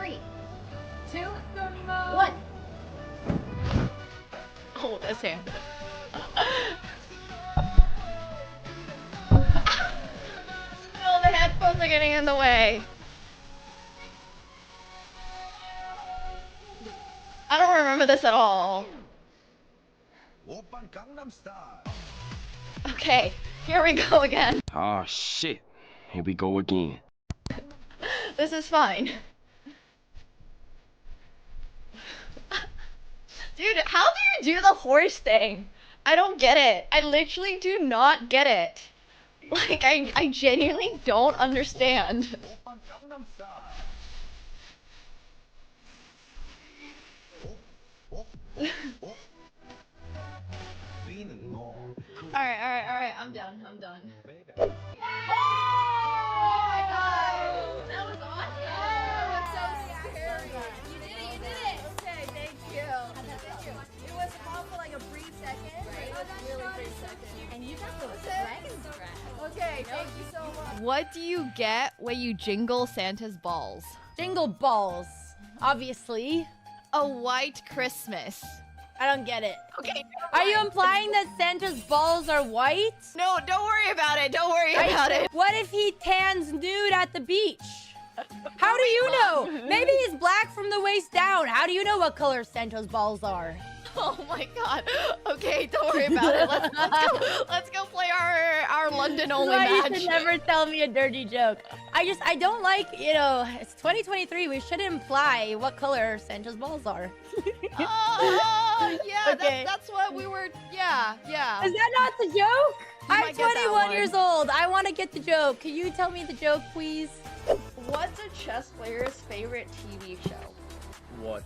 3, 2, 1. Oh, this hand. No, the headphones are getting in the way. I don't remember this at all. Okay, here we go again. Oh shit. Here we go again. This is fine. Dude, how do you do the horse thing? I don't get it. I literally do not get it. Like, I genuinely don't understand. Alright, I'm done. Oh my god! That was awesome! That was so scary. You did it! Okay, thank you. It was calm for like a brief second. Right. Oh, that's really brief second. And you got the dragon's breath. Okay, thank you so much. What do you get when you jingle Santa's balls? Jingle balls, obviously. A white Christmas. I don't get it. Okay. Are you implying that Santa's balls are white? No, don't worry about it. Don't worry about it. What if he tans nude at the beach? How do you know? Maybe he's black from the waist down. How do you know what color Santa's balls are? Oh my god. Okay, don't worry about it. Let's go play our London only match. You should never tell me a dirty joke. I don't like, it's 2023. We shouldn't imply what color Santa's balls are. Oh, yeah, Okay. that's what we were, yeah. Is that not the joke? I'm might get that 21 one. years old. I want to get the joke. Can you tell me the joke, please? What's a chess player's favorite TV show? What?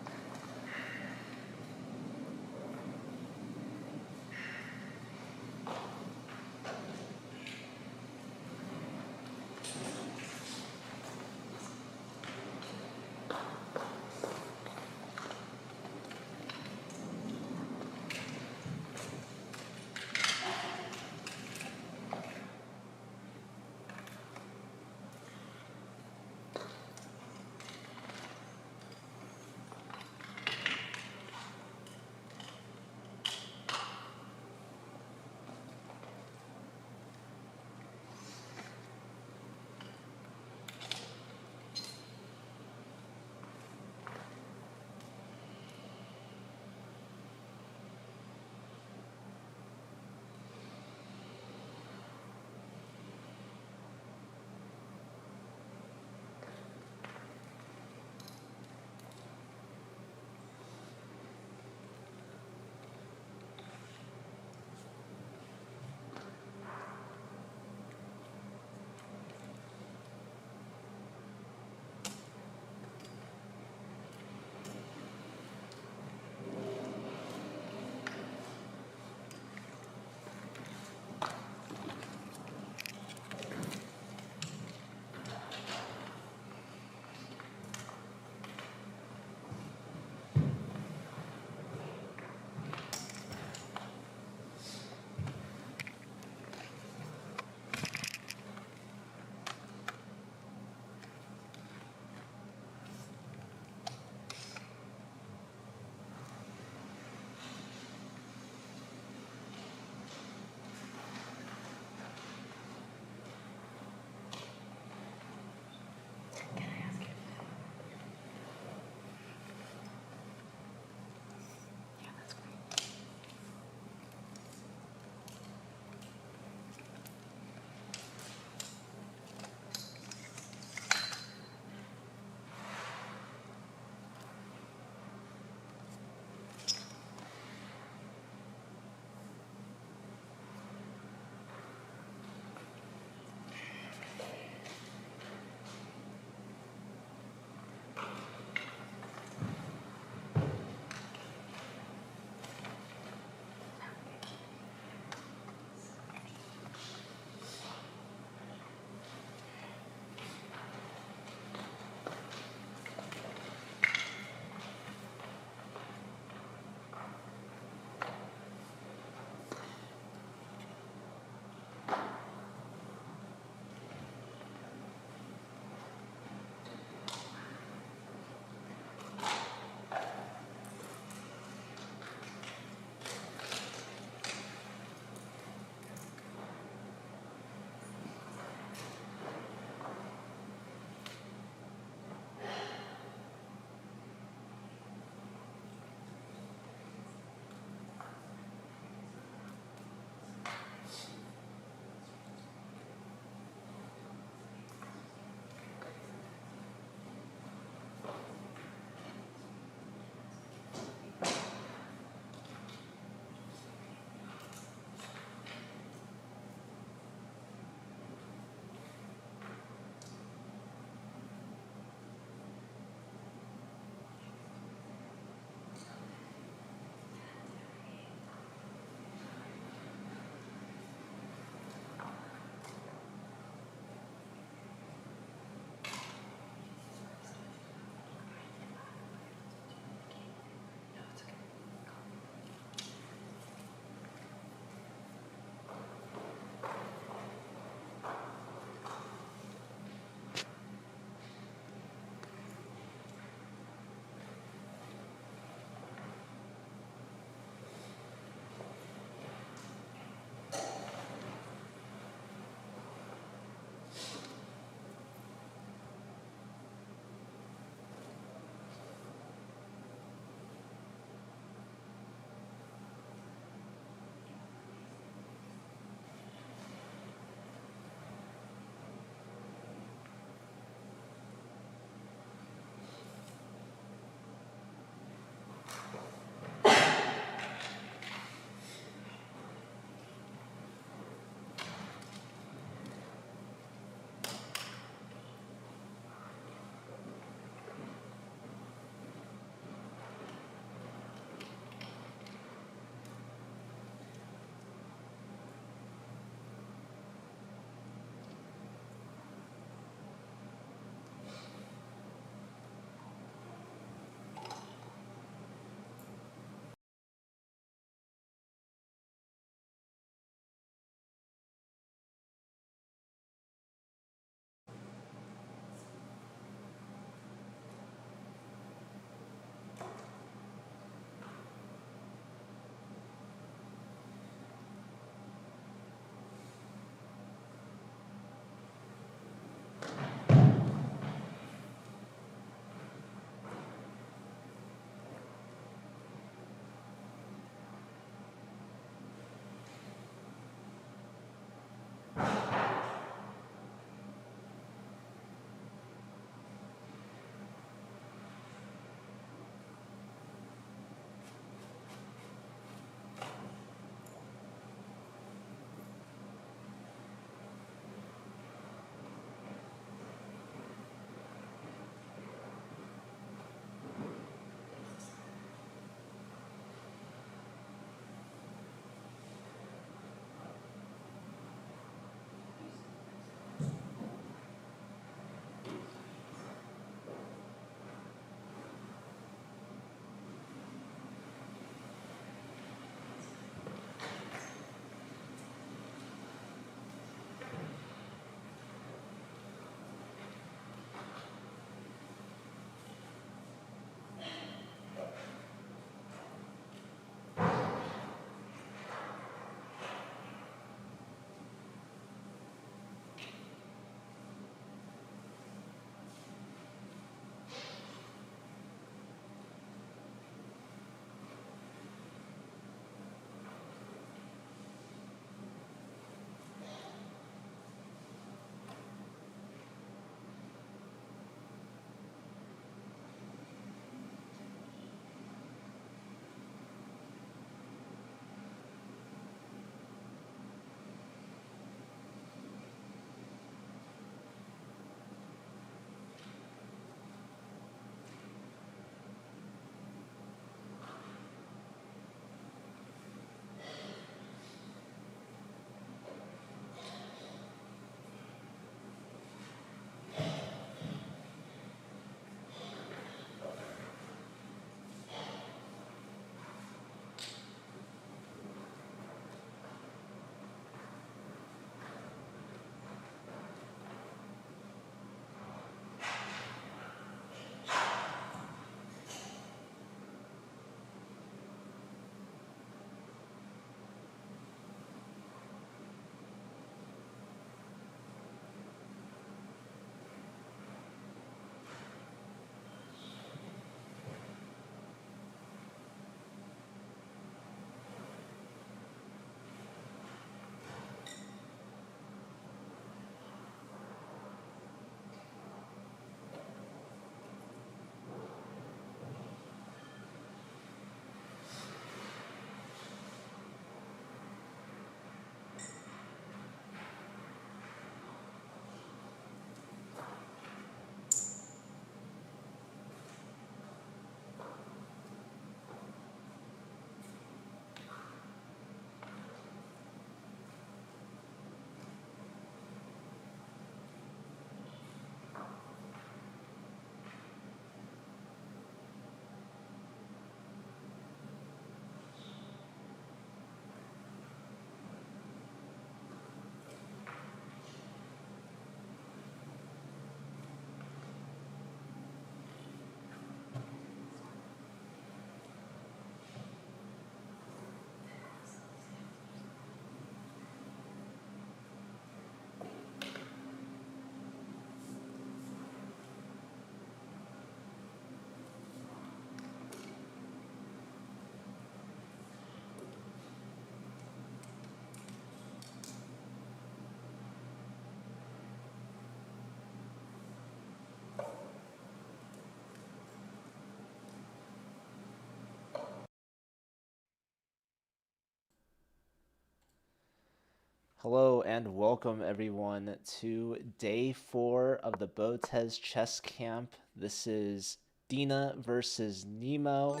Hello and welcome everyone to day 4 of the Botez Chess Camp. This is Dena versus Nemo.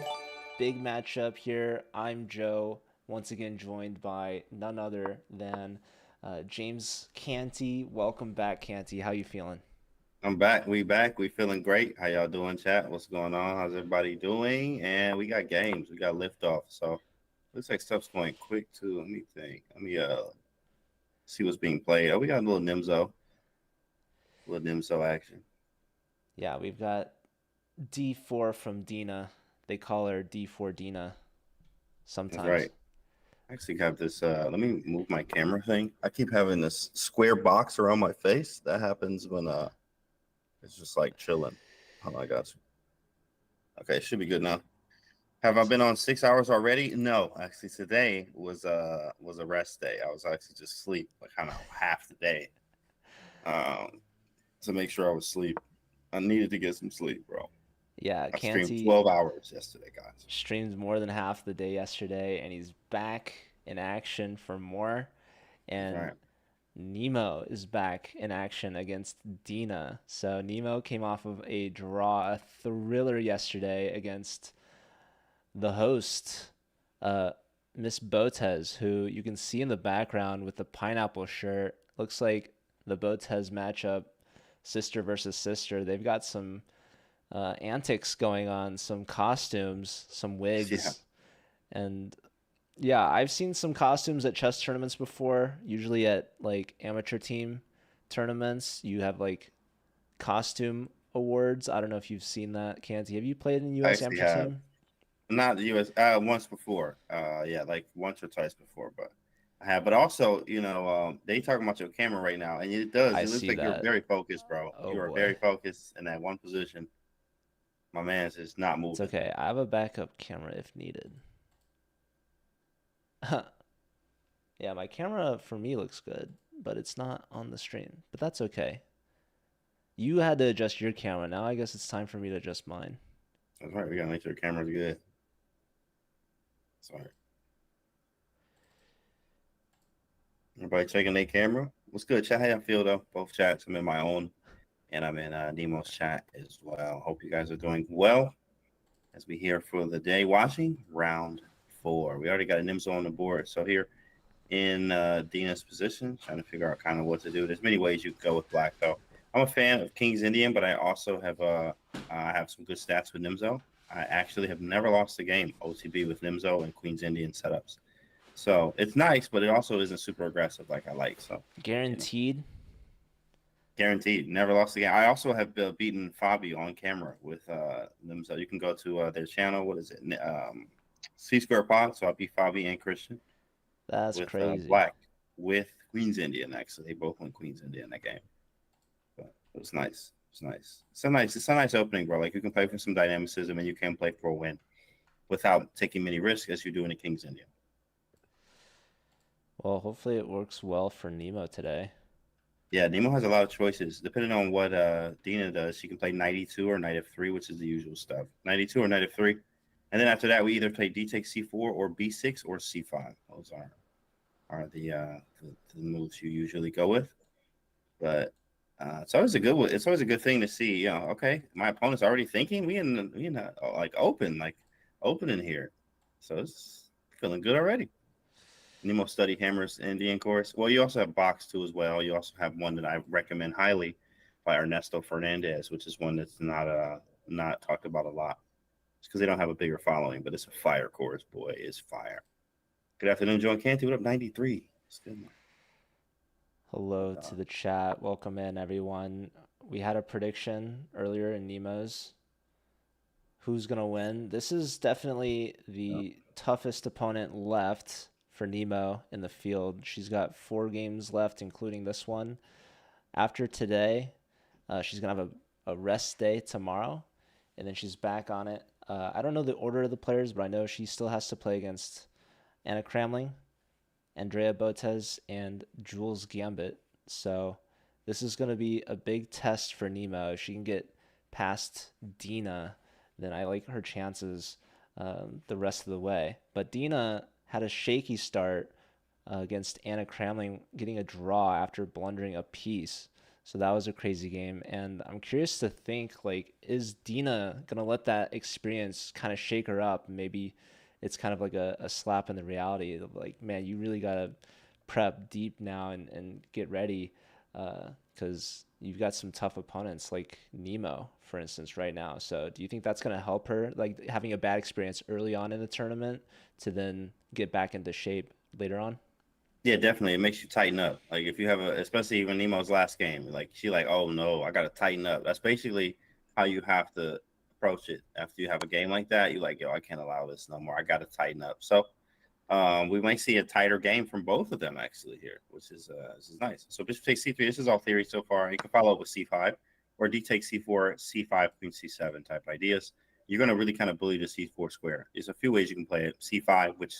Big matchup here. I'm Joe, once again joined by none other than James Canty. Welcome back, Canty. How you feeling? I'm back. We back. We feeling great. How y'all doing, chat? What's going on? How's everybody doing? And we got games. We got liftoff. So looks like stuff's going quick too. Let me think. Let me see what's being played. Oh, we got a little Nimzo action. Yeah, we've got D4 from Dena. They call her D4 Dena That's sometimes. right. I actually have this. Let me move my camera thing. I keep having this square box around my face. That happens when it's just like chilling. Oh, I got you. Okay, it should be good now. Have I been on 6 hours already? No, actually today was a rest day. I was actually just sleep like kind of half the day. To make sure I was asleep. I needed to get some sleep, bro. Yeah, I streamed Canty 12 hours yesterday, guys. streamed more than half the day yesterday, and he's back in action for more. That's And right. Nemo is back in action against Dena. So Nemo came off of a draw, a thriller yesterday against the host, uh, Miss Botez, who you can see in the background with the pineapple shirt. Looks like the Botez matchup, sister versus sister. They've got some antics going on, some costumes, some Yeah. wigs, and yeah, I've seen some costumes at chess tournaments before. Usually at like amateur team tournaments, you have like costume awards. I don't know if you've seen that, Canty. Have you played in I U.S. actually amateur have team? not the US once before. Yeah, like once or twice before, but I have. But also, they talking about your camera right now, and it does. I It looks see like you're that. very focused, bro. Oh You are boy. very focused in that one position. My man's is not It's moving. okay. I have a backup camera if needed. Yeah, my camera for me looks good, but it's not on the stream. But that's okay. You had to adjust your camera. Now I guess it's time for me to adjust mine. That's right. We gotta make sure the camera's good. Sorry. Everybody checking their camera. What's good, chat? How y'all feel though? Both chats. I'm in my own, and I'm in Nemo's chat as well. Hope you guys are doing well as we here for the day watching round 4. We already got a Nimzo on the board, so here in Dina's position, trying to figure out kind of what to do. There's many ways you can go with black though. I'm a fan of King's Indian, but I also have some good stats with Nimzo. I actually have never lost a game OTB with Nimzo and Queen's Indian setups. So it's nice, but it also isn't super aggressive like I like. So, you know, Guaranteed. guaranteed, never lost a game. I also have beaten Fabi on camera with them. So you can go to their channel. What is it? C Square Pod. So I beat Fabi and Christian That's with crazy. Black with Queen's Indian. Actually, they both went Queen's Indian in that game. But it was nice. It's nice. It's a nice opening, bro. Like you can play for some dynamicism and you can play for a win without taking many risks as you do in a King's Indian. Well, hopefully it works well for Nemo today. Yeah, Nemo has a lot of choices. Depending on what Dina does, she can play knight e2 or knight f3, which is the usual stuff. Knight e2 or knight f3. And then after that, we either play d takes c4 or b6 or c5. Those are the moves you usually go with. But it's always a good one. It's always a good thing to see. Okay, my opponent's already thinking. We in like open in here. So it's feeling good already. Nemo Study Hammers Indian course. Well, you also have Box 2 as well. You also have one that I recommend highly by Ernesto Fernandez, which is one that's not talked about a lot. It's because they don't have a bigger following, but it's a fire course. Boy, it's fire. Good afternoon, John Canty. What up, 93? It's good. Hello to the chat. Welcome in, everyone. We had a prediction earlier in Nemo's. Who's going to win? This is definitely the toughest opponent left for Nemo in the field. She's got 4 games left, including this one. After today, she's going to have a rest day tomorrow, and then she's back on it. I don't know the order of the players, but I know she still has to play against Anna Kramling, Andrea Botez, and Jules Gambit. So this is going to be a big test for Nemo. If she can get past Dena, then I like her chances the rest of the way. But Dena had a shaky start against Anna Cramling, getting a draw after blundering a piece. So that was a crazy game. And I'm curious to think, like, is Dena going to let that experience kind of shake her up? Maybe it's kind of like a slap in the reality of like, man, you really got to prep deep now and get ready because you've got some tough opponents like Nemo, for instance, right now. So do you think that's going to help her, like having a bad experience early on in the tournament to then get back into shape later on? Yeah, definitely. It makes you tighten up. Like if you have especially when Nemo's last game, like she like, oh no, I got to tighten up. That's basically how you have to approach it after you have a game like that. You're like, yo, I can't allow this no more. I got to tighten up. So we might see a tighter game from both of them actually here, which is nice. So bishop takes c3. This is all theory so far. You can follow up with c5 or d takes c4, c5, queen c7 type ideas. You're going to really kind of bully the c4 square. There's a few ways you can play it. c5, which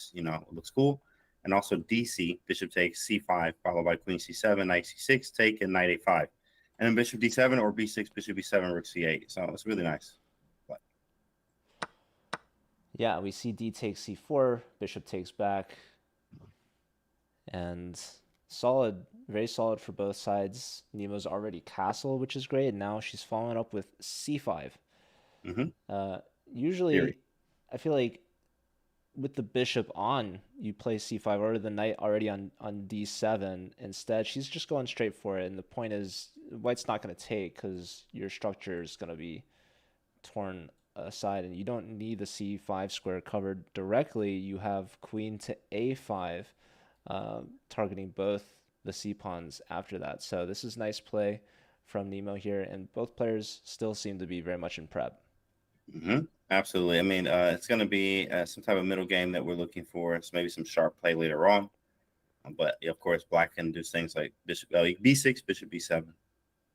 looks cool, and also dc, bishop takes c5 followed by queen c7, knight c6, take, and knight a5, and then bishop d7 or b6, bishop b7, rook c8. So it's really nice. Yeah, we see d takes c4, bishop takes back, and solid, very solid for both sides. Nemo's already castle, which is great, and now she's following up with c5. Usually, Theory. I feel like with the bishop on, you play c5 or the knight already on d7. Instead, she's just going straight for it, and the point is white's not going to take because your structure is going to be torn aside, and you don't need the c5 square covered directly. You have queen to a5, targeting both the c pawns after that. So this is nice play from Nemo here, and both players still seem to be very much in prep. Absolutely. I mean, it's going to be some type of middle game that we're looking for. It's maybe some sharp play later on, but of course, black can do things like bishop b6, bishop b7,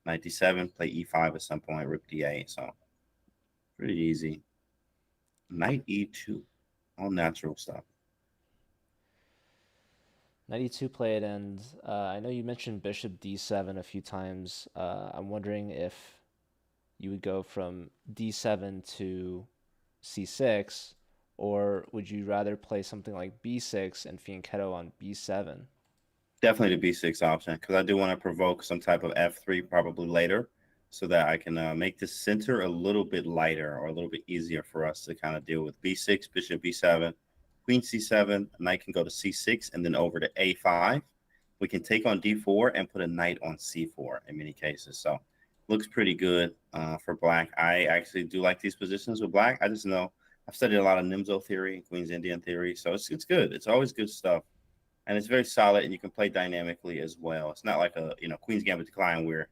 knight d7, play e5 at some point, rook d8. So pretty easy. Knight e2, all natural stuff. Knight e2 played, and I know you mentioned bishop d7 a few times. I'm wondering if you would go from d7 to c6, or would you rather play something like b6 and fianchetto on b7? Definitely the b6 option, because I do want to provoke some type of f3 probably later, so that I can make the center a little bit lighter or a little bit easier for us to kind of deal with. B6, bishop b7, queen c7, knight can go to c6 and then over to a5. We can take on d4 and put a knight on c4 in many cases. So looks pretty good for black. I actually do like these positions with black. I just know I've studied a lot of Nemso theory, Queen's Indian theory. So it's good. It's always good stuff. And it's very solid, and you can play dynamically as well. It's not like a Queen's Gambit Decline where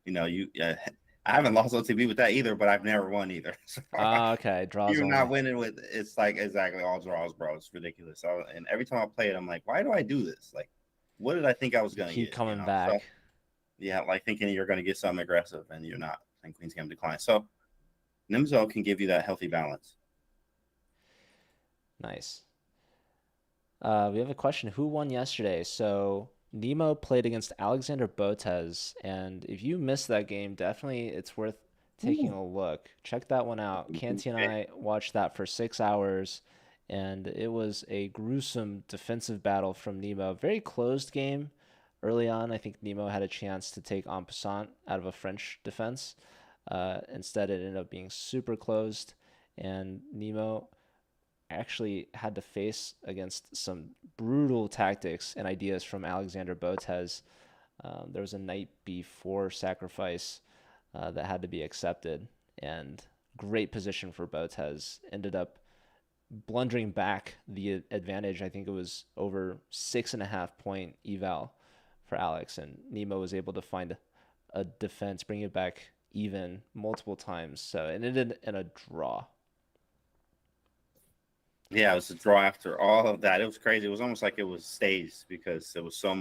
I haven't lost OTB with that either, but I've never won either. So Okay, draws you're only. not winning with it's like exactly all draws, bro. It's ridiculous. And every time I play it, I'm like, why do I do this? Like, what did I think I was gonna Keep get? coming back. So, yeah, like thinking you're gonna get something aggressive and you're not. And Queen's Gambit Decline. So Nemso can give you that healthy balance. Nice. We have a question. Who won yesterday? So Nemo played against Alexander Botez, and if you missed that game, definitely it's worth taking a look. Check that one out. Canty and I watched that for 6 hours, and it was a gruesome defensive battle from Nemo. Very closed game early on. I think Nemo had a chance to take en passant out of a French defense. Instead, it ended up being super closed, and Nemo actually had to face against some brutal tactics and ideas from Alexander Botez. There was a knight b4 sacrifice that had to be accepted, and great position for Botez. Ended up blundering back the advantage. I think it was over 6.5 point eval for Alex, and Nemo was able to find a defense, bring it back even multiple times. So it ended in a draw. Yeah, it was a draw after all of that. It was crazy. It was almost like it was staged because there was so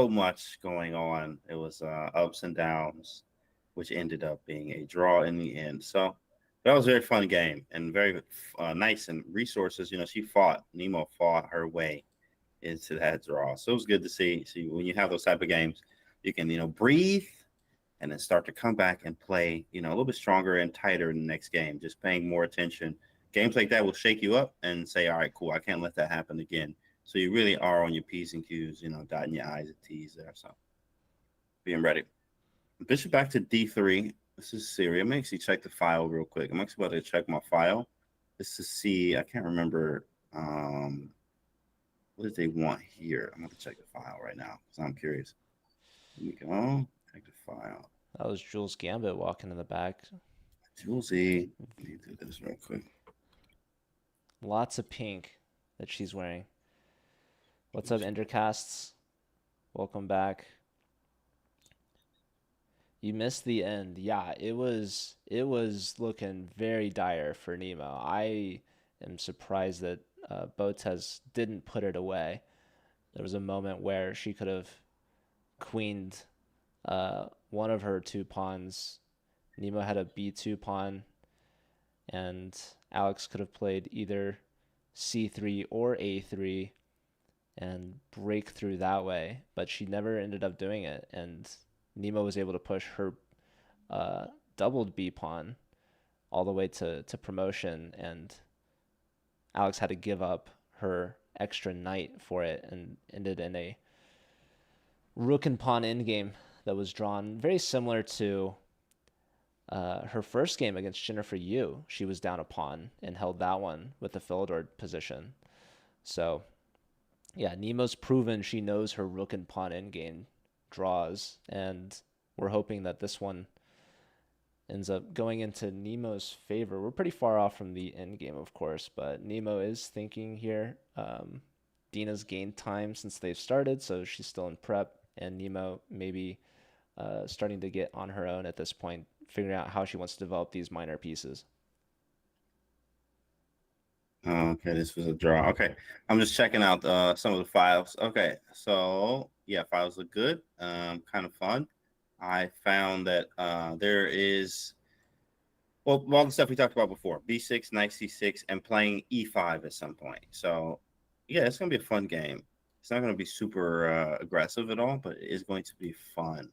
much going on. It was ups and downs, which ended up being a draw in the end. So that was a very fun game and very nice, and resources. Nemo fought her way into that draw. So it was good to see. See, when you have those type of games, you can, breathe and then start to come back and play, a little bit stronger and tighter in the next game, just paying more attention. Games like that will shake you up and say, all right, cool, I can't let that happen again. So you really are on your P's and Q's, dotting your I's and T's there. So being ready. Bishop back to D3. This is Syria. I'm going to actually check the file real quick. I'm actually about to check my file just to see. I can't remember what did they want here. I'm going to check the file right now because I'm curious. Let me go. Check the file. That was Jules Gambit walking in the back. Julesy. Let me do this real quick. Lots of pink that she's wearing. What's up, Endercasts? Welcome back. You missed the end. Yeah, it was looking very dire for Nemo. I am surprised that Botez didn't put it away. There was a moment where she could have queened one of her two pawns. Nemo had a B2 pawn, and Alex could have played either C3 or A3 and break through that way, but she never ended up doing it, and Nemo was able to push her doubled B pawn all the way to promotion, and Alex had to give up her extra knight for it and ended in a rook and pawn endgame that was drawn very similar to her first game against Jennifer Yu. She was down a pawn and held that one with the Philidor position. So yeah, Nemo's proven she knows her rook and pawn endgame draws, and we're hoping that this one ends up going into Nemo's favor. We're pretty far off from the endgame, of course, but Nemo is thinking here. Dina's gained time since they've started, so she's still in prep, and Nemo maybe starting to get on her own at this point, figuring out how she wants to develop these minor pieces. Okay, this was a draw. Okay, I'm just checking out some of the files. Okay, so yeah, files look good. Kind of fun. I found that there is, well, all the stuff we talked about before: B6, knight C6, and playing E5 at some point. So yeah, it's gonna be a fun game. It's not gonna be super aggressive at all, but it is going to be fun.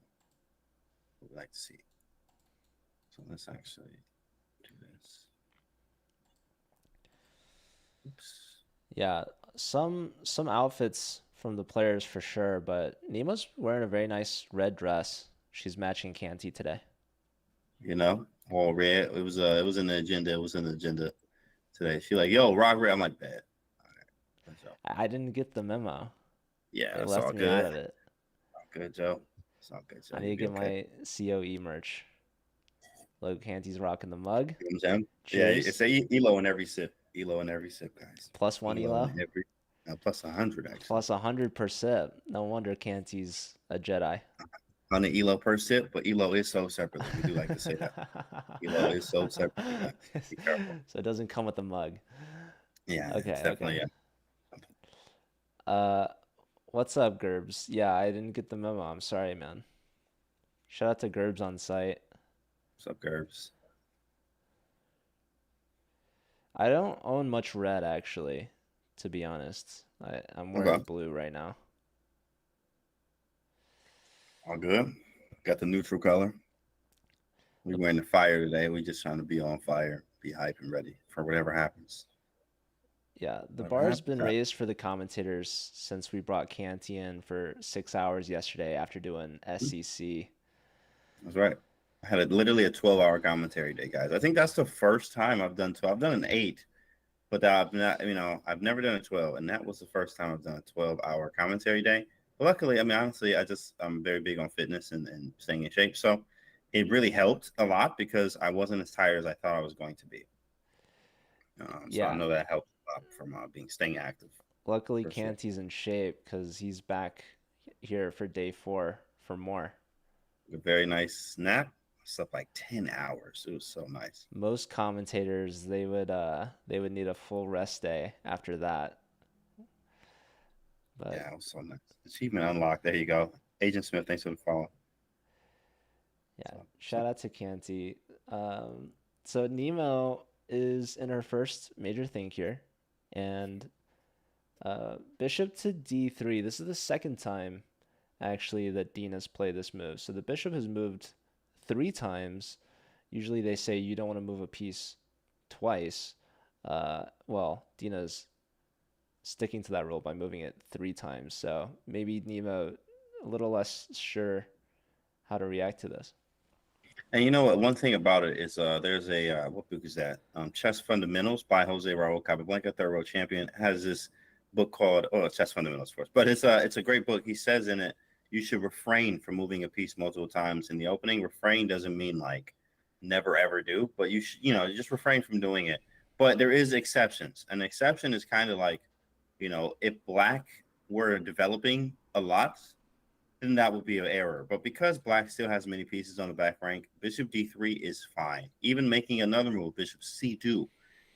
We'd like to see. So let's actually do this. Oops. Yeah, some outfits from the players for sure, but Nemo's wearing a very nice red dress. She's matching Canty today. All red. It was in the agenda. It was in the agenda today. She like, yo, rock red. I'm like, bad. All right, let's go. I didn't get the memo. Yeah, They it's left all me good. out of it. All good, Joe. It's all good, Joe. I need to get my COE merch. Look, Canty's rocking the mug. Yeah, it's a Elo in every sip. Elo in every sip, guys. Plus one Elo? Plus 100, actually. Plus 100 per sip. No wonder Canty's a Jedi. On the Elo per sip, but Elo is so separately. We do like to say that. Elo is so separately. Be careful. So it doesn't come with the mug. Yeah. Okay. Definitely. Okay. Yeah. What's up, Gerbs? Yeah, I didn't get the memo. I'm sorry, man. Shout out to Gerbs on site. What's up, Gerbs? I don't own much red, actually, to be honest. I'm wearing blue right now. All good. Got the neutral color. We're wearing the fire today. We're just trying to be on fire, be hype and ready for whatever happens. Yeah, the bar's been raised for the commentators since we brought Canty in for 6 hours yesterday after doing SEC. That's right. I had literally a 12-hour commentary day, guys. I think that's the first time I've done 12. I've done an 8, but I've not, I've never done a 12, and that was the first time I've done a 12-hour commentary day. But luckily, honestly, I'm very big on fitness and staying in shape, so it really helped a lot because I wasn't as tired as I thought I was going to be. So I know that helped a lot from staying active. Luckily, Canty's in shape because he's back here for day 4 for more. A very nice nap. Slept like 10 hours. It was so nice. Most commentators, they would need a full rest day after that. But yeah, it was so nice. Achievement unlocked. There you go. Agent Smith, thanks for the follow. Yeah, shout out to Canty. So Nemo is in her first major think here, and bishop to d3. This is the second time actually that Dina's played this move. So the bishop has moved 3 times. Usually they say you don't want to move a piece twice. Well, Dina's sticking to that rule by moving it 3 times. So maybe Nemo a little less sure how to react to this. And you know what? One thing about it is there's a what book is that? Chess Fundamentals by Jose Raul Capablanca, third world champion, has this book called Chess Fundamentals first. But it's a great book. He says in it you should refrain from moving a piece multiple times in the opening. Refrain doesn't mean like never ever do, but you should, just refrain from doing it. But there is exceptions. An exception is kind of like, if black were developing a lot, then that would be an error. But because black still has many pieces on the back rank, bishop d3 is fine. Even making another move, bishop c2.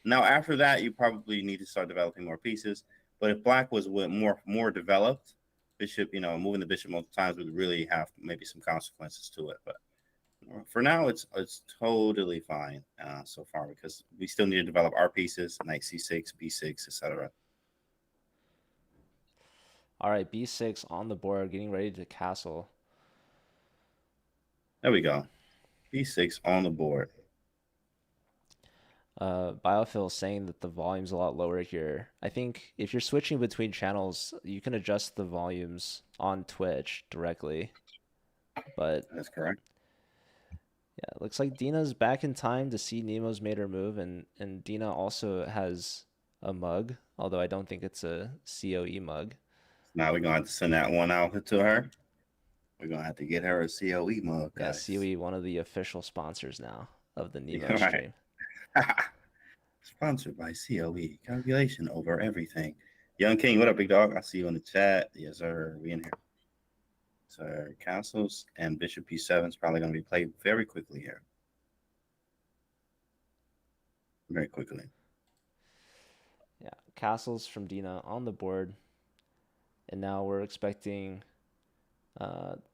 Now, after that, you probably need to start developing more pieces. But if black was more developed, bishop, moving the bishop multiple times would really have maybe some consequences to it. But for now, it's totally fine so far, because we still need to develop our pieces, knight c6, b6, etc. All right, b6 on the board, getting ready to castle. There we go. b6 on the board. Biophil saying that the volume's a lot lower here. I think if you're switching between channels, you can adjust the volumes on Twitch directly. But that's correct. Yeah, it looks like Dina's back in time to see Nemo's made her move, and Dina also has a mug, although I don't think it's a COE mug. Now we're going to have to send that one out to her. We're going to have to get her a COE mug, guys. Yeah, COE, one of the official sponsors now of the Nemo stream. Sponsored by COE. Calculation over everything. Young King, what up, big dog? I see you in the chat. Yes, sir. We in here. So castles and bishop b7 is probably going to be played very quickly here. Very quickly. Yeah, castles from Dina on the board. And now we're expecting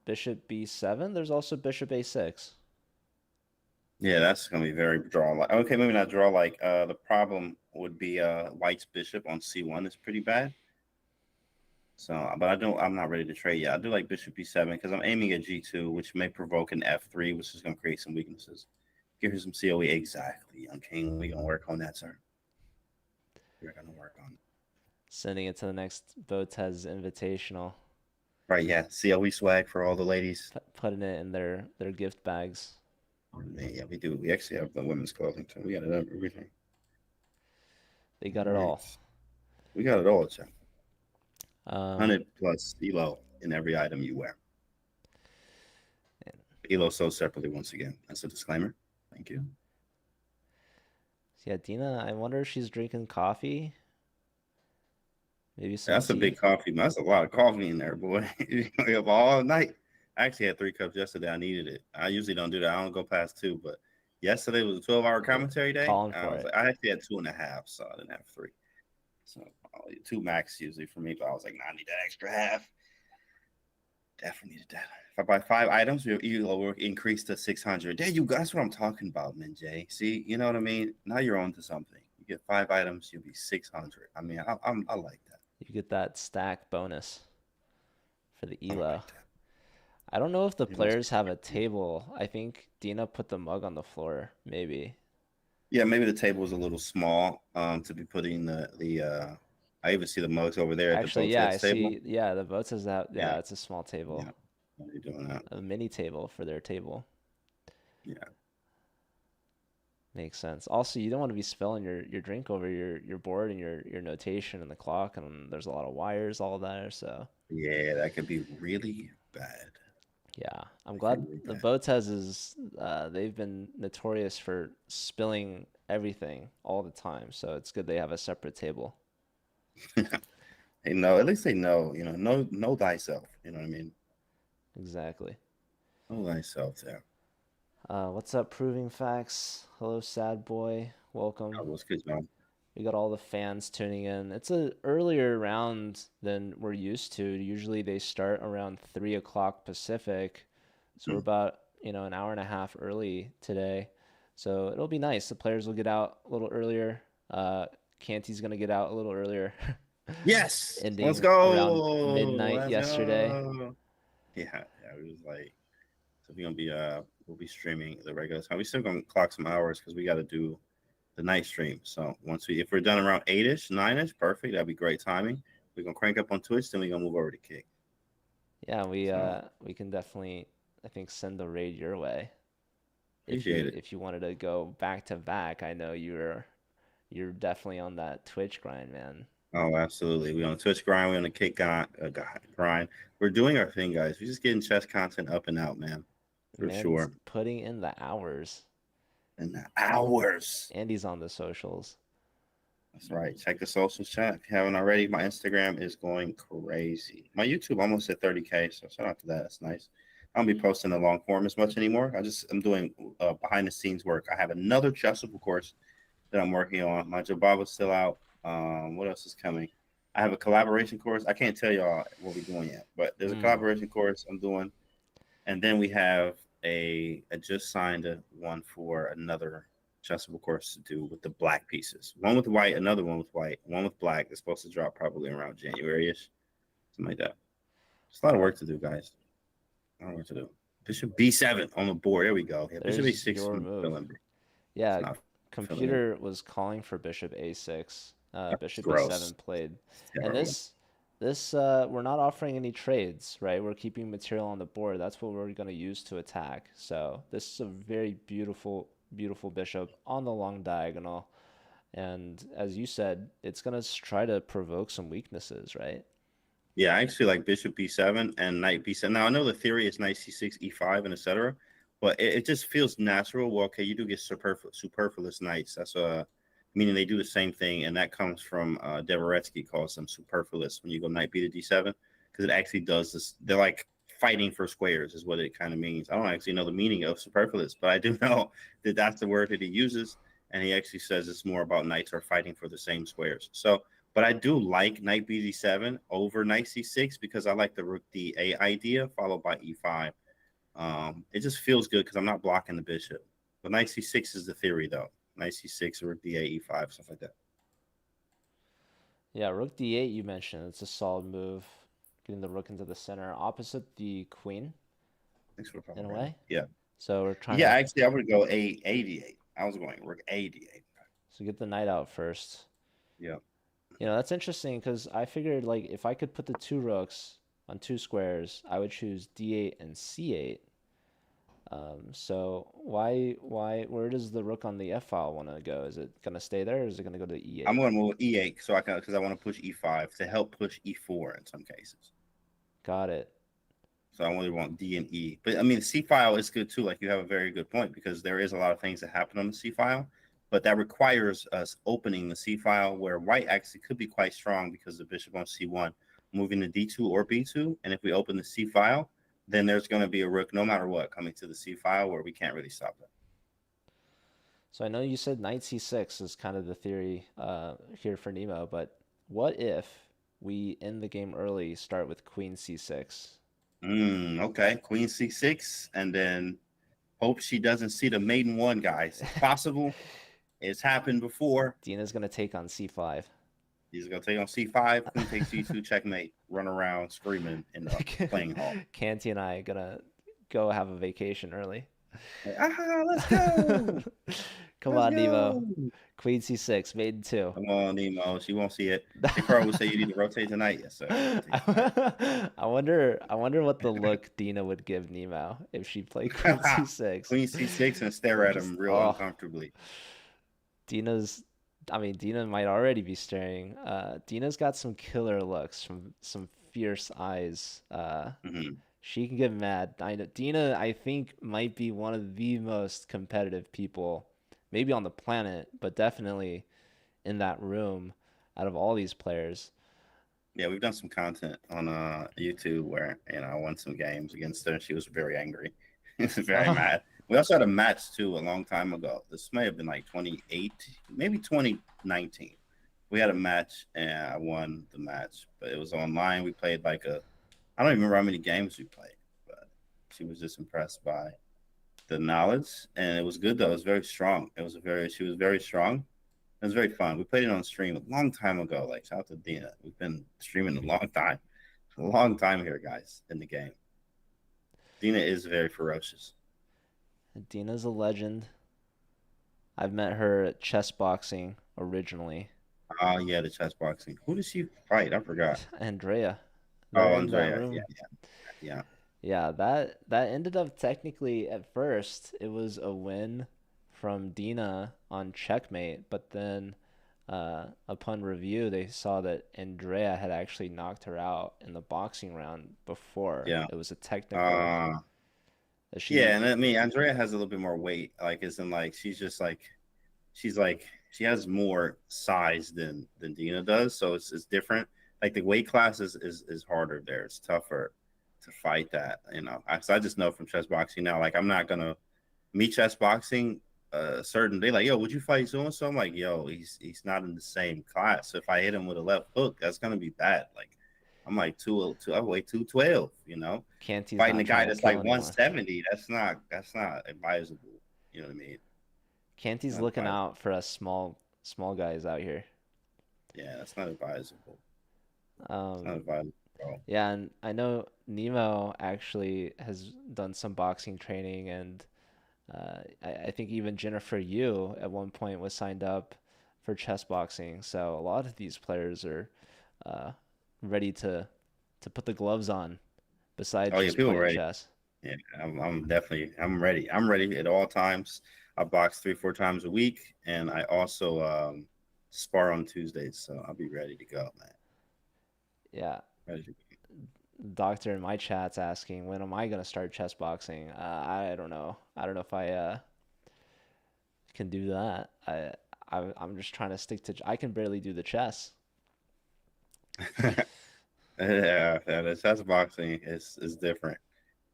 bishop b7. There's also bishop a6. Yeah, that's going to be very draw-like. Okay, maybe not draw-like. The problem would be white's bishop on c1 is pretty bad. So, but I'm not ready to trade yet. I do like bishop b7 because I'm aiming at g2, which may provoke an f3, which is going to create some weaknesses. Give her some COE. Exactly, Young King. We're going to work on that, sir. We're going to work on it. Sending it to the next Votez Invitational. Right, yeah. COE swag for all the ladies. Putting it in their gift bags. Yeah, we do. We actually have the women's clothing, too. We got it up, everything. They got it all. We got it all, Jeff. 100 plus ELO in every item you wear. ELO sold separately once again. That's a disclaimer. Thank you. Yeah, Dina, I wonder if she's drinking coffee. Maybe some That's a big coffee. That's a lot of coffee in there, boy. You have all night. I actually had 3 cups yesterday. I needed it. I usually don't do that. I don't go past 2, but yesterday was a 12-hour commentary day. I actually had 2.5, so I didn't have 3. So 2 max usually for me, but I was like, nah, I need that extra half. Definitely needed that. If I buy 5 items, you'll increase to 600. There you go. That's what I'm talking about, man, Jay. See, you know what I mean? Now you're on to something. You get 5 items, you'll be 600. I mean, I like that. You get that stack bonus for the ELO. I don't know if the players have a table. I think Dina put the mug on the floor, maybe. Yeah, maybe the table is a little small to be putting the I even see the mugs over there. Actually, yeah, I see. Yeah, the vote says that. Yeah, it's a small table. Yeah. Why are you doing that? A mini table for their table. Yeah. Makes sense. Also, you don't want to be spilling your drink over your board and your notation and the clock, and there's a lot of wires all there, so. Yeah, that could be really bad. Yeah, I'm glad the Votez is, they've been notorious for spilling everything all the time, so it's good they have a separate table. Hey, no, at least they know, know thyself, you know what I mean? Exactly. Know thyself there. What's up, Proving Facts? Hello, Sad Boy. Welcome. Oh, what's good, man? We got all the fans tuning in. It's an earlier round than we're used to. Usually they start around 3 o'clock Pacific. So we're about, an hour and a half early today. So it'll be nice. The players will get out a little earlier. Canty's going to get out a little earlier. Yes. Ending Let's go. around midnight yesterday. Yeah, it was like, so we're going to be, we'll be streaming the regular time. We still going to clock some hours because we got to do the night stream. So if we're done around 8ish, 9ish, perfect. That'd be great timing. We're gonna crank up on Twitch, then we're gonna move over to Kick. Yeah, we can definitely, I think, send the raid your way. Appreciate it. If you wanted to go back to back, I know you're definitely on that Twitch grind, man. Oh, absolutely. We on the Twitch grind. We on the Kick grind. We're doing our thing, guys. We're just getting chess content up and out, man. For Man's sure. putting in the hours. And the hours. And he's on the socials. That's right. Check the socials, chat. If you haven't already, my Instagram is going crazy. My YouTube almost at 30K, so shout out to that. That's nice. I don't be posting the long form as much anymore. I'm doing behind the scenes work. I have another chessable course that I'm working on. My Jababa's still out. What else is coming? I have a collaboration course. I can't tell y'all what we're doing yet, but there's a collaboration course I'm doing. And then we have I just signed one for another chessable course to do with the black pieces. One with white, another one with white, one with black. It's supposed to drop probably around January-ish, something like that. It's a lot of work to do, guys. A lot of work to do. Bishop B7 on the board. There we go. Yeah, Bishop A6. Yeah, computer was calling for Bishop A6. Bishop B7 played. And this we're not offering any trades, right? We're keeping material on the board. That's what we're going to use to attack. So this is a very beautiful bishop on the long diagonal. And as you said, it's going to try to provoke some weaknesses, right? Yeah, I actually like Bishop B7 and Knight B7. Now, I know the theory is Knight C6, E5, and etc., but it just feels natural. Well, okay, you do get superfluous knights. That's meaning they do the same thing, and that comes from Dvoretsky calls them superfluous when you go Knight B to D7, because it actually does this. They're like fighting for squares is what it kind of means. I don't actually know the meaning of superfluous, but I do know that that's the word that he uses, and he actually says it's more about knights are fighting for the same squares. So, but I do like Knight B D7 over Knight C6 because I like the Rook D8 idea followed by E5. It just feels good because I'm not blocking the bishop. But Knight C6 is the theory, though. Knight C6, Rook D8, E5, stuff like that. Yeah, Rook D8 you mentioned. It's a solid move. Getting the rook into the center, opposite the queen. Thanks for in a way. Yeah. So we're trying. Yeah, actually, I would go A8. I was going Rook A8. So get the knight out first. Yeah. That's interesting because I figured like if I could put the two rooks on two squares, I would choose D8 and C8. So where does the rook on the F file want to go? Is it gonna stay there, or is it gonna go to E8? I'm gonna move E8 because I want to push E5 to help push E4 in some cases. Got it. So I only want D and E, but I mean C file is good too. Like you have a very good point because there is a lot of things that happen on the C file, but that requires us opening the C file where white actually could be quite strong because the bishop on C1 moving to D2 or B2, and if we open the C file, then there's going to be a rook no matter what coming to the C file where we can't really stop that. So I know you said Knight C6 is kind of the theory here for Nemo, but what if we end the game early, start with Queen C6? Okay, Queen C6, and then hope she doesn't see the maiden one, guys. It's possible. It's happened before. Dina's going to take on C5. He's going to take on C5, Queen takes C2, checkmate, run around screaming in the playing hall. Canty and I going to go have a vacation early. Let's go. Come on, Nemo. Queen C6, maiden 2. Come on, Nemo. She won't see it. They probably say you need to rotate tonight. Yes, sir. I wonder what the look Dina would give Nemo if she played Queen C6. Queen C6 and stare at him real uncomfortably. Dina might already be staring. Dina's got some killer looks, from some fierce eyes. She can get mad. Dina, I think, might be one of the most competitive people, maybe on the planet, but definitely in that room out of all these players. Yeah, we've done some content on YouTube where I won some games against her, and she was very angry. She was very mad. We also had a match too a long time ago. This may have been like 2018, maybe 2019. We had a match and I won the match, but it was online. We played I don't even remember how many games we played, but she was just impressed by the knowledge, and it was good though. It was very strong. She was very strong. It was very fun. We played it on stream a long time ago. Like, shout out to Dena. We've been streaming a long time here, guys, in the game. Dena is very ferocious. Dina's a legend. I've met her at chess boxing originally. Oh yeah, the chess boxing. Who did she fight? I forgot. Andrea, they're Oh, in that Andrea. Yeah, room. yeah. Yeah, that ended up technically at first it was a win from Dena on checkmate, but then upon review they saw that Andrea had actually knocked her out in the boxing round before. Yeah. It was a technical Uh, that yeah, she and I mean Andrea has a little bit more weight, like as in like she's like she has more size than Dina does, so it's different. Like the weight class is harder there. It's tougher to fight that, you know. So I just know from chess boxing now, like I'm not gonna meet chess boxing certain day, like, yo, would you fight so and so? I'm like, yo, he's not in the same class. So if I hit him with a left hook, that's gonna be bad. Like I'm like I weigh 212, you know. Canty's Fighting not a guy trying to that's kill like anyone. 170, that's not advisable. You know what I mean? Canty's Not looking advisable. out for us small guys out here. Yeah, that's not advisable. It's not Um, advisable at all. yeah, and I know Nemo actually has done some boxing training, and I think even Jennifer Yu at one point was signed up for chess boxing. So a lot of these players are uh, ready to put the gloves on, besides Oh yeah, just people are playing ready. chess. Yeah, I'm definitely I'm ready. I'm ready at all times. I box 3-4 times a week, and I also spar on Tuesdays, so I'll be ready to go, man. Yeah, Ready to go. doctor in my chat's asking when am I gonna start chess boxing? I don't know. I don't know if I can do that. I'm just trying to stick to. I can barely do the chess. Yeah, the chess boxing is different.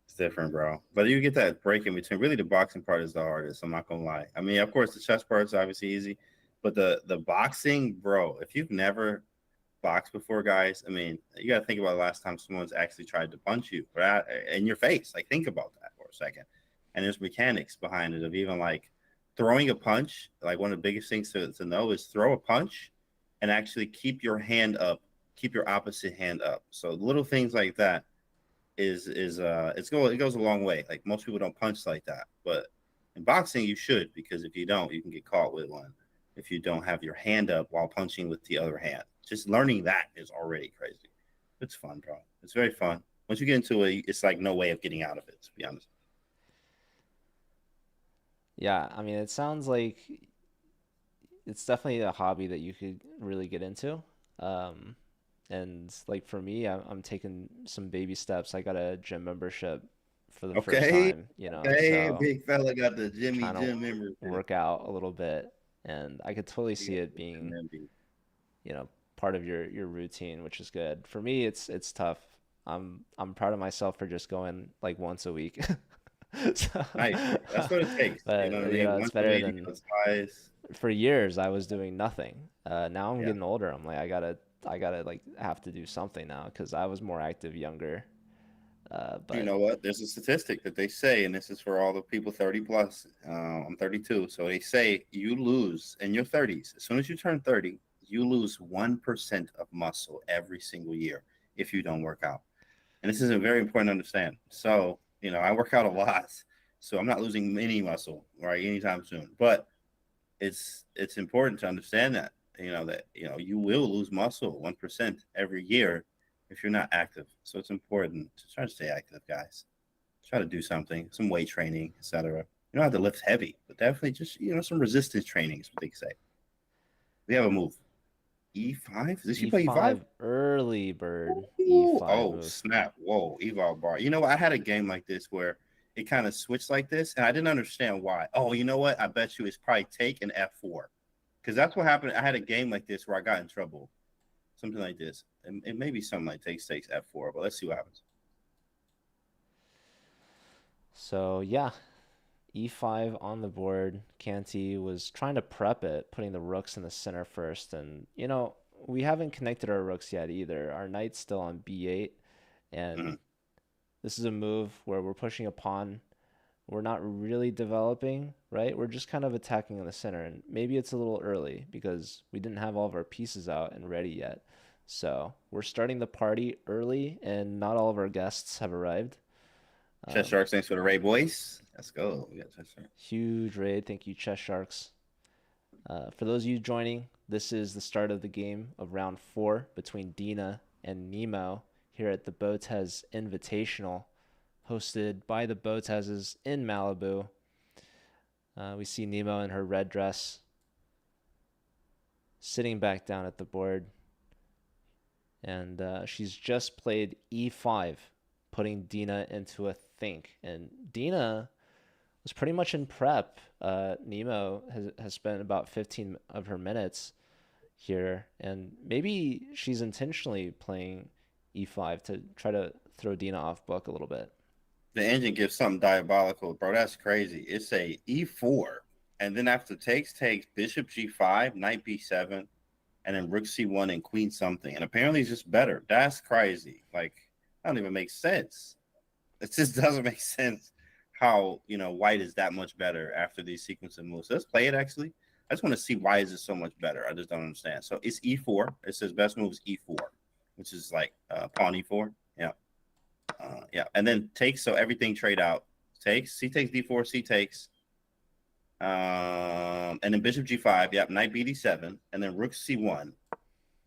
It's different, bro. But you get that break in between. Really, the boxing part is the hardest. I'm not gonna lie. I mean, of course, the chess part is obviously easy, but the boxing, bro. If you've never boxed before, guys, I mean, you got to think about the last time someone's actually tried to punch you right in your face. Like, think about that for a second. And there's mechanics behind it of even like throwing a punch. Like one of the biggest things to know is throw a punch and actually keep your hand up, keep your opposite hand up. So little things like that it goes a long way. Like most people don't punch like that, but in boxing you should, because if you don't, you can get caught with one. If you don't have your hand up while punching with the other hand, just learning that is already crazy. It's fun, bro. It's very fun. Once you get into it, it's like no way of getting out of it. To be honest. Yeah, I mean, it sounds like it's definitely a hobby that you could really get into. Um, and like for me, I'm taking some baby steps. I got a gym membership for the first Okay, time, okay, so big fella got the Jimmy trying to Jim membership. work out a little bit, and I could totally see it being, part of your routine, which is good. For me, it's tough. I'm proud of myself for just going like once a week. So, Nice, bro. That's what it takes. You know what I but mean? it's Once a better week, than it's wise. for years I was doing nothing. Now I'm Yeah. getting older. I'm like I gotta like have to do something now because I was more active younger. You But know what? There's a statistic that they say, and this is for all the people 30 plus. I'm 32. So they say you lose in your 30s. As soon as you turn 30, you lose 1% of muscle every single year if you don't work out. And this is a very important to understand. So, I work out a lot. So I'm not losing any muscle, right, anytime soon. But it's important to understand that you will lose muscle 1% every year if you're not active. So it's important to try to stay active, guys. Try to do something, some weight training, etc. You don't have to lift heavy, but definitely just some resistance training is what they say. We have a move. E5? Did she play E5? E5 early bird Ooh, E5 oh move. snap! Whoa, eval bar. You know what? I had a game like this where it kind of switched like this, and I didn't understand why. Oh, you know what? I bet you it's probably take an F4, because that's what happened. I had a game like this where I got in trouble, something like this. It may be something like takes F4, but let's see what happens. So yeah, E5 on the board. Canty was trying to prep it, putting the rooks in the center first, and we haven't connected our rooks yet either. Our knight's still on B8, and Mhm. this is a move where we're pushing a pawn. We're not really developing, right? We're just kind of attacking in the center, and maybe it's a little early because we didn't have all of our pieces out and ready yet. So we're starting the party early, and not all of our guests have arrived. Chess Sharks, thanks for the Ray boys. Let's go. We got Chess Sharks. Huge raid. Thank you, Chess Sharks. For those of you joining, this is the start of the game of round 4 between Dena and Nemo here at the Botez Invitational, hosted by the Botezes in Malibu. We see Nemo in her red dress, sitting back down at the board, and she's just played e5, putting Dena into a think. And Dena was pretty much in prep. Nemo has spent about 15 of her minutes here, and maybe she's intentionally playing e5 to try to throw Dena off book a little bit. The engine gives something diabolical, bro. That's crazy. It's a e4, and then after takes, bishop g5, knight b7, and then rook c1 and queen something. And apparently it's just better. That's crazy. Like, that don't even make sense. It just doesn't make sense how, white is that much better after these sequence of moves. So let's play it, actually. I just want to see why is it so much better. I just don't understand. So it's e4. It says best move is e4, which is like pawn e4. Yeah. Yeah. And then takes, so everything trade out. Takes, c takes d4, c takes. And then bishop g5, yep, knight bd7, and then rook c1.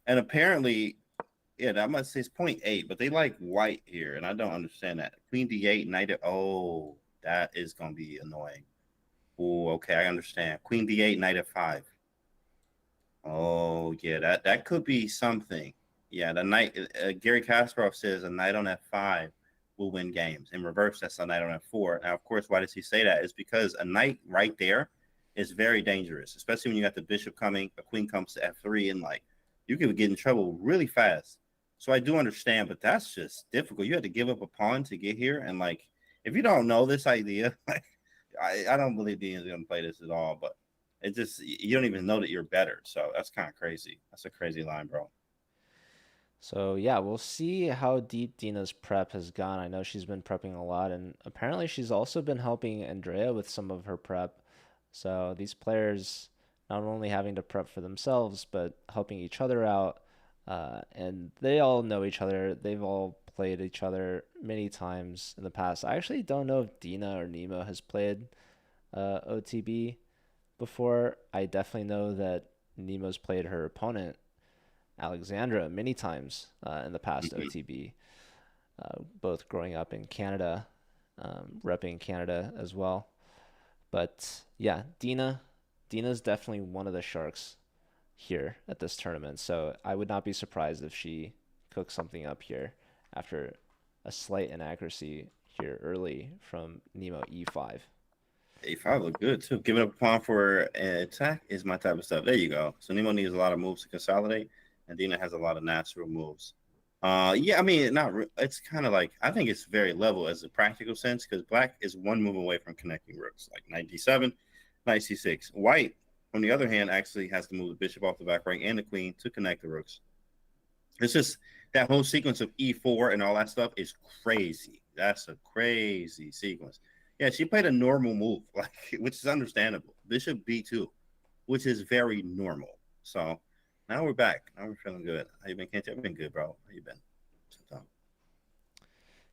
And apparently, yeah, I must say it's 0.8, but they like white here, and I don't understand that. Queen d8, knight, oh, that is going to be annoying. Oh, okay, I understand. Queen d8, knight f5. Oh, yeah, that could be something. Yeah, the knight, Gary Kasparov says a knight on f5 will win games. In reverse, that's a knight on f4. Now, of course, why does he say that? It's because a knight right there is very dangerous, especially when you got the bishop coming, a queen comes to f3, and like you could get in trouble really fast. So I do understand, but that's just difficult. You had to give up a pawn to get here, and like if you don't know this idea, like I don't believe Dean's gonna play this at all. But it just, you don't even know that you're better. So that's kind of crazy. That's a crazy line, bro. So yeah, we'll see how deep Dena's prep has gone. I know she's been prepping a lot, and apparently she's also been helping Andrea with some of her prep. So these players not only having to prep for themselves, but helping each other out. And they all know each other. They've all played each other many times in the past. I actually don't know if Dena or Nemo has played OTB before. I definitely know that Nemo's played her opponent, Alexandra, many times in the past OTB, both growing up in Canada, repping Canada as well. But yeah, Dena's definitely one of the sharks here at this tournament. So I would not be surprised if she cooks something up here after a slight inaccuracy here early from Nemo e5. A5 look good too. Giving up a pawn for an attack is my type of stuff. There you go. So Nemo needs a lot of moves to consolidate, and Dena has a lot of natural moves. Yeah, I mean, it's kind of like, I think it's very level as a practical sense, because black is one move away from connecting rooks, like knight d7, knight c6. White, on the other hand, actually has to move the bishop off the back rank and the queen to connect the rooks. It's just that whole sequence of e4 and all that stuff is crazy. That's a crazy sequence. Yeah, she played a normal move, like, which is understandable. Bishop b2, which is very normal. So now we're back. Now we're feeling good. How you been, Kent? I've been good, bro. How you been?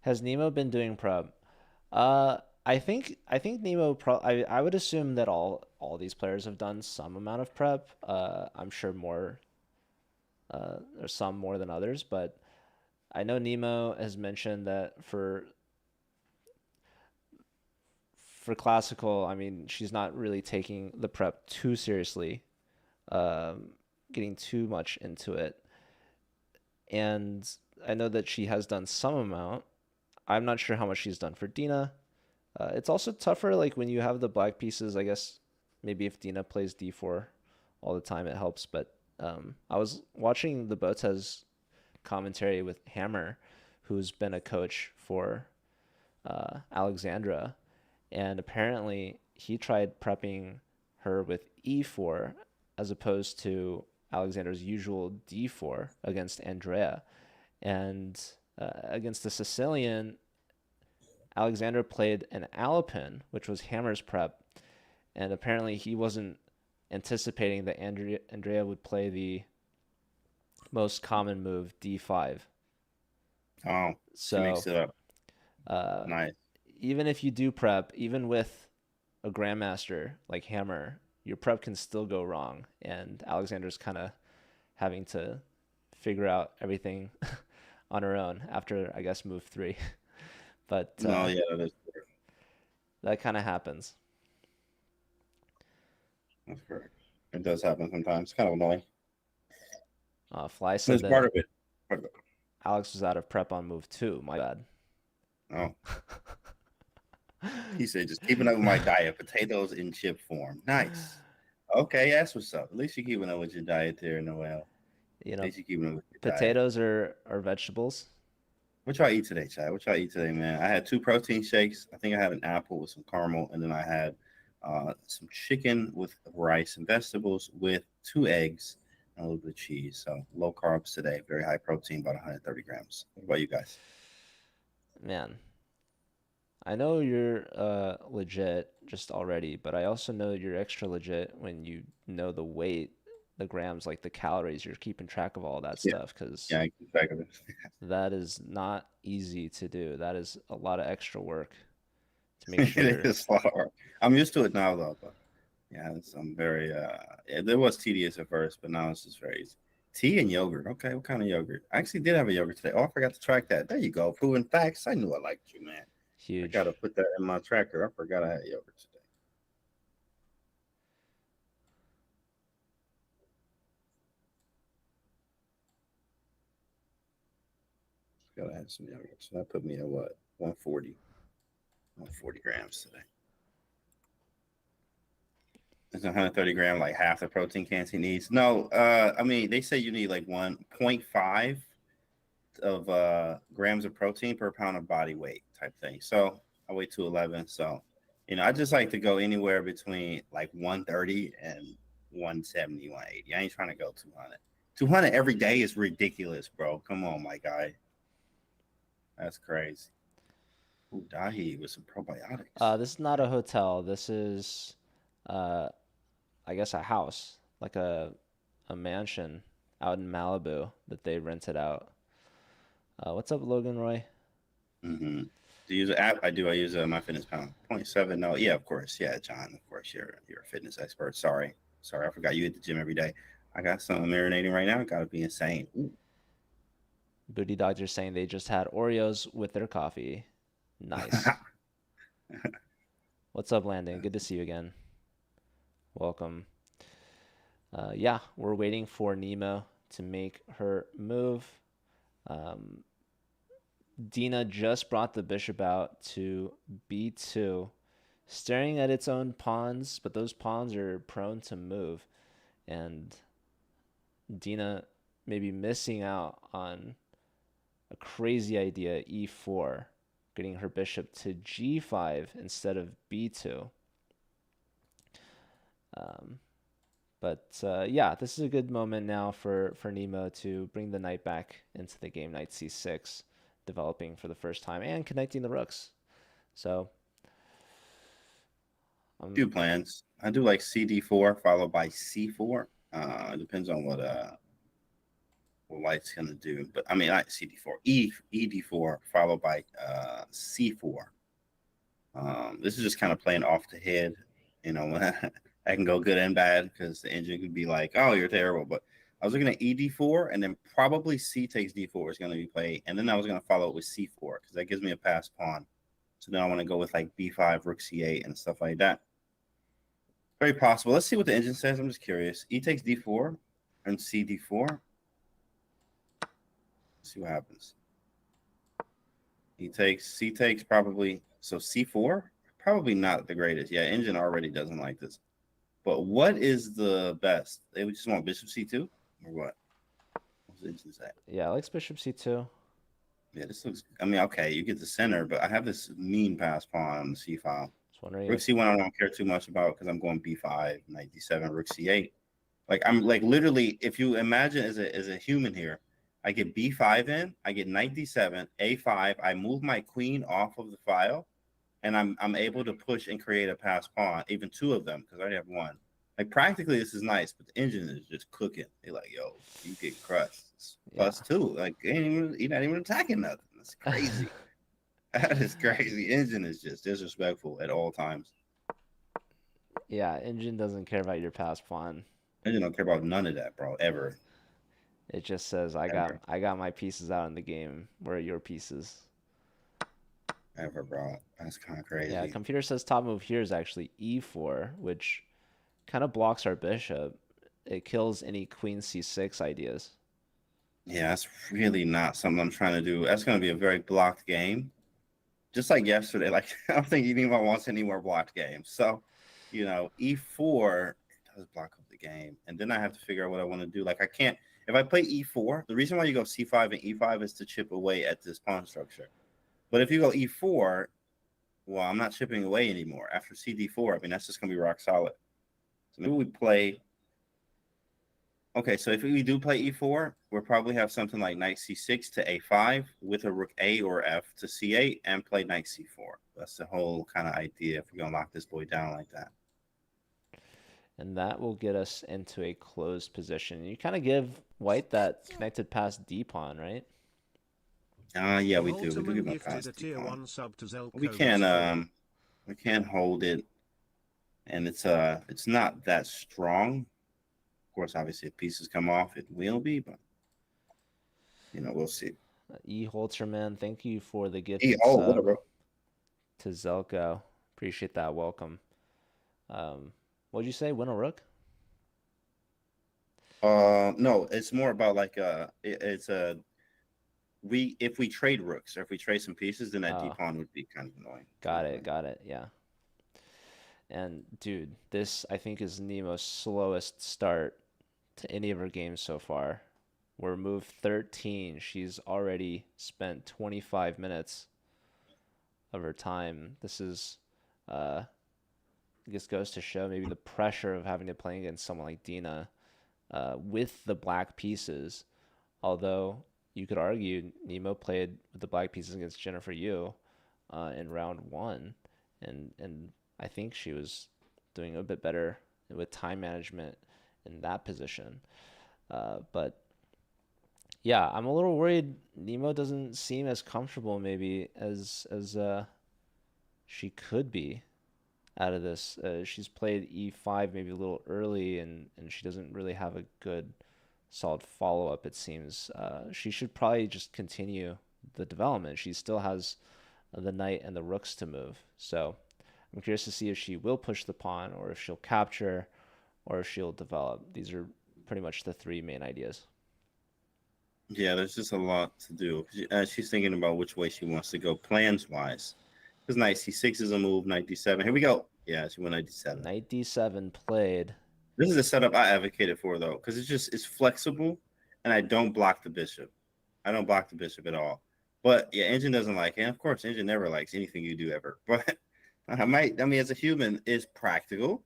Has Nemo been doing prep? I think Nemo. I would assume that all these players have done some amount of prep. I'm sure more. There's some more than others, but I know Nemo has mentioned that for classical, I mean, she's not really taking the prep too seriously, getting too much into it. And I know that she has done some amount. I'm not sure how much she's done for Dena. It's also tougher, like when you have the black pieces. I guess maybe if Dena plays d4 all the time, it helps. But I was watching the Botez commentary with Hammer, who's been a coach for Alexandra, and apparently he tried prepping her with e4 as opposed to Alexandra's usual d4 against Andrea. And against the Sicilian, Alexandra played an Alapin, which was Hammer's prep, and apparently he wasn't anticipating that Andrea would play the most common move, d5. Oh, so she makes it up. Nice. Even if you do prep, even with a grandmaster like Hammer, your prep can still go wrong, and Alexander's kind of having to figure out everything on her own after, I guess, move 3. But No, yeah, that is correct. that kind of happens. That's correct. It does happen sometimes. It's kind of annoying. Fly But said it's part that of it. Part of it. Alex was out of prep on move 2. My bad. Oh. He said, just keeping up with my diet, potatoes in chip form. Nice. Okay, that's what's up. At least you're keeping up with your diet there, Noel. You At know, least you're keeping up with your diet. potatoes are vegetables. What y'all eat today, Chad? What y'all eat today, man? I had 2 protein shakes. I think I had an apple with some caramel, and then I had some chicken with rice and vegetables with 2 eggs and a little bit of cheese. So low carbs today, very high protein, about 130 grams. What about you guys? Man, I know you're legit just already, but I also know you're extra legit when you know the weight, the grams, like the calories. You're keeping track of all that Yeah. stuff because Yeah, I keep track of it. that is not easy to do. That is a lot of extra work to make It sure. is hard. I'm used to it now, though. But yeah, I'm very. It was tedious at first, but now it's just very easy. Tea and yogurt. Okay, what kind of yogurt? I actually did have a yogurt today. Oh, I forgot to track that. There you go. Proven facts. I knew I liked you, man. I Huge. gotta put that in my tracker. I forgot I had yogurt today. Gotta have some yogurt. So that put me at what? 140. 140 grams today. It's 130 gram, like half the protein Canty needs. No, I mean they say you need like 1.5 of grams of protein per pound of body weight type thing. So I weigh 211. So I just like to go anywhere between like 130 and 170, 180. I ain't trying to go 200. 200 every day is ridiculous, bro. Come on, my guy. That's crazy. Ooh, dahi with some probiotics. This is not a hotel. This is, I guess, a house, like a mansion out in Malibu that they rented out. What's up, Logan Roy? Mm-hmm. Do you use an app? I do. I use MyFitnessPal. 0.7. No, yeah, of course. Yeah, John. Of course, you're a fitness expert. Sorry, I forgot you at the gym every day. I got some marinating right now. Gotta be insane. Ooh. Booty Doctor saying they just had Oreos with their coffee. Nice. What's up, Landon? Good to see you again. Welcome. Yeah, we're waiting for Nemo to make her move. Dena just brought the bishop out to b2, staring at its own pawns, but those pawns are prone to move. And Dena may be missing out on a crazy idea, e4, getting her bishop to g5 instead of b2. Yeah, this is a good moment now for Nemo to bring the knight back into the game. Knight c6, developing for the first time and connecting the rooks. So, Two plans. I do like cd4 followed by c4. It depends on what white's gonna do. But I mean, not cd4, ed4 followed by c4. This is just kind of playing off the head. I can go good and bad because the engine could be like, oh, you're terrible. But I was looking at ed4 and then probably c takes d4 is going to be played. And then I was going to follow it with c4 because that gives me a pass pawn. So then I want to go with like b5, rook c8 and stuff like that. Very possible. Let's see what the engine says. I'm just curious. E takes d4 and c d4. Let's see what happens. C takes probably. So c4, probably not the greatest. Yeah, engine already doesn't like this. But what is the best? They would just want bishop c2 or what? What's the engine say? Yeah, I like bishop c2. Yeah, this looks. I mean, okay, you get the center, but I have this mean pass pawn on the c file. Rook c1, I don't care too much about because I'm going b5, knight d7, rook c8. Like I'm like literally, if you imagine as a human here, I get b5 in, I get knight d7, a5, I move my queen off of the file, and I'm able to push and create a pass pawn, even 2 of them because I already have 1. Like practically, this is nice, but the engine is just cooking. They're like, yo, you get crushed. It's +2. Like you're not even attacking nothing. That's crazy. That is crazy. Engine is just disrespectful at all times. Yeah, engine doesn't care about your passed pawn. I just don't care about none of that, bro. Ever. It just says I Ever. got my pieces out in the game. Where are your pieces? Ever, bro. That's kind of Yeah, crazy. computer says top move here is actually e4, which kind of blocks our bishop. It kills any queen c6 ideas. Yeah, that's really not something I'm trying to do. That's going to be a very blocked game. Just like yesterday. Like, I don't think anyone wants any more blocked games. So, E4 it does block up the game. And then I have to figure out what I want to do. Like, I can't, if I play E4, the reason why you go C5 and E5 is to chip away at this pawn structure. But if you go E4, well, I'm not chipping away anymore. After CD4, I mean, that's just going to be rock solid. So maybe we play. Okay, so if we do play E4, we'll probably have something like knight C6 to A5 with a rook A or F to C8 and play knight C4. That's the whole kind of idea if we're going to lock this boy down like that. And that will get us into a closed position. You kind of give white that connected past D pawn, right? Yeah, we do. We do give him a pass. We can hold it, and it's not that strong. Of course, obviously, if pieces come off, it will be, but we'll see. E Holterman, thank you for the gift what up, bro? to Zelko. Appreciate that. Welcome. What'd you say? Win a rook? No, it's more about like if we trade rooks or if we trade some pieces, then that D pawn would be kind of annoying. Got it. Yeah. And dude, this I think is Nemo's slowest start to any of her games so far. We're move 13. She's already spent 25 minutes of her time. This is I guess goes to show maybe the pressure of having to play against someone like Dena with the black pieces. Although you could argue Nemo played with the black pieces against Jennifer Yu in round 1, and I think she was doing a bit better with time management in that position. But yeah, I'm a little worried Nemo doesn't seem as comfortable maybe as she could be out of this. She's played E5 maybe a little early, and she doesn't really have a good solid follow-up, it seems. She should probably just continue the development. She still has the knight and the rooks to move. So I'm curious to see if she will push the pawn, or if she'll capture, or if she'll develop. These are pretty much the three main ideas. Yeah, there's just a lot to do. She's thinking about which way she wants to go plans-wise. Because knight C6 is a move, knight D7. Here we go. Yeah, she went knight D7. Knight D7 played. This is the setup I advocated for, though, because it's flexible, and I don't block the bishop. I don't block the bishop at all. But, yeah, Engine doesn't like it. And, of course, Engine never likes anything you do ever. But as a human, it's practical.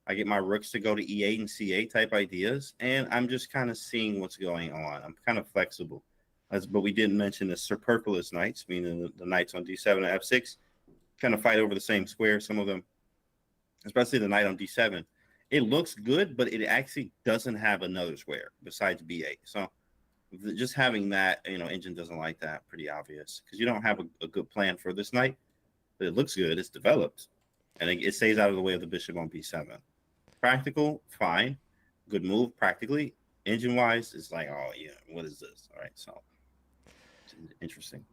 I get my rooks to go to E8 and C8 type ideas, and I'm just kind of seeing what's going on. I'm kind of flexible. But we didn't mention the superfluous knights, meaning the knights on D7 and F6 kind of fight over the same square. Some of them, especially the knight on D7, it looks good, but it actually doesn't have another square besides B8. So just having that, Engine doesn't like that. Pretty obvious, because you don't have a good plan for this knight, but it looks good. It's developed, and it stays out of the way of the bishop on B7. Practical, fine. Good move, practically. Engine-wise, it's like, oh, yeah, what is this? All right, so interesting.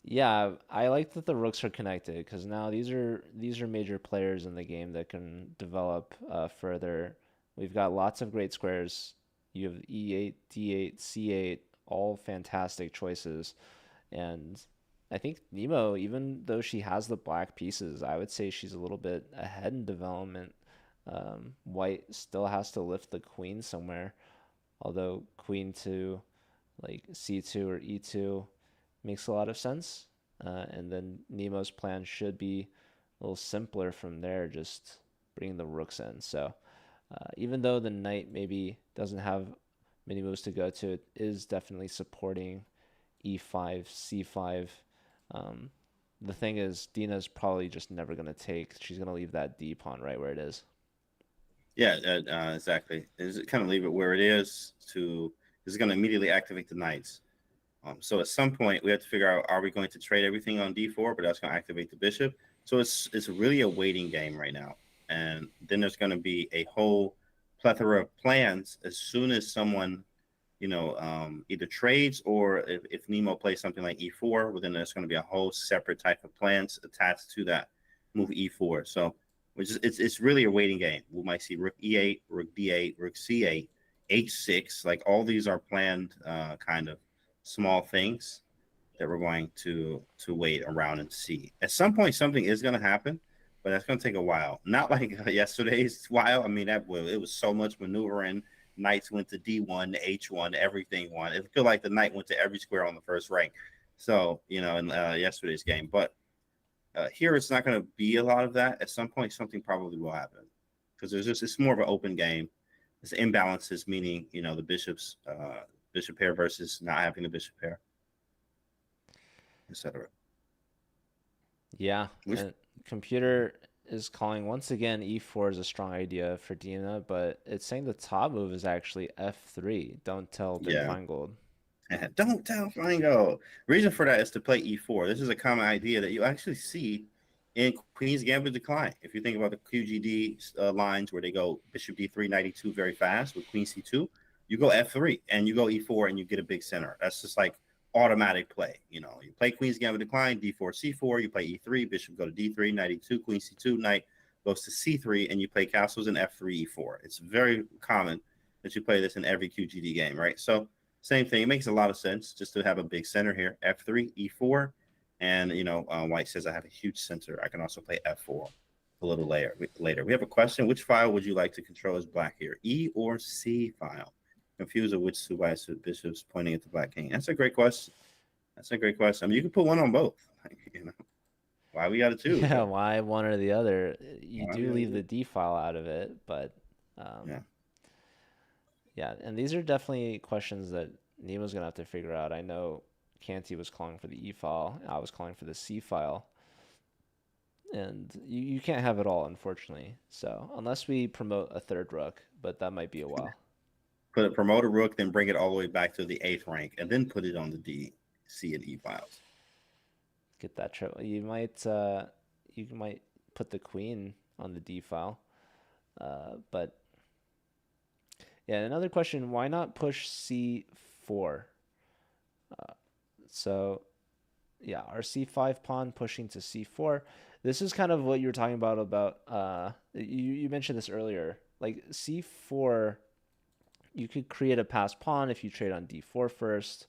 Yeah, I like that the rooks are connected, because now these are major players in the game that can develop further. We've got lots of great squares. You have E8, D8, C8, all fantastic choices. And I think Nemo, even though she has the black pieces, I would say she's a little bit ahead in development. White still has to lift the queen somewhere, although queen to like C2 or E2 makes a lot of sense. And then Nemo's plan should be a little simpler from there, just bringing the rooks in. So even though the knight maybe doesn't have many moves to go to, it is definitely supporting E5, C5. The thing is, Dena's probably just never going to take. She's going to leave that D pawn right where it is. Yeah, exactly. Is kind of leave it where it is. It's going to immediately activate the knights. So at some point, we have to figure out, are we going to trade everything on D4, but that's going to activate the bishop? So it's really a waiting game right now. and then there's going to be a whole plethora of plans as soon as someone, either trades, or if Nemo plays something like e4, well, then there's going to be a whole separate type of plans attached to that move e4. So it's really a waiting game. We might see rook e8, rook d8, rook c8, h6. Like all these are planned kind of small things that we're going to wait around and see. At some point, something is going to happen, but that's going to take a while. Not like yesterday's while. I mean, it was so much maneuvering. Knights went to d1, to h1, everything won. It feel like the knight went to every square on the first rank. So, in yesterday's game. But here, it's not going to be a lot of that. At some point, something probably will happen because it's more of an open game. It's imbalances, meaning, the bishop pair versus not having the bishop pair, etc. Yeah, computer is calling once again e4 is a strong idea for Dena, but it's saying the top move is actually f3. Don't tell Big Feingold. Don't tell Feingold. Reason for that is to play e4. This is a common idea that you actually see in Queen's Gambit Decline. If you think about the QGD lines where they go bishop d3, knight e2 very fast with queen c2, you go f3 and you go e4 and you get a big center. That's just like automatic play. You play Queen's Gambit Decline, d4, c4, you play e3, bishop go to d3, knight e2, queen c2, knight goes to c3, and you play castles in f3, e4. It's very common that you play this in every QGD game, right? So same thing. It makes a lot of sense just to have a big center here, f3, e4, and White says I have a huge center. I can also play f4 a little later. We have a question. Which file would you like to control as black here, E or C file? Confused of which two bishops pointing at the black king. That's a great question. I mean, you can put one on both. Why we got to choose? Yeah, why one or the other? You do leave the D file out of it, but yeah, and these are definitely questions that Nemo's gonna have to figure out. I know Canty was calling for the E file. I was calling for the C file. And you can't have it all, unfortunately. So unless we promote a third rook, but that might be a while. Promote a rook, then bring it all the way back to the 8th rank, and then put it on the D, C, and E files. Get that trouble. You might put the queen on the D file, but yeah. Another question: why not push C4? So yeah, our C5 pawn pushing to C4. This is kind of what you were talking about. You mentioned this earlier. Like C4. You could create a passed pawn if you trade on d4 first,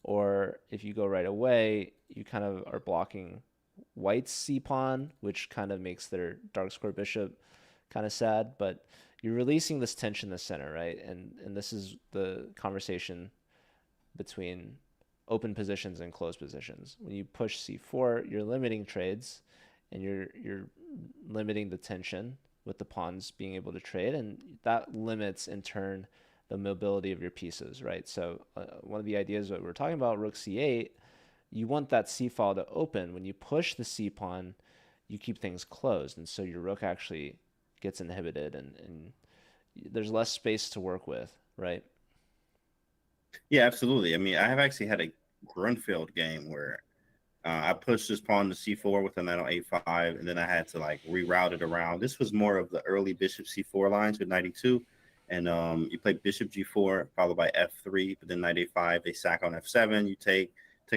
or if you go right away, you kind of are blocking White's c pawn, which kind of makes their dark square bishop kind of sad, but you're releasing this tension in the center, right? And this is the conversation between open positions and closed positions. When you push c4, you're limiting trades, and you're limiting the tension with the pawns being able to trade, and that limits in turn the mobility of your pieces, right? So one of the ideas that we're talking about, rook c8, you want that c file to open. When you push the c pawn, you keep things closed, and so your rook actually gets inhibited, and there's less space to work with, right? Yeah, absolutely. I mean, I have actually had a Grunfeld game where I pushed this pawn to c4 with a knight on a5, and then I had to like reroute it around. This was more of the early bishop c4 lines with knight e2. And you play bishop g4 followed by f3, but then knight a5, they sack on f7. You take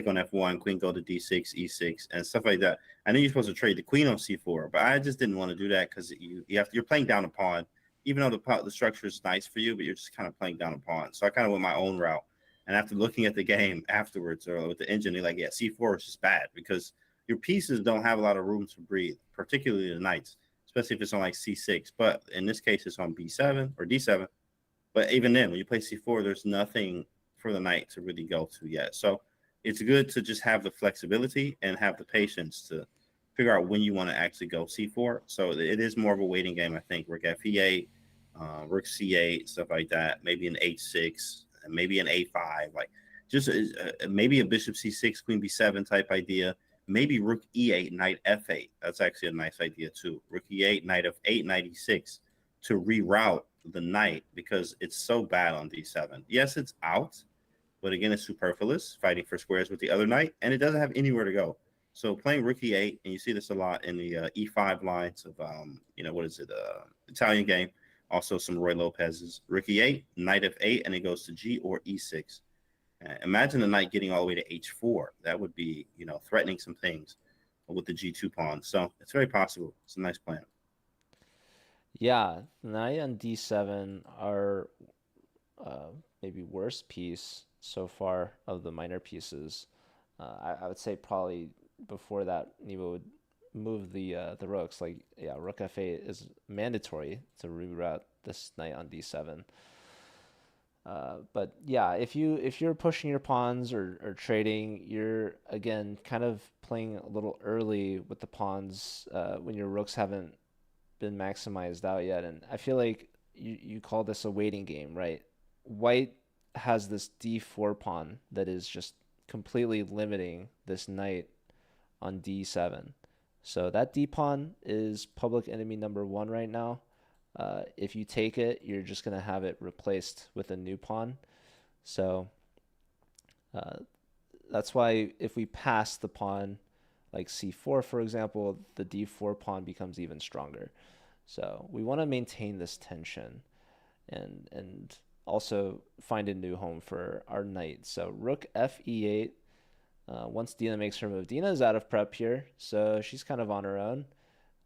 on f1, queen go to d6, e6, and stuff like that. I know you're supposed to trade the queen on c4, but I just didn't want to do that because you're playing down a pawn, even though the structure is nice for you, but you're just kind of playing down a pawn. So I kind of went my own route. And after looking at the game afterwards, or with the engine, they're like, yeah, c4 is just bad because your pieces don't have a lot of room to breathe, particularly the knights, especially if it's on like c6. But in this case, it's on b7 or d7. But even then, when you play c4, there's nothing for the knight to really go to yet. So it's good to just have the flexibility and have the patience to figure out when you want to actually go c4. So it is more of a waiting game, I think. Rook f8, rook c8, stuff like that. Maybe an h6, maybe an a5, like just maybe a bishop c6, queen b7 type idea. Maybe rook e8, knight f8. That's actually a nice idea too. Rook e8, knight f8, knight e6 to reroute the knight because it's so bad on d7. Yes, it's out, but again, it's superfluous, fighting for squares with the other knight, and it doesn't have anywhere to go. So playing rook e8, and you see this a lot in the e5 lines of what is it, Italian game. Also some Roy Lopez's rook e8, knight f8, and it goes to g or e6. Imagine the knight getting all the way to h4. That would be threatening some things with the g2 pawn. So it's very possible. It's a nice plan. Yeah, knight on d7 are maybe worst piece so far of the minor pieces. I would say probably before that, Nemo would move the rooks. Like, yeah, rook f8 is mandatory to reroute this knight on d7. But yeah, if you're pushing your pawns or trading, you're again kind of playing a little early with the pawns when your rooks haven't been maximized out yet. And I feel like you call this a waiting game, right? White has this d4 pawn that is just completely limiting this knight on d7. So that d pawn is public enemy number 1 right now. If you take it, you're just going to have it replaced with a new pawn. So that's why if we pass the pawn like c4, for example, the d4 pawn becomes even stronger. So we want to maintain this tension and also find a new home for our knight. So rook fe8. Once Dena makes her move, Dena is out of prep here, so she's kind of on her own.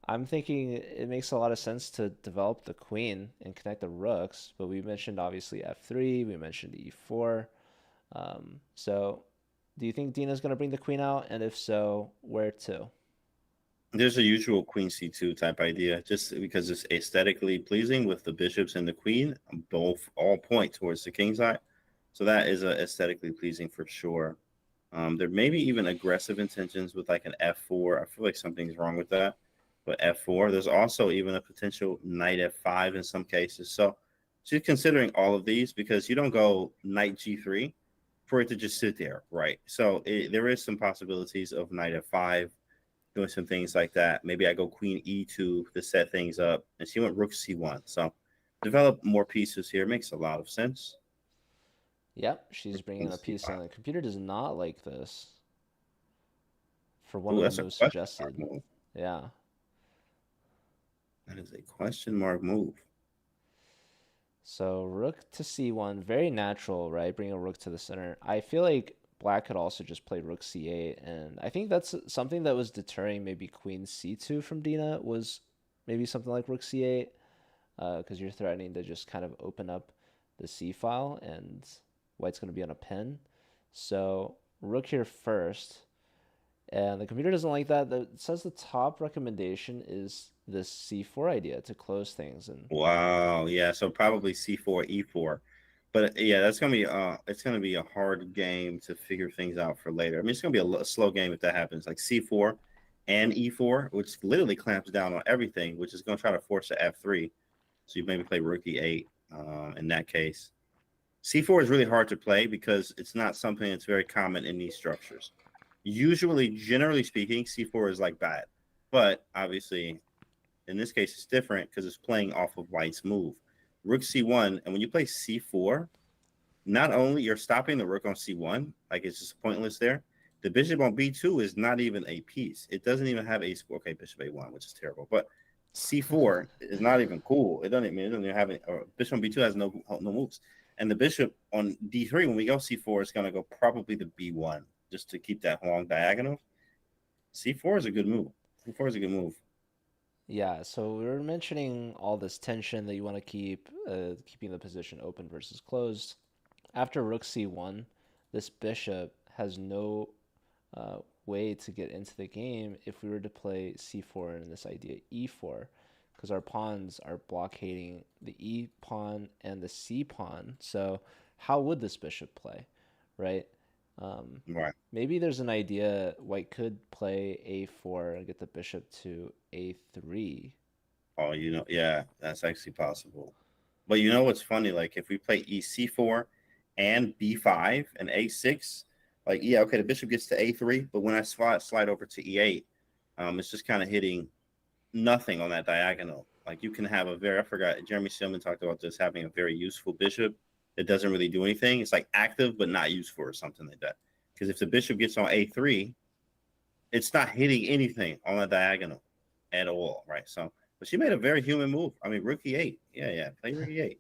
I'm thinking it makes a lot of sense to develop the queen and connect the rooks, but we mentioned obviously f3, we mentioned e4. So do you think Dena's going to bring the queen out? And if so, where to? There's a usual queen c2 type idea, just because it's aesthetically pleasing with the bishops and the queen, both all point towards the king side. So that is aesthetically pleasing for sure. There may be even aggressive intentions with like an f4. I feel like something's wrong with that. But f4, there's also even a potential knight f5 in some cases. So she's considering all of these because you don't go knight g3 for it to just sit there, right? So there is some possibilities of knight f5, doing some things like that. Maybe I go queen e2 to set things up. And she went rook c1. So develop more pieces here. Makes a lot of sense. Yep, she's bringing a piece on. The computer does not like this for one Ooh, of that's the a moves question suggested. mark move. Yeah. That is a question mark move. So rook to c1, very natural, right? Bring a rook to the center. I feel like black could also just play rook c8, and I think that's something that was deterring maybe queen c2 from Dena, was maybe something like rook c8, because you're threatening to just kind of open up the c file, and white's going to be on a pin. So rook here first, and the computer doesn't like that. It says the top recommendation is this c4 idea to close things. And Wow, yeah, so probably c4, e4. But yeah, that's gonna be it's gonna be a hard game to figure things out for later. I mean, it's gonna be a slow game if that happens, like c4 and e4, which literally clamps down on everything, which is gonna try to force a f3. So you maybe play rook e8 in that case. c4 is really hard to play because it's not something that's very common in these structures. Usually, generally speaking, c4 is like bad, but obviously in this case it's different because it's playing off of white's move. Rook c1, and when you play c4, not only you're stopping the rook on c1, like it's just pointless there. The bishop on b2 is not even a piece. It doesn't even have a score. Okay, bishop a1, which is terrible. But c4 is not even cool. It doesn't even have it. Or bishop on b2 has no moves. And the bishop on d3, when we go c4, it's going to go probably to b1 just to keep that long diagonal. c4 is a good move. c4 is a good move. yeah, so we were mentioning all this tension that you want to keep, keeping the position open versus closed. After rook c1, this bishop has no way to get into the game if we were to play c4 and this idea e4, because our pawns are blockading the e pawn and the c pawn. So how would this bishop play, right? Right. Maybe there's an idea white could play a4 and get the bishop to a3. Oh, yeah, that's actually possible. But you know what's funny? Like if we play ec4 and b5 and a6, like, yeah, okay, the bishop gets to a3, but when I slide over to e8, it's just kind of hitting nothing on that diagonal. Like you can have I forgot, Jeremy Silman talked about this, having a very useful bishop that doesn't really do anything. It's like active but not useful or something like that. Because if the bishop gets on a3, it's not hitting anything on the diagonal at all, right? So, but she made a very human move. I mean, rook e8. Yeah, play rook e8.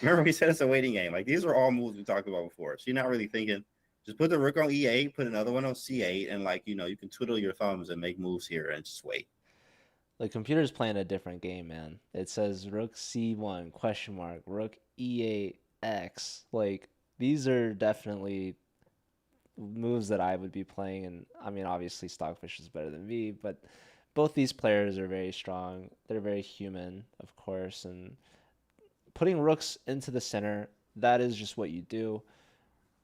Remember, we said it's a waiting game. Like, these are all moves we talked about before. She's not really thinking, just put the rook on e8, put another one on c8, and, like, you can twiddle your thumbs and make moves here and just wait. The computer's playing a different game, man. It says rook c1, question mark, rook e8, x. Like, these are definitely moves that I would be playing. And, I mean, obviously, Stockfish is better than me, but both these players are very strong. They're very human, of course, and putting rooks into the center, that is just what you do.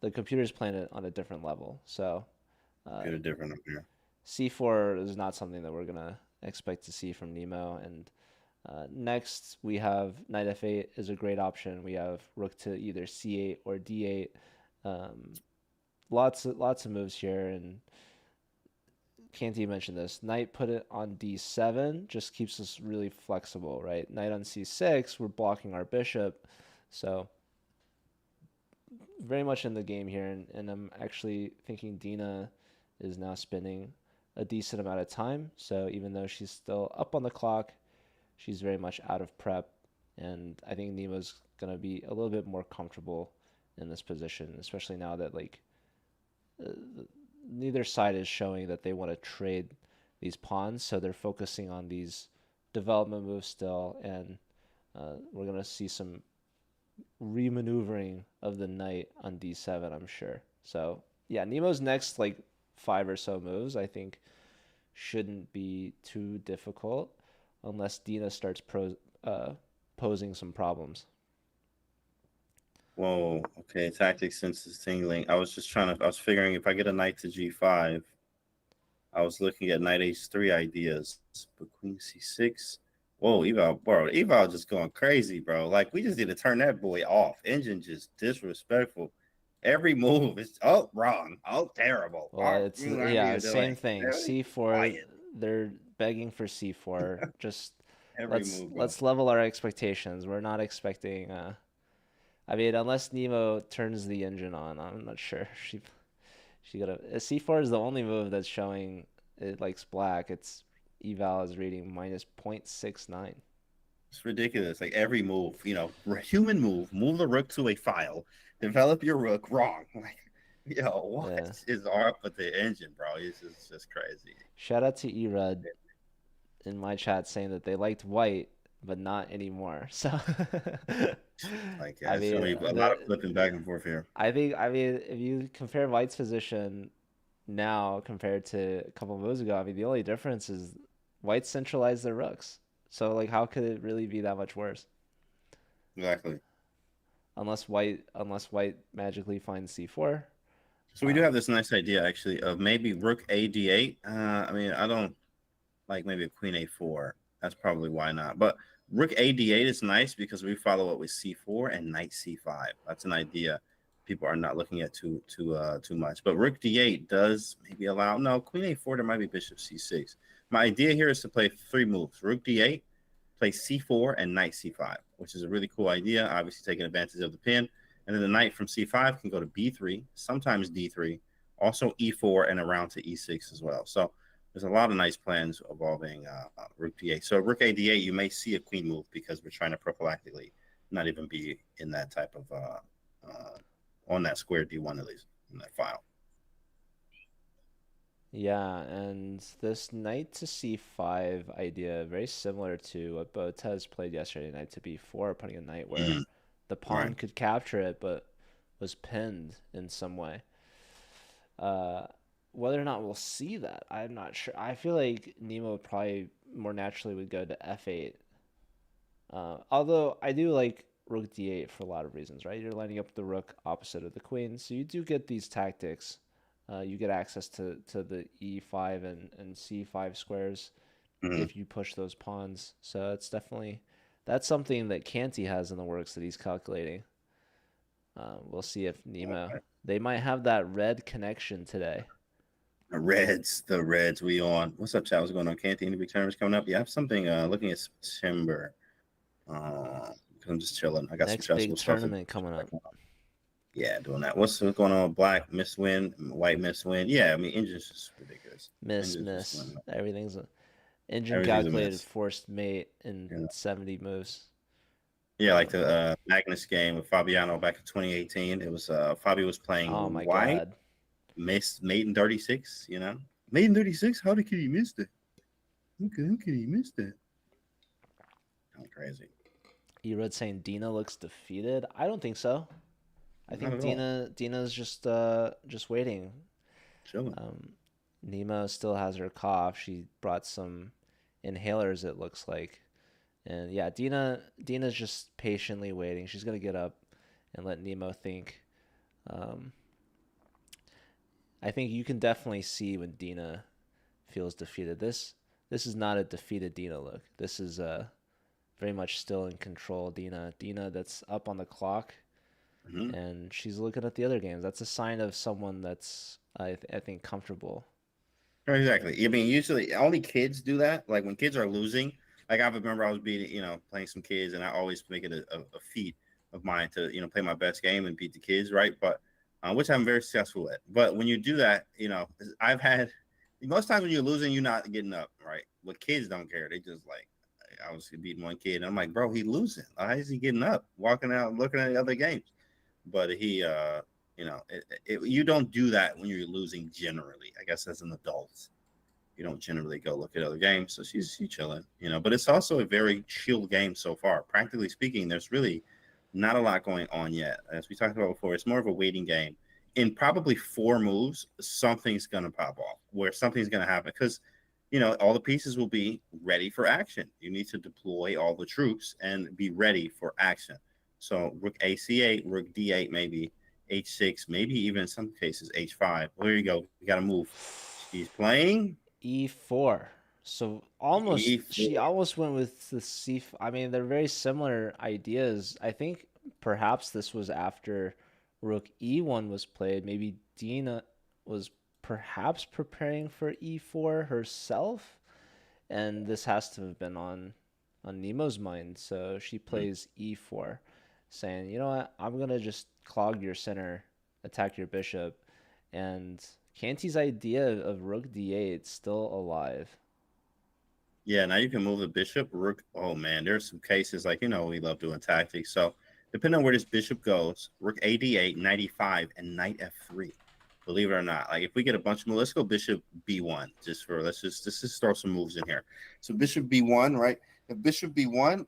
The computer's playing it on a different level. So Get a different up here. c4 is not something that we're going to expect to see from Nemo. And next, we have knight f8 is a great option. We have rook to either c8 or d8. Lots of moves here. And Canty mentioned this. Knight put it on d7 just keeps us really flexible, right? Knight on c6, we're blocking our bishop. So very much in the game here. And I'm actually thinking Dena is now spending a decent amount of time. So even though she's still up on the clock, she's very much out of prep. And I think Nemo's going to be a little bit more comfortable in this position, especially now that, like, neither side is showing that they want to trade these pawns. So they're focusing on these development moves still. And we're going to see some remaneuvering of the knight on d7, I'm sure. So yeah, Nemo's next, like, 5 or so moves, I think, shouldn't be too difficult unless Dena starts posing some problems. Whoa, okay, tactics since it's tingling. I was figuring if I get a knight to g5, I was looking at knight h3 ideas, but queen c6. Whoa, Eval just going crazy, bro. Like, we just need to turn that boy off. Engine just disrespectful. Every move is wrong, terrible. Well, it's same thing. C4, they're begging for c4. Just let's level our expectations. We're not expecting. I mean, unless Nemo turns the engine on, I'm not sure. She gotta. C4 is the only move that's showing it likes black. It's eval is reading minus 0.69. It's ridiculous. Like, every move, human move the rook to a file, develop your rook wrong. Like, what is up with the engine, bro? It's just crazy. Shout out to Erud in my chat saying that they liked white, but not anymore. So, like, I mean, a lot of flipping back and forth here. I mean, if you compare white's position now compared to a couple of moves ago, I mean, the only difference is white centralized their rooks. So, like, how could it really be that much worse? Exactly. Unless white magically finds c4. So we do have this nice idea, actually, of maybe rook a d8. I mean, I don't like maybe a queen a4. That's probably why not. But rook a d8 is nice because we follow it with c4 and knight c5. That's an idea people are not looking at too much. But rook d8 does maybe allow. No, queen a4. There might be bishop c6. My idea here is to play 3 moves: rook d8, play c4, and knight c5, which is a really cool idea. Obviously, taking advantage of the pin. And then the knight from c5 can go to b3, sometimes d3, also e4, and around to e6 as well. So there's a lot of nice plans involving rook d8. So rook a d8, you may see a queen move because we're trying to prophylactically not even be in that type of on that square d1, at least in that file. Yeah, and this knight to c5 idea, very similar to what Botez played yesterday, knight to b4, putting a knight where the pawn could capture it, but was pinned in some way. Whether or not we'll see that, I'm not sure. I feel like Nemo probably more naturally would go to f8. Although I do like rook d8 for a lot of reasons, right? You're lining up the rook opposite of the queen, so you do get these tactics. You get access to the e5 and c5 squares if you push those pawns. So it's definitely... That's something that Canty has in the works that he's calculating. We'll see if Nemo... They might have that red connection today. The Reds, we on. What's up, chat? What's going on, Canty? Any big tournaments coming up? Yeah, I have something looking at September. I'm just chilling. I got next some big tournament coming up. Yeah, doing that. What's going on with black miss win, white miss win? Yeah, I mean, Indians just ridiculous. Miss, Indians just miss. win. Engine Everything's a calculated miss. forced mate in Yeah, 70 moves. yeah, like the Magnus game with Fabiano back in 2018. It was Fabio was playing Oh my white, god. missed mate in 36. You know, mate in 36. How could he miss that? How could he miss that? Kind of crazy. Erod saying Dina looks defeated. I don't think so. I Not think at all. Dina's just waiting. Chilling. Nemo still has her cough. She brought some inhalers, it looks like. And yeah, Dina's just patiently waiting. She's gonna get up and let Nemo think. Um, I think you can definitely see when Dina feels defeated. This is not a defeated Dina look. This is very much still in control Dina. Dina that's up on the clock, and she's looking at the other games. That's a sign of someone that's I think comfortable. Exactly. I mean, usually only kids do that. Like when kids are losing, like I remember I was beating, playing some kids, and I always make it a feat of mine to, play my best game and beat the kids, right? But which I'm very successful at. But when you do that, I've had most times when you're losing, you're not getting up, right? But kids don't care. They just like, I was beating one kid, and I'm like, bro, he's losing. Why is he getting up, walking out, looking at the other games? But you don't do that when you're losing generally. I guess as an adult, you don't generally go look at other games. So she's chilling, But it's also a very chill game so far. Practically speaking, there's really not a lot going on yet. As we talked about before, it's more of a waiting game. In probably 4 moves, something's gonna pop off, where something's gonna happen because all the pieces will be ready for action. You need to deploy all the troops and be ready for action. So rook AC8, rook D8, maybe H6, maybe even in some cases H5. Well, there you go. You got to move. She's playing E4. So she E4. almost went with the C. I mean, they're very similar ideas. I think perhaps this was after Rook E1 was played. Maybe Dina was perhaps preparing for E4 herself, and this has to have been on Nemo's mind. So she plays E4, saying, "You know what? I'm gonna just clog your center, attack your bishop," and Canty's idea of Rook D8 still alive. Yeah, now you can move the bishop, rook. Oh man, there's some cases like we love doing tactics. So depending on where this bishop goes, rook AD8, knight E5, and knight F3. Believe it or not, like if we get a bunch of let's go bishop B1. Let's just throw some moves in here. So bishop B1, right? If bishop B1,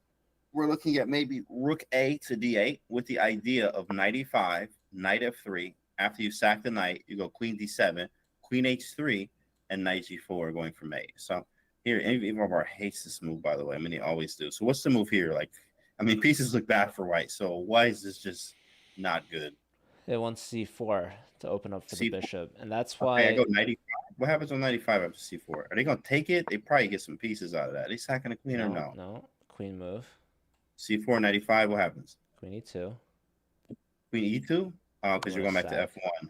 we're looking at maybe rook A to D8 with the idea of knight E5, knight F3. After you sack the knight, you go queen D7, queen H3, and knight G4 going for mate. So here, even our hates this move, by the way. I mean, they always do. So what's the move here? Like, I mean, pieces look bad for white. So why is this just not good? It wants C4 to open up for the C4. bishop, and that's Okay, I why. go 95. What happens on 95 after C4? Are they going to take it? They probably get some pieces out of that. Are they sacking the queen or no? No, queen move. C4, 95, what happens? Queen E2. Queen E2? Oh, because you're going back Sack. to F1.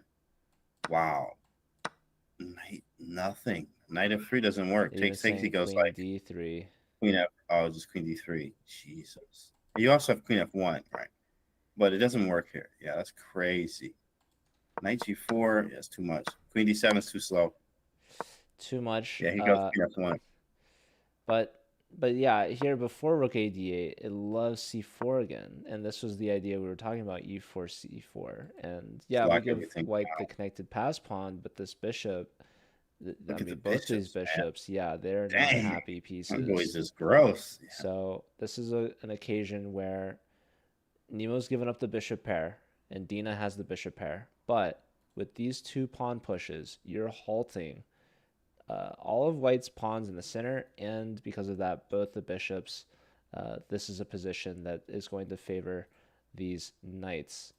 Wow. Knight, nothing. Knight F3 doesn't work. Takes, he goes queen like D3. Queen F. Oh, just Queen D3. Jesus. You also have Queen F1, right? But it doesn't work here. Yeah, that's crazy. Knight G4, yeah, it's too much. Queen D7 is too slow. Too much. Yeah, he goes Queen F1. But yeah, here before Rook AD8, it loves C4 again, and this was the idea we were talking about: E4, C4, and yeah, we give white the connected pass pawn, but this bishop. I mean, both these bishops, yeah, they're not happy pieces. My boy's just gross. Yeah. So this is an occasion where Nemo's given up the bishop pair, and Dina has the bishop pair. But with these 2 pawn pushes, you're halting all of white's pawns in the center, and because of that, both the bishops. This is a position that is going to favor these knights.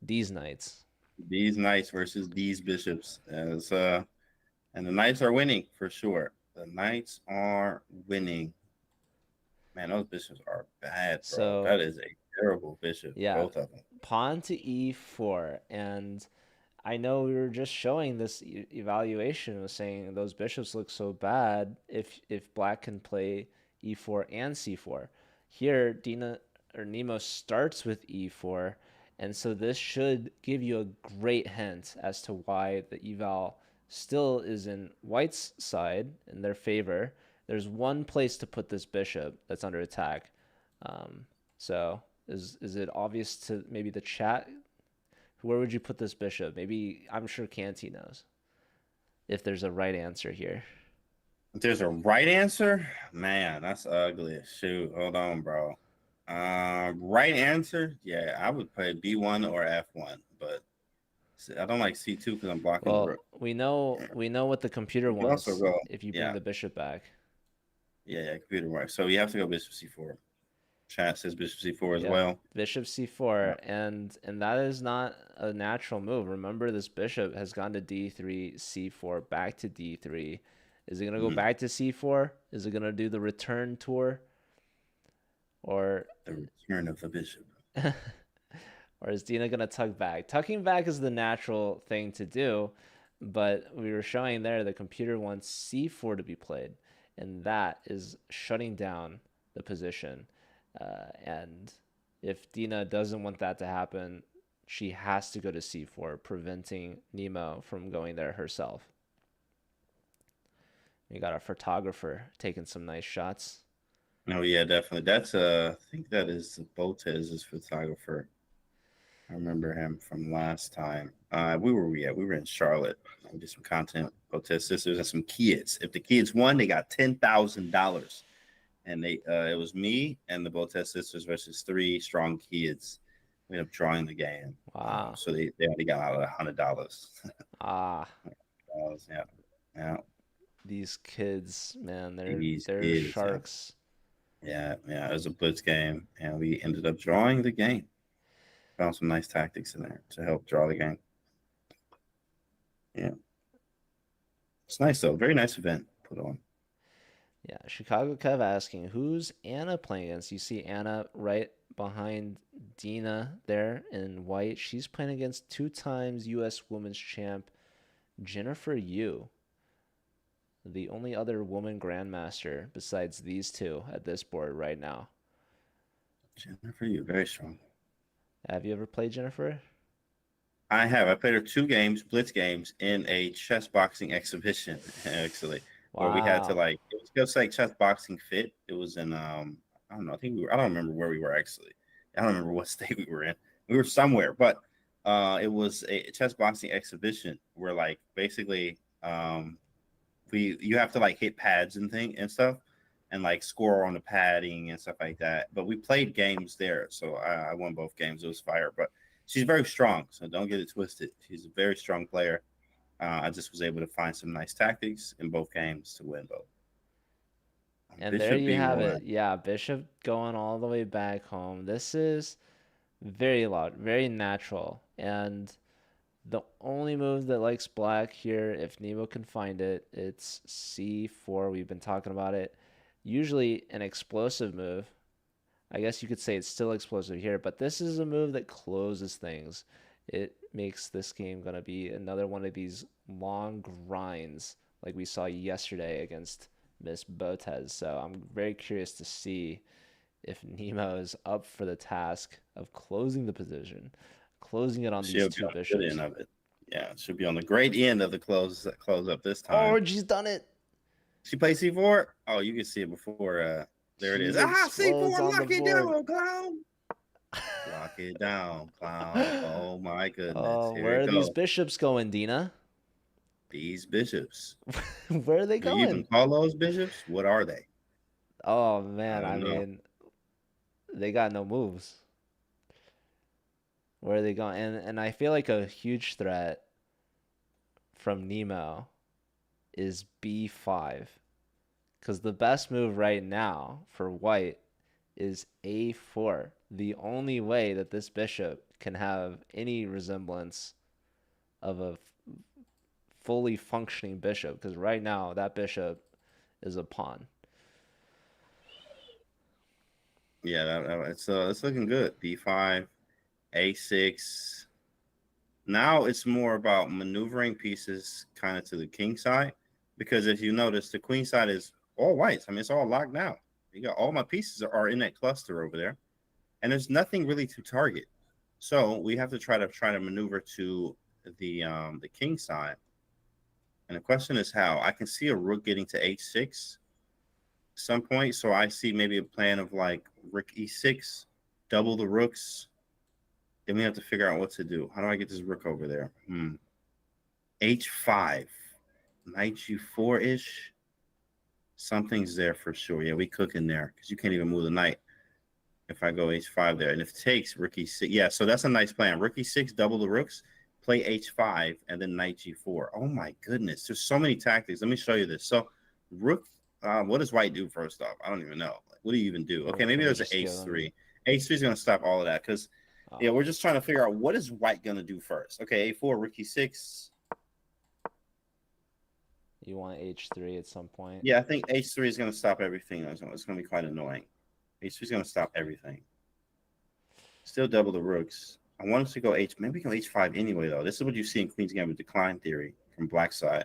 These knights. These knights versus these bishops. And the knights are winning for sure. The knights are winning. Man, those bishops are bad, bro. So, that is a terrible bishop. Yeah, both of them. Pawn to E4, and I know we were just showing this evaluation was saying those bishops look so bad if black can play E4 and C4. Here, Dina or Nemo starts with E4, And so this should give you a great hint as to why the eval still is in white's side in their favor. There's one place to put this bishop that's under attack. So is it obvious to maybe the chat? Where would you put this bishop? Maybe, I'm sure Canty knows if there's a right answer here. If there's a right answer, man, that's ugly. Shoot, hold on, bro. Right answer, yeah, I would play B1 or F1, but I don't like C2 because I'm blocking the Well, rook. we know what the computer You wants also go, if you bring yeah. the bishop back. Yeah, computer works. So you have to go bishop C4. Chat says bishop C4 as Yeah, well. bishop C4, and that is not a natural move. Remember, this bishop has gone to D3, C4, back to D3. Is it going to go back to C4? Is it going to do the return tour? Or The return of the bishop. or is Dena going to tuck back? Tucking back is the natural thing to do, but we were showing there the computer wants C4 to be played, and that is shutting down the position. And if Dena doesn't want that to happen, she has to go to C4, preventing Nemo from going there herself. We got a photographer taking some nice shots. Oh yeah, definitely. That's I think that is Botez's photographer. I remember him from last time. We were in Charlotte. We did some content. Botez sisters and some kids. If the kids won, they got $10,000. And it was me and the Botez sisters versus 3 strong kids. We ended up drawing the game. Wow. So they only got out $100. Ah. Yeah. These kids, man, they're kids, sharks. Yeah, it was a blitz game, and we ended up drawing the game. Found some nice tactics in there to help draw the game. Yeah. It's nice, though. Very nice event put on. Yeah, Chicago Kev asking, who's Anna playing against? You see Anna right behind Dena there in white. She's playing against 2 times U.S. Women's Champ Jennifer Yu, the only other woman grandmaster besides these 2 at this board right now. Jennifer Yu, very strong. Have you ever played Jennifer? I have. I played her 2 games, blitz games, in a chess boxing exhibition, actually. Wow. Where we had to it was just like chess boxing fit. It was in I don't know, I don't remember where we were actually. I don't remember what state we were in. We were somewhere, but it was a chess boxing exhibition where basically you have to hit pads and stuff and score on the padding and stuff like that. But we played games there, so I won both games. It was fire, but she's very strong, so don't get it twisted. She's a very strong player. I just was able to find some nice tactics in both games to win both. And Bishop there you have B1. it. Yeah, Bishop going all the way back home. This is very loud, very natural. And the only move that likes black here, if Nemo can find it, it's C4. We've been talking about it. Usually an explosive move. I guess you could say it's still explosive here, but this is a move that closes things. It makes this game going to be another one of these long grinds like we saw yesterday against Miss Botez. So I'm very curious to see if Nemo is up for the task of closing the position, closing it on these 2 bishops. End of it. Yeah, it should be on the great end of the close up this time. Oh, she's done it. She played C4. Oh, you can see it before. There it is. C4, lock it down, clown. Lock it down, clown. Oh my goodness. Oh, where are these bishops going, Dena? These bishops. Where are they going? Do you even call those bishops? What are they? Oh man, I mean, they got no moves. Where are they going? And I feel like a huge threat from Nemo is B5. Because the best move right now for white is A4. The only way that this bishop can have any resemblance of a fully functioning bishop, because right now that bishop is a pawn. Yeah, it's looking good. B5, A6. Now it's more about maneuvering pieces kind of to the king side, because if you notice, the queen side is all whites. I mean, it's all locked now. You got all my pieces are in that cluster over there, and there's nothing really to target. So we have to try to maneuver to the king side. And the question is how. I can see a rook getting to h6 at some point. So I see maybe a plan of like rook e6, double the rooks. Then we have to figure out what to do. How do I get this rook over there? H5, knight g4-ish. Something's there for sure. Yeah, we cooking there because you can't even move the knight if I go h5 there. And if it takes rook e6, yeah, so that's a nice plan. Rook e6, double the rooks, play h5, and then knight g4. Oh my goodness, there's so many tactics. Let me show you this. So rook, what does white do first off? I don't even know. What do you even do? Okay, maybe there's an h3. H3 is going to stop all of that because, yeah, we're just trying to figure out what is white going to do first. Okay, a4, rook e6. You want h3 at some point? Yeah, I think h3 is going to stop everything. It's going to be quite annoying. h3 is going to stop everything. Still double the rooks. I want us to go maybe we can go h5 anyway, though. This is what you see in Queen's Gambit decline theory from black side.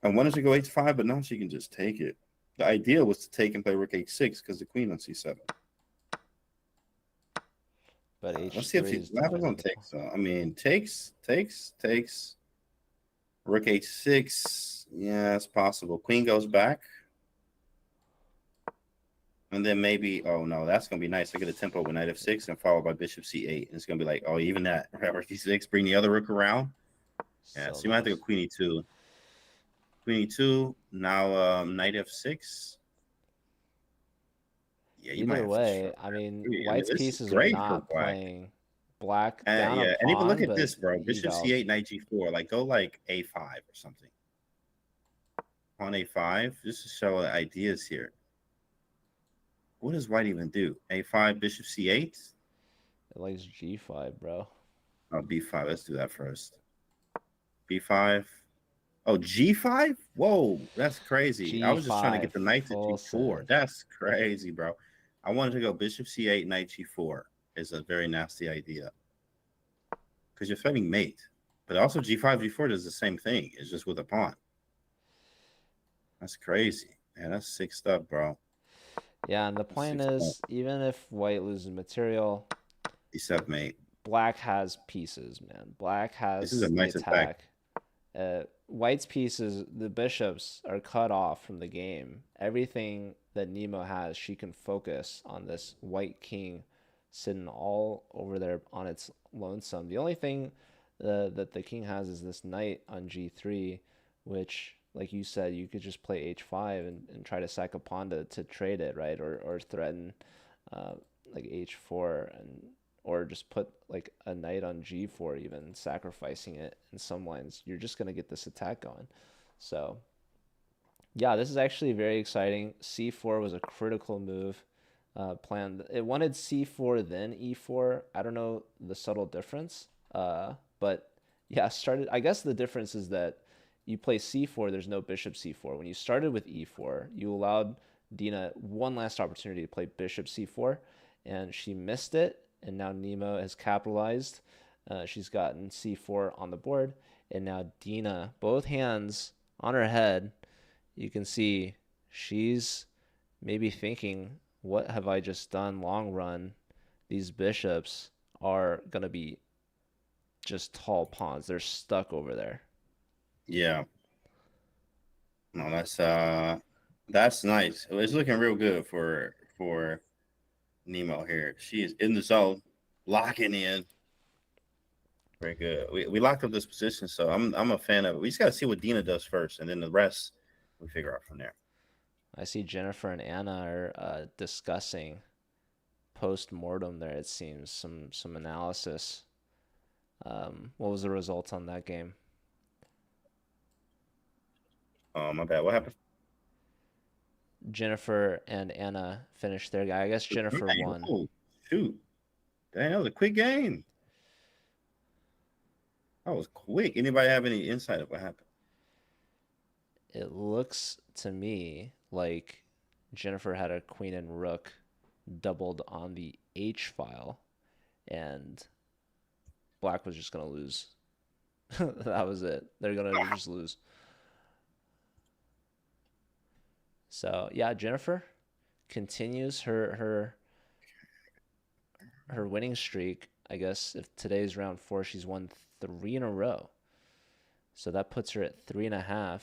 I wanted to go h5, but now she can just take it. The idea was to take and play rook h6 because the queen on c7. But h3 let's see if she's on takes. I mean, takes. Rook h6. Yeah, it's possible. Queen goes back. And then maybe, oh no, that's going to be nice. I get a tempo with knight f6 and followed by bishop c8. And it's going to be like, oh, even that. Rook e6, bring the other rook around. Yeah, so you might have to go queen e2. Queen e2. Now knight f6. Yeah, you Either way, I mean, white's pieces are not playing black down yeah, a pawn, and even look at this, bro. Bishop c8, knight g4. Like, go like a5 or something. On a5, just to show the ideas here. What does white even do? a5, bishop c8? It likes g5, bro. Oh, b5. Let's do that first. b5. Oh, g5? Whoa, that's crazy. G5, I was just trying to get the knight to g4. That's crazy, bro. I wanted to go bishop c8, knight g4. Is a very nasty idea. Because you're threatening mate. But also g5, g4 does the same thing. It's just with a pawn. That's crazy. Man, that's sick stuff, bro. Yeah, and the plan is, even if white loses material, e7 mate. Black has pieces, man. Black has the nice attack. White's pieces, the bishops, are cut off from the game. Everything that Nemo has, she can focus on this white king sitting all over there on its lonesome. The only thing that the king has is this knight on g3, which, like you said, you could just play h5 and try to sack a pawn to trade it, right? Or threaten like h4 or just put like a knight on g4, even sacrificing it in some lines. You're just going to get this attack going. So yeah, this is actually very exciting. c4 was a critical move planned. It wanted c4 then e4. I don't know the subtle difference, but yeah, I guess the difference is that you play c4, there's no bishop c4. When you started with e4, you allowed Dena one last opportunity to play bishop c4, and she missed it, and now Nemo has capitalized. She's gotten c4 on the board, and now Dena, both hands on her head, you can see she's maybe thinking, what have I just done long run? These bishops are going to be just tall pawns. They're stuck over there. Yeah. No, that's nice. It's looking real good for Nemo here. She is in the zone, locking in. Very good. We locked up this position, so I'm a fan of it. We just gotta see what Dena does first, and then the rest we figure out from there. I see Jennifer and Anna are discussing post-mortem there, it seems. Some analysis. What was the result on that game? Oh, my bad. What happened? Jennifer and Anna finished their guy. I guess Jennifer won. Oh, shoot. Dang, that was a quick game. That was quick. Anybody have any insight of what happened? It looks to me like Jennifer had a queen and rook doubled on the H file, and Black was just going to lose. That was it. They're going to just lose. So, yeah, Jennifer continues her her winning streak. I guess if today's round 4, she's won 3 in a row. So that puts her at 3.5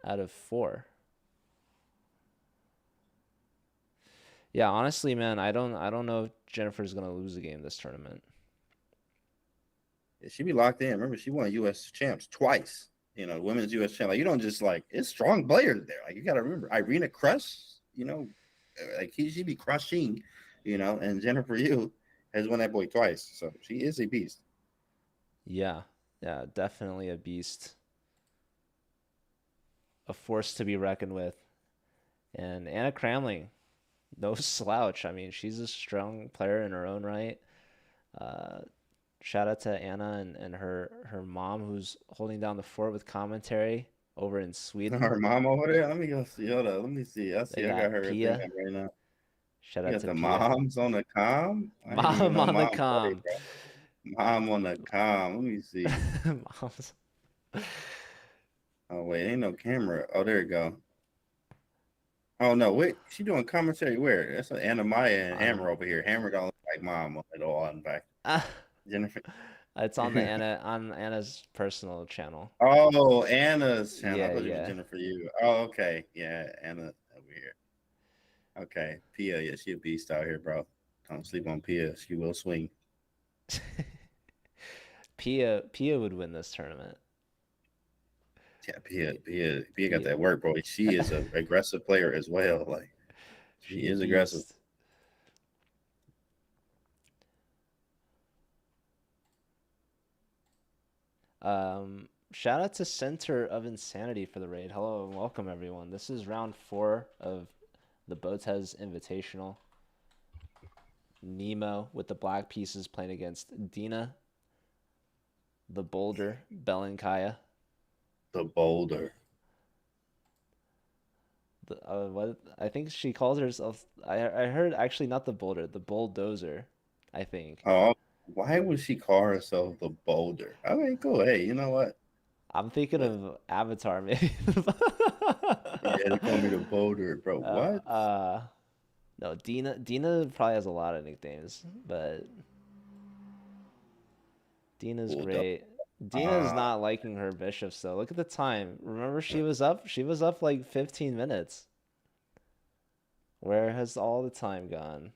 out of 4. Yeah, honestly, man, I don't know if Jennifer's gonna lose a game this tournament. Yeah, she be locked in. Remember, she won U.S. champs twice. You know, women's U.S. champ. Like, you don't just like it's strong players there. Like, you got to remember, Irina Crush. You know, like she be crushing. You know, and Jennifer Yu has won that boy twice, so she is a beast. Yeah, definitely a beast, a force to be reckoned with. And Anna Cramling, no slouch. I mean, she's a strong player in her own right. Shout out to Anna and her mom, who's holding down the fort with commentary over in Sweden. Her mom over there. Let me go see. Hold up. Let me see. I see. I got her thing Pia. right now. Shout You out got to the Pia. moms on the com. I didn't even Mom know on the mom com. played, mom on the com. Let me see. Moms. Oh wait, ain't no camera. Oh, there you go. Oh no, wait. She doing commentary where? That's Anna Maya and Hammer over here. Hammer don't look like mom at all. In fact, Jennifer. It's on the Anna's personal channel. Oh, Anna's channel. I thought it Yeah. was Jennifer Yu. Oh, okay. Yeah, Anna over here. Okay, Pia. Yeah, she a beast out here, bro. Don't sleep on Pia. She will swing. Pia would win this tournament. Yeah, Pia got that work, bro. She is an aggressive player as well. Like, she is aggressive. Shout out to Center of Insanity for the raid. Hello and welcome, everyone. This is round 4 of the Botez Invitational. Nemo with the black pieces playing against Dena, the Boulder Belenkaya. The Boulder. What I think she calls herself. I heard actually not the Boulder, the Bulldozer. I think. Oh, why would she call herself the Boulder? I mean, cool. Hey, you know what? I'm thinking of Avatar, maybe. Yeah, they call me the Boulder, bro. What? No, Dena probably has a lot of nicknames, but Dena's great. Dena's not liking her bishops though. Look at the time. Remember she was up like 15 minutes. Where has all the time gone?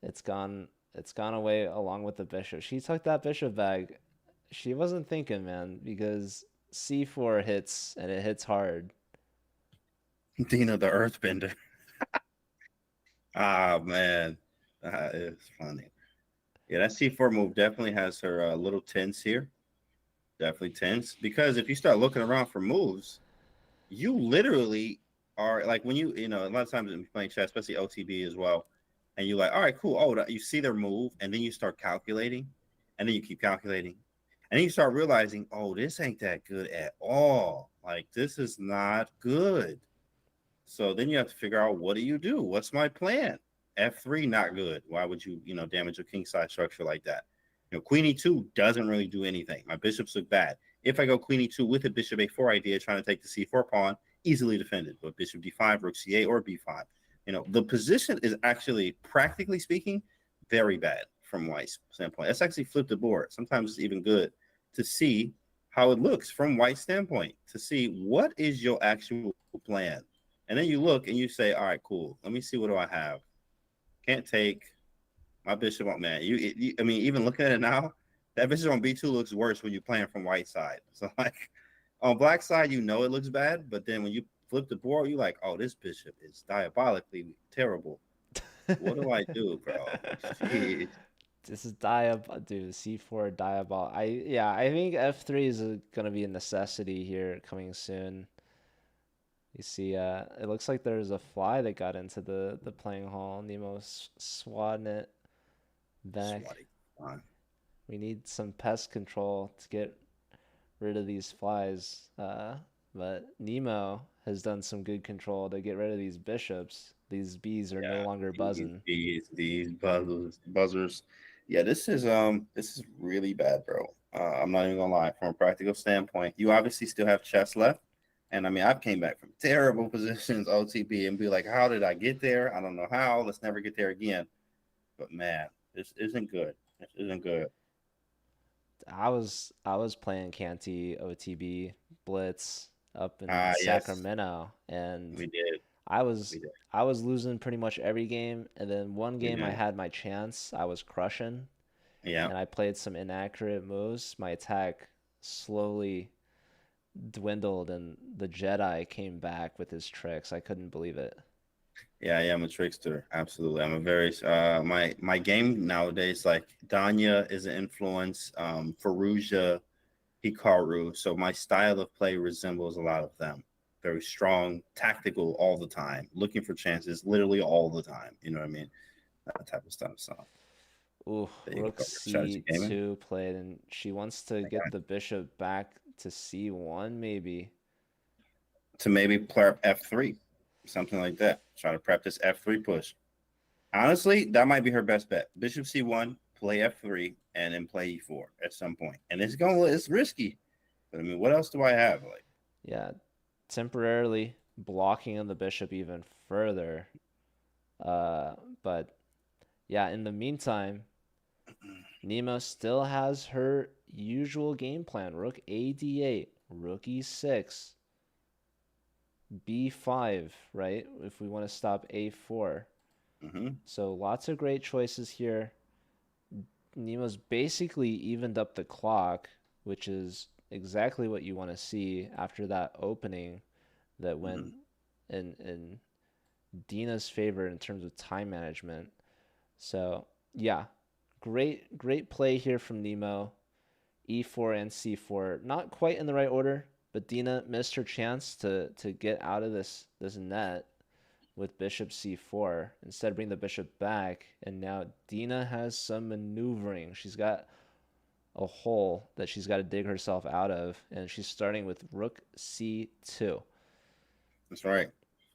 It's gone away along with the bishop. She took that bishop bag. She wasn't thinking, man, because C4 hits and it hits hard. Dena the Earthbender. Ah, man. It's funny. Yeah, that C4 move definitely has her little tense here. Definitely tense. Because if you start looking around for moves, you literally are like when you know, a lot of times when you're playing chess, especially OTB as well, and you're like, all right, cool. Oh, you see their move, and then you start calculating, and then you keep calculating. And then you start realizing, oh, this ain't that good at all. Like, this is not good. So then you have to figure out, what do you do? What's my plan? F3, not good. Why would you, damage a king side structure like that? Queen E2 doesn't really do anything. My bishops look bad. If I go Queen E2 with a bishop A4 idea, trying to take the C4 pawn, easily defended. But bishop D5, rook C8, or B5. The position is actually, practically speaking, very bad from White's standpoint. That's actually flipped the board. Sometimes it's even good to see how it looks from White's standpoint, to see what is your actual plan. And then you look and you say, all right, cool. Let me see, what do I have? Can't take my bishop on, man. I mean, even looking at it now, that bishop on B2 looks worse when you're playing from White side. So, like, on Black side, it looks bad. But then when you flip the board, you're like, oh, this bishop is diabolically terrible. What do I do, bro? Jeez. This is dude, C4 diabol. I think F3 is going to be a necessity here coming soon. You see, it looks like there's a fly that got into the playing hall. Nemo swatting it back. We need some pest control to get rid of these flies. But Nemo has done some good control to get rid of these bishops. These bees are no longer buzzing. These buzzers. Yeah, this is really bad, bro. I'm not even gonna lie. From a practical standpoint, you obviously still have chess left, And I mean, I've came back from terrible positions OTB and be like, how did I get there? I don't know how. Let's never get there again. But man, this isn't good. This isn't good. I was playing Canty OTB Blitz up in Yes, Sacramento, and we did. I was We did. I was losing pretty much every game, and then one We game I did. had my chance. I was crushing, Yeah. and I played some inaccurate moves. My attack slowly dwindled, and the Jedi came back with his tricks. I couldn't believe it. Yeah, I'm a trickster. Absolutely. I'm a very my game nowadays, like Danya is an influence, Faruja, Hikaru. So my style of play resembles a lot of them. Very strong, tactical all the time, looking for chances literally all the time. You know what I mean? That type of stuff. So Ooh, there you Rook go. Strategy gaming. C2 played, and she wants to get the bishop back to C1, maybe. To maybe prep F3, something like that. Try to prep this F3 push. Honestly, that might be her best bet. Bishop C1, play F3, and then play E4 at some point. And it's risky. But I mean, what else do I have? Like, Yeah, temporarily blocking on the bishop even further. But yeah, in the meantime, Nemo still has her usual game plan. Rook A D8, Rook E6, B5, right? If we want to stop A4. So lots of great choices here. Nemo's basically evened up the clock, which is exactly what you want to see after that opening that went in Dina's favor in terms of time management. So yeah, great play here from Nemo. E4 and C4, not quite in the right order, but Dina missed her chance to get out of this net with bishop C4. Instead, bring the bishop back, and now Dina has some maneuvering. She's got a hole that she's got to dig herself out of, and she's starting with Rook C2. That's right.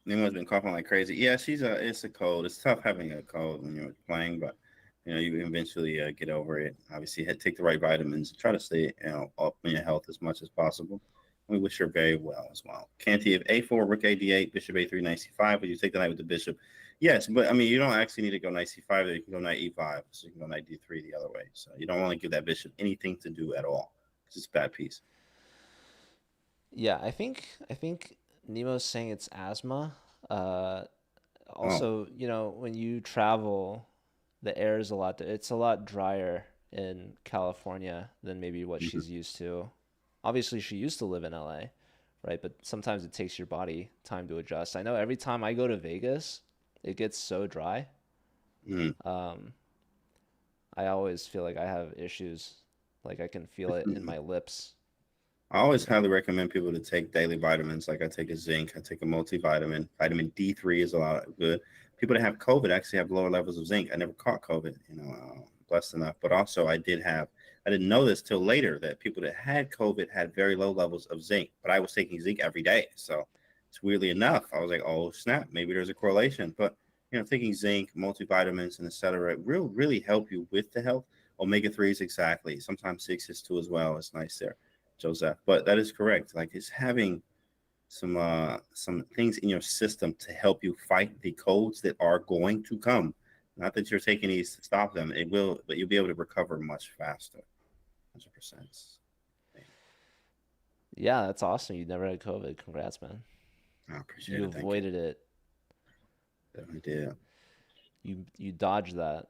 Nemo's been coughing like crazy. Yeah, it's a cold. It's tough having a cold when you're playing, but you eventually get over it. Obviously, take the right vitamins. Try to stay up in your health as much as possible. We wish her very well as well. Canty of A4, Rook A8, Bishop A3, Knight C5. Would you take the knight with the bishop? Yes, but I mean, you don't actually need to go Knight C5. You can go Knight E5, so you can go Knight D3 the other way. So you don't want to give that bishop anything to do at all. It's just a bad piece. Yeah, I think Nemo's saying it's asthma. Also, when you travel, the air is it's a lot drier in California than maybe what she's used to. Obviously, she used to live in LA, right? But sometimes it takes your body time to adjust. I know every time I go to Vegas, it gets so dry. I always feel like I have issues. Like I can feel it in my lips. I always highly recommend people to take daily vitamins. Like I take a zinc, I take a multivitamin. Vitamin D3 is a lot good. People that have COVID actually have lower levels of zinc. I never caught COVID, blessed enough. But also I didn't know this till later that people that had COVID had very low levels of zinc. But I was taking zinc every day. So it's weirdly enough, I was like, oh snap, maybe there's a correlation. But taking zinc, multivitamins, and etc. really help you with the health. Omega-3s, exactly. Sometimes 6s too as well. It's nice there, Joseph. But that is correct. Like it's having some things in your system to help you fight the colds that are going to come. Not that you're taking these to stop them. It will, but you'll be able to recover much faster. 100%. Yeah, that's awesome. You never had COVID. Congrats, man. I appreciate it. You avoided it. Definitely did. You dodged that.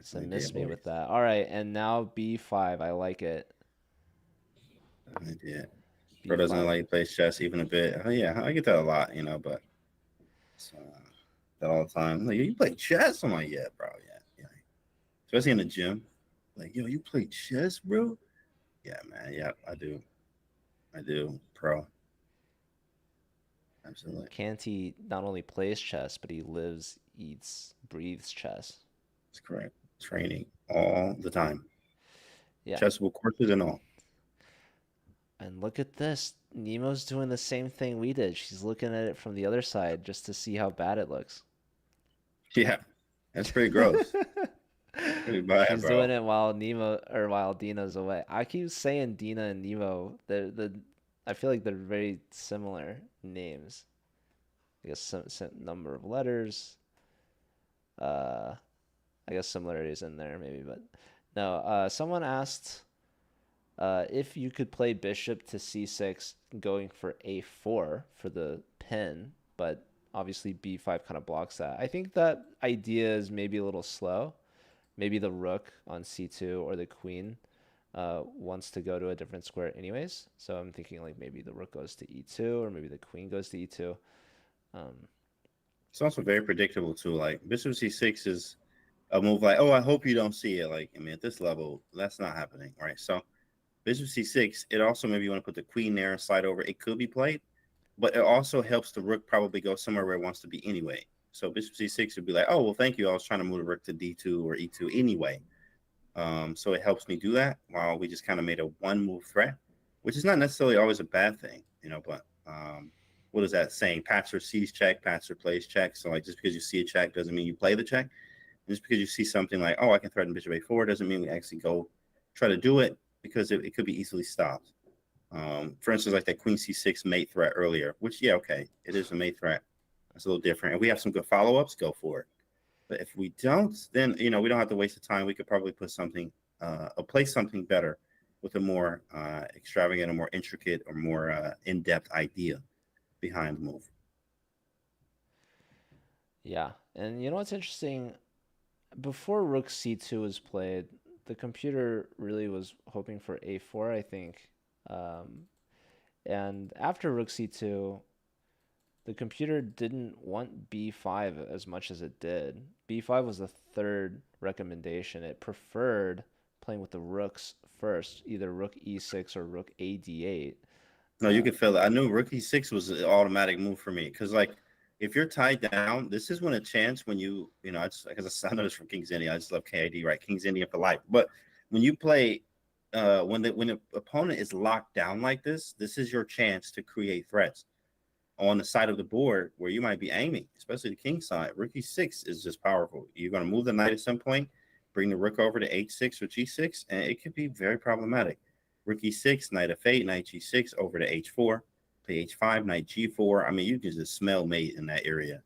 So miss me boys. with that. All right, and now B5. I like it. Definitely did. Bro doesn't like play chess even a bit. Oh yeah, I get that a lot, but it's, that all the time. Like, you play chess? I'm like, yeah, bro, yeah. Especially in the gym. Like, yo, you play chess, bro? Yeah, man. Yeah, I do. Pro. Absolutely. Canty not only plays chess, but he lives, eats, breathes chess. That's correct. Training all the time. Yeah. Chessable courses and all. And look at this. Nemo's doing the same thing we did. She's looking at it from the other side just to see how bad it looks. Yeah, that's pretty gross. Pretty bad, She's bro. doing it while Dina's away. I keep saying Dina and Nemo. I feel like they're very similar names. I guess some number of letters. I guess similarities in there maybe, but no. Someone asked if you could play bishop to c6 going for a4 for the pin, but obviously b5 kind of blocks that. I think that idea is maybe a little slow. Maybe the rook on c2 or the queen wants to go to a different square anyways. So I'm thinking like maybe the rook goes to e2 or maybe the queen goes to e2. It's also very predictable too. Like bishop c6 is a move like, oh, I hope you don't see it. Like, I mean, at this level, that's not happening, right? So bishop c6, it also maybe you want to put the queen there and slide over. It could be played, but it also helps the rook probably go somewhere where it wants to be anyway. So bishop c6 would be like, oh, well, thank you. I was trying to move the rook to d2 or e2 anyway. So it helps me do that while we just kind of made a one-move threat, which is not necessarily always a bad thing, you know, but what is that saying? Patzer sees check, Patzer plays check. So like just because you see a check doesn't mean you play the check. Just because you see something like, oh, I can threaten bishop a4 doesn't mean we actually go try to do it because it could be easily stopped. For instance, like that queen c6 mate threat earlier, which, yeah, okay, it is a mate threat. That's a little different. And we have some good follow-ups, go for it. But if we don't, then, you know, we don't have to waste the time. We could probably put something, play something better with a more extravagant or more intricate or more in-depth idea behind the move. Yeah, and you know what's interesting? Before rook c2 was played, the computer really was hoping for a4, I think. And after rook c2, the computer didn't want b5 as much as it did. b5 was the third recommendation. It preferred playing with the rooks first, either rook e6 or rook a d8. No, you can feel it. I knew rook e6 was an automatic move for me because, like, if you're tied down, this is when a chance when you know, because I know this from King's Indian. I just love KID, right? King's Indian for life. But when you play, when the opponent is locked down like this is your chance to create threats on the side of the board where you might be aiming, especially the king side. Rook e6 is just powerful. You're going to move the knight at some point, bring the rook over to h6 or g6, and it could be very problematic. Rook e6, knight f8, knight g6, over to h4, play h5, knight g4. I mean, you can just smell mate in that area.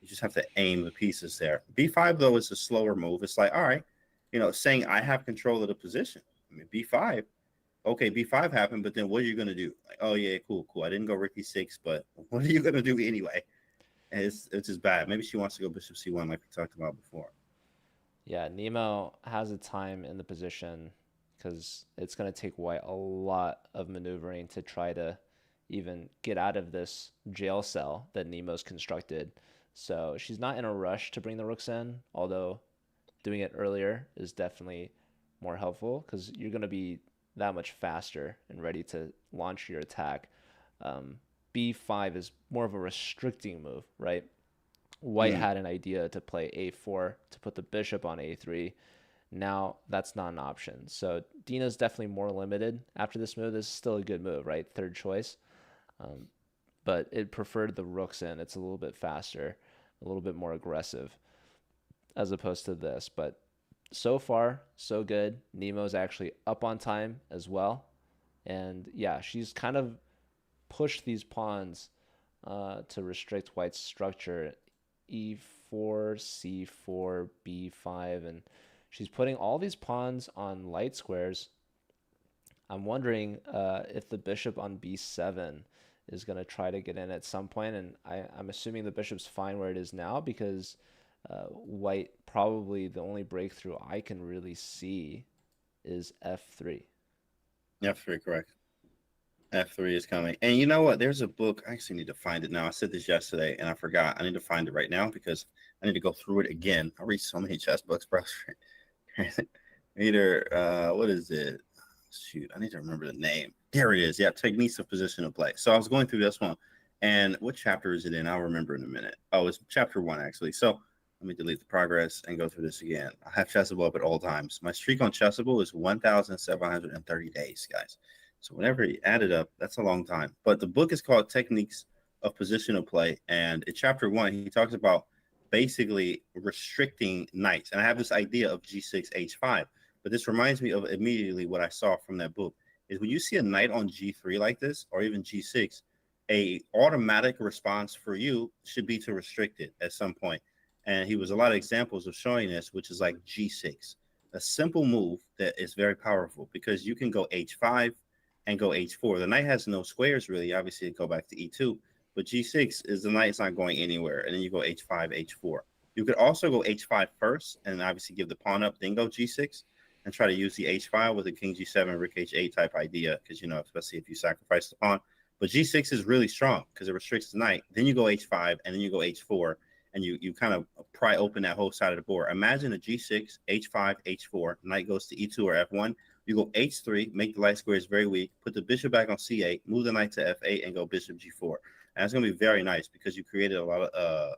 You just have to aim the pieces there. b5, though, is a slower move. It's like, all right, you know, saying I have control of the position. I mean, b5, okay, b5 happened, but then what are you going to do? Like, oh, yeah, cool. I didn't go rook e6, but what are you going to do anyway? And it's just bad. Maybe she wants to go bishop c1 like we talked about before. Yeah, Nemo has a time in the position because it's going to take White a lot of maneuvering to try to even get out of this jail cell that Nemo's constructed. So she's not in a rush to bring the rooks in, although doing it earlier is definitely more helpful because you're going to be that much faster and ready to launch your attack. B5 is more of a restricting move, right? White had an idea to play a4 to put the bishop on a3. Now that's not an option. So Dena's definitely more limited after this move. This is still a good move, right? Third choice. But it preferred the rooks in. It's a little bit faster, a little bit more aggressive as opposed to this. But so far, so good. Nemo's actually up on time as well. And yeah, she's kind of pushed these pawns to restrict White's structure. E4, C4, B5, and she's putting all these pawns on light squares. I'm wondering if the bishop on B7 is going to try to get in at some point, and I'm assuming the bishop's fine where it is now because White probably the only breakthrough I can really see is F3. F3, correct. F3 is coming. And you know what? There's a book. I actually need to find it now. I said this yesterday and I forgot. I need to find it right now because I need to go through it again. I read so many chess books, bro. Either, what is it? Shoot, I need to remember the name. There it is. Yeah, Techniques of Positional Play. So I was going through this one. And what chapter is it in? I'll remember in a minute. Oh, it's chapter 1, actually. So let me delete the progress and go through this again. I have Chessable up at all times. My streak on Chessable is 1,730 days, guys. So whenever you add it up, that's a long time. But the book is called Techniques of Positional Play. And in chapter 1, he talks about basically restricting knights. And I have this idea of G6, H5. But this reminds me of immediately what I saw from that book. is when you see a knight on G3 like this, or even G6, a automatic response for you should be to restrict it at some point. And he was a lot of examples of showing this, which is like G6, a simple move that is very powerful because you can go H5 and go H4. The knight has no squares really. Obviously, go back to E2, but G6 is the knight's not going anywhere, and then you go H5, H4. You could also go H5 first, and obviously give the pawn up, then go G6, and try to use the H file with a King G7, Rook H8 type idea, because especially if you sacrifice the pawn. But G6 is really strong because it restricts the knight. Then you go H5, and then you go H4, and you kind of pry open that whole side of the board. Imagine a G6, H5, H4, knight goes to E2 or F1. You go H3, make the light squares very weak, put the bishop back on C8, move the knight to F8, and go bishop G4. And it's going to be very nice because you created a lot of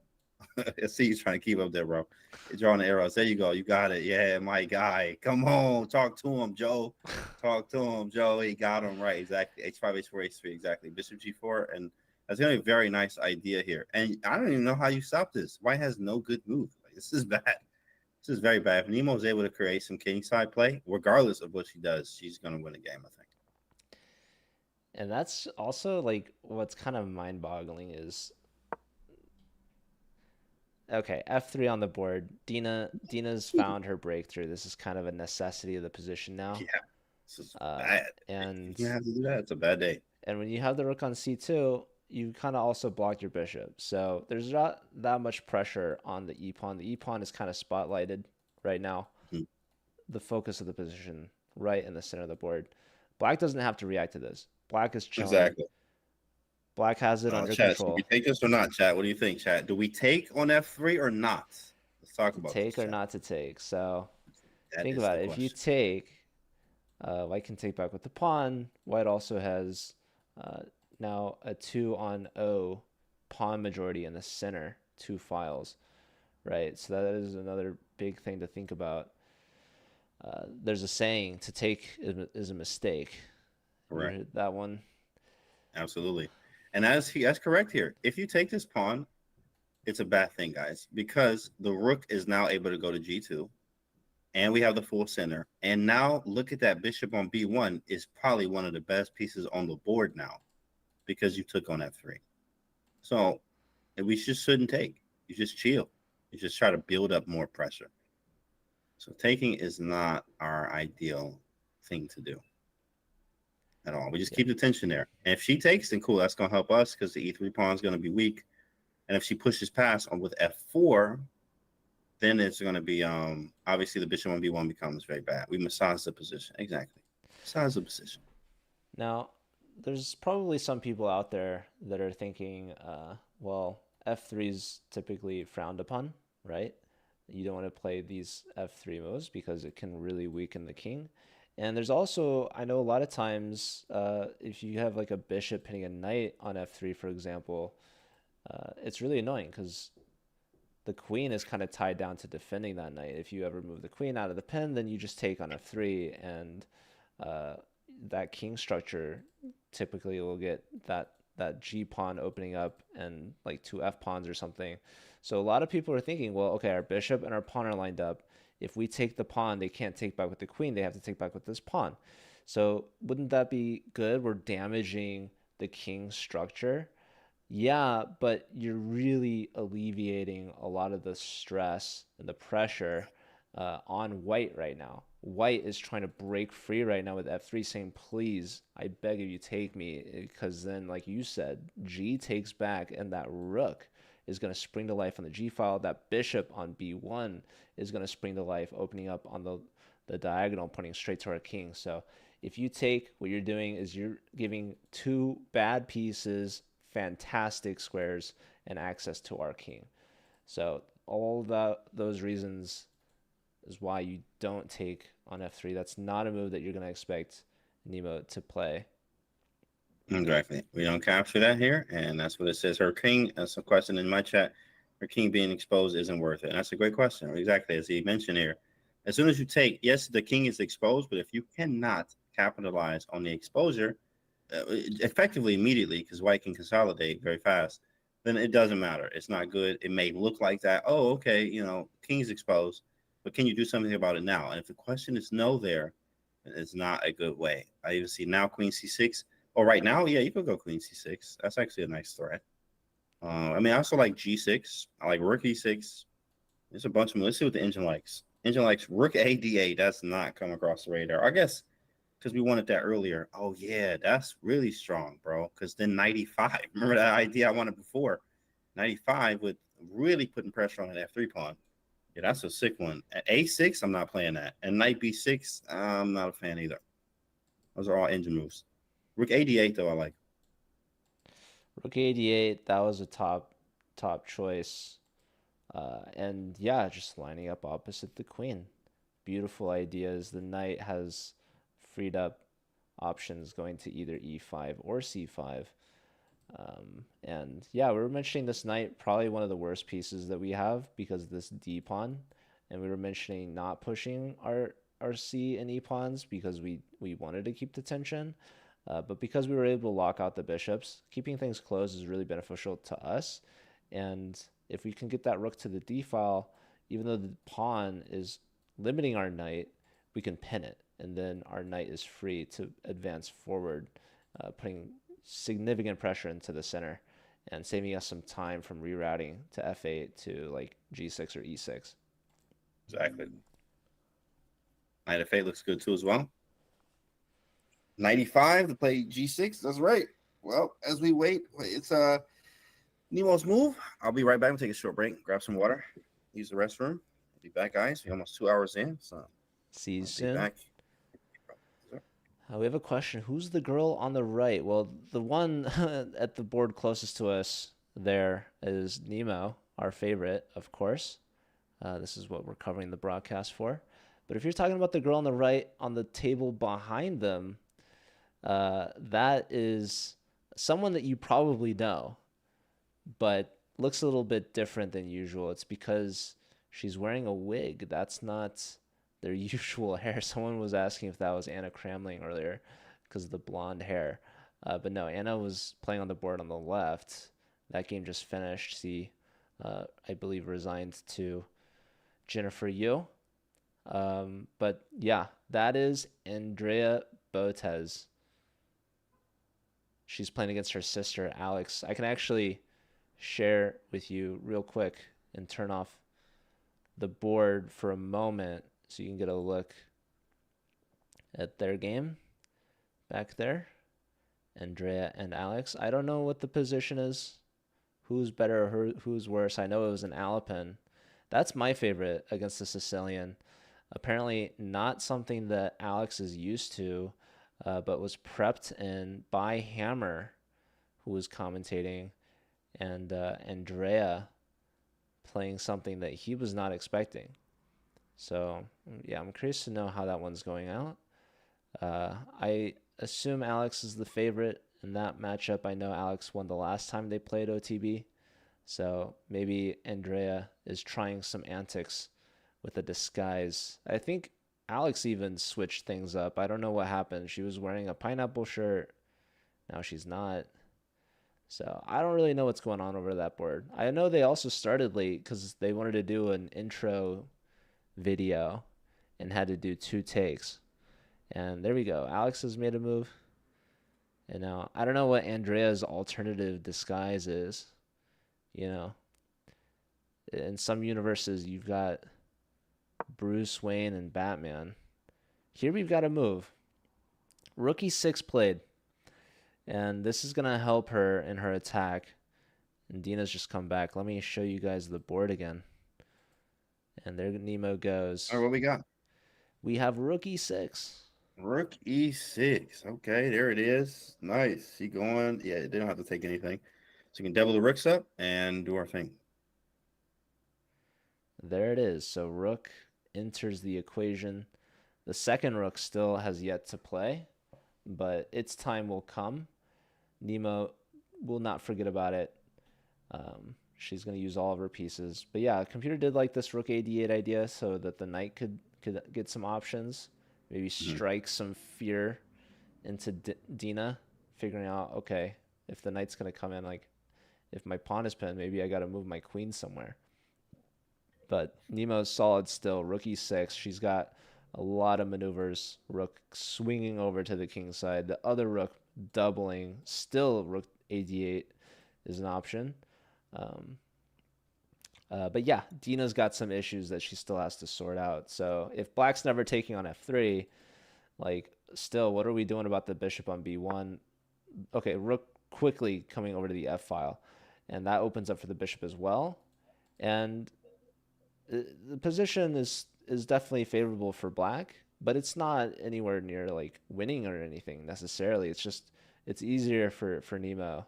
I see you trying to keep up there, bro. You're drawing the arrows. There you go. You got it. Yeah, my guy. Come on. Talk to him, Joe. Talk to him, Joe. He got him right. Exactly. H5, H4, H3. Exactly. Bishop G4. And that's going to be a very nice idea here. And I don't even know how you stop this. White has no good move. Like, this is bad. This is very bad. If Nemo is able to create some kingside play, regardless of what she does, she's going to win the game, I think. And that's also like what's kind of mind-boggling is, okay, F3 on the board. Dena's found her breakthrough. This is kind of a necessity of the position now. Yeah, this is bad. And you have to do that. It's a bad day. And when you have the rook on C2, you kind of also block your bishop. So there's not that much pressure on the e-pawn. The e-pawn is kind of spotlighted right now. Mm-hmm. The focus of the position right in the center of the board. Black doesn't have to react to this. Black is chilling. Exactly. Black has it under chat, control. Do we take this or not, chat? What do you think, chat? Do we take on F3 or not? Let's talk about take this, or not to take. So think is about the it. If you question. take, White can take back with the pawn. White also has now a 2-on-0 pawn majority in the center, 2 files, right? So that is another big thing to think about. There's a saying, to take is a mistake. Correct. You heard that one? Absolutely. And that's correct here. If you take this pawn, it's a bad thing, guys, because the rook is now able to go to G2, and we have the full center. And now look at that bishop on B1 is probably one of the best pieces on the board now because you took on F3. So we just shouldn't take. You just chill. You just try to build up more pressure. So taking is not our ideal thing to do at all. We just keep the tension there. And if she takes, then cool, that's going to help us because the E3 pawn is going to be weak. And if she pushes past on with F4, then it's going to be, obviously the bishop on B1 becomes very bad. We massage the position. Exactly. Massage the position. Now, there's probably some people out there that are thinking, well, F3 is typically frowned upon, right? You don't want to play these F3 moves because it can really weaken the king. And there's also, I know a lot of times, if you have like a bishop hitting a knight on F3, for example, it's really annoying because the queen is kind of tied down to defending that knight. If you ever move the queen out of the pin, then you just take on F3, and that king structure typically will get that G pawn opening up and like 2 F pawns or something. So a lot of people are thinking, well, okay, our bishop and our pawn are lined up. If we take the pawn, they can't take back with the queen. They have to take back with this pawn. So wouldn't that be good? We're damaging the king structure. Yeah, but you're really alleviating a lot of the stress and the pressure on white right now. White is trying to break free right now with F3, saying, please, I beg of you, take me. Because then, like you said, G takes back, and that rook is going to spring to life on the G file. That bishop on B1 is going to spring to life, opening up on the diagonal, pointing straight to our king. So if you take, what you're doing is you're giving 2 bad pieces fantastic squares and access to our king. So all those reasons is why you don't take on F3. That's not a move that you're going to expect Nemo to play. Exactly. We don't capture that here, and that's what it says. Her king, that's a question in my chat, her king being exposed isn't worth it. And that's a great question. Exactly, as he mentioned here. As soon as you take, yes, the king is exposed, but if you cannot capitalize on the exposure effectively immediately, because white can consolidate very fast, then it doesn't matter. It's not good. It may look like that. Oh, okay, king's exposed, but can you do something about it now? And if the question is no there, It's not a good way. I even see now queen c6. Oh, right now, yeah, you could go queen c6. That's actually a nice threat. I mean, I also like g6. I like rook e6. There's a bunch of them. Let's see what the engine likes. Engine likes rook a d8. That's not come across the radar. I guess because we wanted that earlier. Oh, yeah, that's really strong, bro. Because then 95. Remember that idea I wanted before? 95 with really putting pressure on an f3 pawn. Yeah, that's a sick one. At a6, I'm not playing that. And knight b6, I'm not a fan either. Those are all engine moves. Rook a8, though, I like. Rook 88, that was a top choice. And yeah, just lining up opposite the queen. Beautiful ideas. The knight has freed up options going to either e5 or c5. And yeah, we were mentioning this knight, probably one of the worst pieces that we have because of this d pawn. And we were mentioning not pushing our c and e pawns because we wanted to keep the tension. But because we were able to lock out the bishops, keeping things closed is really beneficial to us. And if we can get that rook to the d file, even though the pawn is limiting our knight, we can pin it. And then our knight is free to advance forward, putting significant pressure into the center and saving us some time from rerouting to f8 to like g6 or e6. Exactly. Knight f8 looks good too as well. 95 to play g6. That's right. Well, as we wait, it's Nemo's move. I'll be right back. We'll take a short break, grab some water, use the restroom. Be back, guys. We're almost 2 hours in. So See you I'll soon. be back. We have a question. Who's the girl on the right? Well, the one at the board closest to us there is Nemo, our favorite, of course. This is what we're covering the broadcast for. But if you're talking about the girl on the right on the table behind them, that is someone that you probably know, but looks a little bit different than usual. It's because she's wearing a wig. That's not their usual hair. Someone was asking if that was Anna Cramling earlier because of the blonde hair. But no, Anna was playing on the board on the left. That game just finished. She, I believe, resigned to Jennifer Yu. But yeah, that is Andrea Botes. She's playing against her sister, Alex. I can actually share with you real quick and turn off the board for a moment so you can get a look at their game back there. Andrea and Alex. I don't know what the position is. Who's better or who's worse? I know it was an Alapin. That's my favorite against the Sicilian. Apparently not something that Alex is used to, but was prepped in by Hammer, who was commentating, and Andrea playing something that he was not expecting. So yeah, I'm curious to know how that one's going out. I assume Alex is the favorite in that matchup. I know Alex won the last time they played OTB, so maybe Andrea is trying some antics with a disguise. I think Alex even switched things up. I don't know what happened. She was wearing a pineapple shirt. Now she's not. So I don't really know what's going on over that board. I know they also started late because they wanted to do an intro video and had to do 2 takes. And there we go. Alex has made a move. And now I don't know what Andrea's alternative disguise is. You know, in some universes you've got Bruce Wayne and Batman. Here we've got a move. Rook e6 played. And this is going to help her in her attack. And Dina's just come back. Let me show you guys the board again. And there Nemo goes. All right, what we got? We have rook e6. Rook e6. Okay, there it is. Nice. She going. Yeah, they don't have to take anything. So you can double the rooks up and do our thing. There it is. So rook enters the equation. The second rook still has yet to play, but its time will come. Nemo will not forget about it. She's going to use all of her pieces. But yeah, computer did like this rook a8 idea so that the knight could get some options. Maybe strike some fear into Dina, figuring out, okay, if the knight's going to come in, like, if my pawn is pinned, maybe I got to move my queen somewhere. But Nemo's solid still. Rook e6. She's got A lot of maneuvers. Rook swinging over to the king side. The other rook doubling. Still rook ad8 is an option. But yeah, Dina's got some issues that she still has to sort out. So if black's never taking on f3, like, still, what are we doing about the bishop on b1? Okay, rook quickly coming over to the f file. And that opens up for the bishop as well. And the position is definitely favorable for black, but it's not anywhere near like winning or anything necessarily. It's just it's easier for Nemo.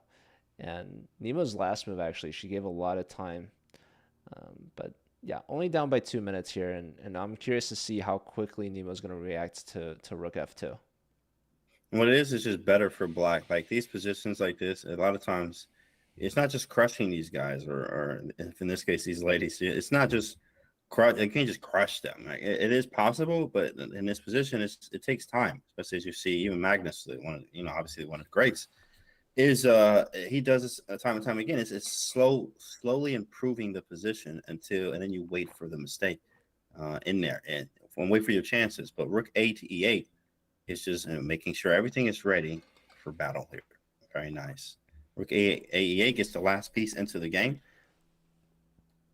And Nemo's last move, actually, she gave a lot of time. But yeah, only down by 2 minutes here, and I'm curious to see how quickly Nemo's going to react to rook f2. What it is just better for black. Like these positions like this, a lot of times, it's not just crushing these guys, or in this case, these ladies. It's not just crush. You can't just crush them. Like, it is possible, but in this position, it takes time. Especially as you see, even Magnus, obviously one of the greats, is he does this time and time again. It's slowly improving the position and then you wait for the mistake in there and wait for your chances. But rook a to e8 is just making sure everything is ready for battle here. Very nice. Rook e8 gets the last piece into the game,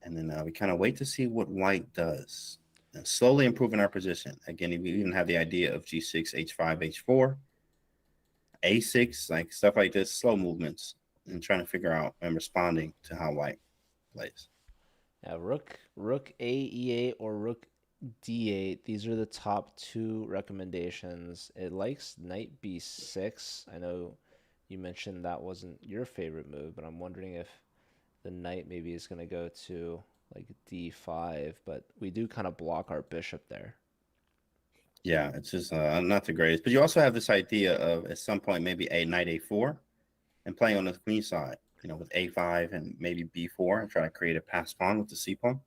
and then we kind of wait to see what white does, and slowly improving our position. Again, we even have the idea of g6, h5, h4. A6, like stuff like this, slow movements, and trying to figure out and responding to how white plays. Yeah, rook a e8 or rook d8. These are the top two recommendations. It likes knight b6. I know you mentioned that wasn't your favorite move, but I'm wondering if the knight maybe is going to go to like d5, but we do kind of block our bishop there. Yeah, it's just not the greatest. But you also have this idea of at some point maybe a knight a4 and playing on the queen side, with a5 and maybe b4 and try to create a pass pawn with the c pawn.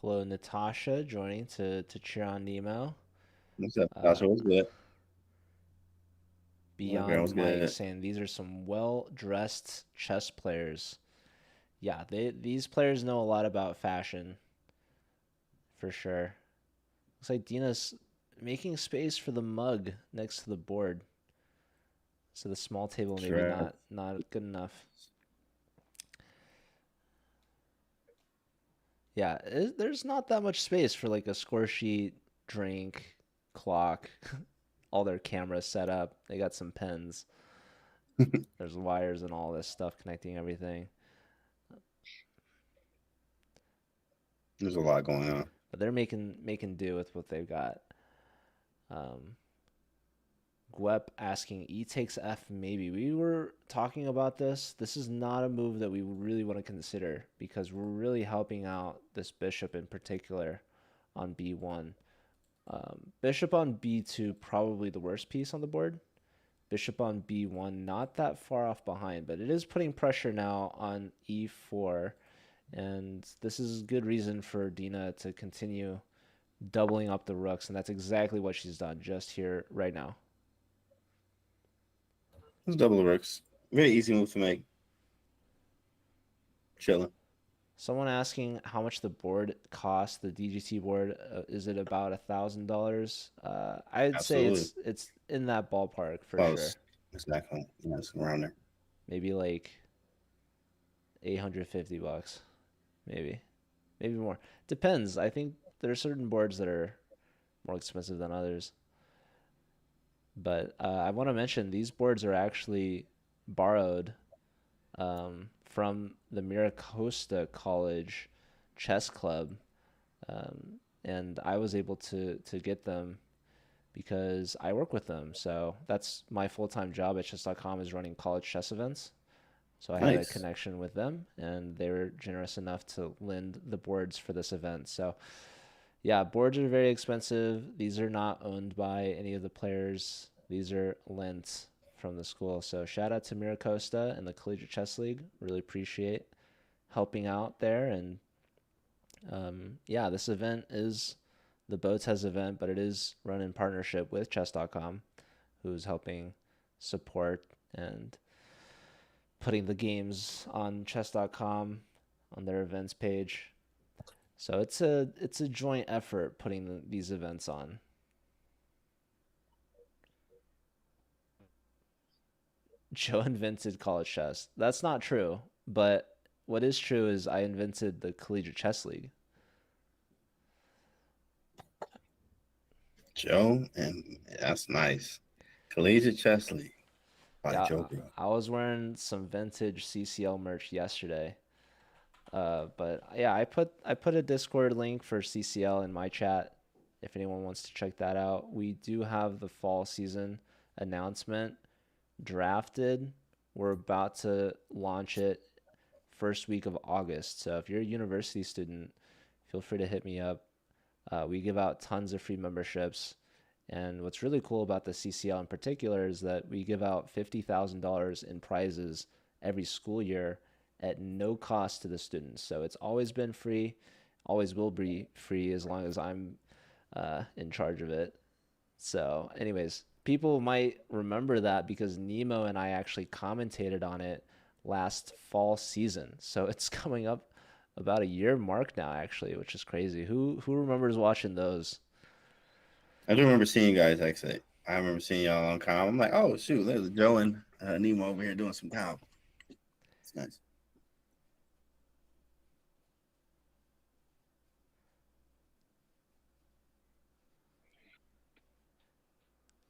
Hello, Natasha, joining to cheer on Nemo. What's up, Natasha? What's good? Beyond Mike saying these are some well-dressed chess players. Yeah, these players know a lot about fashion. For sure. Looks like Dina's making space for the mug next to the board. So the small table maybe not good enough. Yeah, there's not that much space for like a score sheet, drink, clock, all their cameras set up. They got some pens. There's wires and all this stuff connecting everything. There's a lot going on. But they're making do with what they've got. Gwep asking e takes f maybe. We were talking about this. This is not a move that we really want to consider because we're really helping out this bishop in particular on b1. Bishop on b2 probably the worst piece on the board. Bishop on b1 not that far off behind, but it is putting pressure now on e4. And this is good reason for Dina to continue doubling up the rooks, and that's exactly what she's done just here right now. Let's double the rooks. Very easy move to make. Chilling. Someone asking how much the board costs, the DGT board. Is it about $1,000? I'd Absolutely. say it's in that ballpark for Close. sure. Exactly. Yeah, it's around there. Maybe like $850. Maybe more. Depends. I think there are certain boards that are more expensive than others. But I want to mention these boards are actually borrowed from the Miracosta College Chess Club, and I was able to get them because I work with them. So that's my full-time job at chess.com is running college chess events. So I had a connection with them, and they were generous enough to lend the boards for this event. So, yeah, boards are very expensive. These are not owned by any of the players. These are lent from the school. So shout out to Miracosta and the Collegiate Chess League. Really appreciate helping out there. And, yeah, this event is the Botez event, but it is run in partnership with chess.com, who's helping support and putting the games on chess.com on their events page. So it's a joint effort putting these events on. Joe invented college chess. That's not true, but what is true is I invented the Collegiate Chess League. Joe, and that's nice. Collegiate Chess League by Yeah, Joe Bro. I was wearing some vintage CCL merch yesterday. But yeah, I put a Discord link for CCL in my chat if anyone wants to check that out. We do have the fall season announcement drafted. We're about to launch it first week of August. So if you're a university student, feel free to hit me up. We give out tons of free memberships. And what's really cool about the CCL in particular is that we give out $50,000 in prizes every school year at no cost to the students. So it's always been free, always will be free as long as I'm in charge of it. So, anyways, people might remember that because Nemo and I actually commentated on it last fall season. So it's coming up about a year mark now, actually, which is crazy. Who remembers watching those? I do remember seeing you guys actually. I remember seeing y'all on comp. I'm like, oh shoot, there's Joe and Nemo over here doing some comp. It's nice.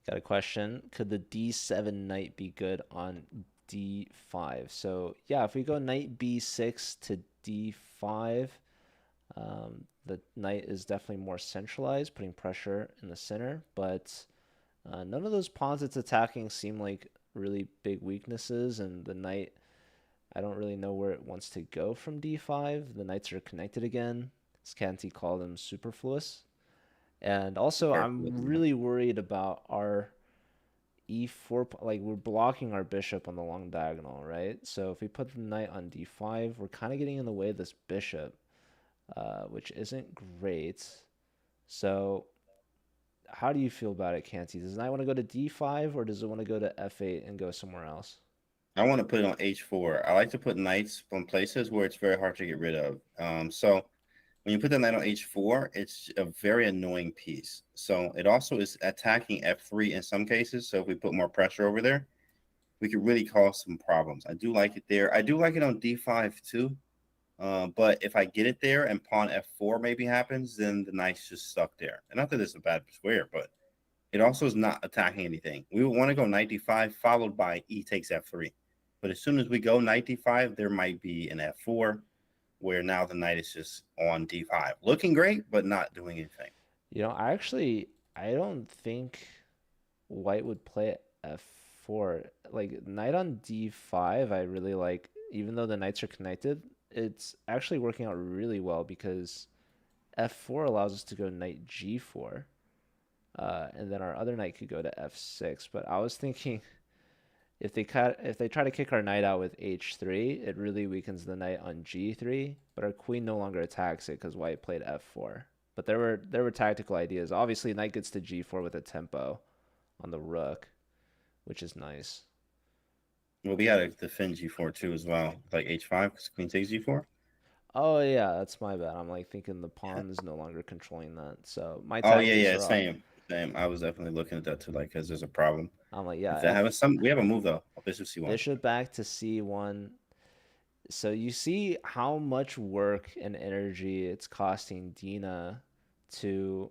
Got a question. Could the D7 knight be good on D5? So yeah, if we go knight B6 to D5, the knight is definitely more centralized, putting pressure in the center, but none of those pawns it's attacking seem like really big weaknesses, and the knight, I don't really know where it wants to go from D5. The knights are connected again. Scanty called them superfluous. And also, I'm really worried about our e4, like we're blocking our bishop on the long diagonal, right? So if we put the knight on d5, we're kind of getting in the way of this bishop, which isn't great. So how do you feel about it, Canty? Does the knight want to go to d5 or does it want to go to f8 and go somewhere else? I want to put it on h4. I like to put knights on places where it's very hard to get rid of. So when you put the knight on h4, it's a very annoying piece. So it also is attacking f3 in some cases. So if we put more pressure over there, we could really cause some problems. I do like it there. I do like it on d5 too. But if I get it there and pawn f4 maybe happens, then the knight's just stuck there. And not that it's a bad square, but it also is not attacking anything. We would want to go knight d5 followed by e takes f3. But as soon as we go knight d5, there might be an f4 where now the knight is just on d5. Looking great, but not doing anything. I don't think white would play f4. Like knight on d5, I really like, even though the knights are connected, it's actually working out really well because f4 allows us to go knight g4. And then our other knight could go to f6. But I was thinking if they try to kick our knight out with h3, it really weakens the knight on g3, but our queen no longer attacks it because white played f4. But there were tactical ideas. Obviously, knight gets to g4 with a tempo on the rook, which is nice. Well, we got to defend g4 too as well, like h5 because queen takes g4. Oh yeah, that's my bad. I'm like thinking the pawn is no longer controlling that. So my Oh yeah, tactics yeah, are off. same. I was definitely looking at that too, like because there's a problem. I'm like, If yeah, that happens, we have a move though. Bishop c1. bishop back to c1. So you see how much work and energy it's costing Dena to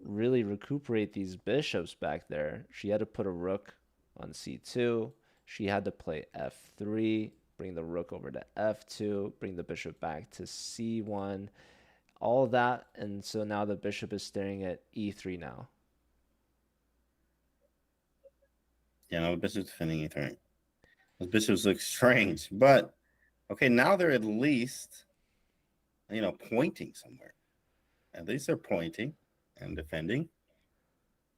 really recuperate these bishops back there. She had to put a rook on c2. She had to play f3, bring the rook over to f2, bring the bishop back to c1, all that. And so now the bishop is staring at e3 now. Yeah, no, the bishop's defending e3. Those bishops look strange, but okay, now they're at least, pointing somewhere. At least they're pointing and defending.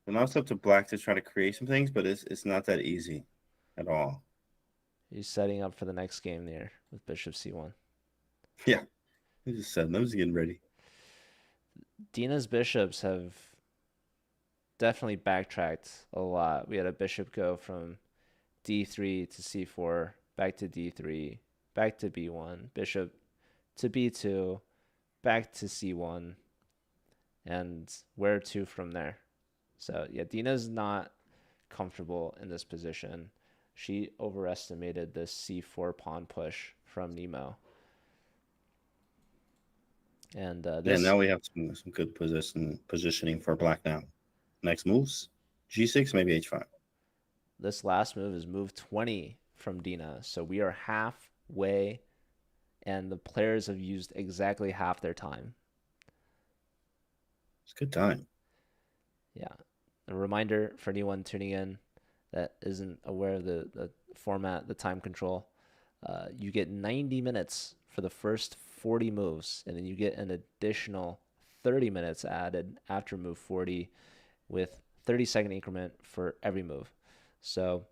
And now it's up to black to try to create some things, but it's not that easy at all. He's setting up for the next game there with bishop c1. Yeah, he just said, I was getting ready. Dena's bishops have definitely backtracked a lot. We had a bishop go from d3 to c4, back to d3, back to b1, bishop to b2, back to c1 and where to from there. So yeah, Dina's not comfortable in this position. She overestimated this c4 pawn push from Nemo. And Yeah, now we have some good positioning for black now. Next moves, g6, maybe h5. This last move is move 20 from Dena. So we are halfway, and the players have used exactly half their time. It's a good time. Yeah. A reminder for anyone tuning in that isn't aware of the format, the time control. You get 90 minutes for the first 40 moves, and then you get an additional 30 minutes added after move 40 with 30-second increment for every move. So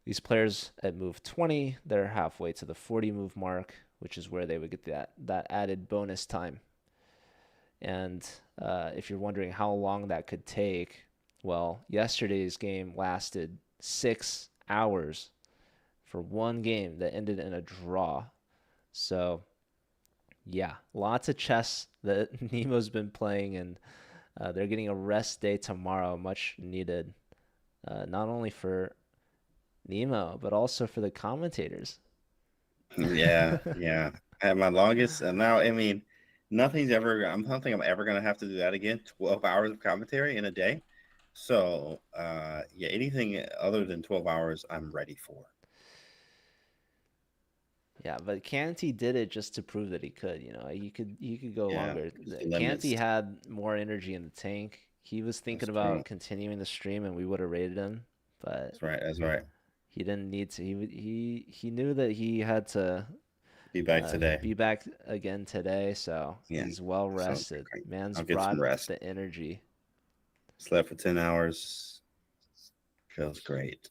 these players at move 20, they're halfway to the 40 move mark, which is where they would get that added bonus time. And if you're wondering how long that could take, well, yesterday's game lasted 6 hours for one game that ended in a draw. So yeah, lots of chess that Nemo's been playing, and they're getting a rest day tomorrow, much needed, not only for Nemo, but also for the commentators. Yeah, yeah. I had my longest, and now I mean, I don't think I'm ever gonna have to do that again. 12 hours of commentary in a day. So, yeah, anything other than 12 hours, I'm ready for. Yeah, but Canty did it just to prove that he could. You know, he could go Yeah, longer. it's the limits. Canty had more energy in the tank. He was thinking That's about true. continuing the stream, and we would have rated him, but That's right. That's right. he didn't need to. He knew that he had to Be back today. be back again today, so Yeah. he's well So rested. Man's I'll get some brought rest. the energy. Slept for 10 hours. Feels great.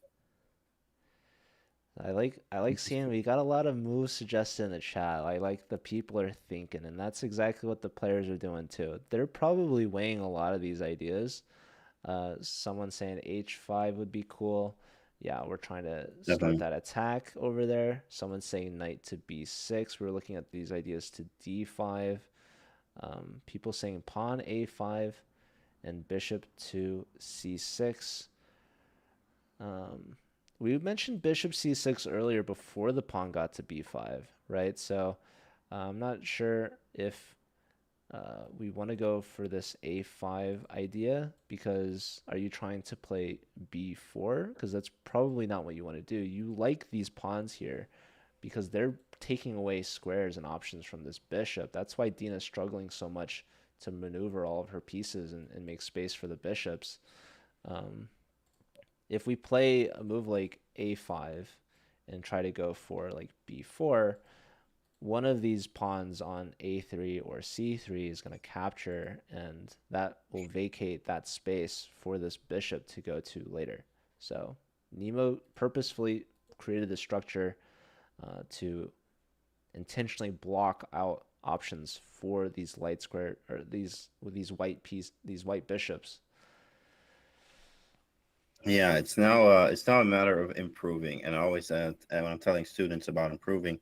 I like seeing we got a lot of moves suggested in the chat. I like the people are thinking, and that's exactly what the players are doing too. They're probably weighing a lot of these ideas. Someone saying h5 would be cool. Yeah, we're trying to start Definitely. that attack over there. Someone saying knight to b6. We're looking at these ideas to d5. People saying pawn a5 and bishop to c6. We mentioned bishop c6 earlier before the pawn got to b5, right? So I'm not sure if we want to go for this a5 idea, because are you trying to play b4? Because that's probably not what you want to do. You like these pawns here because they're taking away squares and options from this bishop. That's why Dina's struggling so much to maneuver all of her pieces and make space for the bishops. If we play a move like a5 and try to go for like b4, one of these pawns on a3 or c3 is going to capture, and that will vacate that space for this bishop to go to later. So Nemo purposefully created the structure to intentionally block out options for these light square or these white bishops. Yeah, it's now a matter of improving. And I always when I'm telling students about improving,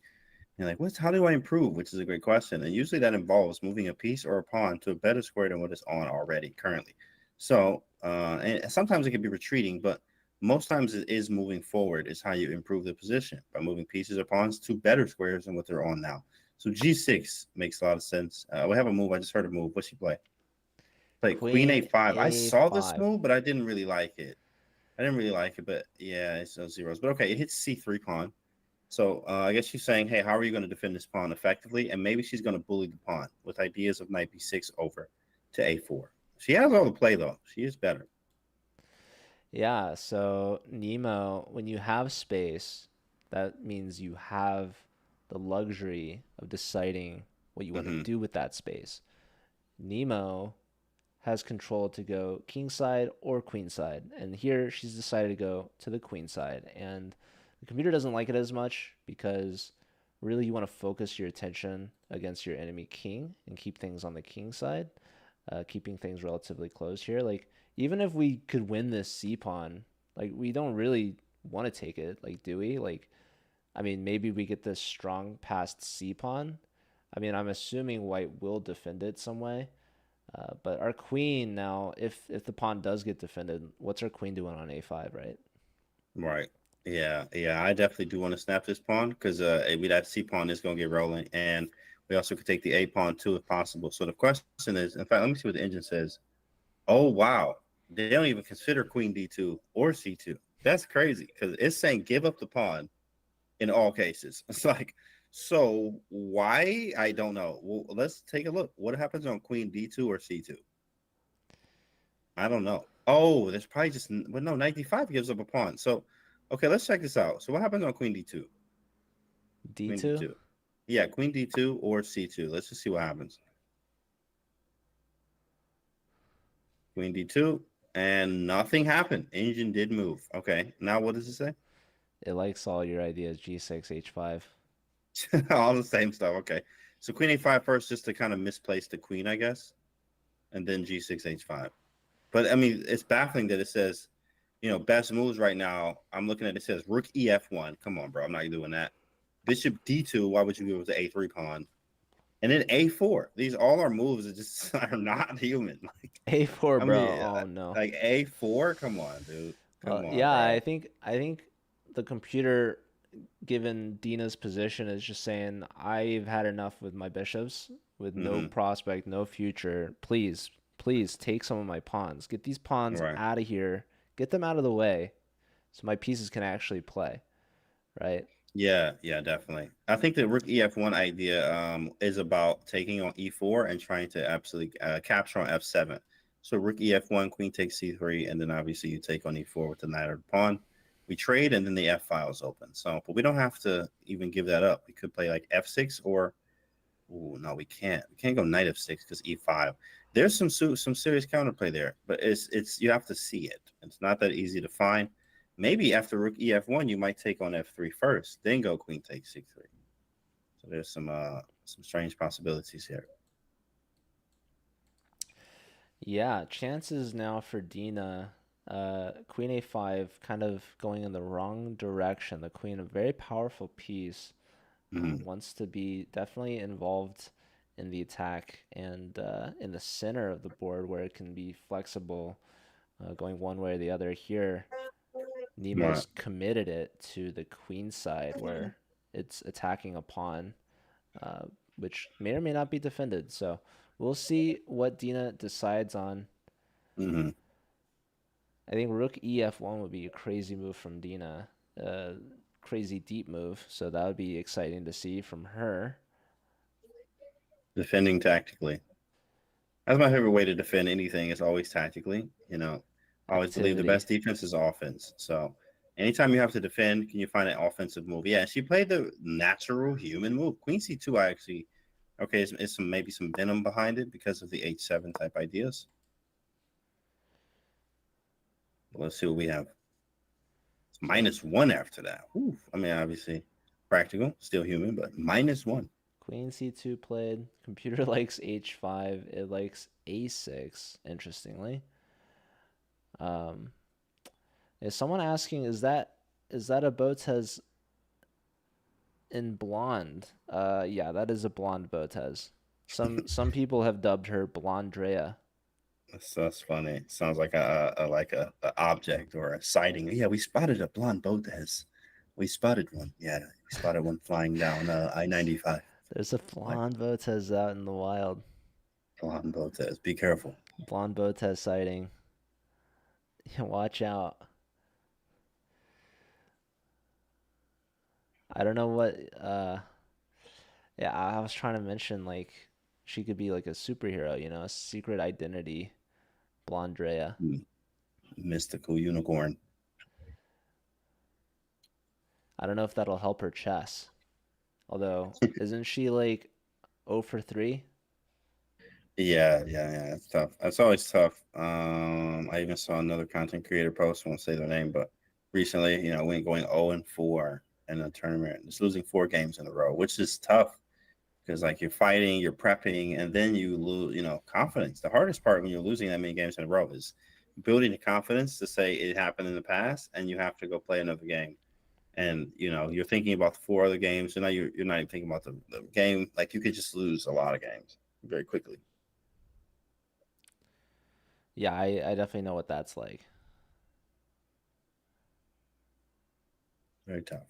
you're like, how do I improve? Which is a great question. And usually that involves moving a piece or a pawn to a better square than what is on already currently. So and sometimes it can be retreating, but most times it is moving forward is how you improve the position, by moving pieces or pawns to better squares than what they're on now. So g6 makes a lot of sense. We have a move. I just heard a move. What's she play? Play queen a5. I saw this move, but I didn't really like it. But yeah, it's no zeros. But okay, it hits c3 pawn. So I guess she's saying, hey, how are you going to defend this pawn effectively? And maybe she's going to bully the pawn with ideas of knight b6 over to a4. She has all the play, though. She is better. Yeah, so Nemo, when you have space, that means you have the luxury of deciding what you want to do with that space. Nemo has control to go king side or queen side, and here she's decided to go to the queen side, and the computer doesn't like it as much because really you want to focus your attention against your enemy king and keep things on the king side, keeping things relatively close here. Like, even if we could win this c pawn, like, we don't really want to take it, like, do we? Like, I mean, maybe we get this strong past c pawn, I mean, I'm assuming white will defend it some way. But our queen now, if the pawn does get defended, what's our queen doing on a5, right? Right. Yeah, yeah. I definitely do want to snap this pawn because that C pawn is going to get rolling, and we also could take the A pawn too if possible. So the question is, in fact, let me see what the engine says. Oh wow, they don't even consider Queen D2 or C2. That's crazy because it's saying give up the pawn in all cases. It's like, so why? I don't know. Well, let's take a look. What happens on Queen D2 or C2? I don't know. Oh, there's probably just, well, no, knight D5 gives up a pawn. So, okay, let's check this out. So what happens on Queen D2? Queen D2? D2. Yeah, Queen D2 or C2. Let's just see what happens. Queen D2, and nothing happened. Engine did move. Okay, now what does it say? It likes all your ideas, G6, H5. All the same stuff. Okay, so Queen A5 first, just to kind of misplace the queen, I guess, and then G6, H5. But I mean, it's baffling that it says, best moves right now. I'm looking at it says Rook EF1. Come on, bro. I'm not doing that. Bishop D2. Why would you give it the A3 pawn? And then A4. These all our moves are just are not human. Like, A4, I bro. mean, Oh no. like A4. Come on, dude. Come on, Yeah, bro. I think the computer, given Dina's position, is just saying I've had enough with my bishops, with no prospect, no future. Please, please take some of my pawns. Get these pawns Right. out of here. Get them out of the way, so my pieces can actually play. Right. Yeah, yeah, definitely. I think the Rook EF1 idea is about taking on E4 and trying to absolutely capture on F7. So Rook EF1, Queen takes C3, and then obviously you take on E4 with the knight or the pawn. We trade, and then the F file is open. So, but we don't have to even give that up. We could play like F6 or, oh no, we can't. We can't go knight F6 because E5. There's some serious counterplay there, but it's you have to see it. It's not that easy to find. Maybe after Rook EF1, you might take on F3 first, then go Queen takes C3. So there's some strange possibilities here. Yeah, chances now for Dina. Queen A5 kind of going in the wrong direction. The queen, a very powerful piece, wants to be definitely involved in the attack and in the center of the board where it can be flexible, going one way or the other. Here, Right. Nemo's committed it to the queen side where it's attacking a pawn, which may or may not be defended. So we'll see what Dina decides on. I think Rook EF1 would be a crazy move from Dina, crazy deep move. So that would be exciting to see from her. Defending tactically. That's my favorite way to defend anything. Is always tactically. I always believe the Activity. best defense is offense. So anytime you have to defend, can you find an offensive move? Yeah, she played the natural human move. Queen C2, I actually, okay, it's maybe some venom behind it because of the H7 type ideas. Let's see what we have. It's -1 after that. Ooh, I mean, obviously practical, still human, but -1. Queen C2 played. Computer likes H5. It likes A6, interestingly. Is someone asking, is that a Botez in blonde? Yeah, that is a blonde Botez. Some people have dubbed her Blondrea. That's funny. It sounds like a object or a sighting. Yeah, we spotted a blonde Botez. We spotted one. Yeah, we spotted one flying down I-95. There's a blonde Botez out in the wild. Blonde Botez. Be careful. Blonde Botez sighting. Watch out. I don't know what yeah, I was trying to mention like she could be like a superhero, a secret identity, Blondrea. Mystical unicorn. I don't know if that'll help her chess. Although, isn't she like 0 for 3? Yeah. It's tough. That's always tough. I even saw another content creator post. I won't say their name, but recently, went going 0-4 in a tournament. Just losing 4 games in a row, which is tough because like you're fighting, you're prepping, and then you lose. Confidence. The hardest part when you're losing that many games in a row is building the confidence to say it happened in the past, and you have to go play another game. and you're thinking about the 4 other games, and now you're not even thinking about the game. Like, you could just lose a lot of games very quickly. Yeah, I definitely know what that's like. Very tough.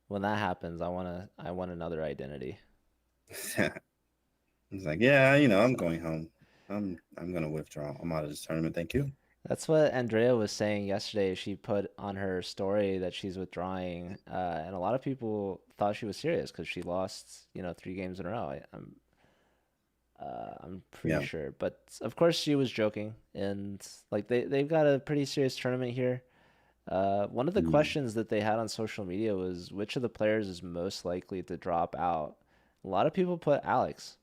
When that happens, I want another identity. It's like, yeah, I'm going home. I'm gonna withdraw. I'm out of this tournament. Thank you. That's what Andrea was saying yesterday. She put on her story that she's withdrawing, and a lot of people thought she was serious because she lost, 3 games in a row. I'm pretty Yeah. sure, but of course she was joking, and like they've got a pretty serious tournament here. One of the questions that they had on social media was which of the players is most likely to drop out. A lot of people put Alex,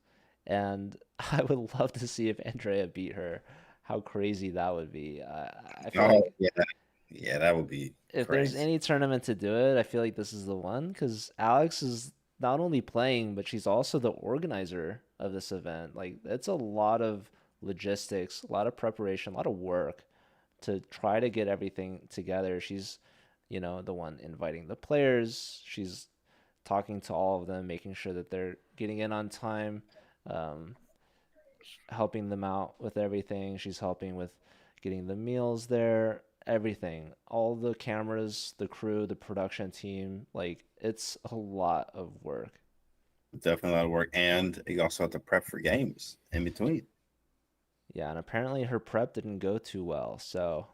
and I would love to see if Andrea beat her. How crazy that would be. I feel Oh, like yeah, that would be if there's crazy. any tournament to do it, I feel like this is the one because Alex is not only playing, but she's also the organizer of this event. Like, it's a lot of logistics, a lot of preparation, a lot of work to try to get everything together. She's, the one inviting the players. She's talking to all of them, making sure that they're getting in on time, um, helping them out with everything. She's helping with getting the meals there, everything. All the cameras, the crew, the production team. Like, it's a lot of work. Definitely a lot of work, and you also have to prep for games in between. Yeah, and apparently her prep didn't go too well, so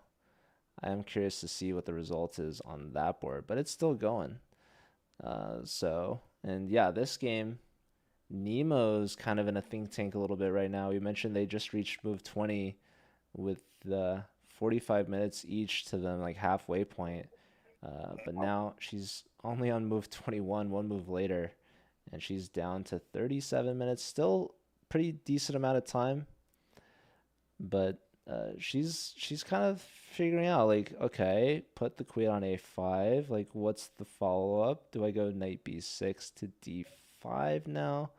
I am curious to see what the result is on that board, but it's still going. And yeah, this game, Nemo's kind of in a think tank a little bit right now. We mentioned they just reached move 20 with the 45 minutes each to them, like halfway point. But now she's only on move 21, 1 move later, and she's down to 37 minutes. Still pretty decent amount of time, but she's kind of figuring out, like, okay, put the queen on a5. Like, what's the follow up? Do I go knight b6 to d5 now?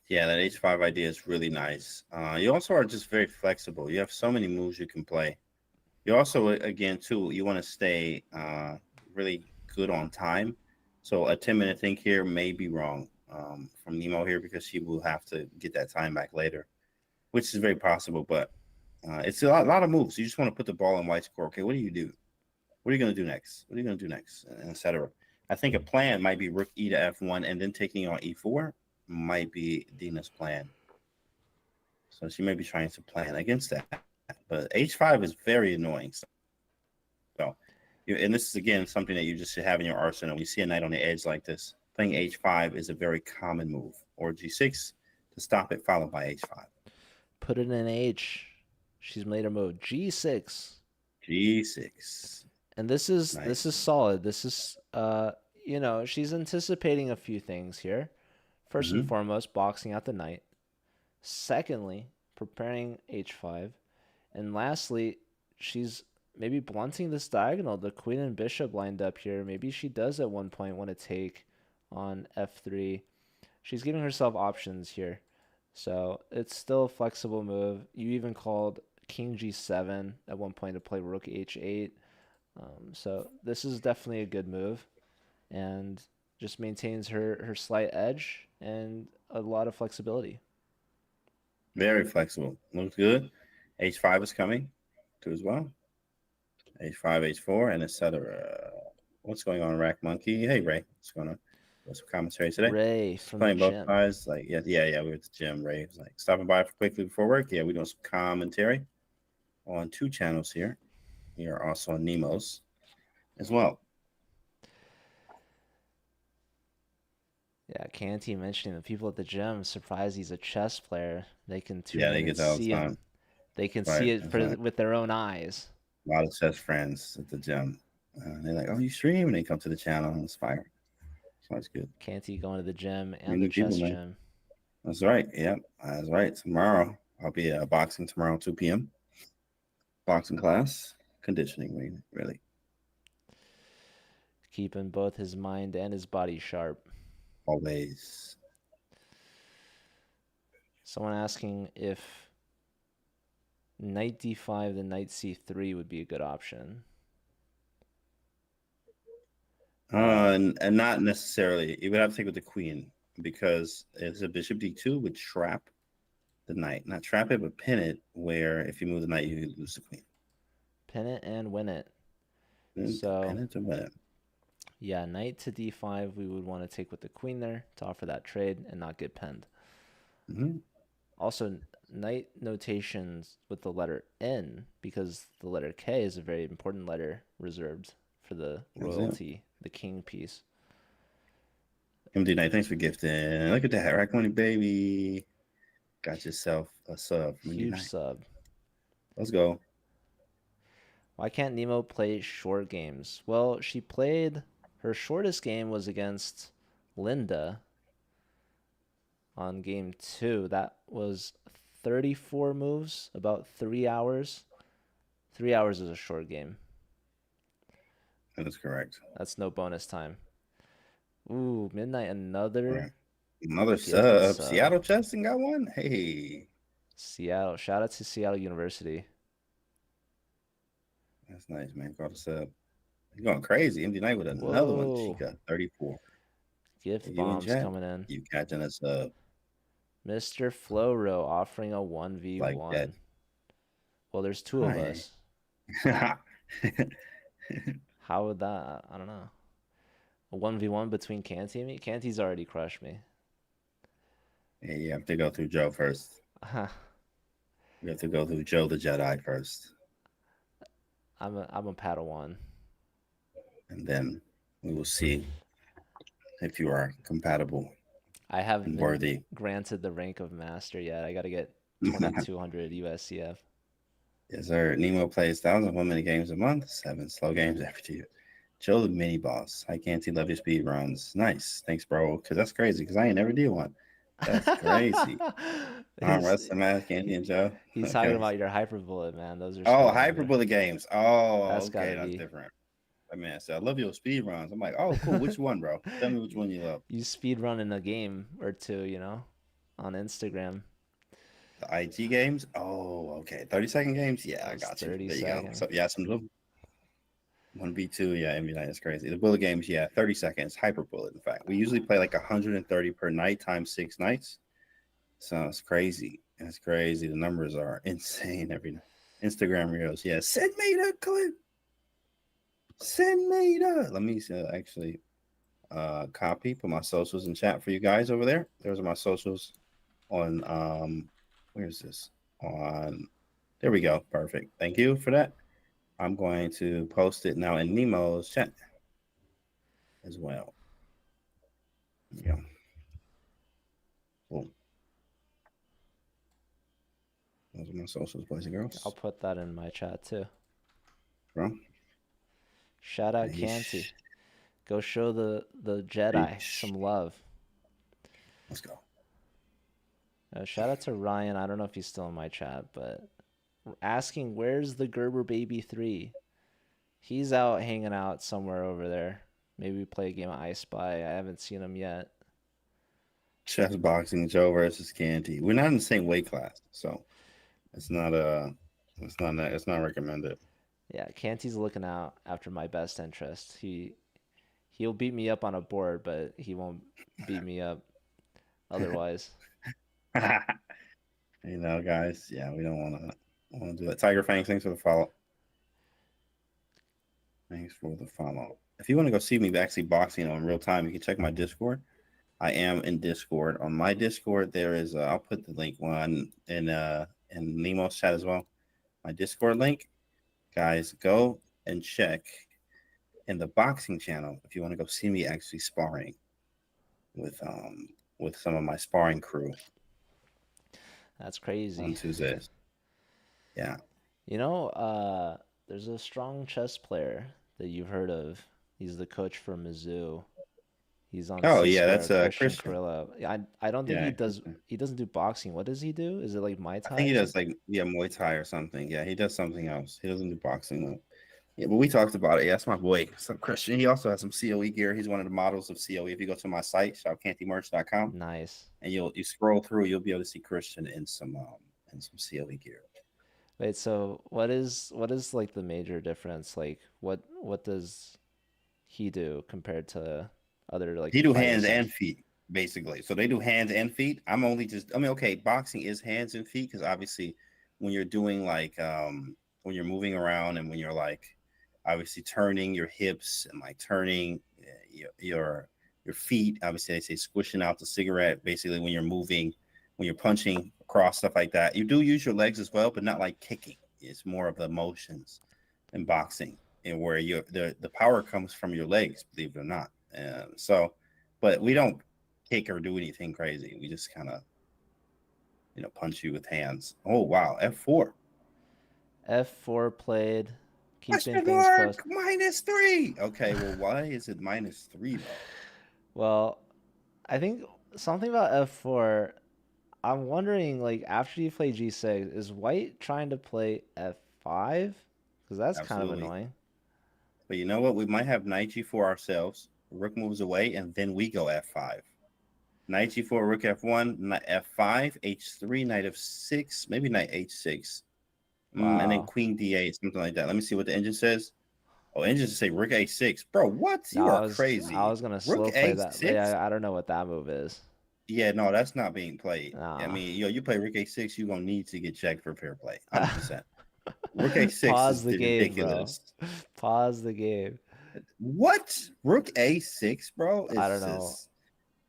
Yeah, that h5 idea is really nice. You also are just very flexible. You have so many moves you can play. You also, again, too, you want to stay really good on time. So a 10-minute think here may be wrong from Nemo here, because she will have to get that time back later, which is very possible. But it's a lot of moves. You just want to put the ball in white's court. Okay, what do you do? What are you going to do next? What are you going to do next? And etc. I think a plan might be rook e to f1 and then taking on e4 might be Dina's plan. So she may be trying to plan against that. But h5 is very annoying. So, and this is, again, something that you just should have in your arsenal. When you see a knight on the edge like this, playing h5 is a very common move. Or g6 to stop it, followed by h5. Put it in h. She's made her move g6. G6. And this is Nice. solid. This is she's anticipating a few things here. First and foremost, boxing out the knight. Secondly, preparing h5. And lastly, she's maybe blunting this diagonal. The queen and bishop lined up here. Maybe she does at one point want to take on f3. She's giving herself options here. So it's still a flexible move. You even called king g7 at one point to play rook h8. So this is definitely a good move, and just maintains her slight edge and a lot of flexibility. Very flexible. Looks good. h5 is coming too as well. h5, h4, and etc. What's going on, Rack Monkey? Hey, Ray. What's going on? What's some commentary today? Ray from Playing the both gym. sides. Like, yeah, we're at the gym. Ray was like, stopping by quickly before work. Yeah, we're doing some commentary on 2 channels here. We are also on Nemo's as well. Yeah, Canty mentioning the people at the gym surprised he's a chess player. They can tune Yeah, in they and get that all the see him. time. They can Right, see it right. with their own eyes. A lot of chess friends at the gym. They're like, "Oh, you stream?" And they come to the channel and it's fire. So that's good. Canty going to the gym and Many the people, chess man. gym. That's right. Yep, that's right. Tomorrow I'll be boxing tomorrow, 2 p.m. Boxing class, conditioning, really. Keeping both his mind and his body sharp. Always. Someone asking if Knight d5, then knight c3 would be a good option. And not necessarily. You would have to take with the queen because it's a bishop d2 would trap the knight. Not trap it, but pin it, where if you move the knight, you lose the queen. Pin it and win it. Pin So, it to win it. yeah, knight to d5, we would want to take with the queen there to offer that trade and not get pinned. Also, knight notations with the letter N, because the letter K is a very important letter reserved for the royalty, the king piece. MD Knight, thanks for gifting. Look at that, rack money, baby. Got yourself a sub. Huge sub. Let's go. Why can't Nemo play short games? Well, she played, her shortest game was against Linda on game 2. That was 34 moves, about 3 hours. 3 hours is a short game. That is correct. That's no bonus time. Ooh, Midnight, another sub. Seattle Justin got one. Hey. Seattle. Shout out to Seattle University. That's nice, man. Got a sub. You're going crazy. MD Knight with another one. She got 34. Gift bombs coming in. You catching a sub. Mr. Flowro offering a 1v1. Like that. Well, there's 2 of us. How would that? I don't know. A 1v1 between Canty and me? Canty's already crushed me. Yeah, you have to go through Joe first. You have to go through Joe the Jedi first. I'm a Padawan. And then we will see if you are compatible. I haven't been worthy. Granted the rank of master yet. I got to get 2200 USCF. Yes, sir. Nemo plays 1,000 1-minute games a month, 7 slow games every year. Joe the mini boss. I can't see love your speed runs. Nice. Thanks, bro. Because that's crazy. Because I ain't never did one. That's crazy. Wrestling Mask, Candy and Joe. He's talking about your hyper bullet, man. Those are hyper bullet games. Oh, that's okay. That's different. I mean, I said, I love your speed runs. I'm like, oh, cool. Which one, bro? Tell me which one you love. You speed run in a game or 2, you know, on Instagram. The IG games? Oh, okay. 30-second games? Yeah, I got you. There you go. So, yeah, some of them. 1v2, yeah, MV Knight is crazy. The bullet games, yeah, 30 seconds, hyper bullet. In fact, we usually play like 130 per night times 6 nights. So it's crazy. It's crazy. The numbers are insane every night. Instagram reels, yeah. Send me the clip. Send me the. Let me actually copy, put my socials in chat for you guys over there. Those are my socials on where's this? There we go. Perfect. Thank you for that. I'm going to post it now in Nemo's chat as well. There you go. Cool. Those are my socials, boys and girls. I'll put that in my chat too. Bro. Shout out Canty. Go show the Jedi some love. Let's go. Shout out to Ryan. I don't know if he's still in my chat, but asking where's the Gerber Baby 3? He's out hanging out somewhere over there. Maybe we play a game of I Spy. I haven't seen him yet. Chess boxing, Joe versus Canty. We're not in the same weight class, so it's not recommended. Yeah, Canty's looking out after my best interest. He'll beat me up on a board, but he won't beat me up otherwise. You know, guys, yeah, we don't want to do that. Tiger Fangs, thanks for the follow. Thanks for the follow. If you want to go see me actually boxing in real time, you can check my Discord. I am in Discord. On my Discord, there is I'll put the link one in Nemo's chat as well. My Discord link. Guys, go and check in the boxing channel if you want to go see me actually sparring with some of my sparring crew. That's crazy. On Tuesdays. Yeah. You know, there's a strong chess player that you've heard of. He's the coach for Mizzou. He's on. Oh yeah, that's Christian Carrillo. I don't think he doesn't do boxing. What does he do? Is it like Muay Thai? I think he does like Muay Thai or something. Yeah, he does something else. He doesn't do boxing though. Yeah, but we talked about it. Yeah, that's my boy. So Christian, he also has some COE gear. He's one of the models of COE. If you go to my site, shoutcantymerch.com. Nice. And you scroll through, you'll be able to see Christian in some COE gear. Wait, so what is like the major difference? Like what does he do compared to other like He do fighting hands styles? and feet, basically. So they do hands and feet. I'm only just, I mean, okay, boxing is hands and feet because obviously when you're doing like when you're moving around and when you're like obviously turning your hips and like turning your feet, obviously they say squishing out the cigarette, basically when you're moving, when you're punching across stuff like that. You do use your legs as well, but not like kicking. It's more of the motions in boxing and where you the power comes from your legs, believe it or not. So but we don't kick or do anything crazy. We just kind of, punch you with hands. Oh wow, F4. F4 played, keeping Question things close. mark -3. Okay, well, why is it -3 though? Well, I think something about F4, I'm wondering like after you play G6, is White trying to play F5? Because that's kind of Absolutely. annoying. But you know what? We might have knight G4 ourselves. Rook moves away, and then we go F5. Knight G4, Rook F1, knight F5, H3, knight F6, maybe knight H6, and then Wow. Queen D8, something like that. Let me see what the engine says. Oh, engine say Rook A6. Bro, what? No, You are I crazy. was gonna Rook slow play that. A6? Yeah, I don't know what that move is. Yeah, no, that's not being played. I Nah. mean, you play Rook A6, you're gonna need to get checked for fair play. 100%. Rook A6 Pause is the game, bro. ridiculous. Pause the game. What? Rook A6, bro, I is don't know. just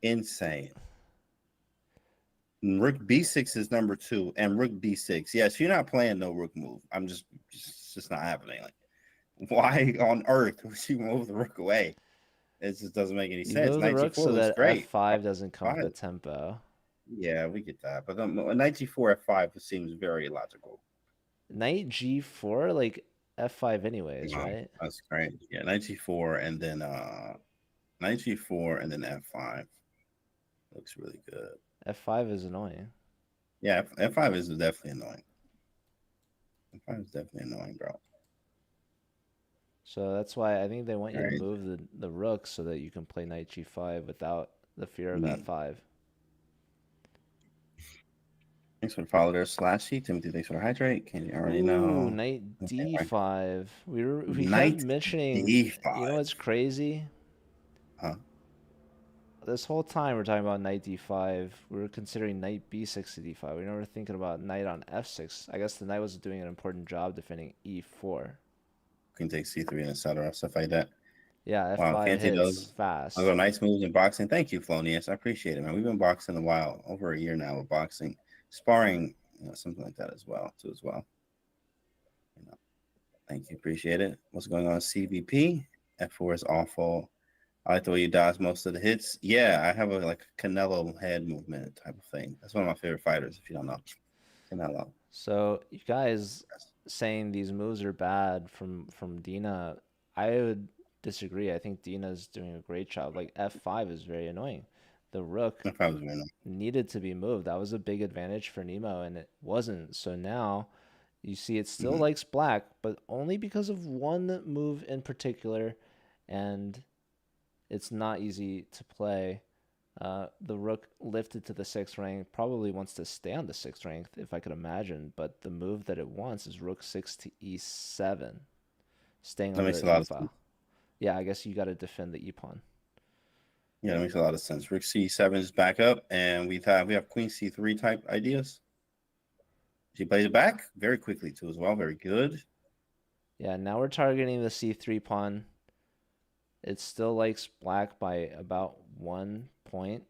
insane. Rook B6 is number 2, and Rook B6. Yes, you're not playing no Rook move. It's just not happening. Like, why on earth would you move the Rook away? It just doesn't make any You sense. move the Knight rook G4 so looks that great. F5 doesn't come with the Fine. tempo. Yeah, we get that. But Knight G4 F5 seems very logical. Knight G4, like F5 anyways, Wow, right? that's great. Yeah, Knight G4 and then Knight G4 and then F5 looks really good. F5 is annoying. Yeah, F5 is definitely annoying. F5 is definitely annoying, bro. So that's why I think they want you All to right. move the rook so that you can play Knight G5 without the fear of F5. Thanks for the follow there, Slashy. Timothy, thanks for the hydrate. Can you already Ooh, know? Knight Okay, right. D5. We kept Knight mentioning, you know D5. what's crazy? Huh? This whole time we're talking about Knight D5. We were considering Knight B6 to D5. We never thinking about Knight on F6. I guess the Knight was doing an important job defending E4. Queen takes C3 and etc. Stuff like that. Yeah, Wow, F5 Fancy hits does. I'll fast. go nice moves in boxing. Thank you, Flonius. I appreciate it, man. We've been boxing a while, over a year now with boxing, sparring, something like that as well, too, as well. Thank you, appreciate it. What's going on, CVP? F4 is awful. I like the way you dodge most of the hits. Yeah, I have a like Canelo head movement type of thing. That's one of my favorite fighters. If you don't know, Canelo. So you guys saying these moves are bad from Dena, I would disagree. I think Dena's doing a great job. Like F5 is very annoying. The rook If I was winning, needed to be moved. That was a big advantage for Nemo, and it wasn't. So now you see it still likes black, but only because of one move in particular, and it's not easy to play. The rook lifted to the 6th rank probably wants to stay on the 6th rank, if I could imagine, but the move that it wants is rook 6 to e7, staying that on makes the a lot e of sense. file. Yeah, I guess you got to defend the e pawn. Yeah, that makes a lot of sense. Rook C7 is back up, and we have Queen C3 type ideas. She plays it back very quickly too, as well. Very good. Yeah, now we're targeting the c3 pawn. It still likes black by about 1 point,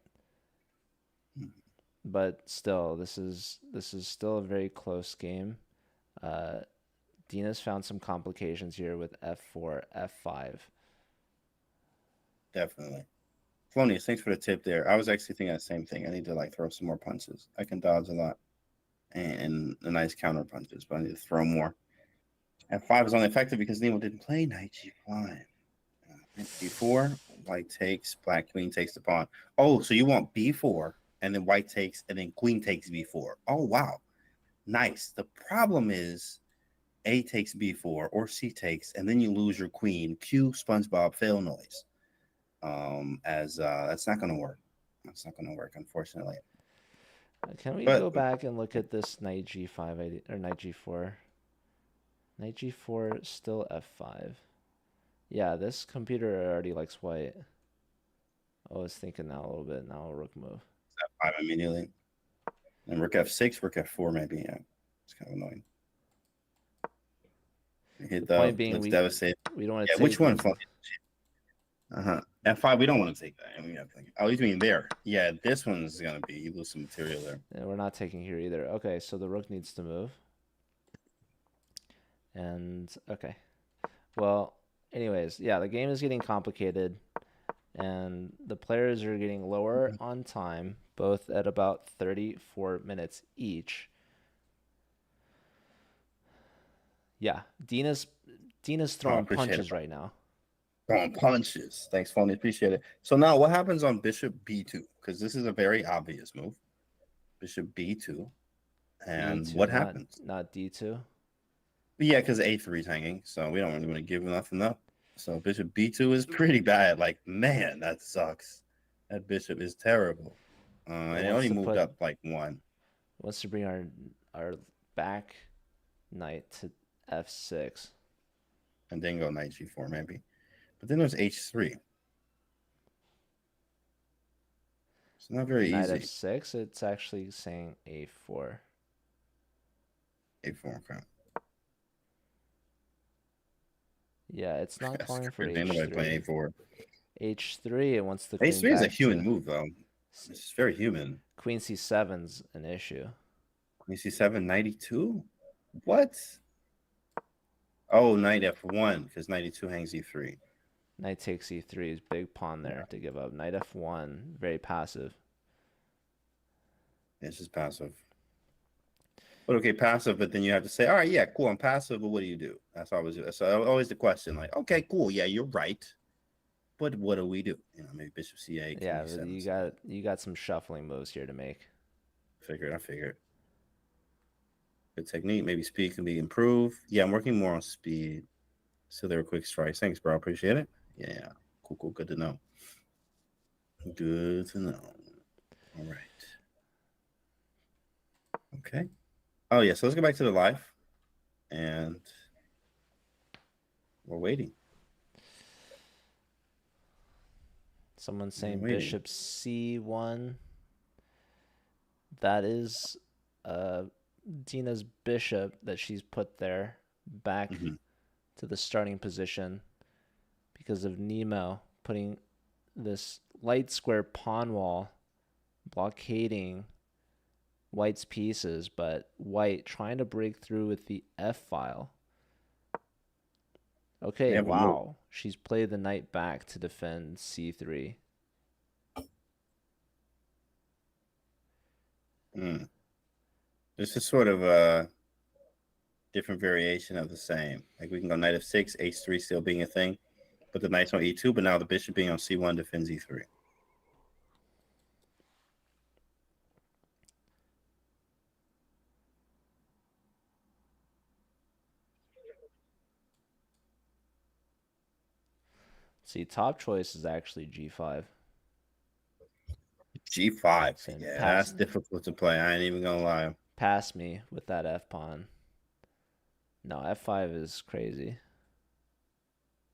but still, this is still a very close game. Dena's found some complications here with f4, f5. Definitely. Flonius, thanks for the tip there. I was actually thinking the same thing. I need to like throw some more punches. I can dodge a lot and the nice counter punches, but I need to throw more. F5 is only effective because Nemo didn't play knight G5. Knight B4, white takes, black queen takes the pawn. Oh, so you want B4 and then white takes and then queen takes B4. Oh, wow. Nice. The problem is A takes B4 or C takes, and then you lose your queen. Cue SpongeBob fail noise. As that's not going to work. That's not going to work, unfortunately. Can we But go back and look at this knight g5 or knight g4? Knight g4, still f5. Yeah, this computer already likes white. I was thinking that a little bit. Now a rook move. F5 immediately. And rook f6, rook f4 maybe. Yeah, it's kind of annoying. Hit The point being, let's devastate. we don't want Yeah, to which take one? these. F5, we don't want to take that. I mean, oh, you mean there? Yeah, this one's gonna be you lose some material there. Yeah, we're not taking here either. Okay, so the rook needs to move. And okay, well, anyways, yeah, the game is getting complicated, and the players are getting lower on time, both at about 34 minutes each. Yeah, Dina's throwing punches right now. Throwing punches. Thanks, Phony. Appreciate it. So now what happens on bishop b2? Because this is a very obvious move. Bishop b2. And E2, what happens? Not d2. Yeah, because a3 is hanging, so we don't really want to give nothing up. So bishop b2 is pretty bad. Like, man, that sucks. That bishop is terrible. And it only moved up like one. Wants to bring our back knight to f6. And then go knight g4 maybe. But then there's h3. It's not very knight easy. Knight f6, it's actually saying a4. a4, okay. Yeah, it's not calling for h3. Nobody playing a4. h3, it wants the queen h3 is a human move, though. It's very human. Queen c7's an issue. Queen c7, 92? What? Oh, knight f1, because 92 hangs e3. Knight takes e3 is big pawn there to give up. Knight f1, very passive. It's just passive. But okay, passive, but then you have to say, all right, yeah, cool, I'm passive, but what do you do? That's always the question. Like, okay, cool, yeah, you're right. But what do we do? You know, maybe bishop c8. Yeah, but you got some shuffling moves here to make. I figured. Good technique. Maybe speed can be improved. Yeah, I'm working more on speed. So there were quick strikes. Thanks, bro. Appreciate it. Yeah. Cool. Good to know. Good to know. All right. Okay. Oh, yeah. So let's go back to the live. And we're waiting. Someone's saying bishop c1. That is Dina's bishop that she's put there back to the starting position because of Nemo putting this light square pawn wall blockading White's pieces, but White trying to break through with the F file. Okay, wow. She's played the knight back to defend c3. This is sort of a different variation of the same. Like we can go knight f6, h3 still being a thing, but the knight's on e2, but now the bishop being on c1 defends e3. See, top choice is actually g5. G5. Yeah, that's difficult to play. I ain't even gonna lie. Pass me with that F pawn. No, F5 is crazy.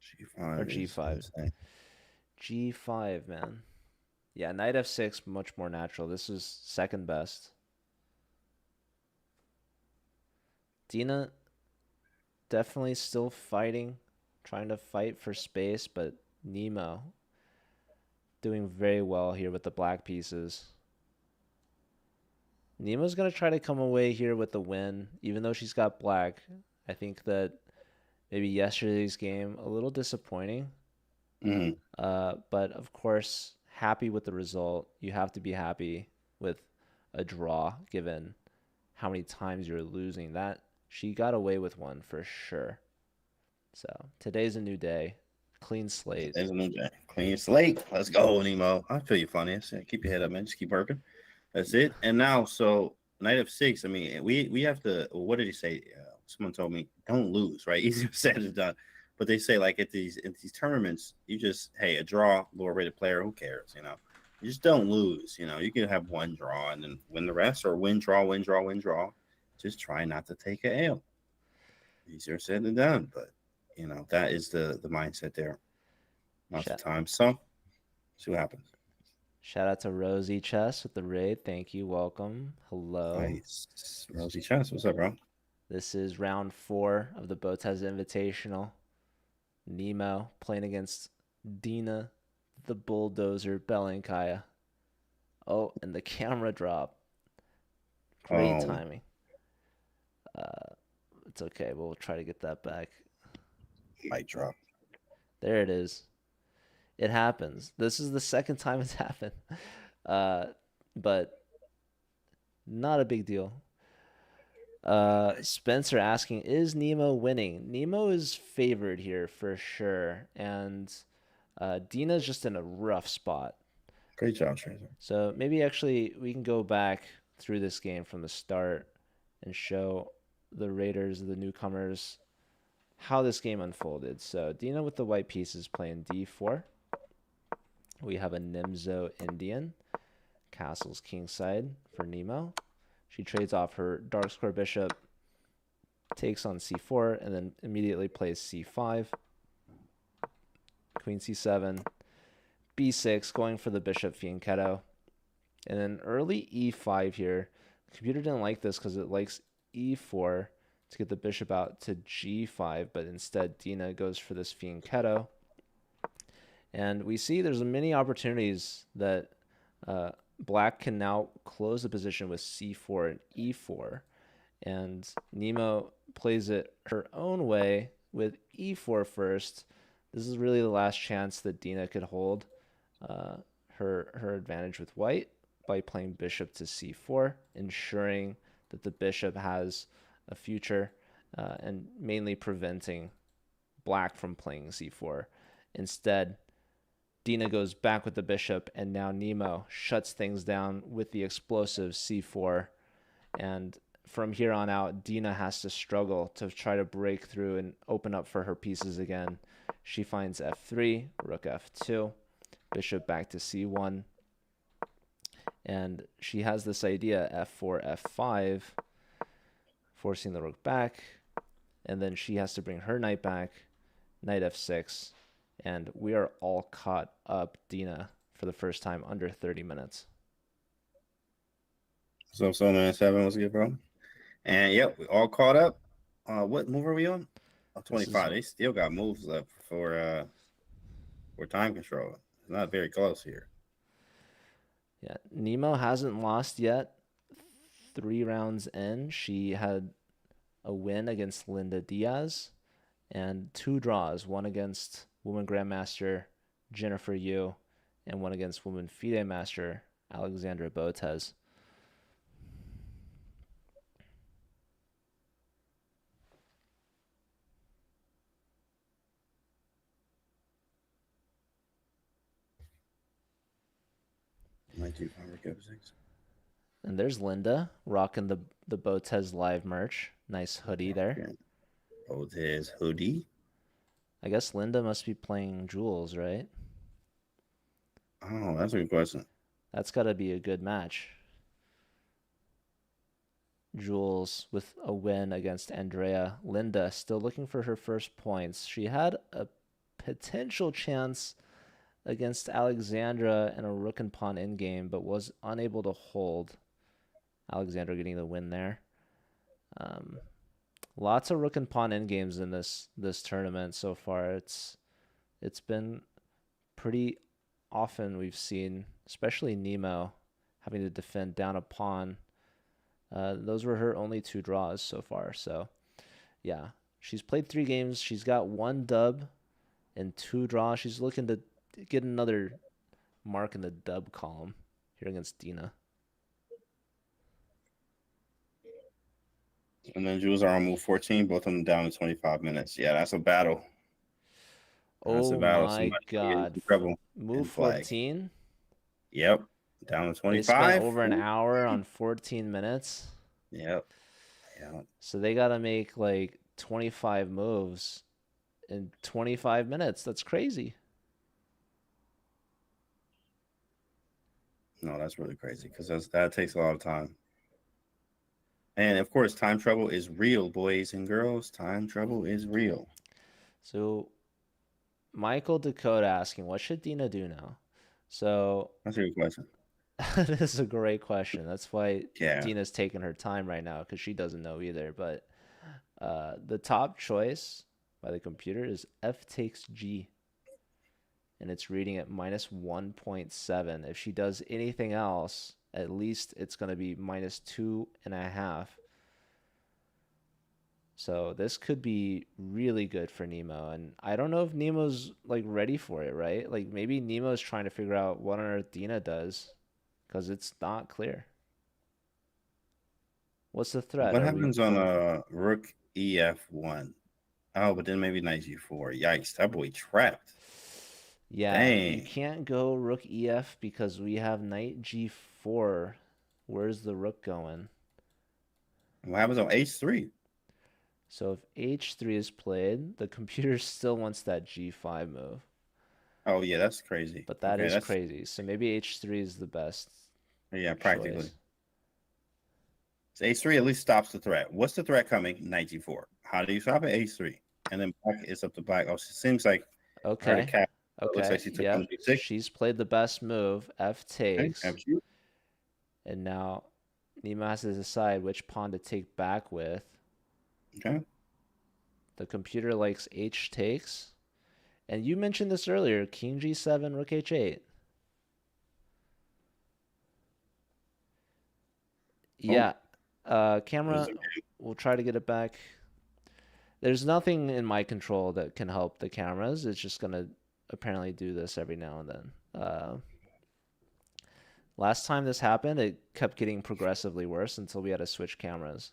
G5 or G5. G5, man. Yeah, knight F6 much more natural. This is second best. Dena definitely still fighting, trying to fight for space, but Nemo doing very well here with the black pieces. Nemo's going to try to come away here with the win, even though she's got black. I think that maybe yesterday's game, a little disappointing. But, of course, happy with the result. You have to be happy with a draw, given how many times you're losing. That she got away with one for sure. So, today's a new day. Clean slate. Today's a new day. Clean slate. Let's go, Nemo. I feel you funny. Keep your head up, man. Just keep working. That's it. And now, so knight f6. I mean, we have to. What did he say? Someone told me don't lose. Right? Easier said than done. But they say like at these tournaments, you just a draw, lower rated player. Who cares? You know, you just don't lose. You know, you can have one draw and then win the rest, or win draw. Just try not to take a L. Easier said than done, but you know that is the mindset there. Lots of Shout, time. So see what happens. shout out to Rosie Chess with the raid. Thank you. Welcome. Hello. Nice. Rosie Chance, what's up, bro? This is round 4 of the Botez Invitational. Nemo playing against Dena, the Bulldozer Belenkaya. Oh, and the camera drop. Great Oh, timing. It's okay. We'll try to get that back. mic drop. There it is. It happens. This is the second time it's happened. But not a big deal. Spencer asking, is Nemo winning? Nemo is favored here for sure. And Dina's just in a rough spot. Great job, Tracer. So maybe actually we can go back through this game from the start and show the Raiders, the newcomers, how this game unfolded. So Dina with the white pieces playing d4. We have a Nimzo Indian. Castles kingside for Nemo. She trades off her dark square bishop, takes on c4, and then immediately plays c5. Queen c7. b6, going for the bishop fianchetto. And then early e5 here. The computer didn't like this because it likes e4 to get the bishop out to g5, but instead Dina goes for this fianchetto. And we see there's many opportunities that Black can now close the position with c4 and e4. And Nemo plays it her own way with e4 first. This is really the last chance that Dina could hold her advantage with white by playing bishop to c4, ensuring that the bishop has a future and mainly preventing Black from playing c4. Instead, Dina goes back with the bishop, and now Nemo shuts things down with the explosive c4. And from here on out, Dina has to struggle to try to break through and open up for her pieces again. She finds f3, rook f2, bishop back to c1. And she has this idea, f4, f5, forcing the rook back. And then she has to bring her knight back, knight f6. And we are all caught up, Dina, for the first time under 30 minutes. So 7, what's good, bro? And yep, we all caught up. What move are we on? 25. They still got moves left for time control. It's not very close here. Yeah, Nemo hasn't lost yet. 3 rounds in, she had a win against Linda Diaz and 2 draws, one against Woman Grandmaster Jennifer Yu and one against Woman FIDE Master Alexandra Botez. And there's Linda rocking the Botez live merch. Nice hoodie there. Botez hoodie. I guess Linda must be playing Jules, right? Oh, that's a good question. That's got to be a good match. Jules with a win against Andrea. Linda still looking for her first points. She had a potential chance against Alexandra in a rook and pawn endgame, but was unable to hold. Alexandra getting the win there. Lots of rook and pawn endgames in this tournament so far. It's been pretty often we've seen, especially Nemo, having to defend down a pawn. Those were her only 2 draws so far. So, yeah, she's played 3 games. She's got 1 dub and 2 draws. She's looking to get another mark in the dub column here against Dina. And then Jules are on move 14, both of them down to 25 minutes. Yeah, that's a battle. That's a battle. My God. Move 14? Yep. Down to 25. They spent over an hour on 14 minutes. Yep. So they got to make like 25 moves in 25 minutes. That's crazy. No, that's really crazy because that takes a lot of time. And of course, time trouble is real, boys and girls. Time trouble is real. So Michael Dakota asking, what should Dina do now? So That's a good question. this is a great question. That's why Yeah. Dina's taking her time right now because she doesn't know either. But the top choice by the computer is F takes G, and it's reading at minus 1.7. If she does anything else, at least it's going to be minus 2.5. So this could be really good for Nemo, and I don't know if Nemo's like ready for it, right? Like maybe Nemo's trying to figure out what on earth Dina does, because it's not clear. What's the threat? What Are we happens on going? Rook EF1? Oh, but then maybe knight G4. Yikes, that boy trapped. Yeah, you Dang. can't go Rook EF because we have Knight G4. Where's the Rook going? What happens on H3? So if H3 is played, the computer still wants that G5 move. Oh yeah, that's crazy. But that Okay, is that's crazy. So maybe H3 is the best yeah, practically. choice. So H3 at least stops the threat. What's the threat coming? Knight G4. How do you stop it? H3. And then black is up to black. Oh, it seems like I heard a Okay. cat. So it looks like Okay. she took on Yep. G6. She's played the best move, F Okay, takes. absolutely. And now Nemo has to decide which pawn to take back with. Okay. The computer likes H takes. And you mentioned this earlier, King G7, Rook H8. Oh, Yeah. Camera, we'll try to get it back. There's nothing in my control that can help the cameras. It's just gonna apparently do this every now and then. Last time this happened, it kept getting progressively worse until we had to switch cameras.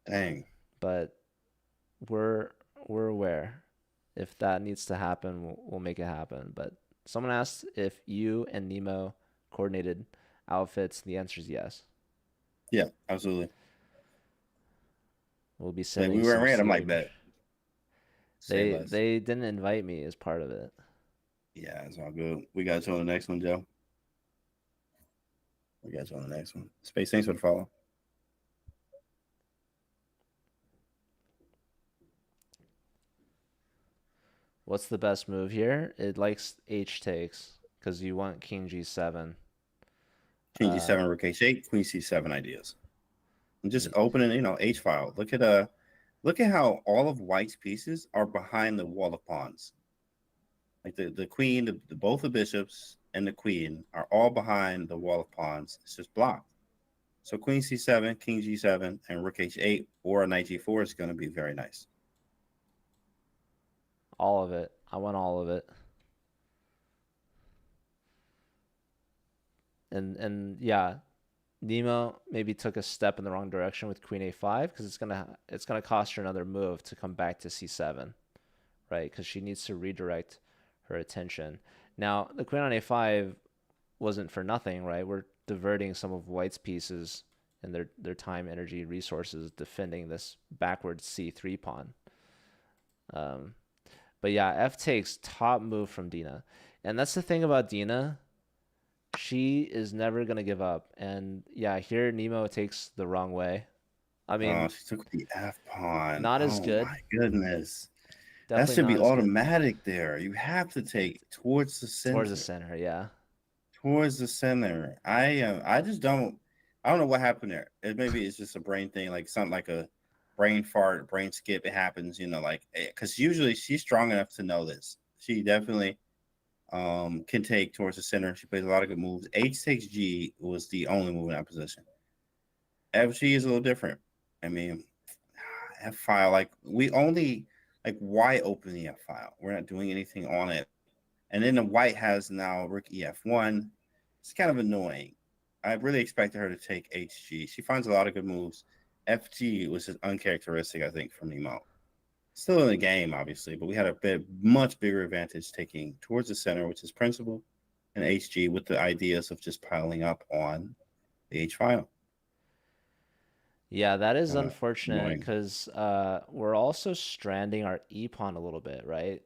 dang. But we're aware. If that needs to happen, we'll make it happen. But someone asked if you and Nemo coordinated outfits. The answer is yes. Yeah, absolutely. We'll be Like sending we were some random like seating. that. Say less. They didn't invite me as part of it. Yeah, it's all good. We got you on the next one, Joe. We got you on the next one. Space, thanks for the follow. What's the best move here? It likes H takes because you want King G7. King G7, Rook H8, Queen C7 ideas. And just Yeah. opening, H file. Look at how all of White's pieces are behind the wall of pawns. Like the queen, both the bishops and the queen are all behind the wall of pawns. It's just blocked. So Queen C7, King G7, and Rook H8 or a Knight G4 is going to be very nice. All of it. I want all of it. And yeah, Nemo maybe took a step in the wrong direction with Queen A5 because it's gonna cost her another move to come back to C7, right? Because she needs to redirect her attention. Now the Queen on A5 wasn't for nothing, right? We're diverting some of White's pieces and their time, energy, resources defending this backward C3 pawn. But yeah, F takes, top move from Dina. And that's the thing about Dina. She is never going to give up. And yeah, here Nemo takes the wrong way. I mean, she took the F pawn. not as good. My goodness. That Definitely should be not as good. automatic there. You have to take towards the center. Towards the center, yeah. Towards the center. I just don't. I don't know what happened there. Maybe it's just a brain thing, like something like a brain fart, brain skip. It happens, like because usually she's strong enough to know this. She definitely can take towards the center. She plays a lot of good moves. H takes G was the only move in that position. FG is a little different. I mean, F file, like we only like white open the F file. We're not doing anything on it. And then the white has now Rook EF1. It's kind of annoying. I really expected her to take HG. She finds a lot of good moves. FG was just uncharacteristic, I think, from Nemo. Still in the game, obviously, but we had a much bigger advantage taking towards the center, which is principal, and HG with the ideas of just piling up on the H file. Yeah, that is unfortunate because we're also stranding our E pawn a little bit, right?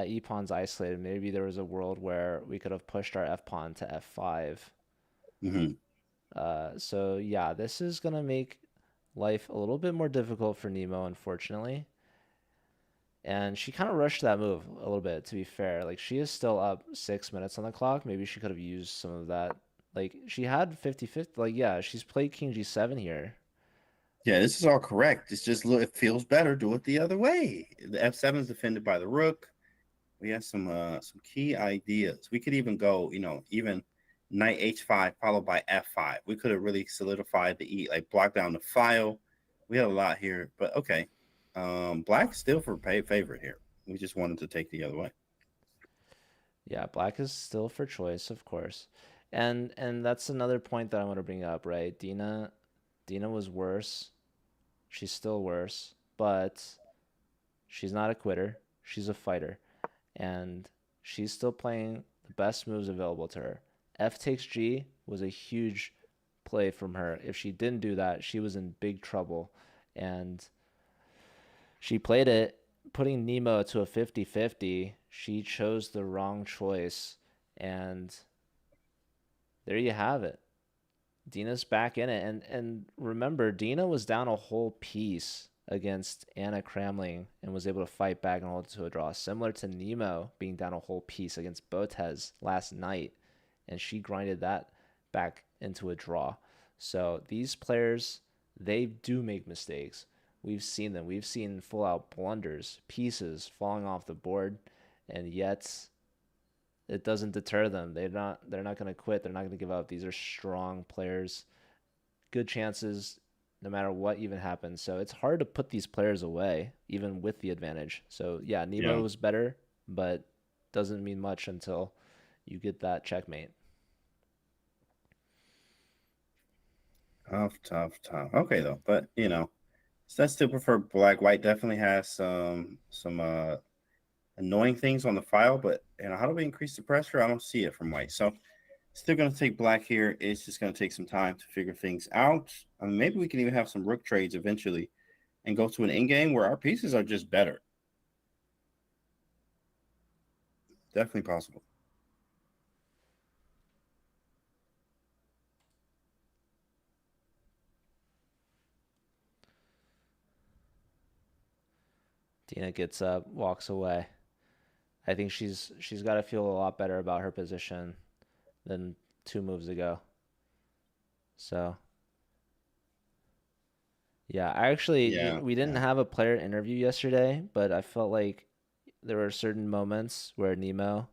E pawn's isolated. Maybe there was a world where we could have pushed our F pawn to F5. Mm-hmm. So yeah, this is gonna make life a little bit more difficult for Nemo, unfortunately. And she kind of rushed that move a little bit, to be fair. Like, she is still up 6 minutes on the clock. Maybe she could have used some of that. Like, she had 50-50. Like, yeah, she's played King G7 here. Yeah, this is all correct. It's just look, it feels better. Do it the other way. The F7 is defended by the rook. We have some key ideas. We could even go, even knight H5 followed by F5. We could have really solidified the E, like block down the file. We have a lot here, but okay. Black still for favorite here. We just wanted to take the other way. Yeah, black is still for choice, of course. And that's another point that I want to bring up, right? Dena was worse. She's still worse, but she's not a quitter. She's a fighter. And she's still playing the best moves available to her. F takes G was a huge play from her. If she didn't do that, she was in big trouble. And she played it, putting Nemo to a 50-50. She chose the wrong choice. And there you have it. Dena's back in it. And remember, Dena was down a whole piece against Anna Kramling and was able to fight back and hold it to a draw, similar to Nemo being down a whole piece against Botez last night, and she grinded that back into a draw. So these players, they do make mistakes. We've seen them. We've seen full out blunders, pieces falling off the board, and yet it doesn't deter them. They're not going to quit. They're not going to give up. These are strong players. Good chances no matter what even happens. So it's hard to put these players away even with the advantage. So yeah, Nemo Yeah. was better, but doesn't mean much until you get that checkmate. Tough. Okay though, but so I still prefer black. White definitely has some annoying things on the file, but how do we increase the pressure? I don't see it from white. So still going to take black here. It's just going to take some time to figure things out. Maybe we can even have some rook trades eventually and go to an endgame where our pieces are just better. Definitely possible. Dena gets up, walks away. I think she's got to feel a lot better about her position than 2 moves ago. So yeah, Yeah. we didn't have a player interview yesterday, but I felt like there were certain moments where Nemo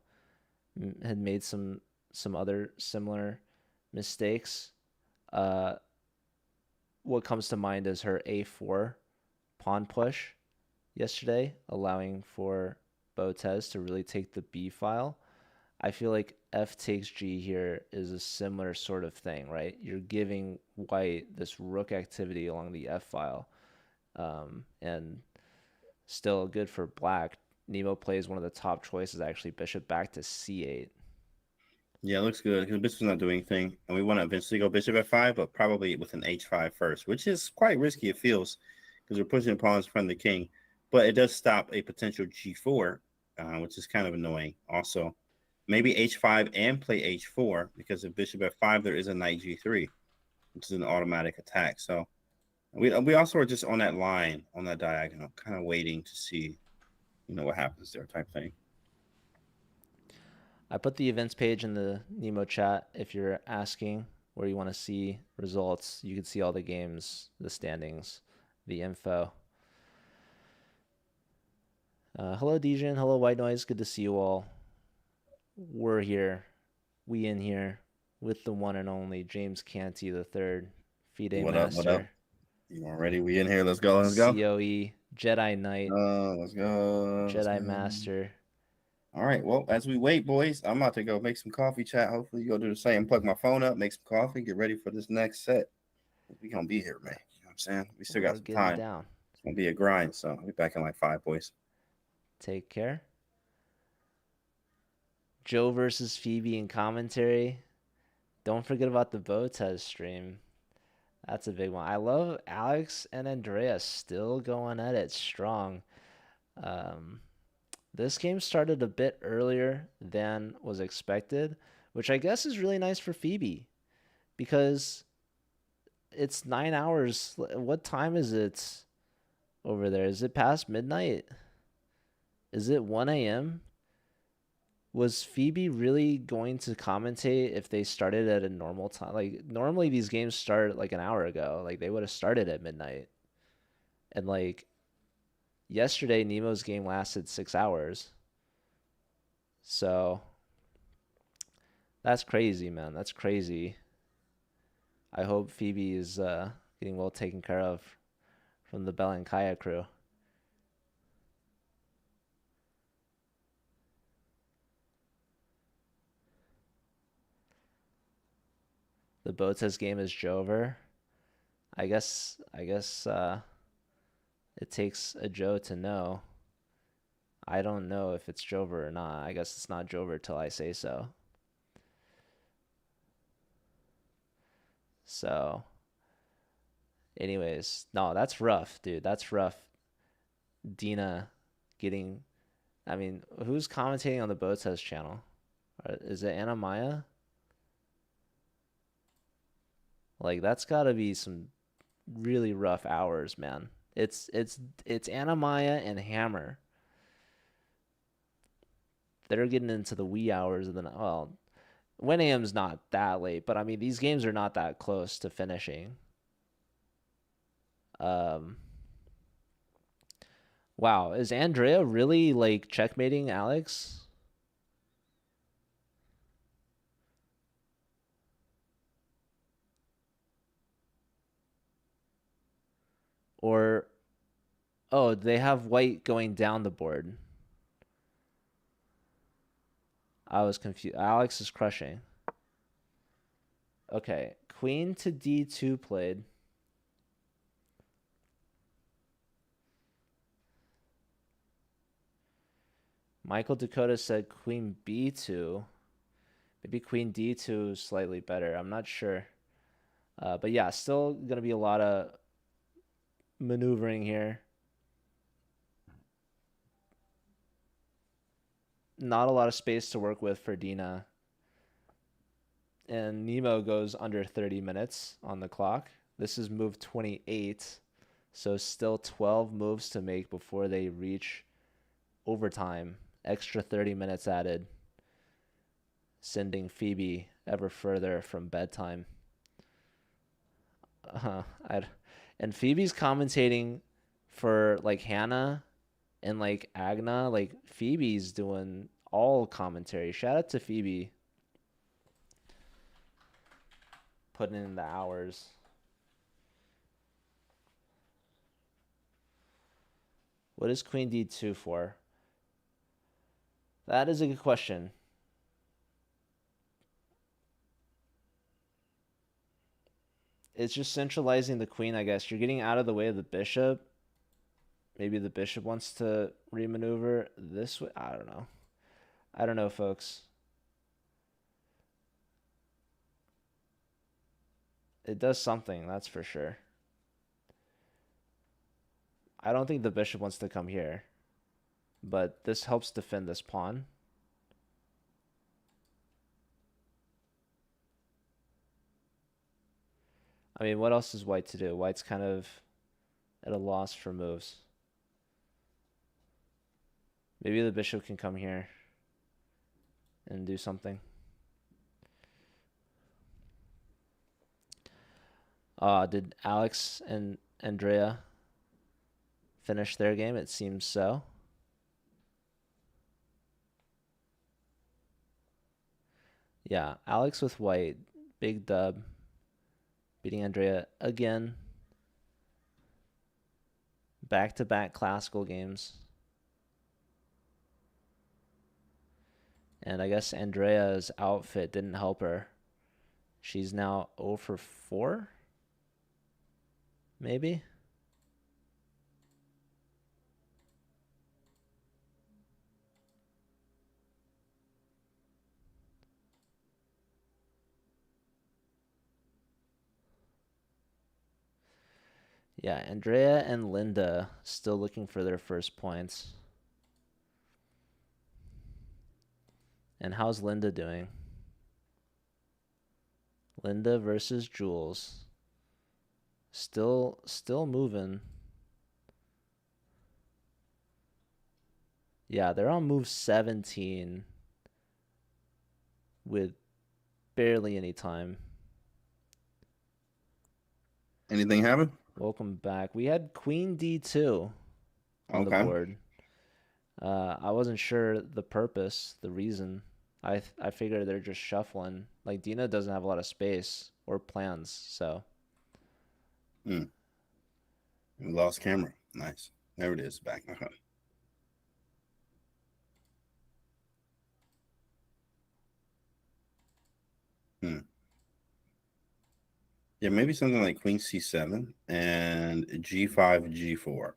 had made some other similar mistakes. Uh, what comes to mind is her A4 pawn push yesterday, allowing for Botez to really take the B file. I feel like F takes G here is a similar sort of thing, right? You're giving white this rook activity along the F file, and still good for black. Nemo plays one of the top choices, actually, bishop back to C8. Yeah, it looks good because bishop's not doing anything. And we want to eventually go bishop f5, but probably with an h5 first, which is quite risky, it feels, because we're pushing pawns in front of the king. But it does stop a potential g4, which is kind of annoying. Also, maybe h5 and play h4, because if bishop f5, there is a knight g3, which is an automatic attack. So we also are just on that line, on that diagonal, kind of waiting to see, what happens there type thing. I put the events page in the Nemo chat. If you're asking where you want to see results, you can see all the games, the standings, the info. Hello, Dijon. Hello, White Noise. Good to see you all. We're here. We in here with the one and only James Canty III, FIDE What Master. up? You all ready? We in here. Let's go. COE, Jedi Knight, Let's go. Jedi Master. All right. Well, as we wait, boys, I'm about to go make some coffee chat. Hopefully, you go do the same. Plug my phone up, make some coffee, get ready for this next set. We gonna be here, man. You know what I'm saying? We still got some time. Down. It's gonna be a grind. So I'll be back in like 5, boys. Take care. Joe versus Phoebe in commentary. Don't forget about the Botez stream. That's a big one. I love Alex and Andrea still going at it strong. This game started a bit earlier than was expected, which I guess is really nice for Phoebe. because it's 9 hours. What time is it over there? Is it past midnight? Is it 1 a.m.? Was Phoebe really going to commentate if they started at a normal time? Like, normally these games start like an hour ago. Like, they would have started at midnight. And like, yesterday, Nemo's game lasted 6 hours. So, that's crazy, man. That's crazy. I hope Phoebe is getting well taken care of from the Belenkaya crew. The Botas game is Jover. I guess it takes a Joe to know. I don't know if it's Jover or not. I guess it's not Jover till I say so. So, anyways, no, that's rough, dude. That's rough. Dena getting, I mean, who's commentating on the Botas channel? Is it Anna Maya? Like, that's got to be some really rough hours, man. It's Anna Maya and Hammer. They're getting into the wee hours of the night. Well, 1 a.m.'s not that late, but I mean, these games are not that close to finishing. Wow, is Andrea really like checkmating Alex? Or, oh, they have white going down the board. I was confused. Alex is crushing. Okay, queen to d2 played. Michael Dakota said queen b2. Maybe queen d2 is slightly better. I'm not sure. But yeah, still going to be a lot of maneuvering here. Not a lot of space to work with for Dena. And Nemo goes under 30 minutes on the clock. This is move 28. So still 12 moves to make before they reach overtime. Extra 30 minutes added. Sending Phoebe ever further from bedtime. And Phoebe's commentating for like Hannah and like Agna. Like Phoebe's doing all commentary. Shout out to Phoebe. Putting in the hours. What is queen d2 for? That is a good question. It's just centralizing the queen, I guess. You're getting out of the way of the bishop. Maybe the bishop wants to remaneuver this way. I don't know. I don't know, folks. It does something, that's for sure. I don't think the bishop wants to come here. But this helps defend this pawn. I mean, what else is white to do? White's kind of at a loss for moves. Maybe the bishop can come here and do something. Did Alex and Andrea finish their game? It seems so. Yeah, Alex with white. Big dub. Beating Andrea again. Back-to-back classical games. And I guess Andrea's outfit didn't help her. She's now 0 for 4? Maybe? Yeah, Andrea and Linda still looking for their first points. And how's Linda doing? Linda versus Jules. Still moving. Yeah, they're on move 17 with barely any time. Anything happen? Welcome back. We had Queen D2 on the Okay. board. I wasn't sure the purpose, the reason. I figured they're just shuffling. Like Dina doesn't have a lot of space or plans, so. We lost camera. Nice. There it is. Back. Okay. Yeah, maybe something like Queen C7 and G5, G4.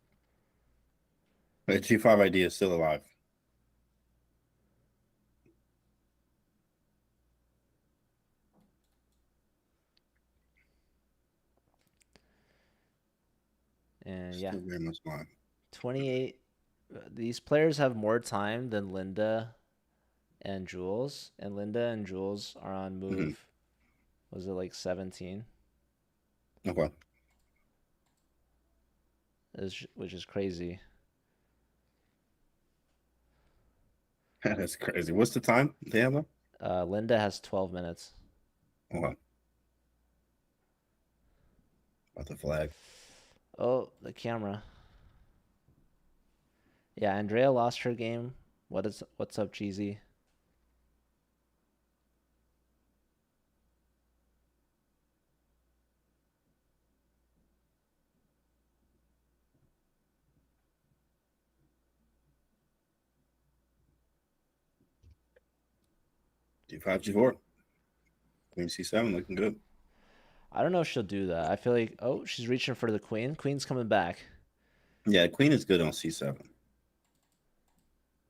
The G5 idea is still alive. And Still yeah, very much alive. 28. These players have more time than Linda and Jules. And Linda and Jules are on move, was it like 17? Okay. Which is crazy. That's crazy. What's the time they have though? Linda has 12 minutes. Okay. About the flag. Oh, the camera. Yeah, Andrea lost her game. What's up, Cheesy? G5, G4. Queen C7 looking good. I don't know if she'll do that. I feel like, oh, she's reaching for the queen. Queen's coming back. Yeah, Queen is good on C7.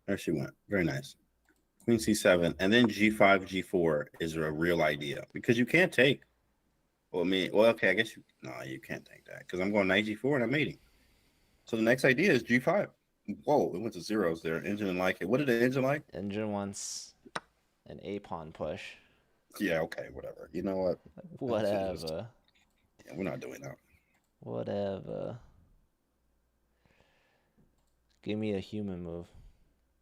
There she went. Very nice. Queen C7. And then G5, G4 is a real idea because you can't take. Okay, I guess you can't take that because I'm going knight G4 and I'm mating. So the next idea is G5. Whoa, it went to zeros there. Engine didn't like it. What did the engine like? Engine wants an A pawn push. Yeah, okay, whatever. You know what? Whatever. Yeah, we're not doing that. Whatever. Give me a human move.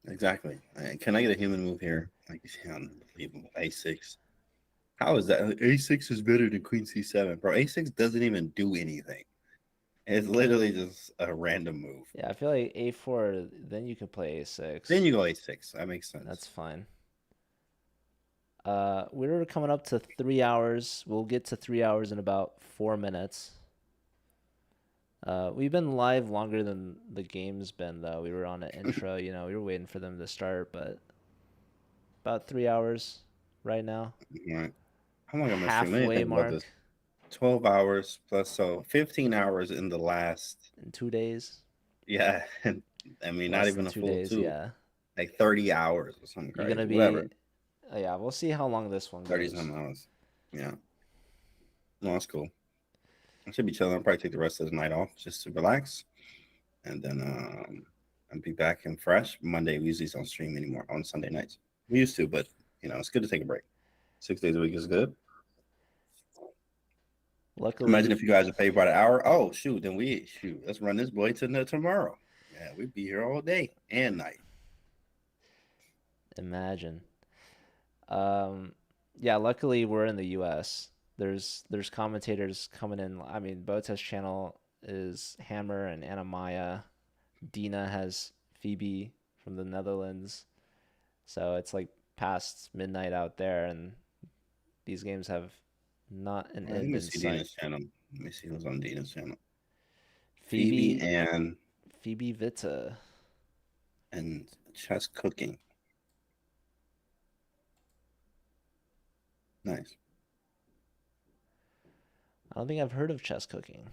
Exactly. Can I get a human move here? Like, unbelievable. A6. How is that? A6 is better than Queen C7, bro. A6 doesn't even do anything. It's literally just a random move. Yeah, I feel like A4, then you can play A6. Then you go A6. That makes sense. That's fine. We're coming up to 3 hours. We'll get to 3 hours in about 4 minutes. We've been live longer than the game's been, though. We were on an intro, we were waiting for them to start, but about 3 hours right now. All right. How long am I Halfway mark. 12 hours plus, so 15 hours in the last. In 2 days. Yeah. I mean, not even a full 2. Yeah. Like 30 hours or something. You're going to be. Whatever. Yeah, we'll see how long this one goes. 30 some hours. Yeah. No, that's cool. I should be chilling. I'll probably take the rest of the night off just to relax. And then I'll be back and fresh. Monday, we usually don't stream anymore on Sunday nights. We used to, but, it's good to take a break. 6 days a week is good. Luckily, imagine if you guys are paid by the hour. Oh, shoot. Then let's run this boy to tomorrow. Yeah, we'd be here all day and night. Imagine. Yeah, luckily we're in the US. There's commentators coming in. I mean, Bota's channel is Hammer and Anna Maya. Dena has Phoebe from the Netherlands. So it's like past midnight out there, and these games have not an end in sight. Dena's channel. Let me see who's on Dena's channel. Phoebe and Phoebe Vita and Chess Cooking. Nice. I don't think I've heard of Chess Cooking.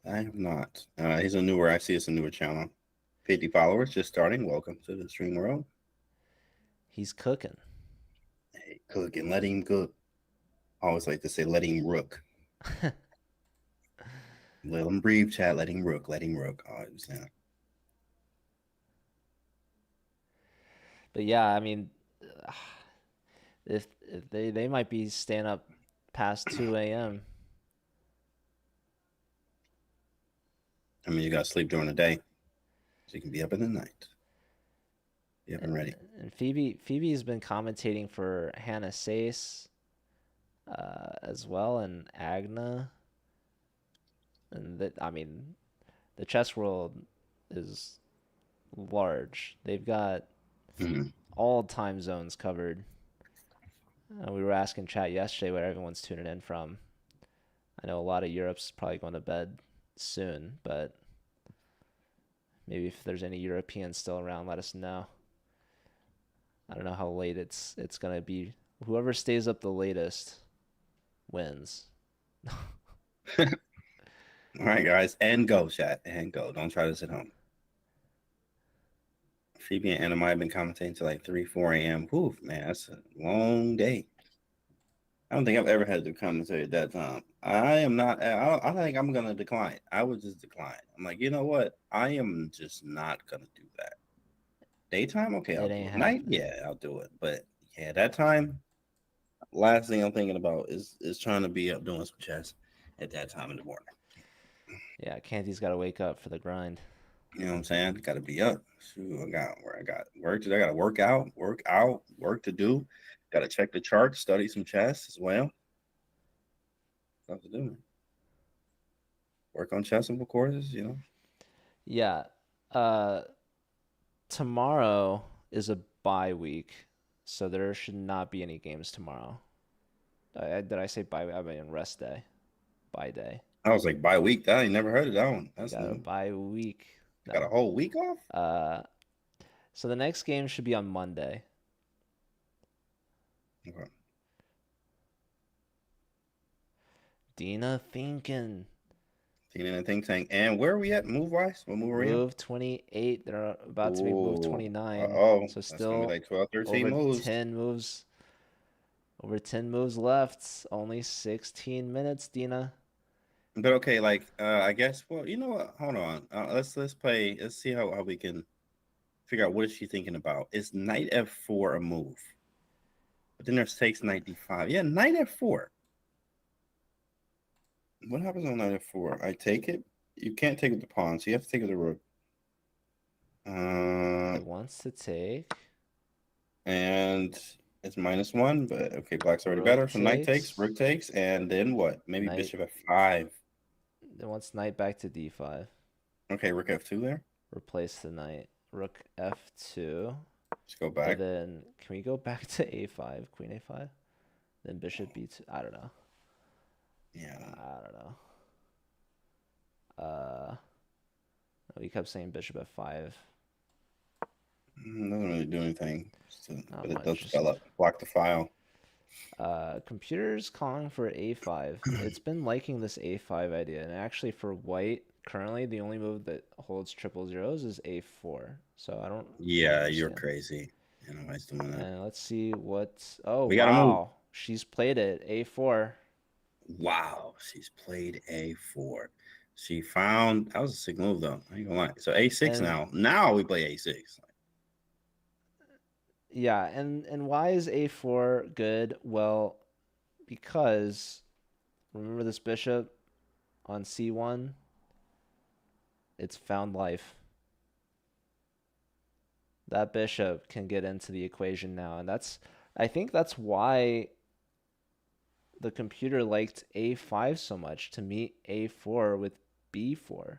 I have not. He's a newer. I see it's a newer channel. 50 followers, just starting. Welcome to the stream world. He's cooking. Hey, cooking. Let him cook. I always like to say, let him rook. Let him breathe, chat. Let him rook. Let him rook. Oh, I understand. But yeah, I mean, if they might be staying up past 2 a.m. I mean, you got to sleep during the day, so you can be up in the night. Be up and ready. And Phoebe's been commentating for Hannah Sace as well, and Agna. And that, I mean, the chess world is large. They've got all time zones covered. We were asking chat yesterday where everyone's tuning in from. I know a lot of Europe's probably going to bed soon, but maybe if there's any Europeans still around, let us know. I don't know how late it's going to be. Whoever stays up the latest wins. All right, guys, and go, chat, and go. Don't try this at home. Phoebe and Anna might have been commentating till like 3, 4 a.m. Whew, man, that's a long day. I don't think I've ever had to commentate at that time. I am not. I think I'm gonna decline. I would just decline. I'm like, you know what? I am just not gonna do that. Daytime, okay, I'll do it. Night, yeah, I'll do it. But yeah, that time, last thing I'm thinking about is trying to be up doing some chess at that time in the morning. Yeah, Candy's got to wake up for the grind. You know what I'm saying? Got to be up. Shoot, I got work to. I got to work out, work to do. Got to check the chart, study some chess as well. Stuff to do. Work on chessable courses, you know. Yeah. Tomorrow is a bye week, so there should not be any games tomorrow. Did I say bye? I mean rest day, bye day. I was like bye week. I ain't never heard of that one. That's got a bye week. No. Got a whole week off. So the next game should be on Monday. Okay. Dena thinking. Dena and think tank. And where are we at move wise? What move are we at? Move 28. They're about to be move 29. Oh, so still like 12, 13 over moves. 10 moves. Over 10 moves left. Only 16 minutes, Dena. But okay, like I guess. Well, you know what? Hold on. Let's play. Let's see how we can figure out what is she thinking about. Is knight f4 a move? But then there's takes knight d5. Yeah, knight f4. What happens on knight f4? I take it. You can't take it with the pawn, so you have to take it with the rook. It wants to take. And it's -1, but okay, black's already better. So knight takes, rook takes, and then what? Maybe knight, bishop f5. It wants knight back to d5. Okay, rook f2 there. Replace the knight. Rook f2. Let's go back. And then can we go back to a5, queen a5? Then bishop b2. I don't know. Yeah. I don't know. We kept saying bishop f5. Doesn't really do anything. But it does just... spell up. Block the file. Computer's calling for a5. It's been liking this a5 idea, and actually for white, currently the only move that holds triple zeros is a4. So I don't. Yeah, you're crazy. You know, I'm doing that. And let's see what. Oh, we gotta move. She's played it. A4. Wow, she's played a4. She found that was a sick move though. I ain't gonna lie. So a6 and, now. Now we play a6. Yeah, and why is a4 good? Well, because remember this bishop on c1? It's found life. That bishop can get into the equation now, and I think that's why the computer liked a5 so much, to meet a4 with b4.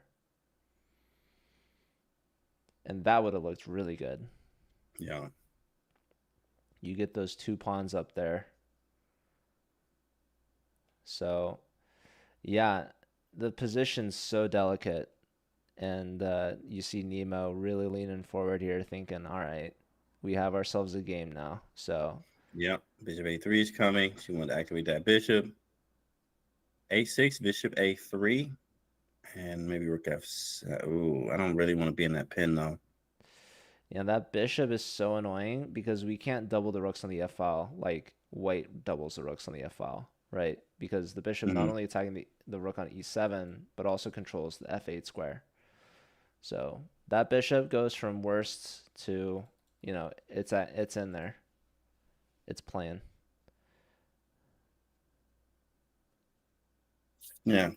And that would have looked really good. Yeah. You get those two pawns up there. So, yeah, the position's so delicate. And you see Nemo really leaning forward here thinking, all right, we have ourselves a game now. So, yep, bishop a3 is coming. She wants to activate that bishop. a6, bishop a3, and maybe rook f7. Ooh, I don't really want to be in that pin, though. Yeah, that bishop is so annoying because we can't double the rooks on the f-file like white doubles the rooks on the f-file, right? Because the bishop not only attacking the rook on e7, but also controls the f8 square. So that bishop goes from worst to, you know, it's in there. It's playing. Yeah.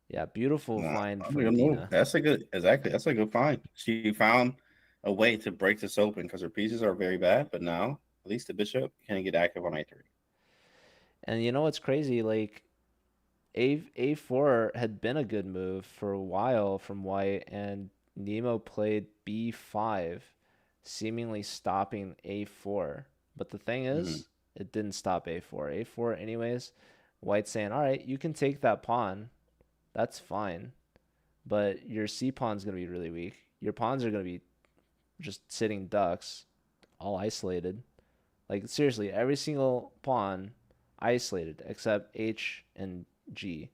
Yeah, beautiful Nah, find that's a from good move. Dena. That's a good, exactly. That's a good find. She found a way to break this open because her pieces are very bad, but now at least the bishop can get active on a3. And you know what's crazy? Like A4 had been a good move for a while from white, and Nemo played B5, seemingly stopping A4. But the thing Mm-hmm. is, it didn't stop A4. A4, anyways, white's saying, all right, you can take that pawn. That's fine. But your C pawn's going to be really weak. Your pawns are going to be just sitting ducks, all isolated. Like, seriously, every single pawn isolated except H and G.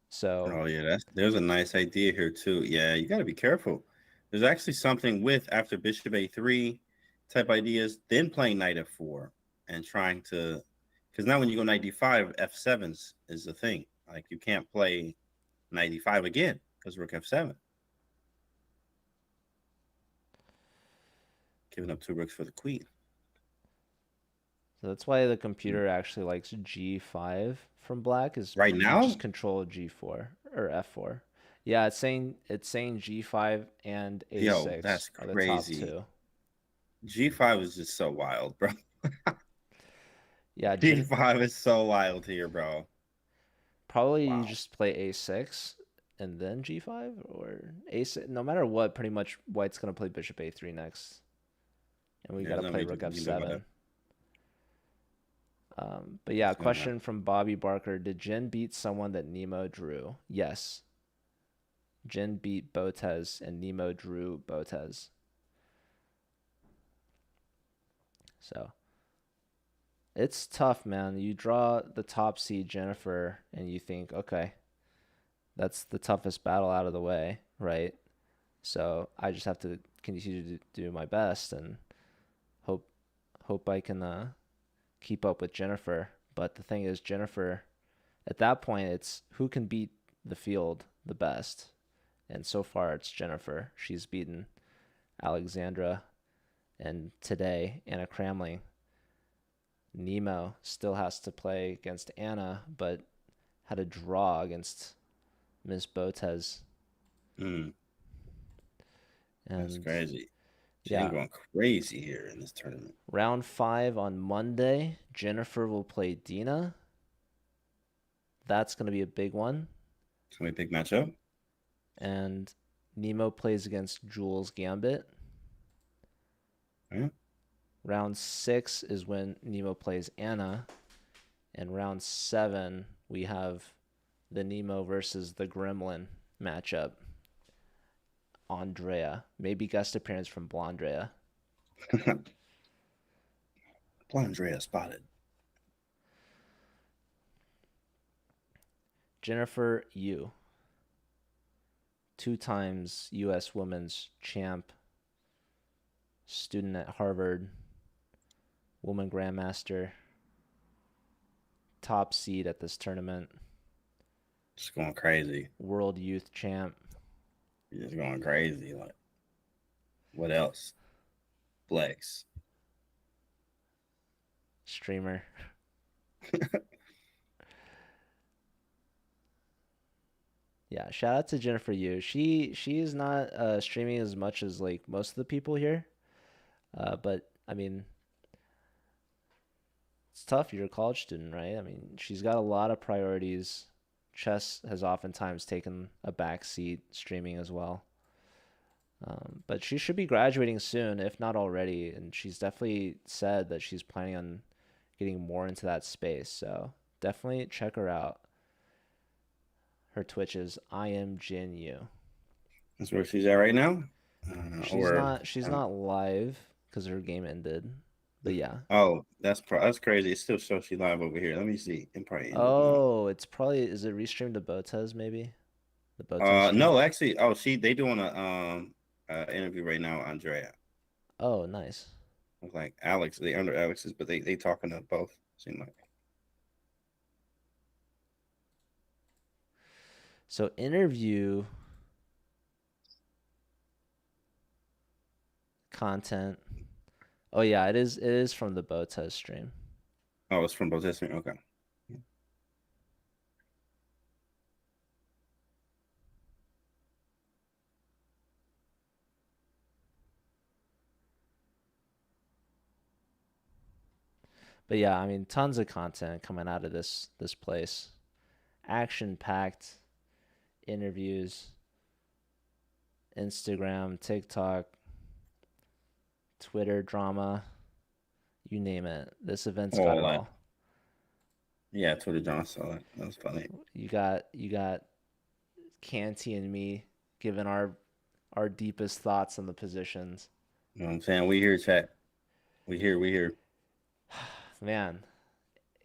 So, Oh yeah, there's a nice idea here too. Yeah, you got to be careful. There's actually something with after bishop a3 type ideas, then playing knight f4 and trying to, because now when you go knight d5, f7s is the thing. Like you can't play knight d5 again because rook f7, giving up 2 rooks for the queen. so that's why the computer actually likes G5 from black is Right you just now, control G4 or F4. Yeah, it's saying G5 and yo, A6 that's are the top crazy. two. G5 is just so wild, bro. Yeah, G5 is so wild here, bro. probably you Wow. just play A6 and then G5 or A6. No matter what, pretty much white's gonna play bishop A3 next, and we There's gotta no play major rook you can do about it. F7. But yeah, What's going on? question from Bobby Barker: did Jin beat someone that Nemo drew? Yes, Jin beat Botez and Nemo drew Botez. So it's tough, man. You draw the top seed Jennifer, and you think, okay, that's the toughest battle out of the way, right? So I just have to continue to do my best and hope I can keep up with Jennifer. But the thing is, Jennifer, at that point, it's who can beat the field the best. And so far, it's Jennifer. She's beaten Alexandra and today Anna Cramling. Nemo still has to play against Anna, but had a draw against Miss Botez. Mm, that's And crazy. Jen yeah, going crazy here in this tournament. round 5 on Monday, Jennifer will play Dena. That's going to be a big one. It's gonna be a big matchup. And Nemo plays against Jules Gambit. Yeah. Round 6 is when Nemo plays Anna. And round 7, we have the Nemo versus the Gremlin matchup. Andrea. Maybe guest appearance from Blondrea. Andrea spotted. Jennifer Yu. 2 times U.S. Women's Champ. Student at Harvard. Woman Grandmaster. Top seed at this tournament. Just going crazy. World Youth Champ. Just going crazy. Like, what else? Flex. Streamer. Yeah, shout out to Jennifer Yu. She is not streaming as much as like most of the people here. But I mean, it's tough. You're a college student, right? I mean, she's got a lot of priorities. Chess has oftentimes taken a back seat, streaming as well. But she should be graduating soon, if not already. And she's definitely said that she's planning on getting more into that space. So definitely check her out. Her Twitch is I am Jin Yu. That's where she's at right now. She's not live because her game ended. But yeah. Oh, that's crazy. It still shows she live over here. Let me see. It probably ended now. Oh, it's probably is it restreamed to Botez maybe? The Botez stream? No, actually. Oh, they doing a interview right now, Andrea. Oh, nice. With like Alex, they under Alex's, but they talking to both. Seem like. So interview content. Oh yeah, it is from the Botez stream. Oh, it's from both. Okay. But yeah, I mean, tons of content coming out of this place. Action-packed interviews, Instagram, TikTok, Twitter drama, you name it. This event's got it all. Yeah, Twitter John saw it. That was funny. You got Canty and me giving our deepest thoughts on the positions. You know what I'm saying? We here, chat. We here. Man,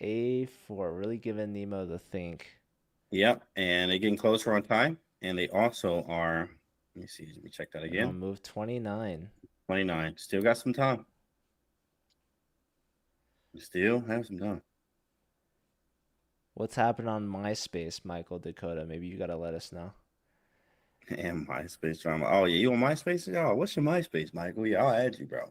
A4 really giving Nemo the think. Yep, and they're getting closer on time, and they also are. Let me see. Let me check that again. On move 29. 29. Still got some time. Still have some time. What's happened on MySpace, Michael Dakota? Maybe you gotta let us know. And MySpace drama. Oh yeah, you on MySpace? Oh, what's your MySpace, Michael? Yeah, I'll add you, bro.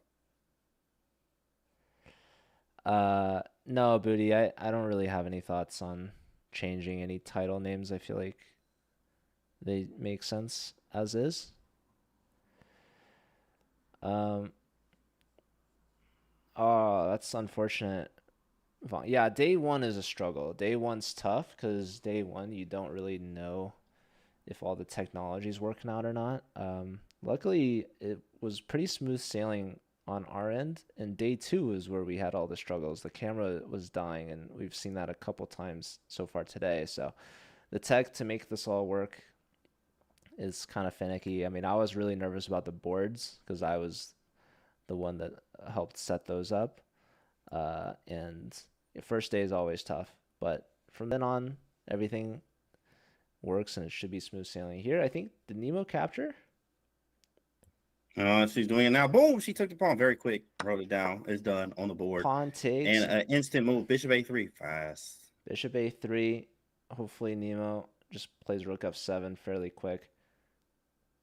No, Booty, I don't really have any thoughts on changing any title names. I feel like they make sense as is. Oh, that's unfortunate. Yeah, day one is a struggle. Day one's tough because day one you don't really know if all the technology is working out or not. Luckily, it was pretty smooth sailing on our end, and day two is where we had all the struggles. The camera was dying, and we've seen that a couple times so far today. So the tech to make this all work is kind of finicky. I mean, I was really nervous about the boards because I was the one that helped set those up. And the first day is always tough, but from then on, everything works and it should be smooth sailing. Here, I think the Nemo capture. She's doing it now. Boom! She took the pawn very quick. Wrote it down. It's done on the board. Pawn takes. And an instant move. Bishop A3. Fast. Bishop A3. Hopefully Nemo just plays rook F7 fairly quick.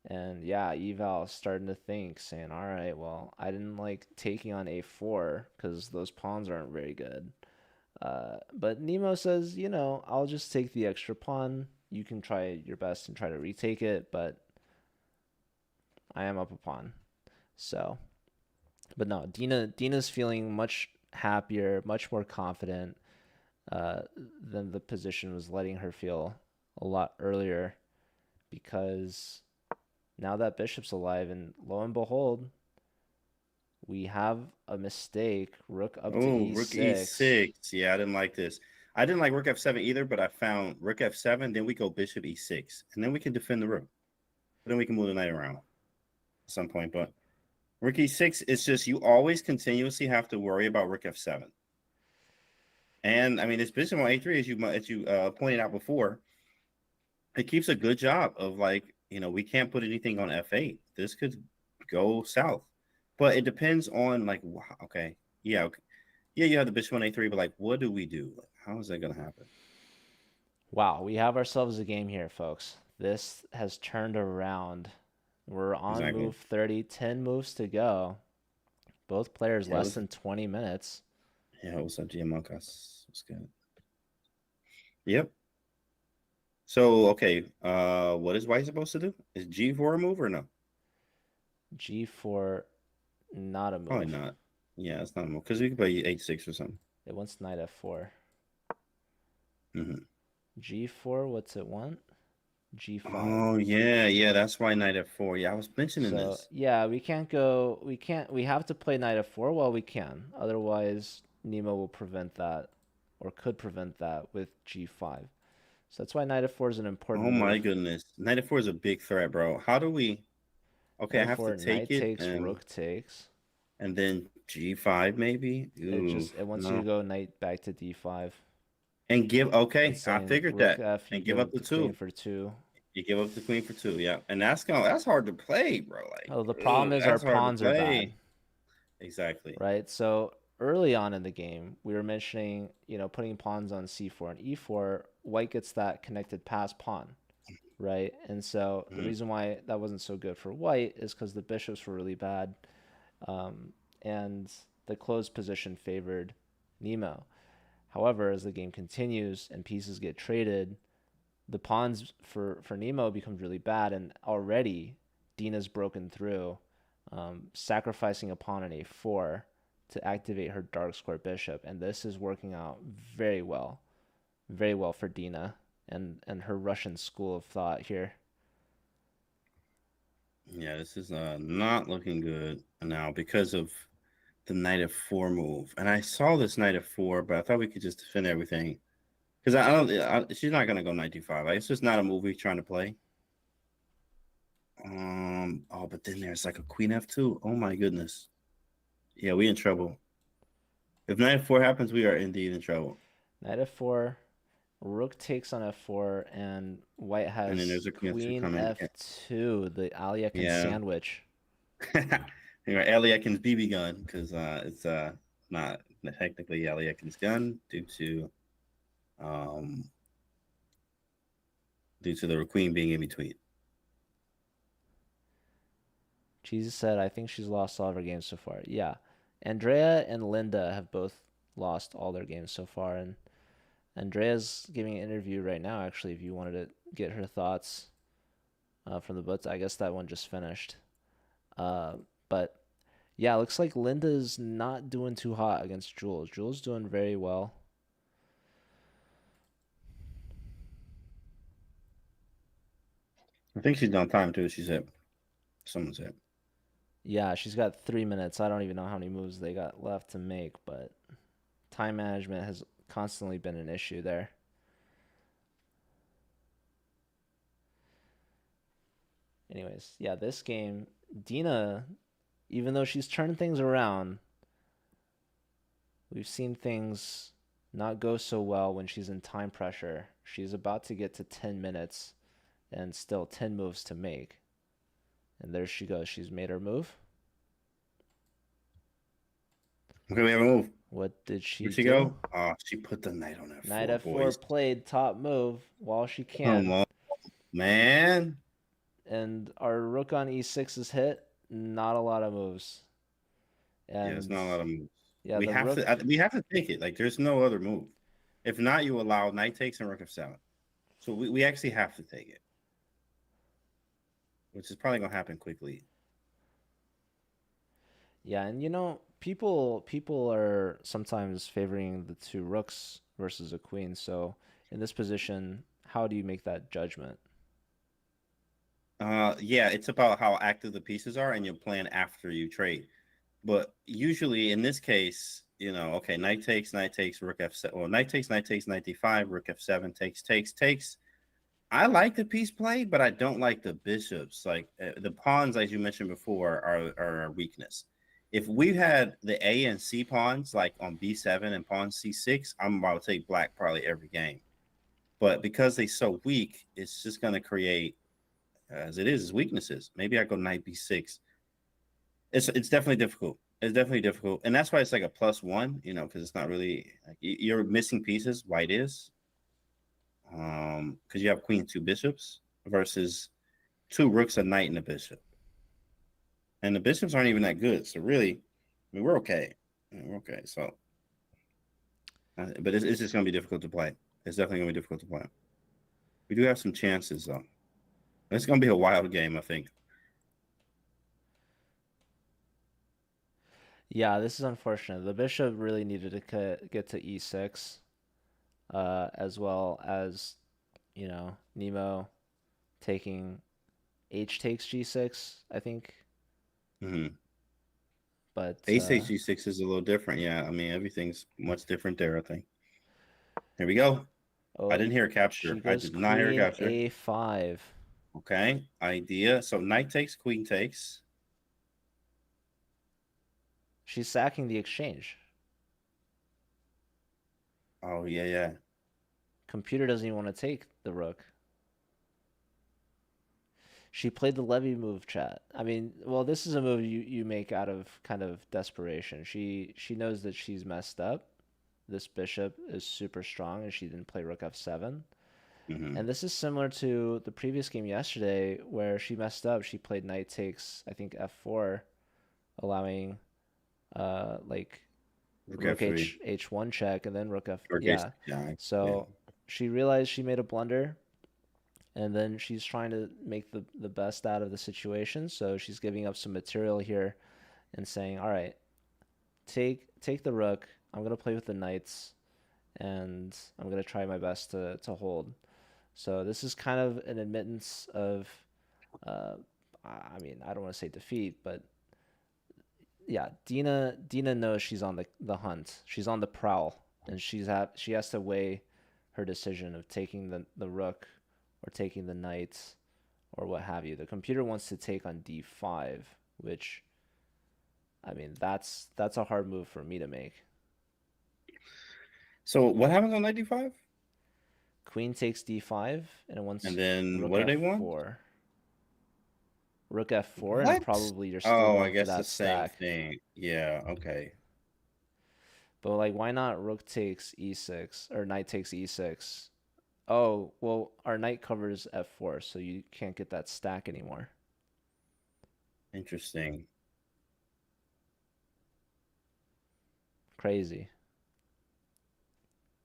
And yeah, Eval starting to think, saying, all right, well, I didn't like taking on A4 because those pawns aren't very good. But Nemo says, you know, I'll just take the extra pawn. You can try your best and try to retake it, but I am up a pawn. So, but no, Dina's feeling much happier, much more confident than the position was letting her feel a lot earlier, because now that bishop's alive, and lo and behold, we have a mistake. Rook up to E6. Rook E6. Yeah, I didn't like this. I didn't like rook F7 either, but I found rook F7, then we go bishop E6, and then we can defend the rook. But then we can move the knight around at some point. But rook E6, it's just you always continuously have to worry about rook F7. And, I mean, this bishop on A3, as you pointed out before, it keeps a good job of, like, you know, we can't put anything on F8. This could go south. But it depends on, like, okay, yeah, you have the bishop on A3, but, like, what do we do? How is that going to happen? Wow, we have ourselves a game here, folks. This has turned around. We're on move 30, 10 moves to go. Both players less than 20 minutes. Yeah, what's up, GM Monkas? What's good? Yep. So, okay, what is White supposed to do? Is G4 a move or no? G4, not a move. Probably not. Yeah, it's not a move, because we could play H6 or something. It wants knight F4. Mm-hmm. G4, what's it want? G5. Oh, yeah, that's why knight F4. Yeah, I was mentioning this. Yeah, we have to play knight F4 while we can. Otherwise, Nemo will prevent that, or could prevent that with G5. So that's why knight F4 is an important move. My goodness. Knight F4 is a big threat, bro. How do we... Okay, I have to take it. Knight takes, rook takes. And then G5 maybe? Ooh, it wants you to go knight back to D5. And give... Okay, I figured that. And give up the 2. For 2. You give up the queen for 2, yeah. And that's hard to play, bro. Like, the problem is our pawns are bad. Exactly. Right? So early on in the game, we were mentioning, you know, putting pawns on C4 and E4. White gets that connected pass pawn, right? And so the reason why that wasn't so good for White is because the bishops were really bad, and the closed position favored Nemo. However, as the game continues and pieces get traded, the pawns for Nemo becomes really bad, and already Dina's broken through, sacrificing a pawn on A4 to activate her dark square bishop, and this is working out very well for Dena and her Russian school of thought here. Yeah, this is not looking good now because of the knight f4 move. And I saw this knight f4, but I thought we could just defend everything. Because she's not going to go knight d5. Like, it's just not a move we're trying to play. Oh, but then there's like a queen f2. Oh my goodness. Yeah, we in trouble. If knight f4 happens, we are indeed in trouble. Knight f4, rook takes on f4, and white has And then there's a queen f2, the Alyakin sandwich. Alyakin's BB gun, because it's not technically Alyakin's gun due to the queen being in between. Jesus said, I think she's lost all of her games so far. Yeah. Andrea and Linda have both lost all their games so far. And Andrea's giving an interview right now, actually, if you wanted to get her thoughts from the books. I guess that one just finished. But, yeah, looks like Linda's not doing too hot against Jules. Jules doing very well. I think she's on time, too. She said. Someone said. Yeah, she's got 3 minutes. I don't even know how many moves they got left to make, but time management has constantly been an issue there. Anyways, yeah, this game, Dena, even though she's turned things around, we've seen things not go so well when she's in time pressure. She's about to get to 10 minutes and still 10 moves to make. And there she goes. She's made her move. Okay, we have a move. What did she Where'd she do? go? Oh, she put the knight on f4. Knight f4 boys. played top move while she can. Come on, man. And our rook on e6 is hit. Not a lot of moves. And yeah, it's not a lot of moves. Yeah, we have to take it. Like, there's no other move. If not, you allow knight takes and rook f7. So we actually have to take it, which is probably gonna happen quickly. Yeah, and you know, people are sometimes favoring the two rooks versus a queen. So in this position, how do you make that judgment? Yeah, it's about how active the pieces are and your plan after you trade. But usually in this case, you know, okay, knight takes, rook f7. Well, knight takes, knight d5, rook f7, takes. I like the piece play, but I don't like the bishops. Like the pawns, as you mentioned before, are a weakness. If we had the A and C pawns, like on b7 and pawn c6, I'm about to take black probably every game. But because they're so weak, it's just going to create, as it is weaknesses. Maybe I go knight b6. It's definitely difficult. It's definitely difficult. And that's why it's like a +1, you know, because it's not really, like, you're missing pieces, white is. Because you have queen, 2 bishops versus 2 rooks, a knight, and a bishop. And the bishops aren't even that good. So really, I mean, we're okay. We're okay. So, but it's just going to be difficult to play. It's definitely going to be difficult to play. We do have some chances, though. It's going to be a wild game, I think. Yeah, this is unfortunate. The bishop really needed to get to e6, as well as, you know, Nemo taking h takes g6, I think. Mm-hmm. But ace takes g6 is a little different. Yeah, I mean, everything's much different there, I think. Here we go. Oh, I didn't hear a capture. I did not hear a capture. a5. Okay, idea. So knight takes, queen takes. She's sacking the exchange. Oh, yeah. Computer doesn't even want to take the rook. She played the levy move, chat. I mean, well, this is a move you make out of kind of desperation. She knows that she's messed up. This bishop is super strong, and she didn't play rook f7. Mm-hmm. And this is similar to the previous game yesterday, where she messed up. She played knight takes, I think, f4, allowing like rook h1 check, and then rook f. Yeah. So she realized she made a blunder. And then she's trying to make the best out of the situation. So she's giving up some material here and saying, all right, take the rook. I'm gonna play with the knights, and I'm gonna try my best to hold. So this is kind of an admittance of, uh, I mean, I don't want to say defeat, but yeah, Dena knows she's on the hunt. She's on the prowl, and she has to weigh her decision of taking the rook or taking the knight or what have you. The computer wants to take on d5, which, I mean, that's a hard move for me to make. So what happens on 95? Queen takes d5, and it wants And then rook what do they f4. want? Rook f4, and What? probably you're still Oh, I going for guess the that same stack. thing. Yeah, okay. But like, why not rook takes e6 or knight takes e6? Oh, well, our knight covers f4, so you can't get that stack anymore. Interesting. Crazy.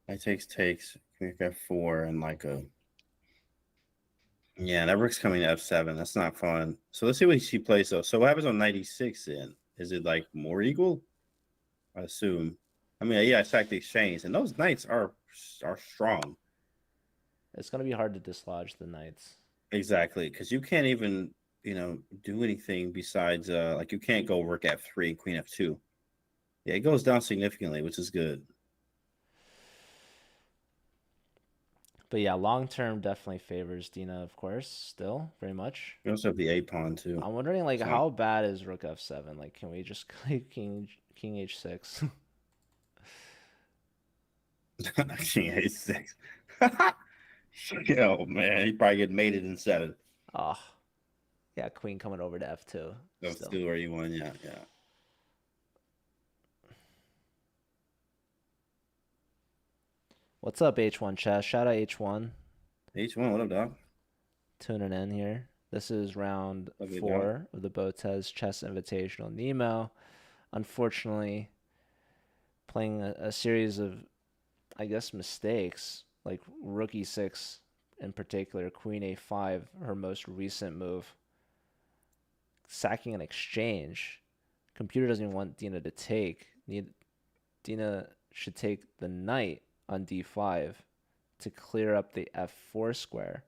Knight takes, Queen f4, and like a... Yeah, that rook's coming to f7. That's not fun. So let's see what she plays, though. So what happens on 96 then? Is it like more equal? I assume. I mean, yeah, I sacked the exchange, and those knights are strong. It's gonna be hard to dislodge the knights. Exactly, because you can't even, do anything besides, like you can't go rook f3 and queen f2. Yeah, it goes down significantly, which is good. But yeah, long term definitely favors Dena, of course, still very much. You also have the a pawn too. I'm wondering, like, So- how bad is rook f7? Like, can we just play king h6? King a6. Oh man, he probably get mated in 7. Oh, yeah, queen coming over to f2. That's Still. still where you won, yeah. What's up, H1 chat? Shout out H1. H1, what up, dog? Tuning in here. This is round Lovely 4 of the Botez Chess Invitational. Nemo, unfortunately, playing a series of, I guess, mistakes, like rook e6 in particular, queen a5, her most recent move, sacking an exchange. Computer doesn't even want Dena to take. Dena should take the knight on d5 to clear up the f4 square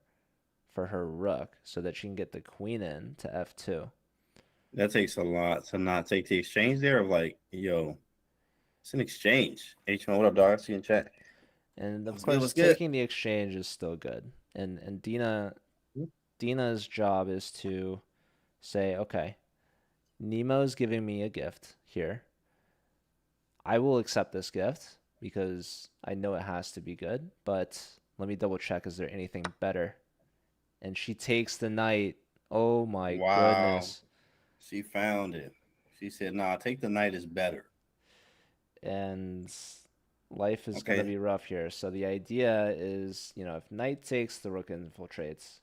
for her rook so that she can get the queen in to f2. That takes a lot to not take the exchange there of like, yo, it's an exchange. H1, what up, dog? See you in chat. And of What's course, good, what's good? taking the exchange is still good. And Dena's job is to say, okay, Nemo's giving me a gift here. I will accept this gift because I know it has to be good, but let me double check, is there anything better? And she takes the knight. Oh my goodness. She found it. She said, nah, take the knight is better. And life is going Okay. to be rough here. So the idea is, if knight takes, the rook infiltrates.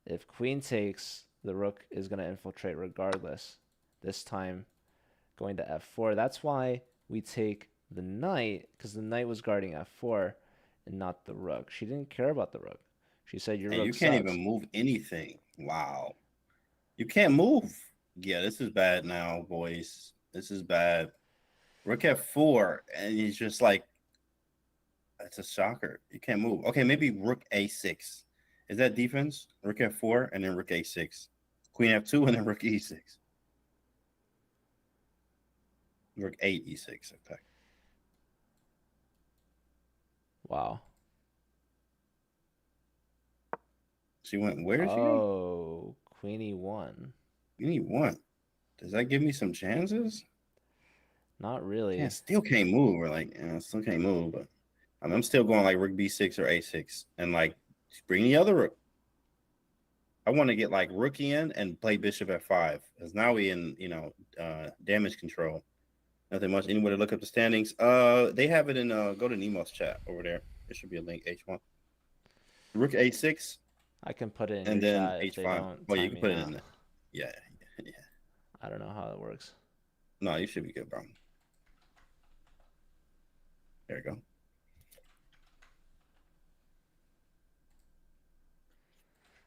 If queen takes, the rook is going to infiltrate regardless. This time going to f4. That's why we take the knight, because the knight was guarding f4 and not the rook. She didn't care about the rook. She said your rook You can't sucks. even move anything. Wow. You can't move. Yeah, this is bad now, boys. This is bad. Rook f4, and he's just like, that's a shocker. You can't move. Okay, maybe rook a6. Is that defense? Rook f4 and then rook a6. Queen f2 and then rook e6. Rook 8 e6. Okay. Wow. She went where did she go? Oh, queen e1. You need one. Does that give me some chances? Not really. Yeah, still can't move. Or like, still can't move. But I'm still going like rook b6 or a6, and like bring the other rook. I want to get like rook in and play bishop f5, because now we in damage control. Nothing much. Anybody look up the standings? They have it in go to Nemo's chat over there. There should be a link. H1. Rook a6. I can put it in And your then chat if they h5. don't Well, you time can me put it out. in there. Yeah. I don't know how it works. No, you should be good, bro. There you go.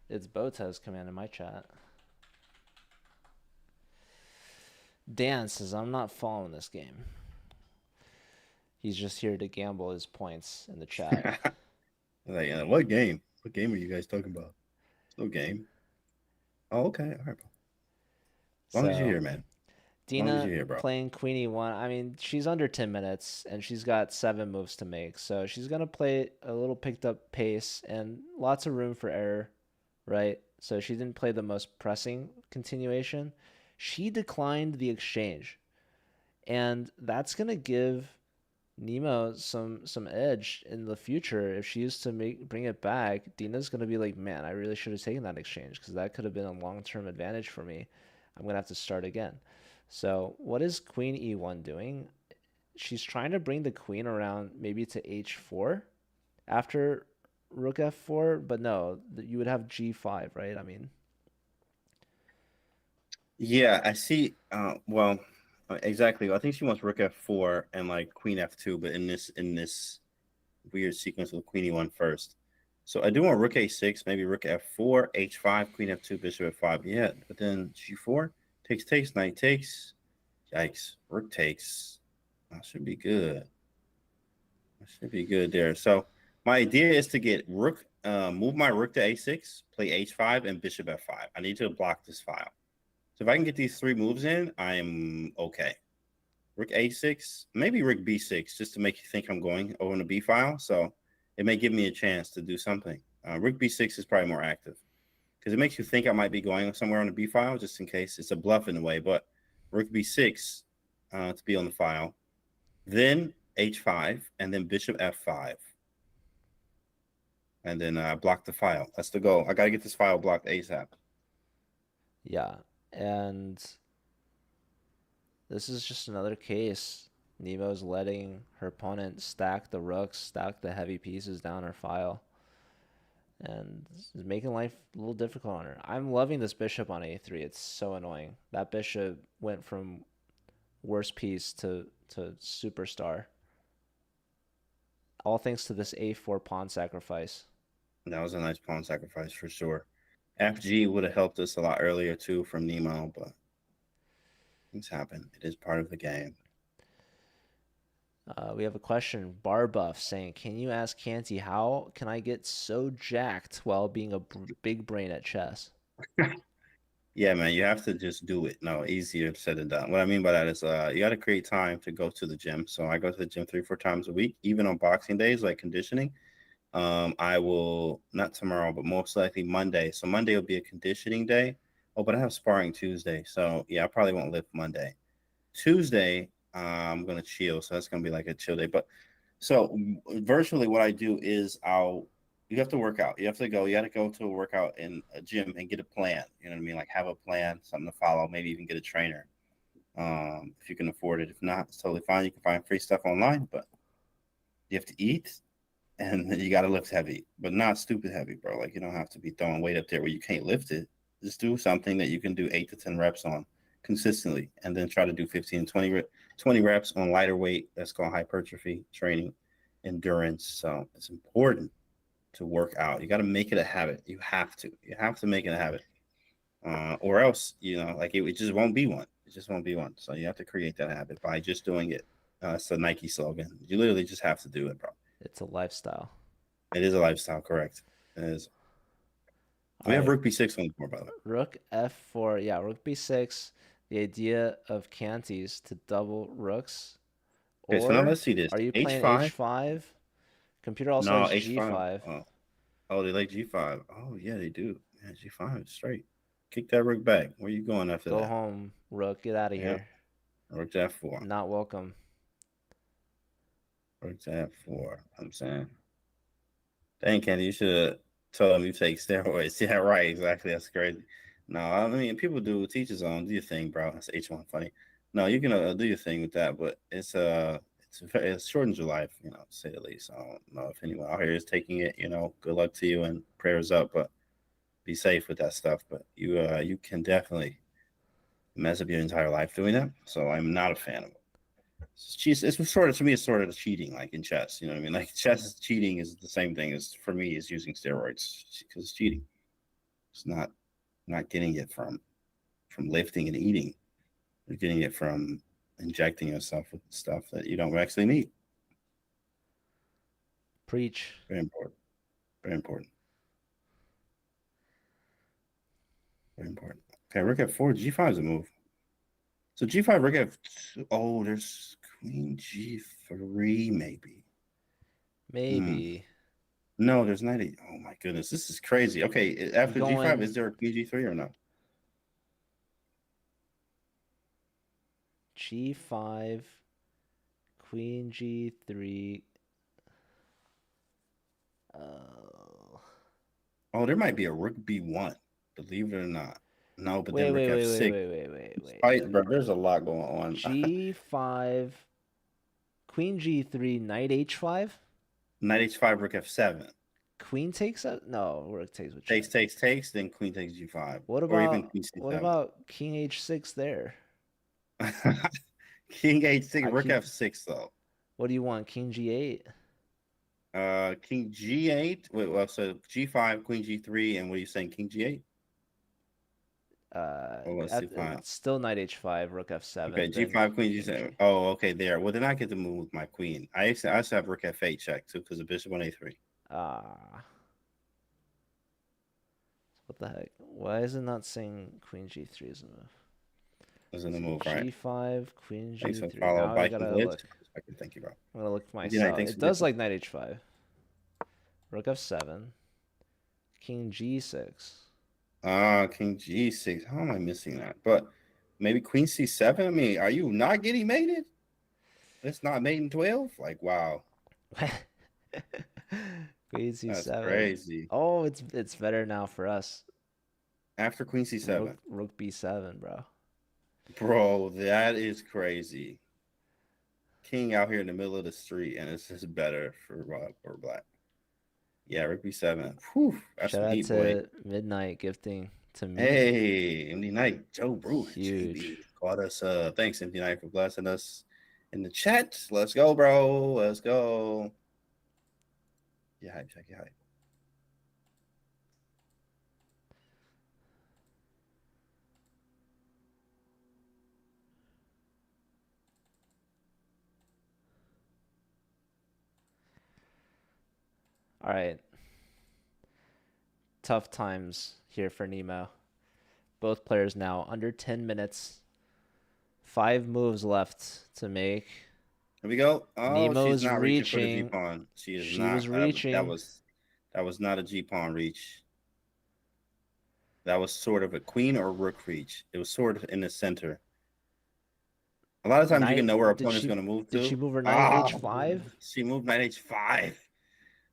It's Botez command in my chat. Dan says, I'm not following this game. He's just here to gamble his points in the chat. Like, what game? What game are you guys talking about? It's no game. Oh, okay. All right, bro. As long as you're here, man. As long as Dina you're here, bro. playing Queen E1. I mean, she's under 10 minutes and she's got 7 moves to make. So she's going to play a little picked up pace and lots of room for error, right? So she didn't play the most pressing continuation. She declined the exchange. And that's going to give Nemo some edge in the future. If she used to bring it back, Dina's going to be like, man, I really should have taken that exchange because that could have been a long-term advantage for me. I'm going to have to start again. So what is Queen E1 doing? She's trying to bring the queen around maybe to H4 after Rook F4, but no, you would have G5, right? I mean, Yeah, I see. Well, exactly. I think she wants Rook F4 and like Queen F2, but in this weird sequence with Queen E1 first. So I do want Rook A6, maybe Rook F4, H5, Queen F2, Bishop F5. Yeah, but then G4 takes, knight takes. Yikes! Rook takes. That should be good. That should be good there. So my idea is to get Rook, move my Rook to A6, play H5, and Bishop F5. I need to block this file. So if I can get these 3 moves in, I'm okay. Rook A6, maybe Rook B6, just to make you think I'm going over in the B file. So it may give me a chance to do something. Rook B6 is probably more active because it makes you think I might be going somewhere on the B file, just in case. It's a bluff in a way, but Rook B6 to be on the file. Then H5, and then Bishop F5. And then block the file. That's the goal. I got to get this file blocked ASAP. yeah. And this is just another case. Nemo's letting her opponent stack the rooks, stack the heavy pieces down her file. And it's making life a little difficult on her. I'm loving this bishop on A3. It's so annoying. That bishop went from worst piece to superstar. All thanks to this A4 pawn sacrifice. That was a nice pawn sacrifice for sure. FG would have helped us a lot earlier too from Nemo, but things happen. It is part of the game. We have a question. Barbuff saying, can you ask Canty, how can I get so jacked while being a big brain at chess? Yeah, man, you have to just do it. No, easier said than done. What I mean by that is you got to create time to go to the gym. So I go to the gym 3-4 times a week, even on boxing days, like conditioning. I will, not tomorrow, but most likely Monday. So Monday will be a conditioning day. Oh, but I have sparring Tuesday. So yeah, I probably won't lift Monday. Tuesday, I'm going to chill. So that's going to be like a chill day. But so virtually what I do is you have to work out. You got to go to a workout in a gym and get a plan. You know what I mean? Like have a plan, something to follow, maybe even get a trainer. If you can afford it. If not, it's totally fine. You can find free stuff online, but you have to eat and you got to lift heavy, but not stupid heavy, bro. Like you don't have to be throwing weight up there where you can't lift it. Just do something that you can do 8 to 10 reps on consistently, and then try to do 15, 20 reps on lighter weight. That's called hypertrophy training, endurance. So it's important to work out. You got to make it a habit. You have to make it a habit, or else like it just won't be one. It just won't be one. So you have to create that habit by just doing it. It's a Nike slogan. You literally just have to do it, bro. It's a lifestyle. It is a lifestyle, correct? It is. We have Rook B6 on the board, by the way. Rook F4. Yeah, Rook B6. The idea of Canties to double rooks. Okay, so now let's see this. Are you playing H5? H5? Computer also No, has H5. G5. Oh, they like G5. Oh, yeah, they do. Yeah, G5 is straight. Kick that rook back. Where you going after that? Go home, Rook. Get out of here. Rook to F4. Not welcome. Rook to F4. I'm saying. Dang, Candy, you should have told him you take steroids. Yeah, right. Exactly. That's crazy. No, I mean, people do teach his own. Do your thing, bro. That's H1 funny. No, you can do your thing with that, but it shortens your life, to say the least. I don't know if anyone out here is taking it. Good luck to you and prayers up, but be safe with that stuff. But you can definitely mess up your entire life doing that. So I'm not a fan of it. It's sort of, to me, it's sort of cheating, like in chess. You know what I mean? Like chess cheating is the same thing as, for me, is using steroids, because it's cheating. It's not getting it from lifting and eating. You're getting it from injecting yourself with stuff that you don't actually need. Preach. Very important. Very important. Very important. Okay, rook f4. G5 is a move. So G5, rook f2. Oh, there's queen G3, maybe. Maybe. No, there's not. Oh my goodness, this is crazy. Okay, after G5, is there a queen G3 or no? G5, queen G3. Oh, there might be a rook B1. Believe it or not. No, but wait, then rook wait, f6. wait. Bro, there's a lot going on. G5, queen G3, knight H5. Knight H5, rook F7. Queen takes it? No, rook takes with Takes, then queen takes G5. What or even about queen C7. what about king H6 there? King H6, rook F6 though. What do you want? King G8? King G8. Wait, well, so G5, queen G3, and what are you saying? King G8? Still knight H5, rook F7. Okay, G5, queen G7. Oh, okay, there. Well, then I get to move with my queen. I also have rook F8 check too, because the bishop on A3. What the heck? Why is it not saying queen G3 is a move? Is in the move, right? G5, queen G3. Thanks for following by look. Thank you, bro. I'm gonna look for myself. It does like knight H5. Rook F7. King G6. King G6. How am I missing that? But maybe queen C7? I mean, are you not getting mated? It's not mate in 12? Like, wow. Queen C7. That's crazy. Oh, it's better now for us. After queen C7. Rook B7, bro. Bro, that is crazy. King out here in the middle of the street, and it's just better for black. Yeah, rook B7. Whew, that's Shout out neat, to boy. Midnight gifting to me. Hey, MD Knight, Joe Bruce. Huge. Caught us. Thanks, MD Knight, for blessing us in the chat. Let's go, bro. Let's go. Yeah, hype, check your hype. All right. Tough times here for Nemo. Both players now under 10 minutes. 5 moves left to make. Here we go. Oh, Nemo's she's not reaching for the reaching. G-pawn. She is She not. was reaching. That was not a G-pawn reach. That was sort of a queen or rook reach. It was sort of in the center. A lot of times you can know where opponent's going to move to. Did she move her knight H5? She moved knight H5.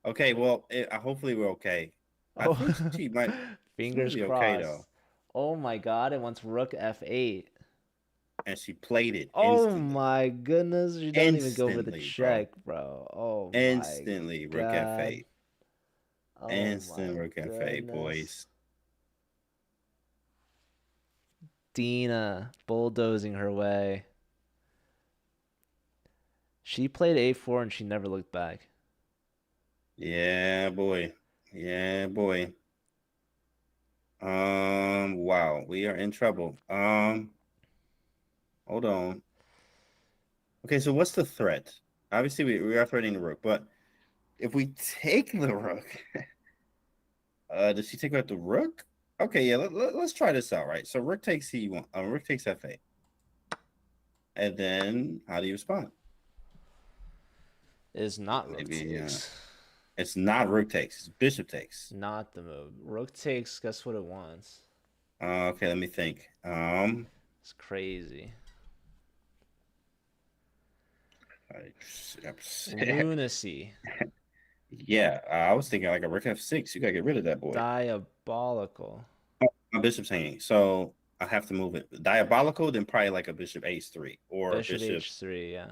Okay, well, hopefully we're okay. I think she might. Fingers crossed. Okay, though. Oh my God! It wants rook F8. And she played it. Oh instantly. My goodness! She doesn't even go for the check, bro. Oh instantly, my rook God. F8. Oh Instant rook F8, boys. Dena bulldozing her way. She played A4 and she never looked back. Yeah, boy. Yeah, boy. Wow, we are in trouble. Hold on. Okay, so what's the threat? Obviously, we are threatening the rook, but if we take the rook, does she take out the rook? Okay, yeah, let's try this out, right? So rook takes C1, rook takes F8. And then how do you respond? Is not rook takes. It's not rook takes. It's bishop takes. Not the move. Rook takes. Guess what it wants? Okay, let me think. It's crazy. Lunacy. Yeah, I was thinking like a rook F6. You gotta get rid of that boy. Diabolical. Oh, my bishop's hanging, so I have to move it. Diabolical, then probably like a bishop H3 or bishop H3. Yeah.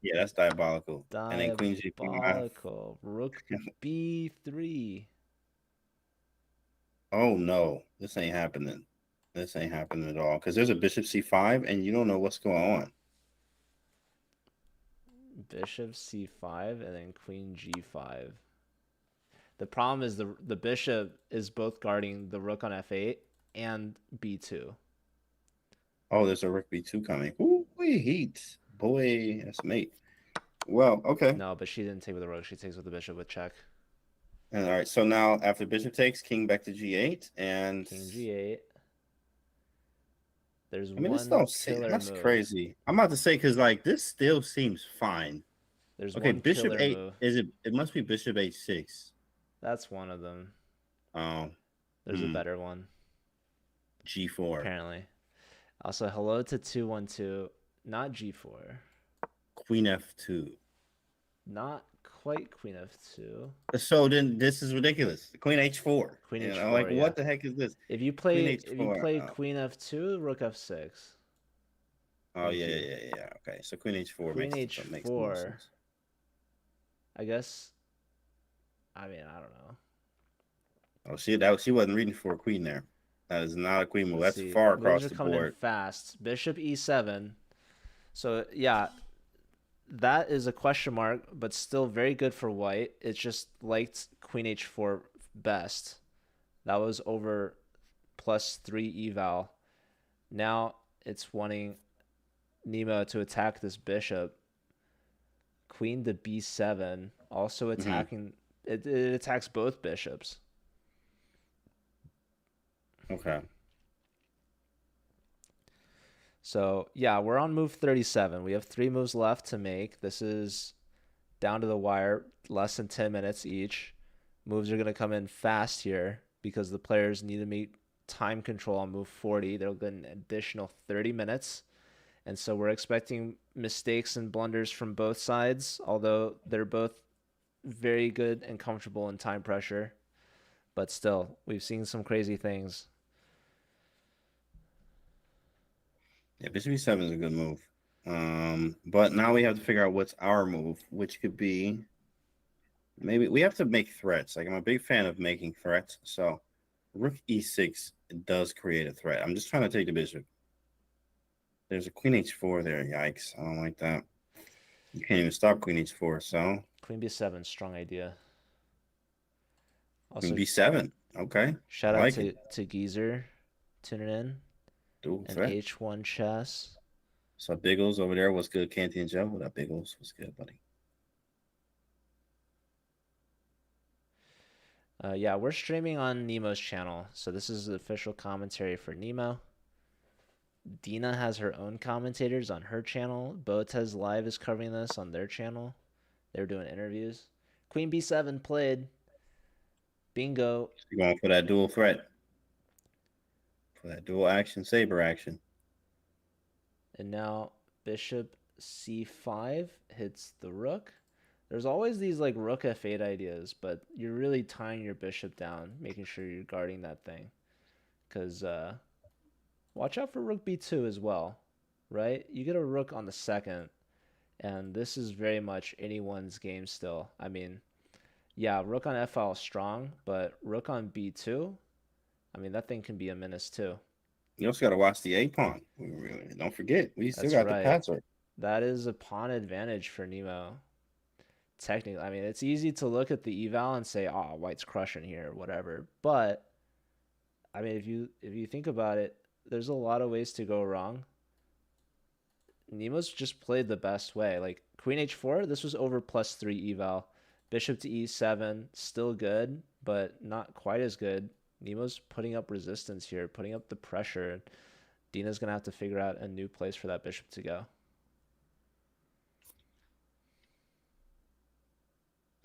Yeah, that's diabolical. Diabolical. And then queen G5. Diabolical. Rook B3. Oh no, this ain't happening. This ain't happening at all because there's a bishop C5 and you don't know what's going on. Bishop C5 and then queen G5. The problem is the bishop is both guarding the rook on F8 and B2. Oh, there's a rook b2 coming. Ooh, we heat. Boy, that's mate. Well, okay. No, but she didn't take with the rook. She takes with the bishop with check. And all right, so now after bishop takes, king back to g8, and King g8. There's I mean, this one don't killer that's move. crazy. I'm about to say because like this still seems fine. There's Okay, one bishop killer 8 move. is it? It must be bishop h6. That's one of them. Oh, There's a better one. g4. Apparently. Also, hello to 212. Not g4. Queen f2. Not quite queen f2. So then this is ridiculous. Queen h4. Queen You know, h4. like Yeah. what the heck is this? If you play H4, queen f2, rook f6. Oh yeah. Okay, so queen h4 Queen makes more h4. sense. I guess. I mean, I don't know. Oh, she wasn't reading for a queen there. That is not a queen move. Let's That's see. far Moves across are the coming in board. fast. Bishop e7. So yeah, that is a question mark, but still very good for white. It just liked queen h4 best. That was over +3 eval. Now it's wanting Nemo to attack this bishop. Queen to b7, also attacking. It attacks both bishops. Okay. So yeah, we're on move 37. We have 3 moves left to make. This is down to the wire, less than 10 minutes each. Moves are going to come in fast here because the players need to meet time control on move 40. They'll get an additional 30 minutes. And so we're expecting mistakes and blunders from both sides, although they're both very good and comfortable in time pressure. But still, we've seen some crazy things. Yeah, bishop e7 is a good move. But now we have to figure out what's our move, which could be maybe we have to make threats. Like I'm a big fan of making threats. So rook e6 does create a threat. I'm just trying to take the bishop. There's a queen h4 there. Yikes. I don't like that. You can't even stop queen h4, so Queen b7, strong idea. Also, queen b7. Okay. shout I out like to Geezer tuning in. Dual And threat. H1 chess. So Biggles over there. What's good, Canty and Joe? What up, Biggles? What's good, buddy? Yeah, we're streaming on Nemo's channel. So this is the official commentary for Nemo. Dena has her own commentators on her channel. Botez Live is covering this on their channel. They're doing interviews. Queen b7 played. Bingo. You're going for that dual threat. For that dual action, saber action. And now bishop c5 hits the rook. There's always these like rook f8 ideas, but you're really tying your bishop down, making sure you're guarding that thing. Because watch out for rook b2 as well, right? You get a rook on the second, and this is very much anyone's game still. I mean, yeah, rook on f-file is strong, but rook on b2, I mean, that thing can be a menace too. You also got to watch the a-pawn. Don't forget, we still got the password. That is a pawn advantage for Nemo. Technically, I mean, it's easy to look at the eval and say, "Oh, white's crushing here," or whatever. But I mean, if you think about it, there's a lot of ways to go wrong. Nemo's just played the best way. Like queen h4, this was over +3 eval. Bishop to e7, still good, but not quite as good. Nemo's putting up resistance here, putting up the pressure. Dina's gonna have to figure out a new place for that bishop to go.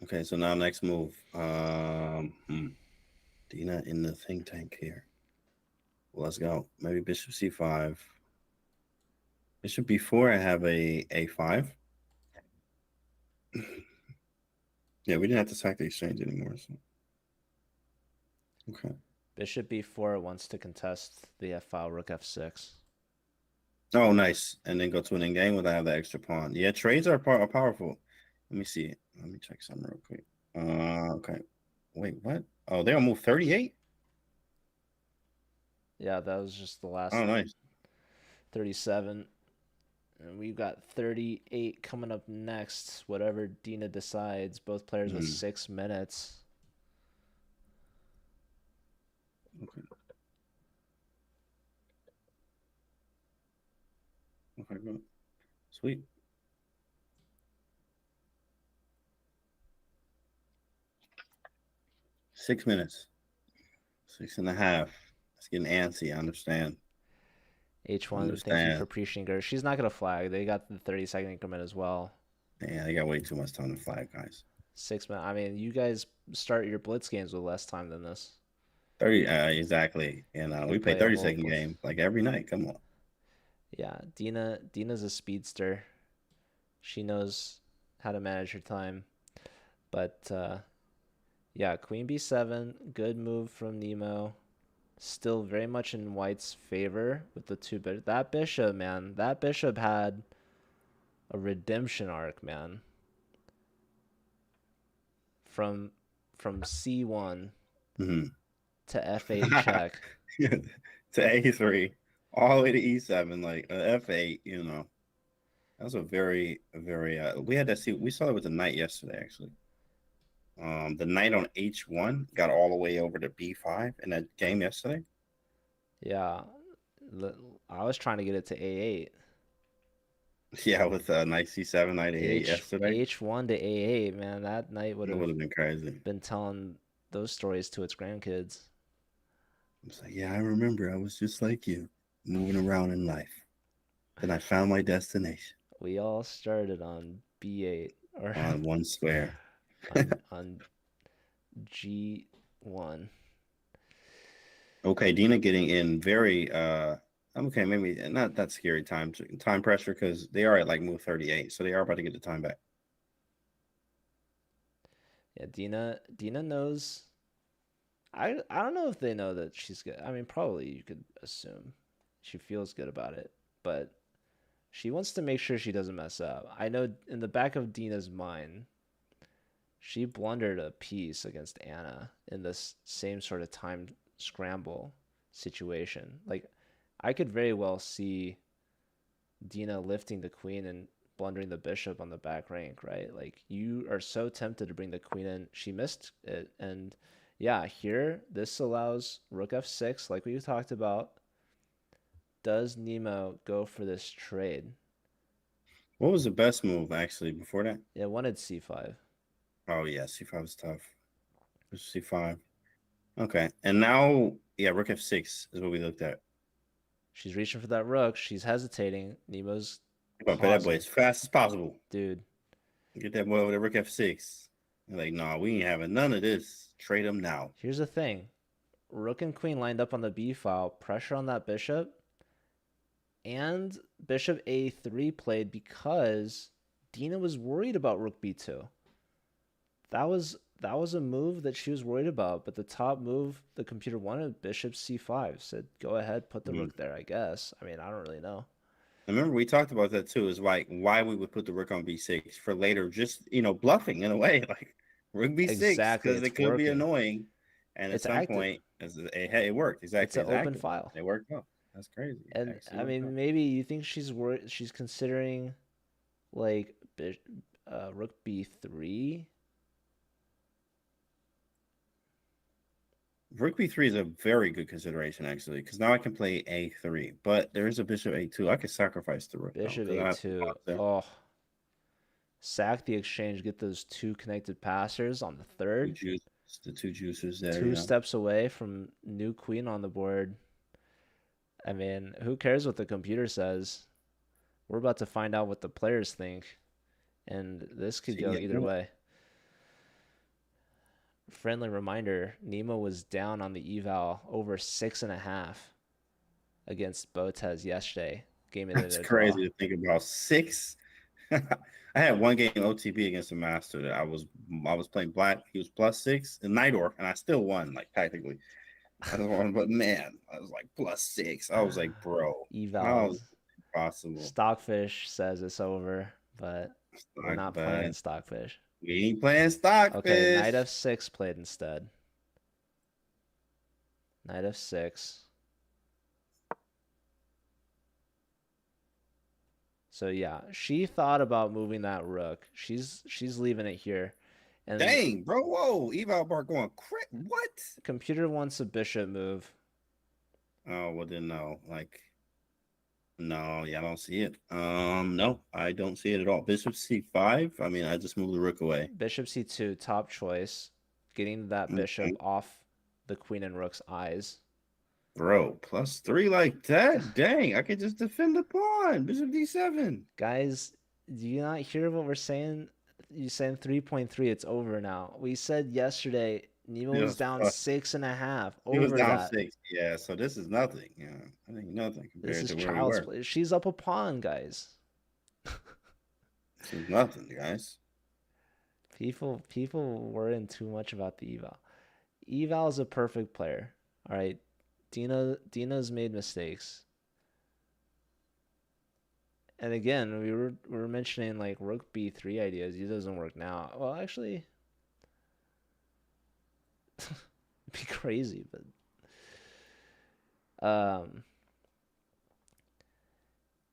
Okay, so now next move. Dina in the think tank here. Well, let's go. Maybe bishop c5. Bishop b4, I have a a5. Yeah, we didn't have to sack the exchange anymore. So. Okay. Bishop b4 wants to contest the f-file, rook f6. Oh, nice. And then go to an endgame without the extra pawn. Yeah, trades are powerful. Let me see. Let me check something real quick. Okay. Wait, what? Oh, they'll move 38? Yeah, that was just the last. Oh, nice. 37. And we've got 38 coming up next. Whatever Dina decides. Both players with 6 minutes. Okay. Okay, good. Sweet. .6 minutes. 6.5. It's getting antsy. I understand. H1, thank you for appreciating her. She's not gonna flag. They got the 30-second increment as well. Yeah, they got way too much time to flag, guys. 6 minutes. I mean, you guys start your blitz games with less time than this. 30, exactly. And we play 30-second games like every night. Come on. Yeah, Dena's a speedster. She knows how to manage her time. But yeah, Queen B7, good move from Nemo. Still very much in White's favor with the two bishop. That bishop, man, that bishop had a redemption arc, man. From C1 to F8 check to A3, all the way to E7, like F8. You know, that was a very. We had that. We saw it with the knight yesterday, actually. The knight on H1 got all the way over to B5 in that game yesterday. Yeah, I was trying to get it to A8. Yeah, with knight C7, knight A8 yesterday. H1 to A8, man, that knight would have been crazy. Been telling those stories to its grandkids. It's like, yeah, I remember. I was just like you, moving around in life. Then I found my destination. We all started on B8 or on one square. on G1. Okay, Dena getting in very okay, maybe not that scary time pressure because they are at like move 38, so they are about to get the time back. Yeah, Dena knows. I don't know if they know that she's good. I mean, probably you could assume she feels good about it, but she wants to make sure she doesn't mess up. I know in the back of Dena's mind, she blundered a piece against Anna in this same sort of time scramble situation. Like, I could very well see Dena lifting the queen and blundering the bishop on the back rank, right? Like, you are so tempted to bring the queen in. She missed it, and yeah, here this allows rook f6, like we talked about. Does Nemo go for this trade? What was the best move actually before that? It wanted c5. Oh yeah, c5 is tough. c5. Okay, and now yeah, rook f6 is what we looked at. She's reaching for that rook. She's hesitating. Nemo's play that boy as fast as possible, dude. Get that boy over to rook f6. They're like, nah, we ain't having none of this. Trade him now. Here's the thing. Rook and queen lined up on the b file. Pressure on that bishop. And bishop a3 played because Dena was worried about rook b2. That was a move that she was worried about. But the top move the computer wanted, bishop c5. Said, go ahead, put the rook there, I guess. I mean, I don't really know. I remember we talked about that too. Is like why we would put the rook on b6 for later, just bluffing in a way, like rook b6 because it could be annoying, and at some point it worked exactly. It's an open file. It worked out. That's crazy. And I mean, maybe you think she's worried. She's considering like rook b3. Rook b3 is a very good consideration, actually, because now I can play a3, but there is a bishop a2. I could sacrifice the rook. Bishop a2. Oh. Sack the exchange, get those two connected passers on the third. The two juicers there. Two steps away from new queen on the board. I mean, who cares what the computer says? We're about to find out what the players think, and this could go either way. Friendly reminder, Nemo was down on the eval over 6.5 against Botez yesterday. That's crazy to think about. 6. I had one game OTP against a master that I was playing black. He was +6 in Nightork, and I still won, like tactically. I don't want, but man, I was like +6. I was like, bro, eval impossible. Stockfish says it's over, but we're not playing Stockfish. We ain't playing Stockfish. Okay, knight f6 played instead. Knight f6. So yeah, she thought about moving that rook. She's leaving it here. And dang, bro, whoa, eval bar going crit. What? Computer wants a bishop move. Oh well, then no. Like, No, yeah, I don't see it. No, I don't see it at all. Bishop C5. I mean, I just moved the rook away. Bishop c2, top choice. Getting that bishop Okay. off the queen and rook's eyes. Bro, +3 like that? Dang, I could just defend the pawn. Bishop D7. Guys, do you not hear what we're saying? You saying 3.3, it's over now. We said yesterday Nemo It was was down plus. 6.5. He was Over down that. 6. Yeah, so this is nothing. Yeah, I think nothing This compared is to where we child's were. play. She's up a pawn, guys. This is nothing, guys. People worrying too much about the eval. Eval is a perfect player. All right. Dina's made mistakes. And again, we were mentioning like rook b3 ideas. It doesn't work now. Well, actually, it'd be crazy, but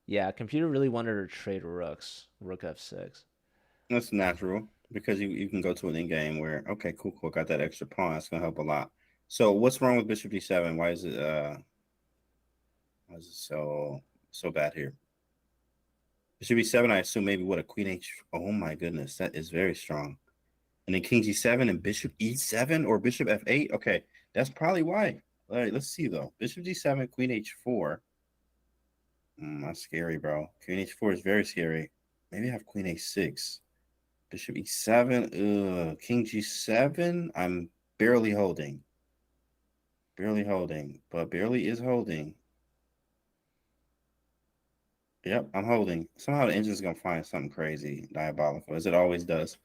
yeah, computer really wanted to trade rooks. Rook f6. That's natural because you can go to an endgame where, okay, cool, got that extra pawn. That's gonna help a lot. So what's wrong with Bishop D7? Why is it so bad here? Bishop B7, I assume maybe what a Queen H. Oh my goodness, that is very strong. And then King G7 and Bishop E7 or Bishop F8. Okay, that's probably why. All right, let's see though. Bishop D7, Queen H4. That's scary, bro. Queen H4 is very scary. Maybe I have Queen H6. Bishop E7. King G7. I'm barely holding. Barely holding, but barely is holding. Yep, I'm holding. Somehow the engine's gonna find something crazy, diabolical, as it always does.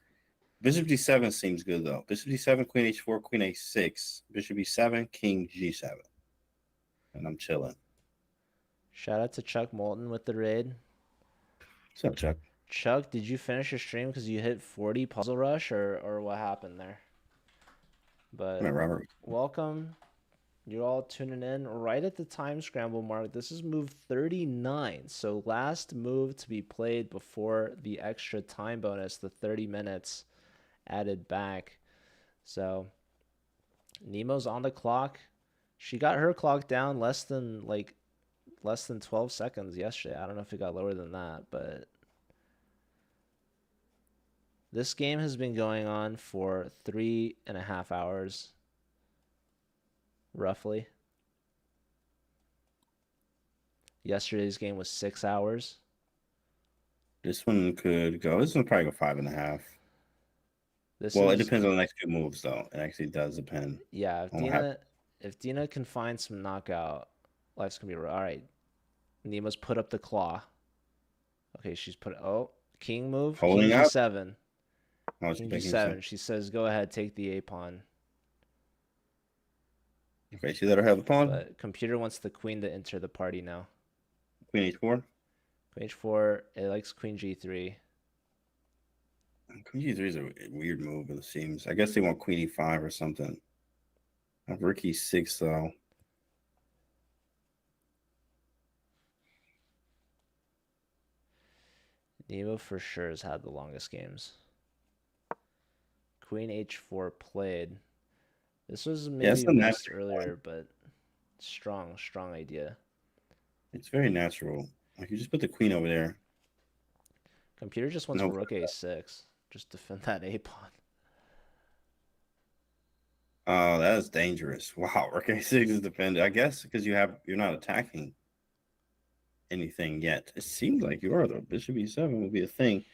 Bishop D7 seems good though. Bishop D7, Queen H4, Queen H6, Bishop E7, King G7, and I'm chilling. Shout out to Chuck Moulton with the raid. What's up, Chuck? Chuck, did you finish your stream because you hit 40 puzzle rush or what happened there? But Come Robert. welcome. You're all tuning in right at the time scramble mark. This is move 39. So last move to be played before the extra time bonus, the 30 minutes added back. So Nemo's on the clock. She got her clock down less than 12 seconds yesterday. I don't know if it got lower than that, but this game has been going on for 3.5 hours, roughly. Yesterday's game was 6 hours. This one could go. This one probably go 5.5. It depends on the next two moves, though. It actually does depend. Yeah, if Dena can find some knockout, life's gonna be all right. Nemo's put up the claw. Okay, she's put king move. Holding King up. G7. Oh, King G7. She says, "Go ahead, take the a pawn." Okay, she let her have the pawn. But computer wants the queen to enter the party now. Queen H4. Queen H4. It likes Queen G3. Queen G3 is a weird move, it seems. I guess they want Queen E5 or something. I have Rook E6, though. Nemo for sure has had the longest games. Queen H4 played. This was maybe missed earlier, but strong idea. It's very natural. Like, you just put the queen over there. Computer just wants Rook A6. Just defend that a pawn. Oh, that is dangerous. Wow, Rook A6 is defended. I guess because you're not attacking anything yet. It seems like you are though. Bishop E7 will be a thing.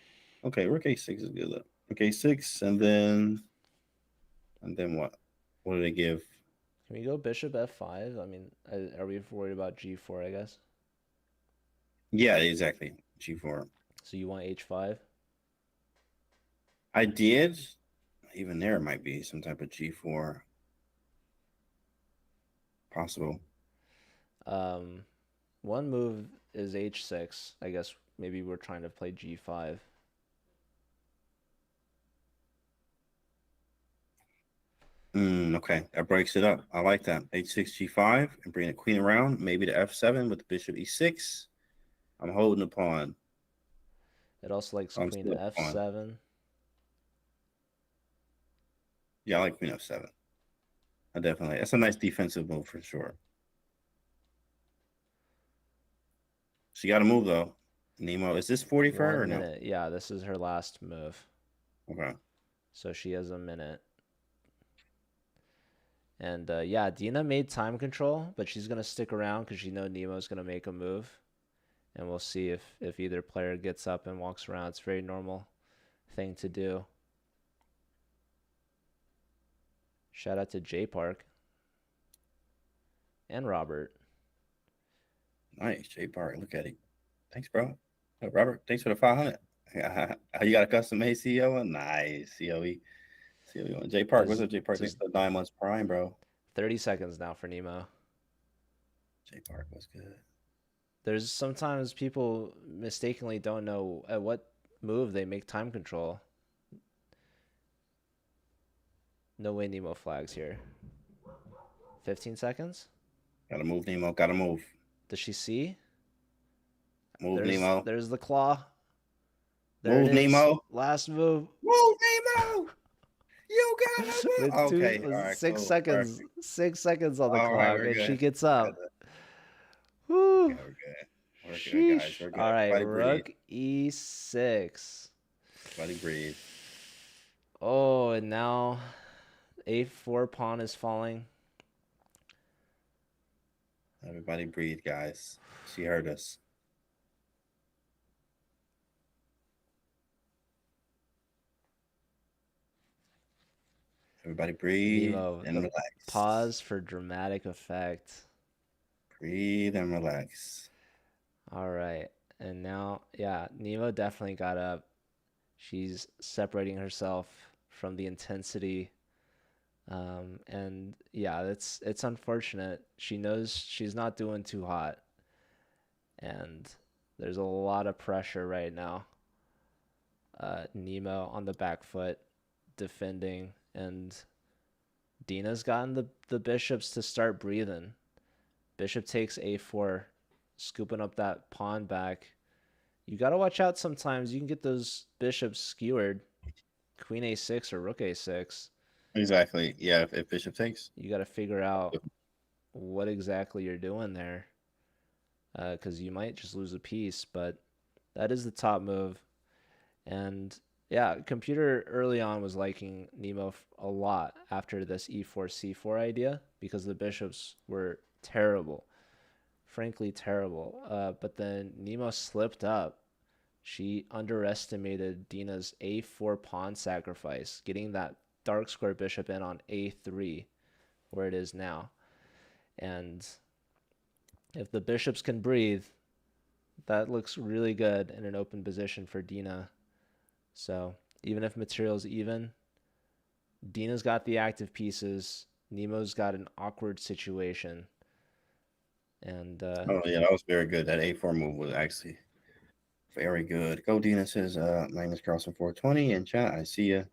Okay, Rook A6 is good though. Rook A6 and then what? What do they give? Can we go Bishop F5? I mean, are we worried about G4? I guess. Yeah, exactly. G4. So you want H5? I did. Even there might be some type of G4 possible. One move is H6. I guess maybe we're trying to play G5. Okay, that breaks it up. I like that. H6, G5, and bring the queen around. Maybe to F7 with the bishop E6. I'm holding the pawn. It also likes queen to F7. Yeah, I like queen F7. I definitely. That's a nice defensive move for sure. She got to move though. Nemo, is this 40 for her or 1 no? minute. Yeah, this is her last move. Okay. So she has a minute. And yeah, Dina made time control, but she's gonna stick around because she knows Nemo's gonna make a move, and we'll see if either player gets up and walks around. It's a very normal thing to do. Shout out to J Park and Robert. Nice, J Park. Look at it. Thanks, bro. Robert, thanks for the 500. You got a custom made CEO? Nice. COE. COE. J Park. What's up, J Park? Thanks for the 9 months prime, bro. 30 seconds now for Nemo. J Park was good. There's sometimes people mistakenly don't know at what move they make time control. No way Nemo flags here. 15 seconds? Gotta move, Nemo. Gotta move. Does she see? Move, Nemo. There's the claw. There Move, it is. Nemo. Last move. Move, Nemo. You gotta move. Okay. All right, 6 cool. seconds. Perfect. 6 seconds on the All right, clock, we're and good. she gets up. Woo. Woo. Yeah, we're good. We're good, guys. We're good. All right, Everybody rook breathe. e6. Everybody breathe. Oh, and now a4 pawn is falling. Everybody breathe, guys. She heard us. Everybody breathe Nemo, and relax. Pause for dramatic effect. Breathe and relax. All right. And now, yeah, Nemo definitely got up. She's separating herself from the intensity. And yeah, it's unfortunate. She knows she's not doing too hot. And there's a lot of pressure right now. Nemo on the back foot, defending, and Dina's gotten the bishops to start breathing. Bishop takes a4, scooping up that pawn back. You got to watch out sometimes. You can get those bishops skewered. Queen a6 or rook a6. Exactly. Yeah, if bishop takes. You got to figure out what exactly you're doing there. Because you might just lose a piece, but that is the top move. And yeah, computer early on was liking Nemo a lot after this e4 c4 idea because the bishops were terrible, frankly terrible. But then Nemo slipped up. She underestimated Dina's a4 pawn sacrifice, getting that dark square bishop in on a3, where it is now. And if the bishops can breathe, that looks really good in an open position for Dina. So even if material's even, Dina's got the active pieces. Nemo's got an awkward situation. And oh yeah, that was very good. That a4 move was actually very good. Go Dina says, my name is Carlson 420 in chat. I see ya.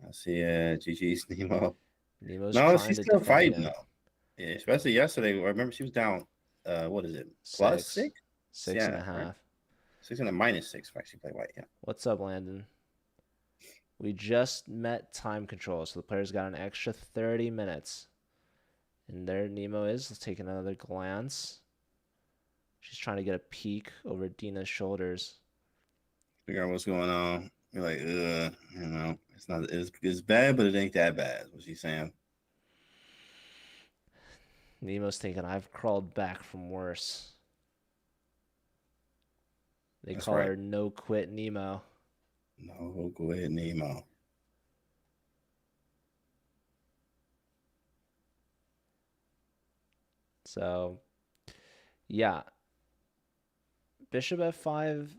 I see ya. GG's Nemo. Nemo's No, trying she's to still defend fighting him. though. Yeah, especially yesterday. I remember she was down. What is it? Plus 6? 6.5. Right? 6 and a -6 if I actually play white. Yeah. What's up, Landon? We just met time control, so the player's got an extra 30 minutes. And there Nemo is. Let's take another glance. She's trying to get a peek over Dina's shoulders. Figure out what's going on. You're like, you know, it's bad, but it ain't that bad. Is what she's saying. Nemo's thinking, I've crawled back from worse. They That's call right. her No Quit Nemo. No, go ahead, Nemo. So, yeah. Bishop f5.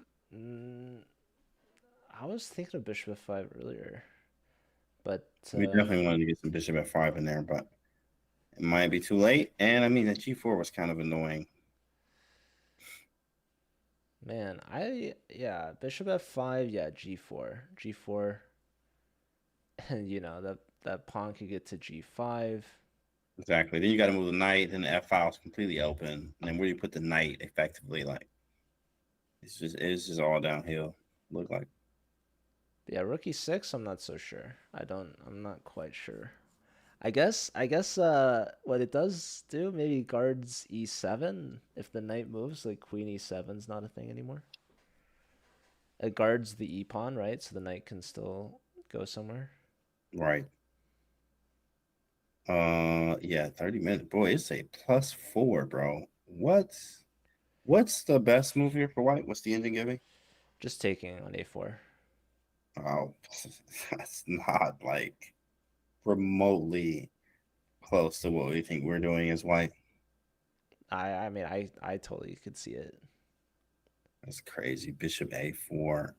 I was thinking of bishop f5 earlier. But We definitely wanted to get some bishop f5 in there, but it might be too late. And I mean, the g4 was kind of annoying. Man, yeah, bishop f5, yeah, g4. And you know, that pawn could get to g5. Exactly. Then you got to move the knight, and the f file is completely open. And then where do you put the knight effectively? Like, it's just all downhill. Look like. Yeah, rook e6, I'm not so sure. I'm not quite sure. I guess what it does do, maybe guards e7 if the knight moves, like queen e7's not a thing anymore. It guards the e pawn, right? So the knight can still go somewhere. Right. Yeah, 30 minutes. Boy, it's a +4, bro. What's the best move here for white? What's the engine giving? Just taking on a4. Oh, that's not like remotely close to what we think we're doing as white. I mean I totally could see it. That's crazy. Bishop A4.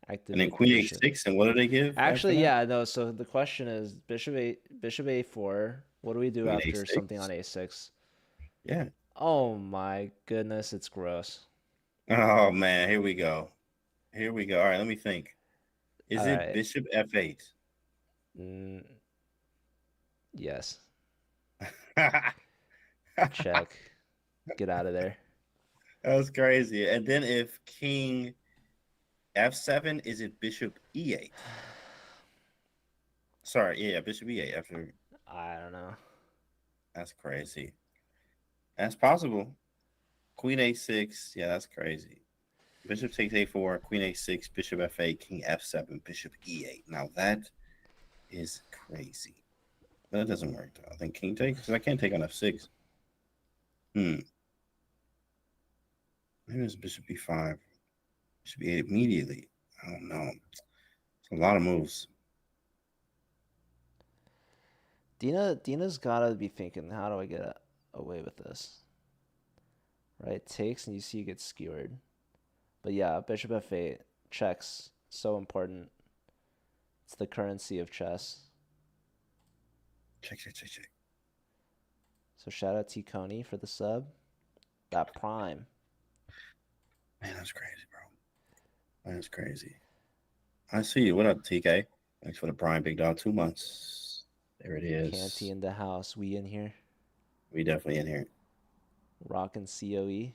And then Activate the Queen bishop. A6. And what do they give? Actually, after that? yeah, no. So the question is bishop a4. What do we do Queen after A6. something on a6? Yeah. Oh my goodness, it's gross. Oh man, here we go. Here we go. All right, let me think. Is All it right. Bishop F8? Mm, yes. That Check. Get out of there. was crazy. And then if King F7, is it Bishop E8? Sorry, yeah, Bishop E8 after. I don't know. That's crazy. That's possible. Queen A6, yeah, that's crazy. Bishop takes A4, Queen A6, Bishop F8, King F7, Bishop E8. Now that is crazy. But that doesn't work though. I think King takes, because I can't take on F6. Maybe it's Bishop E5. Bishop E8 immediately. I don't know. It's a lot of moves. Dena's gotta be thinking, how do I get away with this? Right, takes and you see you get skewered. But yeah, bishop f8 checks, so important. It's the currency of chess. Check. So shout out T Coney for the sub. That prime. Man, that's crazy, bro. That's crazy. I see you. What up, TK? Thanks for the prime, big dog. 2 months. There it is. Canty in the house. We in here. We definitely in here. Rockin' COE.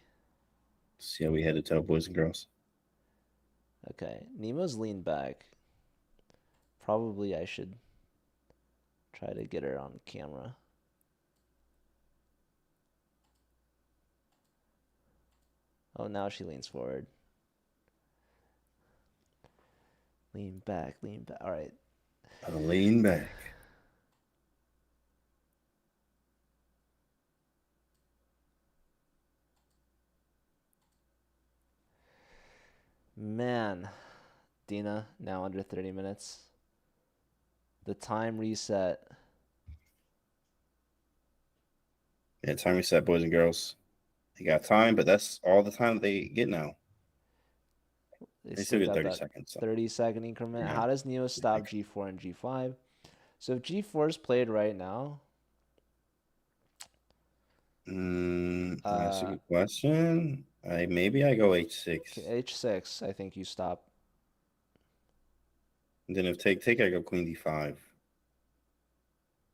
See how we head to toe, boys and girls. Okay, Nemo's leaned back. Probably I should try to get her on camera. Oh, now she leans forward. Lean back. All right. Lean back. Man, Dena, now under 30 minutes. The time reset. Yeah, time reset, boys and girls. They got time, but that's all the time they get now. They still get 30 seconds. So. 30-second increment. Yeah. How does Neo stop G4 and G5? So if G4 is played right now. That's a good question. Maybe I go H6. Okay, H6, I think you stop. And then if take, I go Queen D5.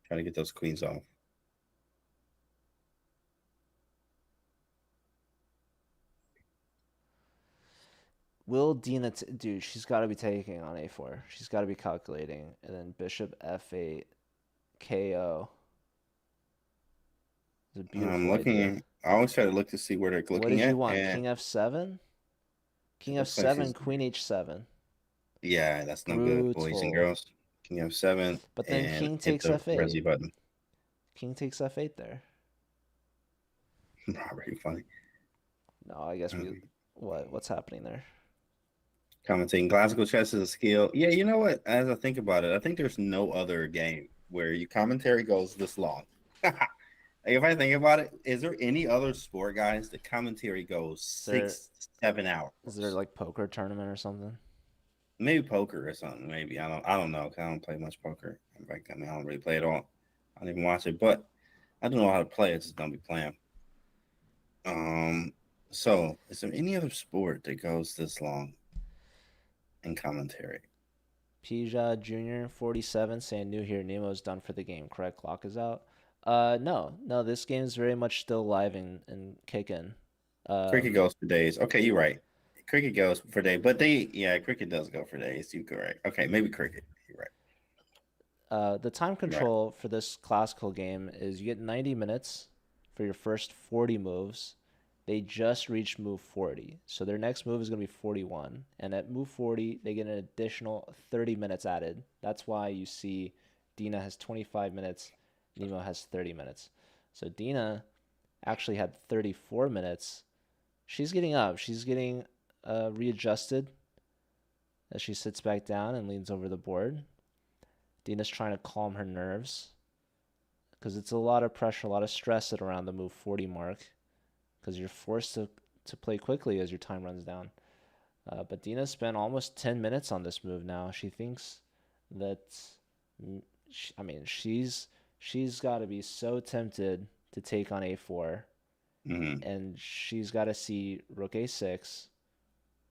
Try to get those queens off. Will Dena dude? She's got to be taking on A4. She's got to be calculating, and then Bishop F8, KO. It's a beautiful I'm looking. idea. I always try to look to see where they're looking at. What did you want? King F7. King F7, Queen H7. Yeah, that's no good, boys and girls. King F7. But then King takes F8. Resi button. King takes F8 there. Not very funny. No, I guess we. What's happening there? Commenting, classical chess is a skill. Yeah, you know what? As I think about it, I think there's no other game where your commentary goes this long. If I think about it, is there any other sport, guys, the commentary goes 6 to 7 hours? Is there like poker tournament or something? Maybe poker or something. Maybe I don't know. 'Cause I don't play much poker. In fact, I don't really play at all. I don't even watch it, but I don't know how to play. I just don't be playing. So is there any other sport that goes this long in commentary? Pija Jr. 47 saying new here. Nemo's done for the game. Correct. Clock is out. No. This game is very much still live and kicking. Cricket goes for days. Okay, you're right. Cricket goes for days, but cricket does go for days. You're correct. Okay, maybe cricket. You're The time control for this classical game is you get 90 minutes for your first 40 moves. They just reached move 40. So their next move is going to be 41. And at move 40, they get an additional 30 minutes added. That's why you see Dena has 25 minutes, Nemo has 30 minutes. So Dena actually had 34 minutes. She's getting up. She's getting readjusted as she sits back down and leans over the board. Dena's trying to calm her nerves because it's a lot of pressure, a lot of stress at around the move 40 mark because you're forced to play quickly as your time runs down. But Dena spent almost 10 minutes on this move now. She thinks that, she's got to be so tempted to take on a4, and she's got to see rook a6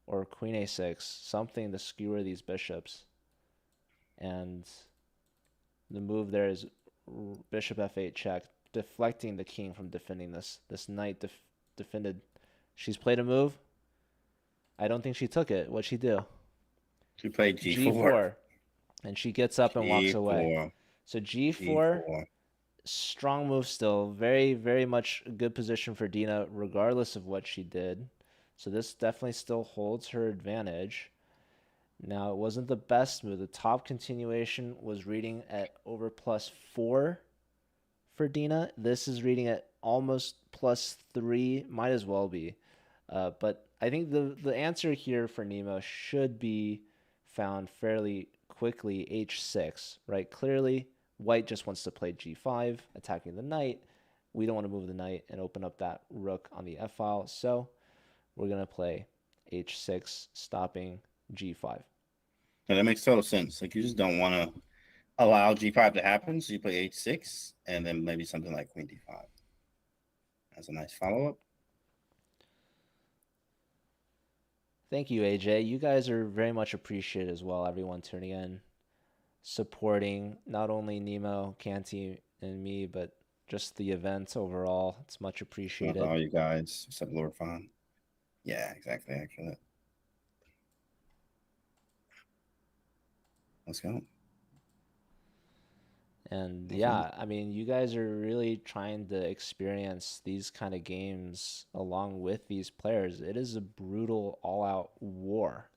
or queen a6, something to skewer these bishops. And the move there is bishop f8 check, deflecting the king from defending this. This knight defended. She's played a move. I don't think she took it. What'd she do? She played g4. G4. And she gets up and walks away. So G4, strong move still. Very, very much a good position for Dena, regardless of what she did. So this definitely still holds her advantage. Now, it wasn't the best move. The top continuation was reading at over +4 for Dena. This is reading at almost +3. Might as well be. But I think the answer here for Nemo should be found fairly quickly. H6, right? Clearly, white just wants to play G5, attacking the knight. We don't want to move the knight and open up that rook on the F file. So we're going to play H6, stopping G5. And that makes total sense. Like, you just don't want to allow G5 to happen. So you play H6 and then maybe something like Queen D5. That's a nice follow-up. Thank you, AJ. You guys are very much appreciated as well. Everyone tuning in, supporting not only Nemo, Canty, and me, but just the event overall. It's much appreciated. All you guys, except Lord Fawn. Yeah, exactly. Actually, let's go. And yeah, I mean, you guys are really trying to experience these kind of games along with these players. It is a brutal all-out war.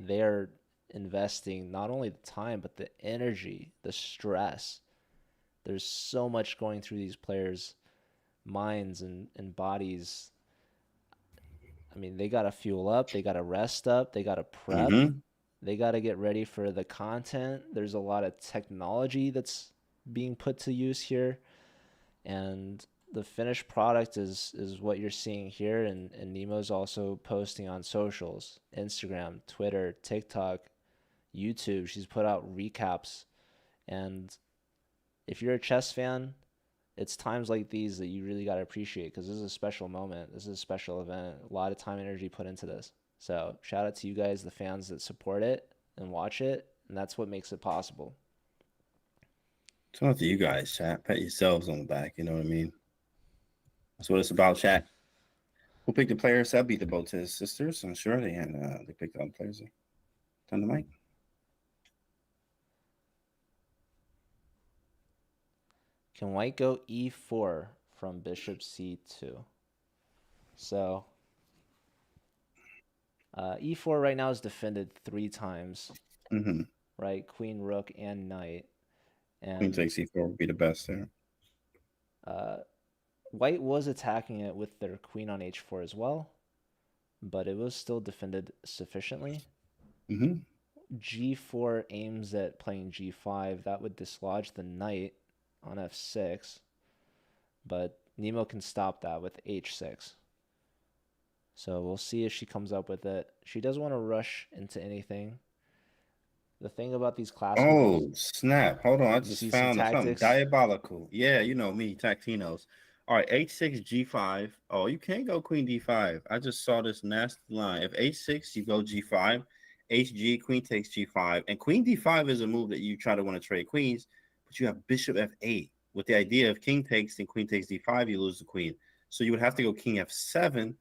They're investing not only the time, but the energy, the stress. There's so much going through these players' minds and bodies. I mean, they got to fuel up, they got to rest up, they got to prep, they got to get ready for the content. There's a lot of technology that's being put to use here, and the finished product is what you're seeing here. And Nemo's also posting on socials, Instagram, Twitter, TikTok, YouTube. She's put out recaps, and if you're a chess fan, it's times like these that you really got to appreciate, because this is a special moment. This is a special event. A lot of time and energy put into this. So shout out to you guys, the fans that support it and watch it, and that's what makes it possible. Shout out to you guys, chat. Pat yourselves on the back. You know what I mean? That's what it's about, chat. Who picked the players? That beat the both his sisters. I'm sure they picked the other players. Turn the mic. Can white go e4 from bishop c2? So e4 right now is defended 3 times. Right? Queen, rook, and knight. And Queen takes e4 would be the best there. White was attacking it with their queen on h4 as well, but it was still defended sufficiently. G4 aims at playing g5. That would dislodge the knight on f6, but Nemo can stop that with h6. So we'll see if she comes up with it. She doesn't want to rush into anything. The thing about these classes. Oh, snap. Hold on. I just found something diabolical. Yeah, you know me, Tactinos. All right, h6, g5. Oh, you can't go queen d5. I just saw this nasty line. If h6, you go g5. hg, queen takes g5. And queen d5 is a move that you try to want to trade queens, but you have bishop f8. With the idea of king takes and queen takes d5, you lose the queen. So you would have to go king f7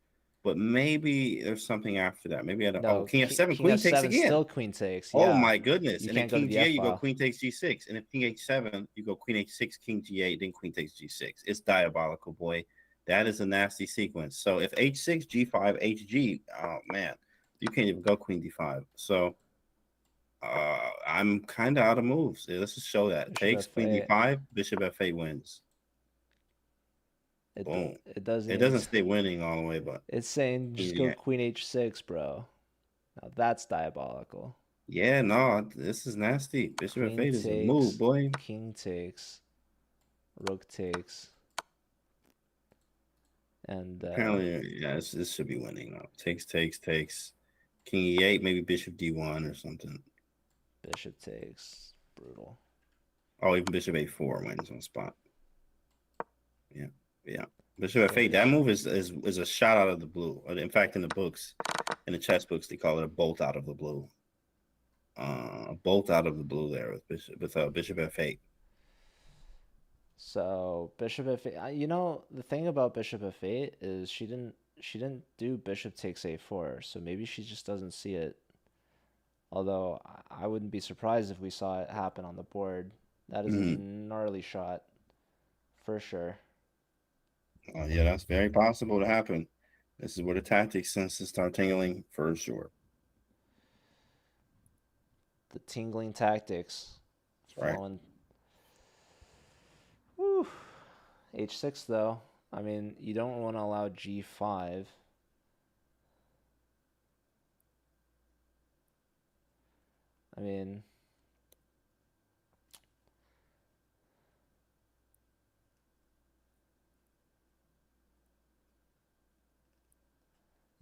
but maybe there's something after that. Maybe I don't. Oh, No, king f7, king queen takes f7 again. still queen takes. Oh Yeah. my goodness! You And then can't go to king the g8, F you go file. queen takes g6, and then king h7, you go queen h6, king g8, then queen takes g6. It's diabolical, boy. That is a nasty sequence. So if h6, g5, hg, oh man, you can't even go queen d5. So I'm kind of out of moves. Yeah, let's just show that. Bishop Takes queen f8. d5, bishop f8 wins. It Boom. doesn't It even doesn't stay winning all the way, but it's saying just go queen h6, bro. Now that's diabolical. yeah, no, this is nasty. Bishop Queen f8 is a move, takes, boy. king takes, rook takes, and Apparently, yeah, this should be winning now. Takes. King e8, maybe bishop d1 or something. bishop takes. Brutal. Oh, even bishop a4 wins on spot. Yeah. Bishop So f8. That move is a shot out of the blue. In fact, in the books, in the chess books, they call it a bolt out of the blue. A bolt out of the blue there with bishop f8. So bishop f8. You know the thing about bishop f8 is she didn't do bishop takes a4, so maybe she just doesn't see it. Although I wouldn't be surprised if we saw it happen on the board. That is a gnarly shot, for sure. Yeah, that's very possible to happen. This is where the tactics senses start tingling for sure. The tingling tactics. Right. Flowing. Whew. H6 though. I mean, you don't want to allow G5. I mean,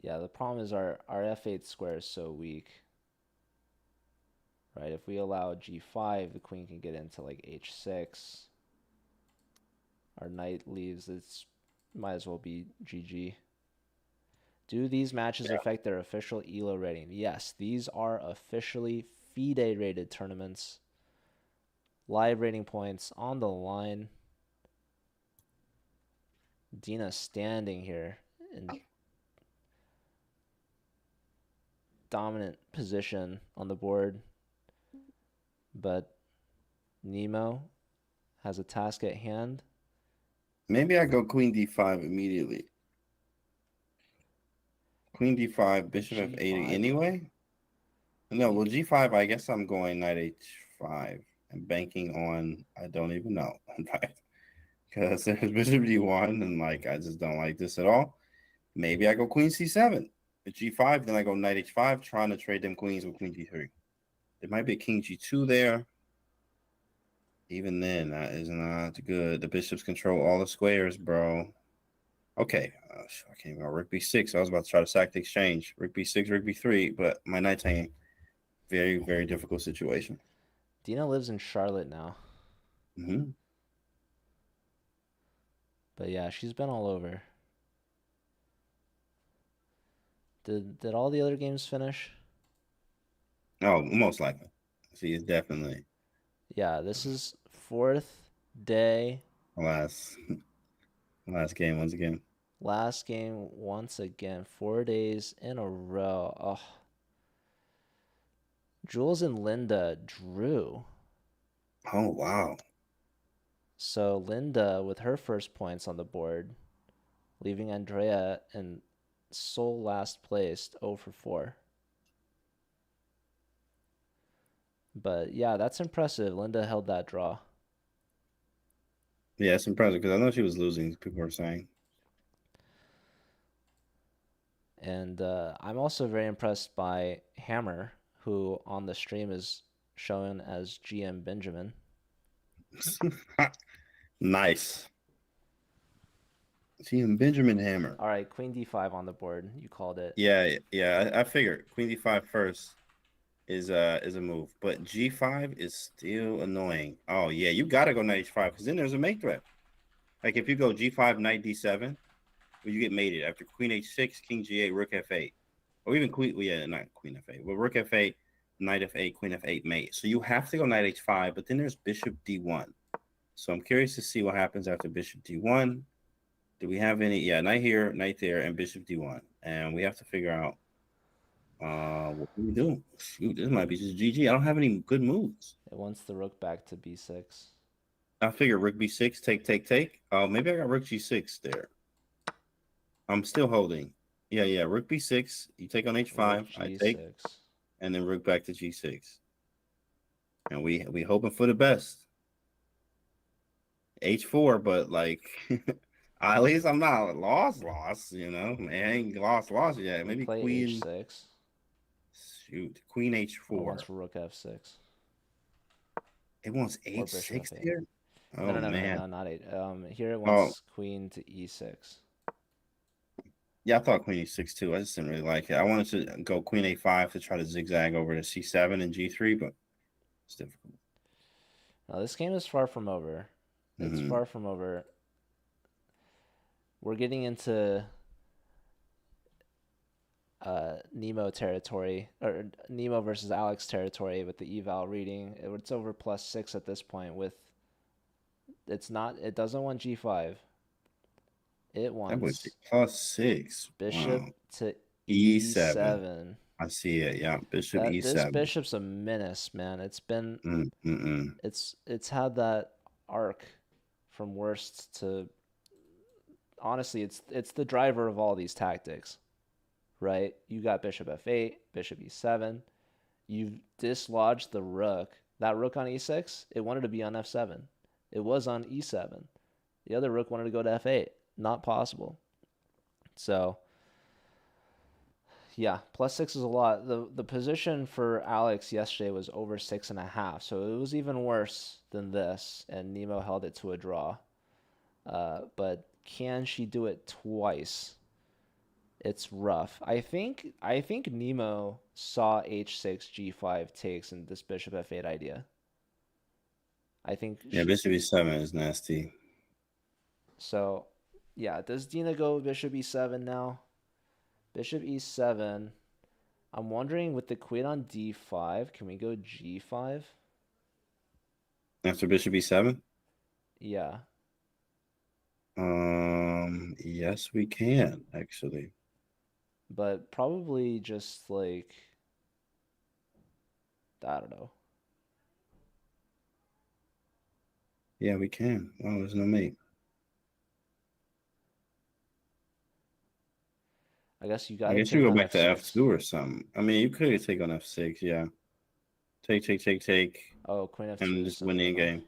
yeah, the problem is our f8 square is so weak. Right, if we allow G5, the queen can get into like H6. Our knight leaves, it's might as well be GG. Do these matches affect their official ELO rating? Yes, these are officially FIDE rated tournaments. Live rating points on the line. Dena standing here in dominant position on the board. But Nemo has a task at hand. Maybe I go queen d5 immediately. Queen d5, bishop f8 anyway? No, well, g5, I guess I'm going knight h5 and banking on, I don't even know. Because there's bishop d1 and like, I just don't like this at all. Maybe I go queen c7. At g5, then I go knight h5, trying to trade them queens with queen d3. There might be a king g2 there. Even then, that is not good. The bishops control all the squares, bro. Okay, I can't even go rook b6. I was about to try to sack the exchange. Rook b6, rook b3, but my knight's hanging. Very, very difficult situation. Dena lives in Charlotte now. But yeah, she's been all over. Did all the other games finish? Oh, most likely. She is definitely. Yeah, this is fourth day. Last game once again. Last game once again. 4 days in a row. Oh. Jules and Linda drew. Oh, wow. So Linda with her first points on the board, leaving Andrea in sole last placed 0 for 4. But yeah, that's impressive. Linda held that draw. Yeah, it's impressive because I know she was losing, people were saying. And I'm also very impressed by Hammer, who on the stream is shown as GM Benjamin. Nice. GM Benjamin Hammer. All right, queen d5 on the board. You called it. Yeah. I figured queen d5 first is a move, but g5 is still annoying. Oh yeah, you gotta go knight h5 because then there's a mate threat. Like if you go g5, knight d7, well, you get mated after queen h6, king g8, rook f8, or even queen. Well, yeah, not queen f8, but rook f8, knight f8, queen f8 mate. So you have to go knight h5, but then there's bishop d1. So I'm curious to see what happens after bishop d1. Do we have any? Yeah, knight here, knight there, and bishop d1. And we have to figure out what do we do? Shoot, this might be just GG. I don't have any good moves. It wants the rook back to b6. I figure rook b6, take. Oh, maybe I got rook g6 there. I'm still holding. Yeah. Rook b6. You take on h5. I take, and then rook back to g6. And we hoping for the best. H4, but like at least I'm not lost, you know. Man, I ain't lost yet. Maybe play queen h6. Shoot, queen h4. It wants rook f6. It wants h6 here. Oh no, man, no, not 8. Here it wants queen to e6. Yeah, I thought queen e6 too. I just didn't really like it. I wanted to go queen a5 to try to zigzag over to c7 and g3, but it's difficult. Now this game is far from over. It's far from over. We're getting into Nemo territory, or Nemo versus Alex territory with the eval reading. It's over +6 at this point. It doesn't want g5. It wants +6. bishop to e7. I see it. Yeah, bishop e7. This bishop's a menace, man. It's been it's had that arc from worst to, honestly, it's the driver of all these tactics, right? You got bishop f8, bishop e7. You've dislodged the rook. That rook on e6, it wanted to be on f7. It was on e7. The other rook wanted to go to f8. Not possible. So, yeah, +6 is a lot. The position for Alex yesterday was over 6.5, so it was even worse than this, and Nemo held it to a draw. But can she do it twice? It's rough. I think Nemo saw h6 g5 takes and this bishop f8 idea. I think bishop e7 is nasty. So, yeah, does Dina go bishop e7 now? Bishop e7. I'm wondering, with the queen on d5, can we go g5? After bishop e7? Yeah. Yes, we can, actually. But probably just like, I don't know. Yeah, we can. Oh, there's no mate. I guess you got. I guess you go back to f2 or something. I mean, you could take on f6. Yeah. Take. Oh, queen f2. And just win the game.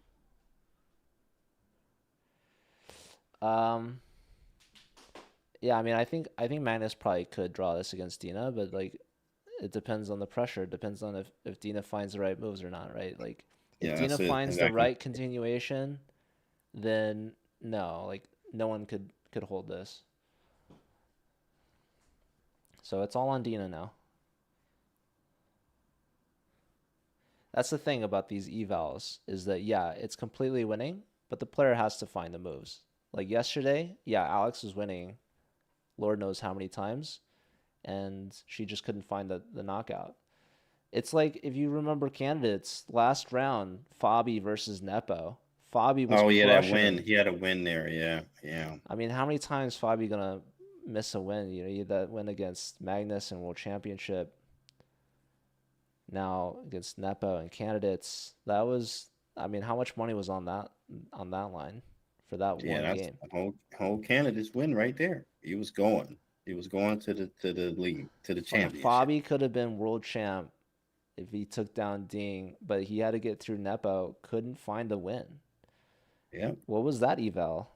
Yeah, I mean, I think Magnus probably could draw this against Dina, but like, it depends on the pressure. It depends on if Dina finds the right moves or not, right? Like, if Dina finds the right continuation, then no, like, no one could hold this. So it's all on Dina now. That's the thing about these evals, is that, yeah, it's completely winning, but the player has to find the moves. Like yesterday, yeah, Alex was winning Lord knows how many times, and she just couldn't find the knockout. It's like, if you remember candidates, last round, Fabi versus Nepo. Fabi was that win. He had a win there, yeah. I mean, how many times Fabi gonna miss a win? You know, you had that win against Magnus in World Championship. Now against Nepo and candidates. That was, I mean, how much money was on that line for that one game? Whole candidates win right there. He was going to the league, to the championship. Fabi could have been world champ if he took down Ding, but he had to get through Nepo. Couldn't find the win. Yeah. What was that eval?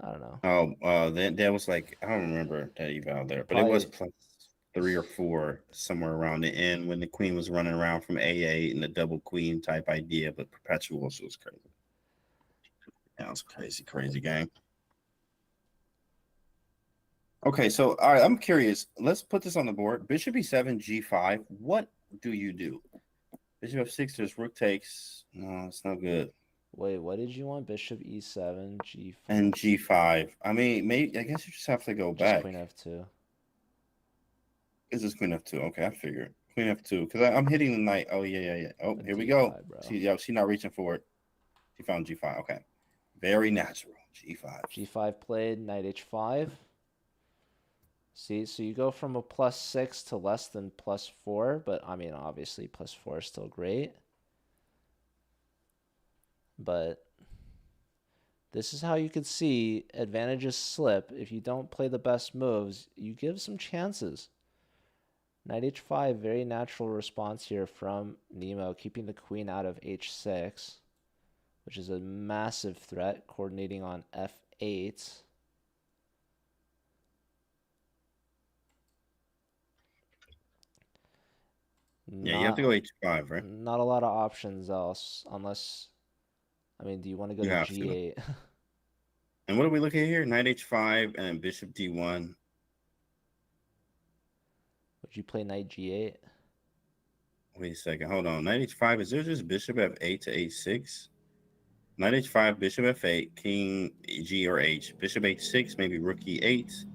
I don't know. Oh, that was like, I don't remember that eval there, but it was +3 or 4 somewhere around the end when the queen was running around from A8 and the double queen type idea, but perpetual, so it was crazy. That was crazy game. Okay, so all right, I'm curious. Let's put this on the board. Bishop e7, g5. What do you do? Bishop f6, there's rook takes. No, it's not good. Wait, what did you want? Bishop e7, g5. And g5. I mean, maybe, I guess you just have to go back. Queen f2. Is this queen f2? Okay, I figured. Queen f2, because I'm hitting the knight. Oh, yeah. Oh, here we go. She's not reaching for it. She found g5. Okay. Very natural. G5. G5 played, knight H5. See, so you go from a +6 to less than +4, but I mean, obviously +4 is still great. But this is how you could see advantages slip. If you don't play the best moves, you give some chances. Knight H5, very natural response here from Nemo, keeping the queen out of H6, which is a massive threat, coordinating on F8. Yeah, you have to go H5, right? Not a lot of options else, unless, I mean, do you want to go You to have to. G8? And what do we look at here? Knight H5 and then Bishop D1. Would you play knight G8? Wait a second. Hold on. Knight H5. Is there just Bishop F8 to H6? Knight H5, Bishop F8, King G or H. Bishop H6, maybe Rook E8.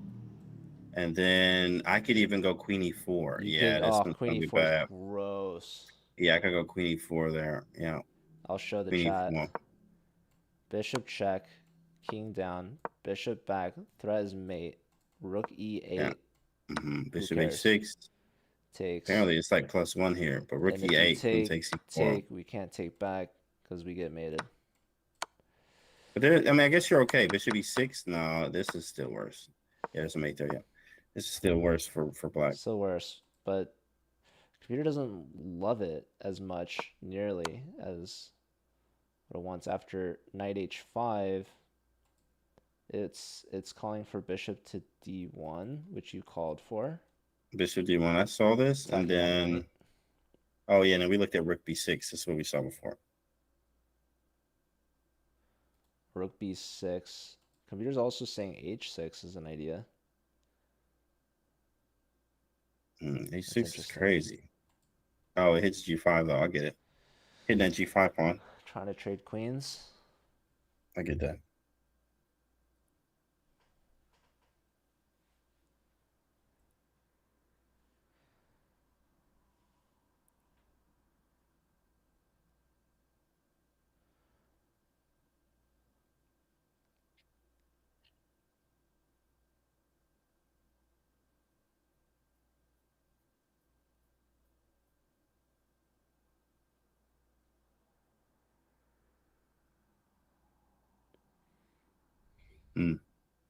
And then I could even go Queen E4. Yeah, this one's Queen gonna be E4 is bad. gross. Yeah, I could go Queen E4 there. Yeah. I'll show the Queen chat. E4. Bishop check, king down, bishop back, threat is mate, rook E8. Yeah. Bishop cares? H6. Takes. Apparently it's like +1 here, but Rook And if you E8, Queen takes E4. we can't take back because we get mated. But there, I mean, I guess you're okay. Bishop E6. No, this is still worse. Yeah, there's a mate there. Yeah, this is still worse for black. Still worse, but computer doesn't love it as much nearly as what it wants. After knight H5, it's calling for bishop to D1, which you called for. Bishop D1. I saw this, and then oh yeah, and then we looked at Rook B6. That's what we saw before. Rook B6. Computer's also saying H6 is an idea. H6 is crazy. Oh, it hits G5 though. I get it. Hitting that G5 pawn. Trying to trade queens. I get that.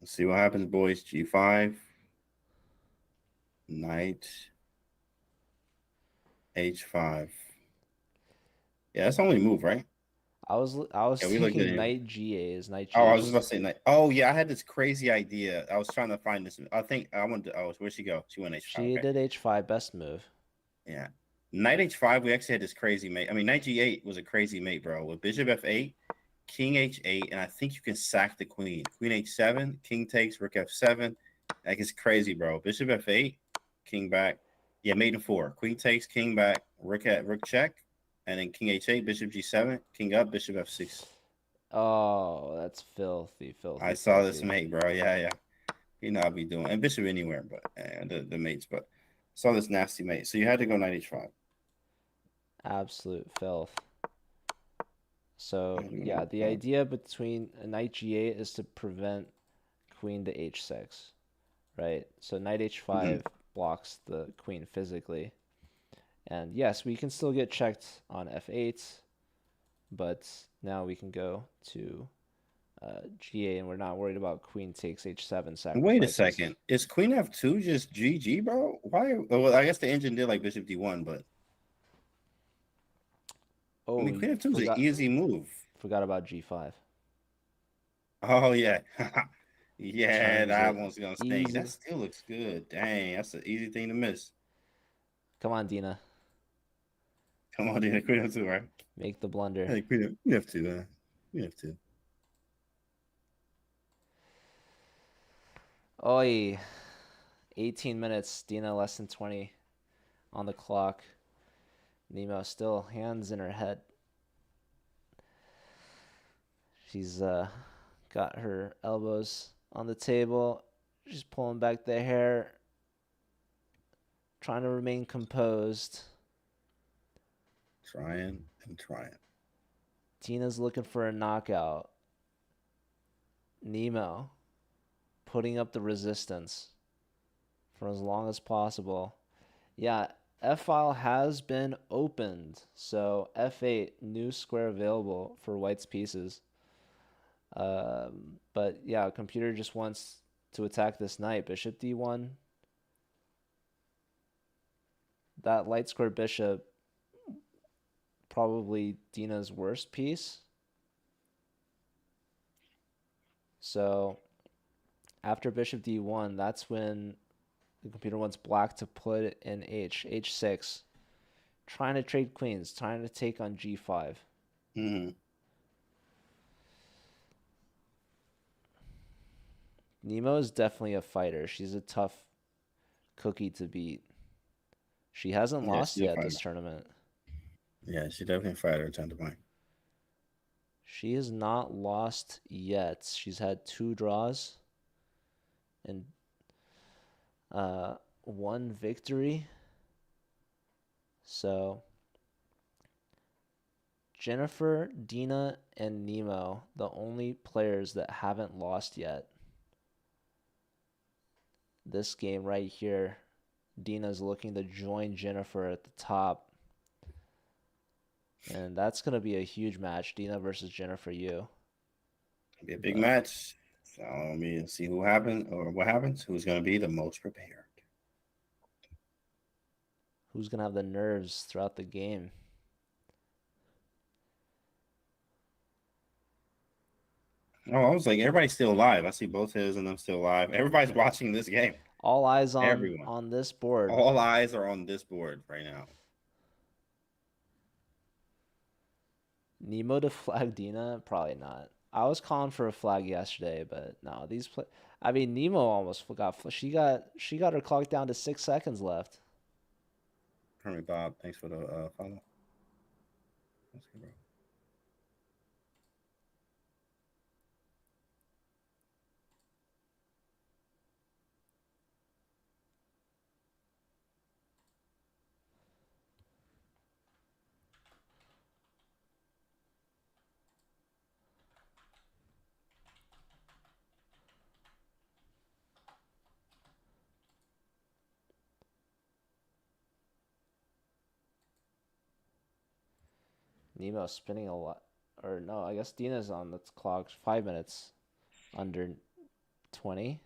Let's see what happens, boys. G5. Knight. H5. Yeah, that's the only move, right? I was thinking knight G8 is knight G8. Oh, I was just about to say knight. Oh yeah, I had this crazy idea. I was trying to find this. I think I wanted to. Oh, where'd she go? She went H5. She did H5, best move. Yeah. Knight H5, we actually had this crazy mate. I mean, Knight G8 was a crazy mate, bro. With Bishop F8, King H8, and I think you can sack the queen. Queen H7, King takes, Rook F7. Like, it's crazy, bro. Bishop F8, King back. Yeah, mate in 4. Queen takes, King back, Rook check, and then King H8, Bishop G7, King up, Bishop F6. Oh, that's filthy. I saw this mate, bro. Yeah. You know I'll be doing. And Bishop anywhere, but the mates, but saw this nasty mate. So you had to go Knight H5. Absolute filth. So yeah, the idea between a knight G8 is to prevent queen to H6, right? So knight H5 blocks the queen physically. And yes, we can still get checked on F8, but now we can go to G8 and we're not worried about queen takes H7 sacrifices. Wait a second. Is queen F2 just GG, bro? Why? Well, I guess the engine did like Bishop D1, but I mean, queen F2 is an easy move. Forgot about G5. Oh, yeah. Yeah, that one's going to stink. That still looks good. Dang, that's an easy thing to miss. Come on, Dena. Come on, Dena. Queen F2, right? Make the blunder. Hey, queen F2, man. Queen F2. Oi. 18 minutes. Dena less than 20 on the clock. Nemo still hands in her head. She's got her elbows on the table. She's pulling back the hair. Trying to remain composed. Trying. Tina's looking for a knockout. Nemo putting up the resistance for as long as possible. Yeah, F-file has been opened. So F8, new square available for white's pieces. But yeah, computer just wants to attack this knight. Bishop D1. That light square bishop, probably Dina's worst piece. So after bishop D1, that's when the computer wants black to put it in H6. Trying to trade queens, trying to take on G5. Nemo is definitely a fighter. She's a tough cookie to beat. She hasn't lost yet this tournament. Yeah, she definitely a fighter at time to play. She has not lost yet. She's had 2 draws and 1 victory. So Jennifer, Dena, and Nemo, the only players that haven't lost yet. This game right here, Dena's looking to join Jennifer at the top. And that's going to be a huge match, Dena versus Jennifer Yu. It'll be a big match. So let me see who happens or what happens. Who's going to be the most prepared? Who's going to have the nerves throughout the game? Oh, I was like, everybody's still alive. I see both his and them still alive. Everybody's watching this game. All eyes on Everyone. On this board. All eyes are on this board right now. Nemo to flag Dena? Probably not. I was calling for a flag yesterday, but no, I mean, Nemo almost she got her clock down to 6 seconds left. Hermie Bob, thanks for the follow. Let's go, bro. Nemo spinning a lot. Or no, I guess Dena's on the clock 5 minutes under 20.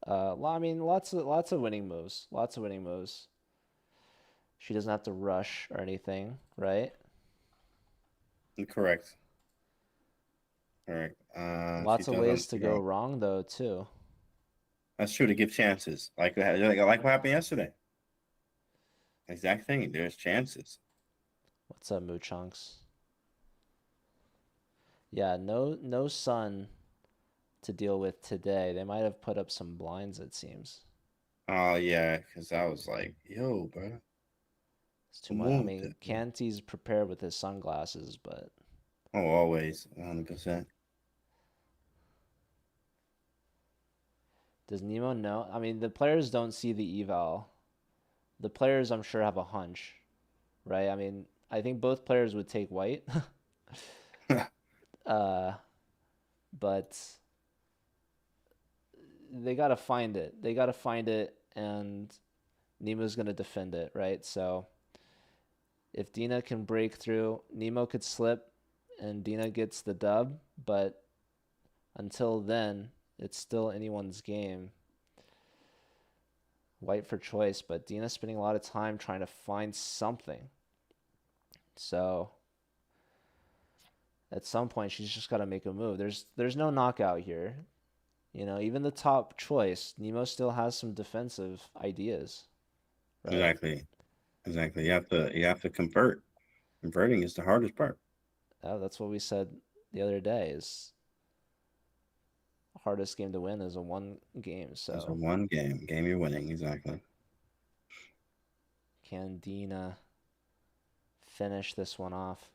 I mean, lots of winning moves. Lots of winning moves. She doesn't have to rush or anything, right? Correct. Lots of ways to go wrong, though, too. That's true, to give chances. Like what happened yesterday. Exact thing. There's chances. What's up, Moochunks? Yeah, no sun to deal with today. They might have put up some blinds, it seems. Oh, yeah, because I was like, yo, bro. It's too much. I mean, Canty's prepared with his sunglasses, but... Oh, always. 100%. Does Nemo know? I mean, the players don't see the eval. The players, I'm sure, have a hunch, right? I mean, I think both players would take white. But they got to find it. They got to find it, and Nemo's going to defend it, right? So if Dena can break through, Nemo could slip, and Dena gets the dub. But until then, it's still anyone's game. White for choice, but Dena's spending a lot of time trying to find something. So at some point, she's just got to make a move. There's no knockout here. You know, even the top choice, Nemo still has some defensive ideas. Right? Exactly. You have to convert. Converting is the hardest part. Oh, that's what we said the other day. Is hardest game to win is a 1 game. So it's a 1 game. Game you're winning, exactly. Can Dena finish this one off?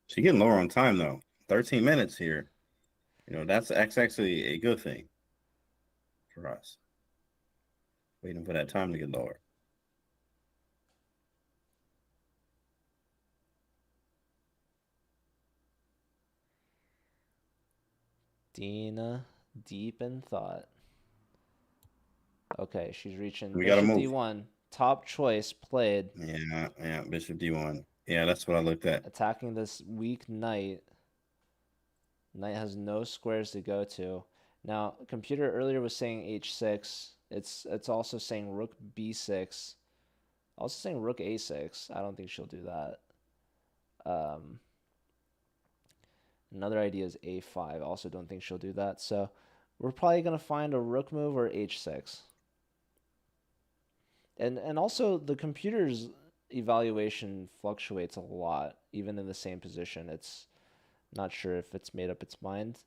She's getting lower on time though. 13 minutes here. You know, that's actually a good thing for us. Waiting for that time to get lower. Dena deep in thought. Okay, she's reaching We gotta bishop move. d1. Top choice played. Yeah, bishop d1. Yeah, that's what I looked at. Attacking this weak knight. Knight has no squares to go to. Now, computer earlier was saying h6. It's also saying rook b6. Also saying rook a6. I don't think she'll do that. Another idea is a5. Also don't think she'll do that. So we're probably going to find a rook move or h6. And also the computer's evaluation fluctuates a lot, even in the same position. It's not sure if it's made up its mind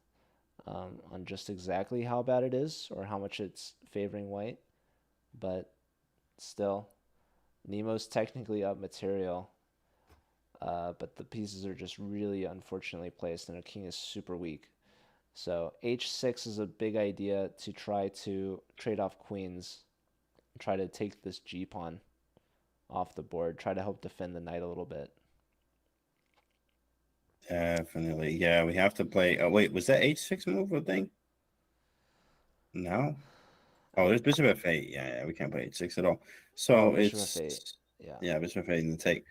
on just exactly how bad it is or how much it's favoring white. But still, Nemo's technically up material. But the pieces are just really unfortunately placed, and a king is super weak. So h6 is a big idea to try to trade off queens, try to take this g-pawn off the board, try to help defend the knight a little bit. Definitely. Yeah, we have to play. Oh, wait, was that h6 move a thing? No. Oh, there's bishop f8. Yeah, we can't play h6 at all. So bishop it's f8. Yeah, bishop f8 in the take.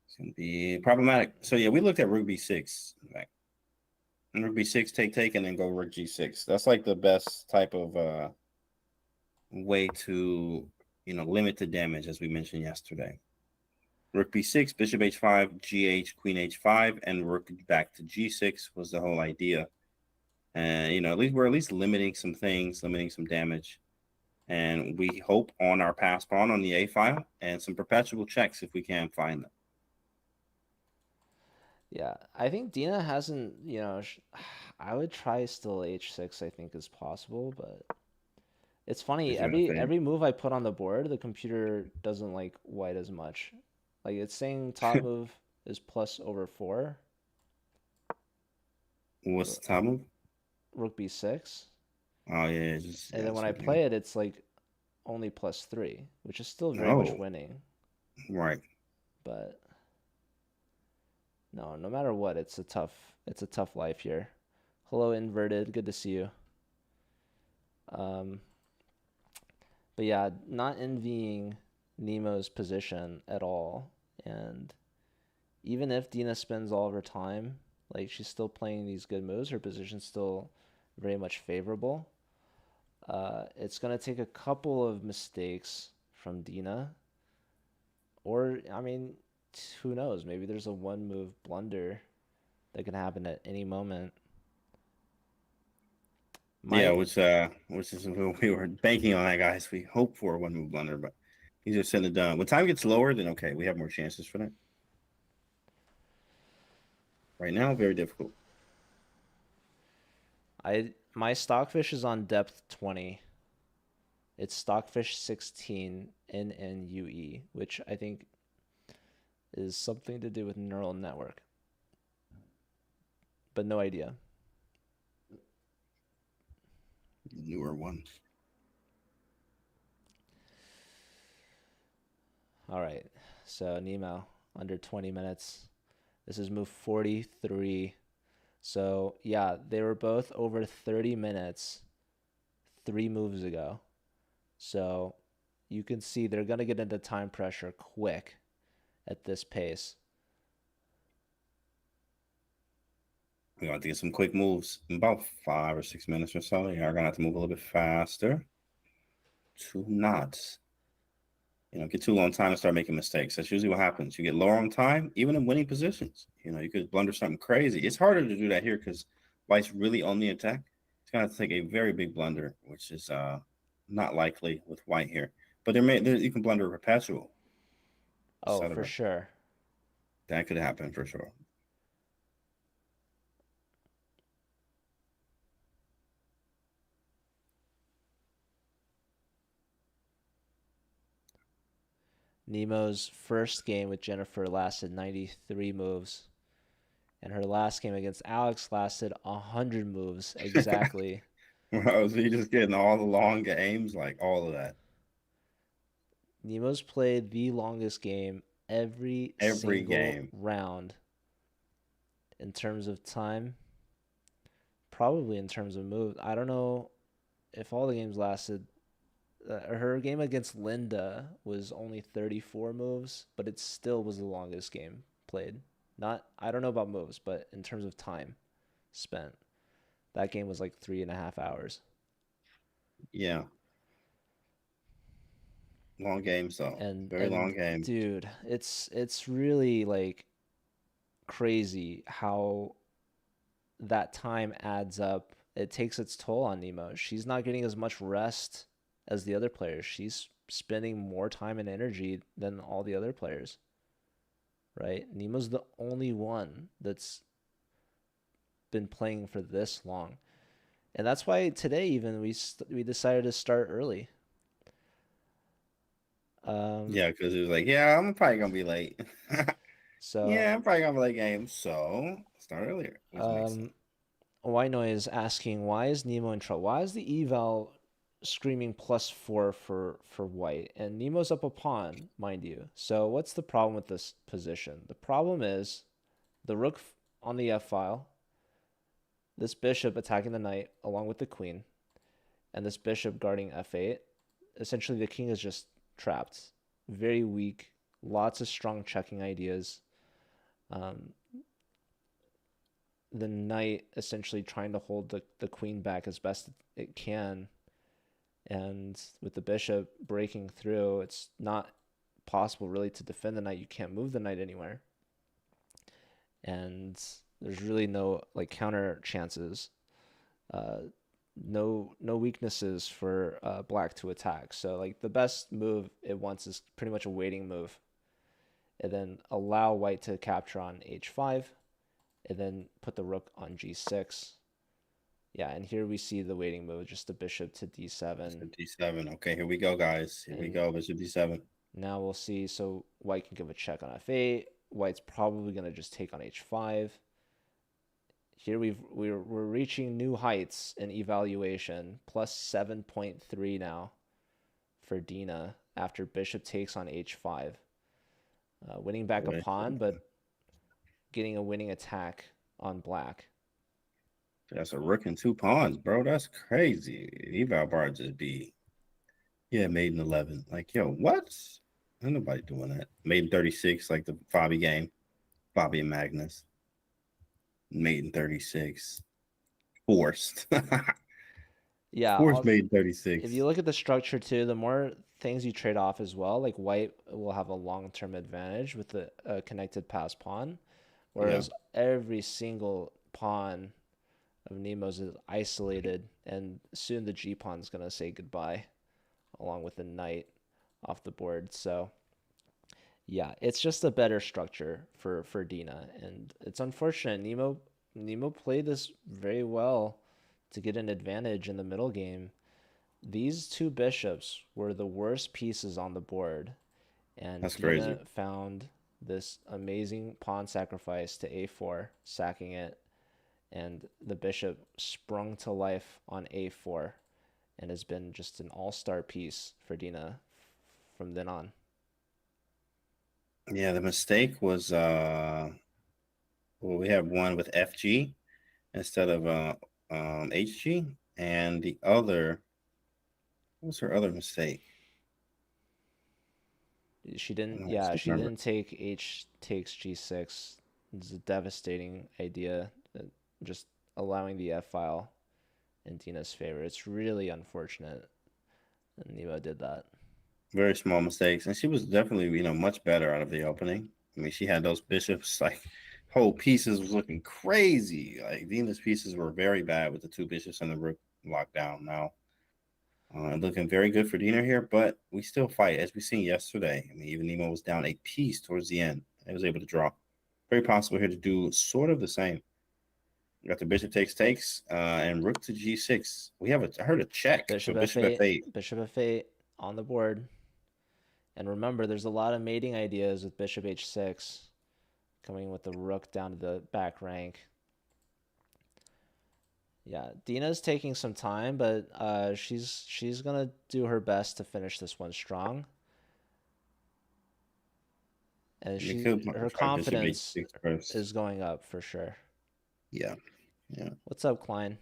It's gonna be problematic. So yeah, we looked at rook b6. Right. And rook b6, take, and then go rook g6. That's like the best type of way to limit the damage, as we mentioned yesterday. Rook b6, bishop h5, gh, queen h5, and rook back to g6 was the whole idea. And at least we're limiting some things, limiting some damage. And we hope on our pass pawn on the a file and some perpetual checks if we can find them. Yeah, I think Dena hasn't, I would try still h6, I think is possible, but it's funny, every move I put on the board, the computer doesn't like white as much. Like it's saying top move is plus over 4. What's the top move? Rook b6. Oh yeah, and then when I play it, it's like only plus 3, which is still very much winning. Right. But no matter what, it's a tough life here. Hello, inverted. Good to see you. But yeah, not envying Nemo's position at all. And even if Dena spends all of her time, like she's still playing these good moves, her position's still very much favorable. It's going to take a couple of mistakes from Dena. Or, I mean, who knows? Maybe there's a one-move blunder that can happen at any moment. Which is we were banking on that, guys. We hope for a one-move blunder, but he's just said it done. When time gets lower, then okay, we have more chances for that. Right now, very difficult. My stockfish is on depth 20. It's stockfish 16 NNUE, which I think is something to do with neural network. But no idea. Newer one. All right. So Nemo, under 20 minutes. This is move 43. So yeah, they were both over 30 minutes 3 moves ago. So you can see they're going to get into time pressure quick at this pace. We got to get some quick moves in about 5 or 6 minutes or so. You're going to have to move a little bit faster to not, get too long time and start making mistakes. That's usually what happens. You get lower on time, even in winning positions. You could blunder something crazy. It's harder to do that here because white's really on the attack. It's going to take a very big blunder, which is not likely with white here. But you can blunder a perpetual. Oh, for sure. That could happen for sure. Nemo's first game with Jennifer lasted 93 moves. And her last game against Alex lasted 100 moves exactly. Wow, so you're just getting all the long games, like all of that. Nemo's played the longest game every single game round in terms of time probably in terms of moves. I don't know if all the games lasted. Her game against Linda was only 34 moves, but it still was the longest game played. Not, I don't know about moves, but in terms of time spent, that game was like 3.5 hours. Yeah. Long games though. And Very long game. dude, it's really like crazy how that time adds up. It takes its toll on Nemo. She's not getting as much rest as the other players. She's spending more time and energy than all the other players. Right? Nemo's the only one that's been playing for this long. And that's why today even we decided to start early. Yeah, because it was like, yeah, I'm probably gonna be late. So yeah, I'm probably gonna be late game, so start earlier. Which makes sense. White Noise asking, why is Nemo in trouble? Why is the eval screaming +4 for white? And Nemo's up a pawn, mind you. So what's the problem with this position? The problem is the rook on the f file, this bishop attacking the knight along with the queen, and this bishop guarding f8. Essentially, the king is just trapped. Very weak. Lots of strong checking ideas. The knight essentially trying to hold the queen back as best it can. And with the bishop breaking through, it's not possible really to defend the knight. You can't move the knight anywhere. And there's really no like counter chances. No weaknesses for black to attack. So like the best move it wants is pretty much a waiting move. And then allow white to capture on h5. And then put the rook on g6. Yeah, and here we see the waiting move, just the bishop to d7. D7. Okay, here we go, guys. Here we go, bishop d7. Now we'll see. So white can give a check on f8. White's probably going to just take on h5. Here we're reaching new heights in evaluation, plus 7.3 now for Dena after bishop takes on h5. Winning back a pawn, but getting a winning attack on black. That's a rook and 2 pawns, bro. That's crazy. Eval bar just be, yeah, made in 11. Like, yo, what? Ain't nobody doing that. Made in 36, like the Bobby game. Bobby and Magnus. Made in 36. Forced. Yeah. Forced made in 36. If you look at the structure too, the more things you trade off as well, like white will have a long-term advantage with the connected pass pawn, whereas every single pawn of Nemo's is isolated, and soon the G pawn is going to say goodbye along with the knight off the board. So yeah, it's just a better structure for Dena, and it's unfortunate. Nemo played this very well to get an advantage in the middle game. These two bishops were the worst pieces on the board, and That's Dena crazy. found this amazing pawn sacrifice to a4, sacking it, and the bishop sprung to life on a4 and has been just an all-star piece for Dena from then on. Yeah, the mistake was well, we have one with FG instead of HG, and the other, what's her other mistake? She didn't, I yeah, don't she remember. didn't take h takes g6. It's a devastating idea, just allowing the f file in Dena's favor. It's really unfortunate that Nemo did that. Very small mistakes, and she was definitely, much better out of the opening. I mean, she had those bishops, like, whole pieces was looking crazy. Like, Dena's pieces were very bad with the two bishops and the rook locked down. Now, looking very good for Dena here, but we still fight, as we seen yesterday. I mean, even Nemo was down a piece towards the end. He was able to draw. Very possible here to do sort of the same. We got the bishop takes, and rook to g6. We have I heard a check. Bishop so bishop f8. Bishop f8 on the board. And remember, there's a lot of mating ideas with bishop h6, coming with the rook down to the back rank. Yeah, Dena's taking some time, but she's gonna do her best to finish this one strong. And her confidence is going up for sure. Yeah. What's up, Klein?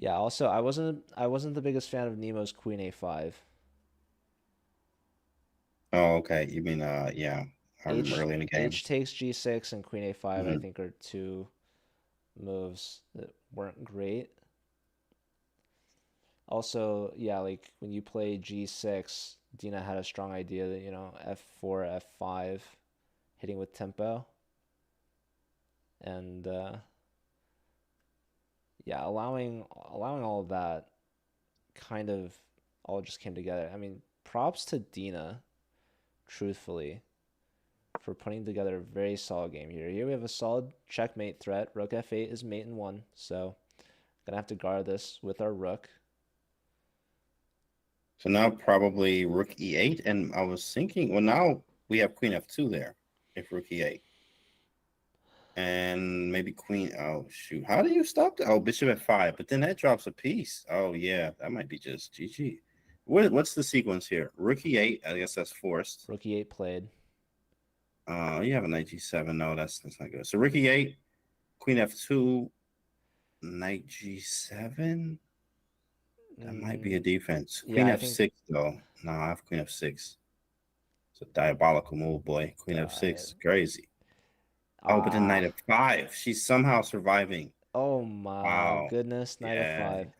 Yeah, also I wasn't the biggest fan of Nemo's Queen A5. Oh, okay. You mean yeah. I remember H early in the game. H takes G6 and Queen A5 I Mhm. think are two moves that weren't great. Also, yeah, like when you play G6, Dina had a strong idea that, F4, F5, hitting with tempo. And yeah, allowing all of that kind of all just came together. I mean, props to Dina, truthfully, for putting together a very solid game here. Here we have a solid checkmate threat. Rook F8 is mate in one, so gonna have to guard this with our rook. So now probably rook E8, and I was thinking, well, now we have queen F2 there, if rook E8, and maybe queen. Oh shoot, how do you stop that? Oh, bishop F5, but then that drops a piece. Oh yeah, that might be just GG. What's the sequence here? Rook E8, I guess that's forced. Rook E8 played. You have a knight G7. No, that's not good. So rook E8, queen F2, knight G7. That might be a defense. Yeah, Queen I think F6 though. No, I have queen F6. It's a diabolical move, boy. Queen F6, crazy. Oh, but then knight F5. She's somehow surviving. Oh my Wow. goodness, knight Yeah. F5.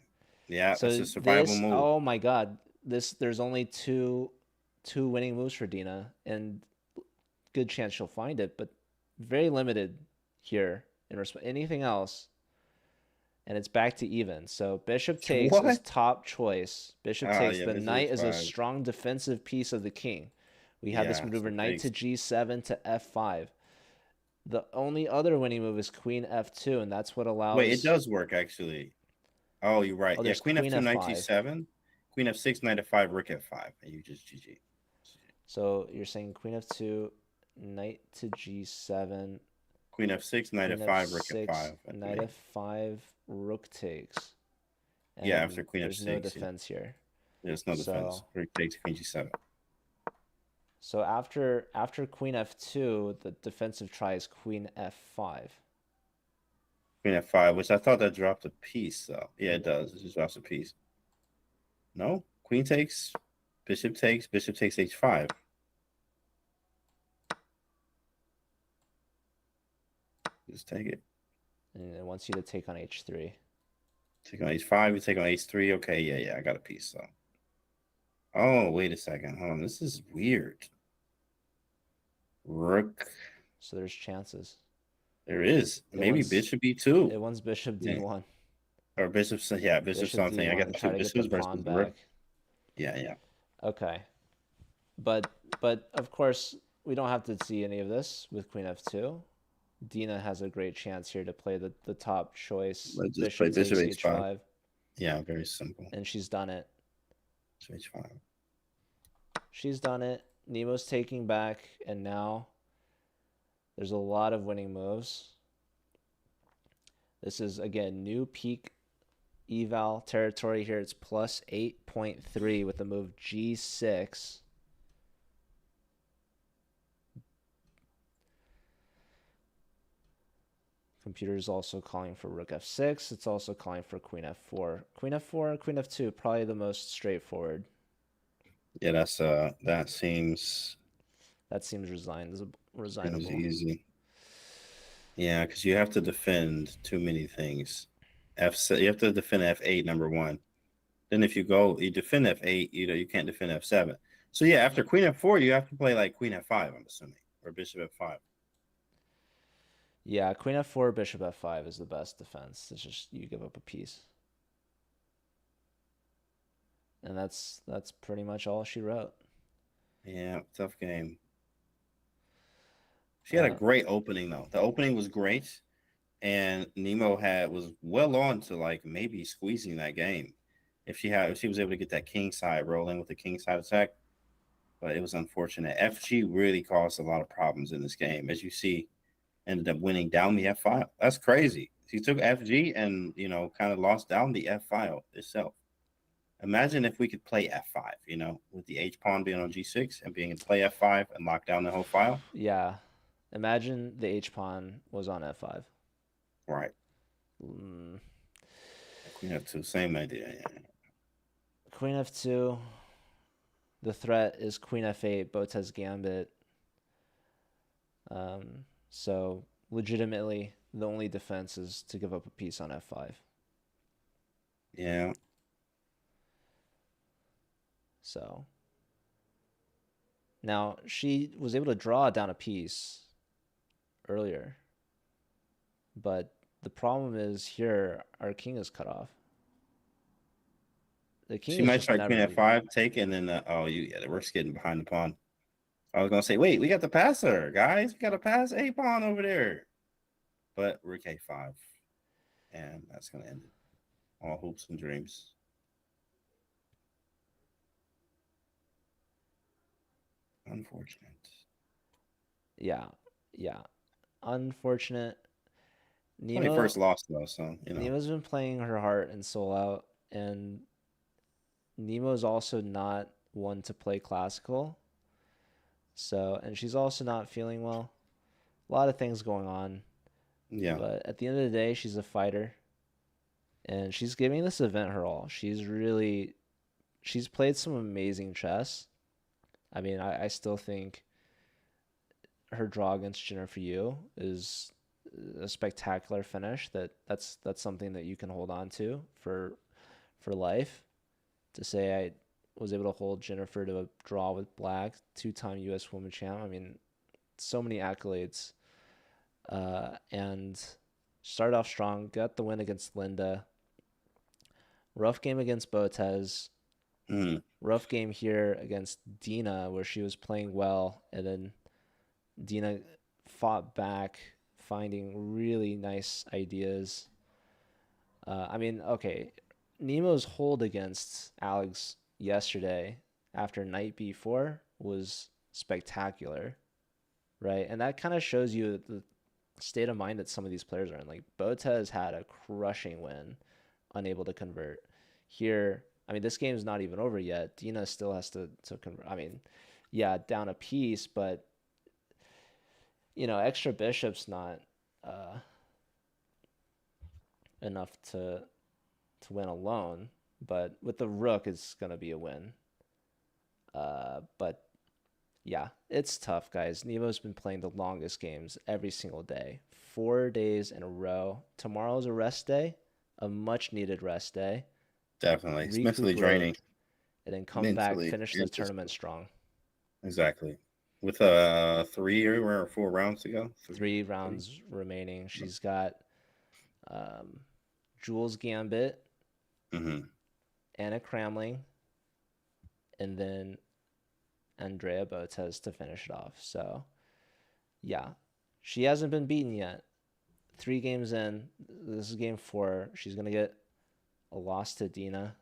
Yeah, it's So a survival move. oh my God, there's only two winning moves for Dina, and good chance she'll find it, but very limited here in anything else, and it's back to even. So bishop takes is What? top choice. Bishop Oh, takes. yeah, The bishop knight is a F5. strong defensive piece of the king. We have this Yeah, maneuver so knight to takes. G7 to F5. The only other winning move is queen F2, and that's what Wait, it allows. does work actually. Oh, you're right. Oh, Yeah, there's queen queen F2, knight F5. G7, queen F6, knight F5, rook F5, and you just GG. So you're saying queen F2, knight to G7, Queen F6, knight queen F5, rook F6, F5. That's knight me. F5, rook takes. Yeah, after And queen there's no F6, yeah. defense here. There's no defense. So Rook takes queen G7. so after queen F2, the defensive try is queen F5. Queen F5, which I thought that dropped a piece, though. Yeah, it does. It just drops a piece. No, queen takes, bishop takes H5. Just take it. And it wants you to take on H3. Take on H5, you take on H3. Okay, yeah, I got a piece, though. Oh, wait a second. Hold on, this is weird. Rook. So there's chances. There is. Maybe wants- bishop E2. It wants bishop Yeah. D1. Or bishop, yeah, bishop something. I D1, got try two to get the bishops pawn versus back. rook. Yeah. Okay. But of course, we don't have to see any of this with queen F2. Dina has a great chance here to play the top choice. Let's just play bishop takes H5. Yeah, very simple. And she's done it. H5. She's done it. Nemo's taking back, and now there's a lot of winning moves. This is, again, new peak eval territory here. It's plus 8.3 with the move G6. Computer is also calling for rook F6. It's also calling for queen F4. Queen F4, queen F2, probably the most straightforward. Yeah, that seems resignable. easy. Yeah, because you have to defend too many things. You have to defend F8, number one. Then if you defend F8, you can't defend F7. So yeah, after queen F4, you have to play like queen F5, I'm assuming, or bishop F5. Yeah, queen F4, bishop F5 is the best defense. It's just you give up a piece. And that's pretty much all she wrote. Yeah, tough game. She had a great opening though. The opening was great, and Nemo was well on to like maybe squeezing that game if she was able to get that king side rolling with the king side attack. But it was unfortunate. FG really caused a lot of problems in this game, as you see. Ended up winning down the F file. That's crazy. She took FG and kind of lost down the F file itself. Imagine if we could play F5, with the H pawn being on G6 and being able to play F5 and lock down the whole file. Yeah. Imagine the H pawn was on F5. Right. Queen F2, same idea. Yeah. Queen F2. The threat is Queen F8, Botez Gambit. So legitimately, the only defense is to give up a piece on F5. Yeah. So now she was able to draw down a piece earlier, but the problem is here our king is cut off. The king She is might just try never Queen leaving. F5, take, and then the rook's getting behind the pawn. I was gonna say, wait, we got the passer, guys. We got to pass a pawn over there, but rook A5, and that's gonna end it. All hopes and dreams. Unfortunate. Yeah, yeah. Unfortunate. First loss though, so Nemo's been playing her heart and soul out, and Nemo's also not one to play classical. So, and she's also not feeling well. A lot of things going on. Yeah. But at the end of the day, she's a fighter. And she's giving this event her all. She's played some amazing chess. I mean, I still think her draw against Jennifer Yu is a spectacular finish. That's something that you can hold on to for life. To say I was able to hold Jennifer to a draw with Black, 2-time U.S. Women Champ. I mean, so many accolades. And started off strong, got the win against Linda. Rough game against Botez. Rough game here against Dena, where she was playing well, and then Dena fought back, finding really nice ideas. I mean, okay, Nemo's hold against Alex yesterday after knight b4 was spectacular, right? And that kind of shows you the state of mind that some of these players are in. Like Botez had a crushing win, unable to convert. Here, I mean, this game's not even over yet. Dena still has to convert. I mean, yeah, down a piece, but extra bishop's not enough to win alone. But with the rook, it's gonna be a win. But yeah, it's tough, guys. Nemo's been playing the longest games every single day, 4 days in a row. Tomorrow's a rest day, a much needed rest day. Definitely. It's mentally draining. And then come back, finish the tournament strong. Exactly. With 3 or 4 rounds to go. 3 rounds remaining. She's got Jules Gambit, Anna Kramling, and then Andrea Botez to finish it off. So, yeah, she hasn't been beaten yet. 3 games in. This is game 4. She's going to get a loss to Dena.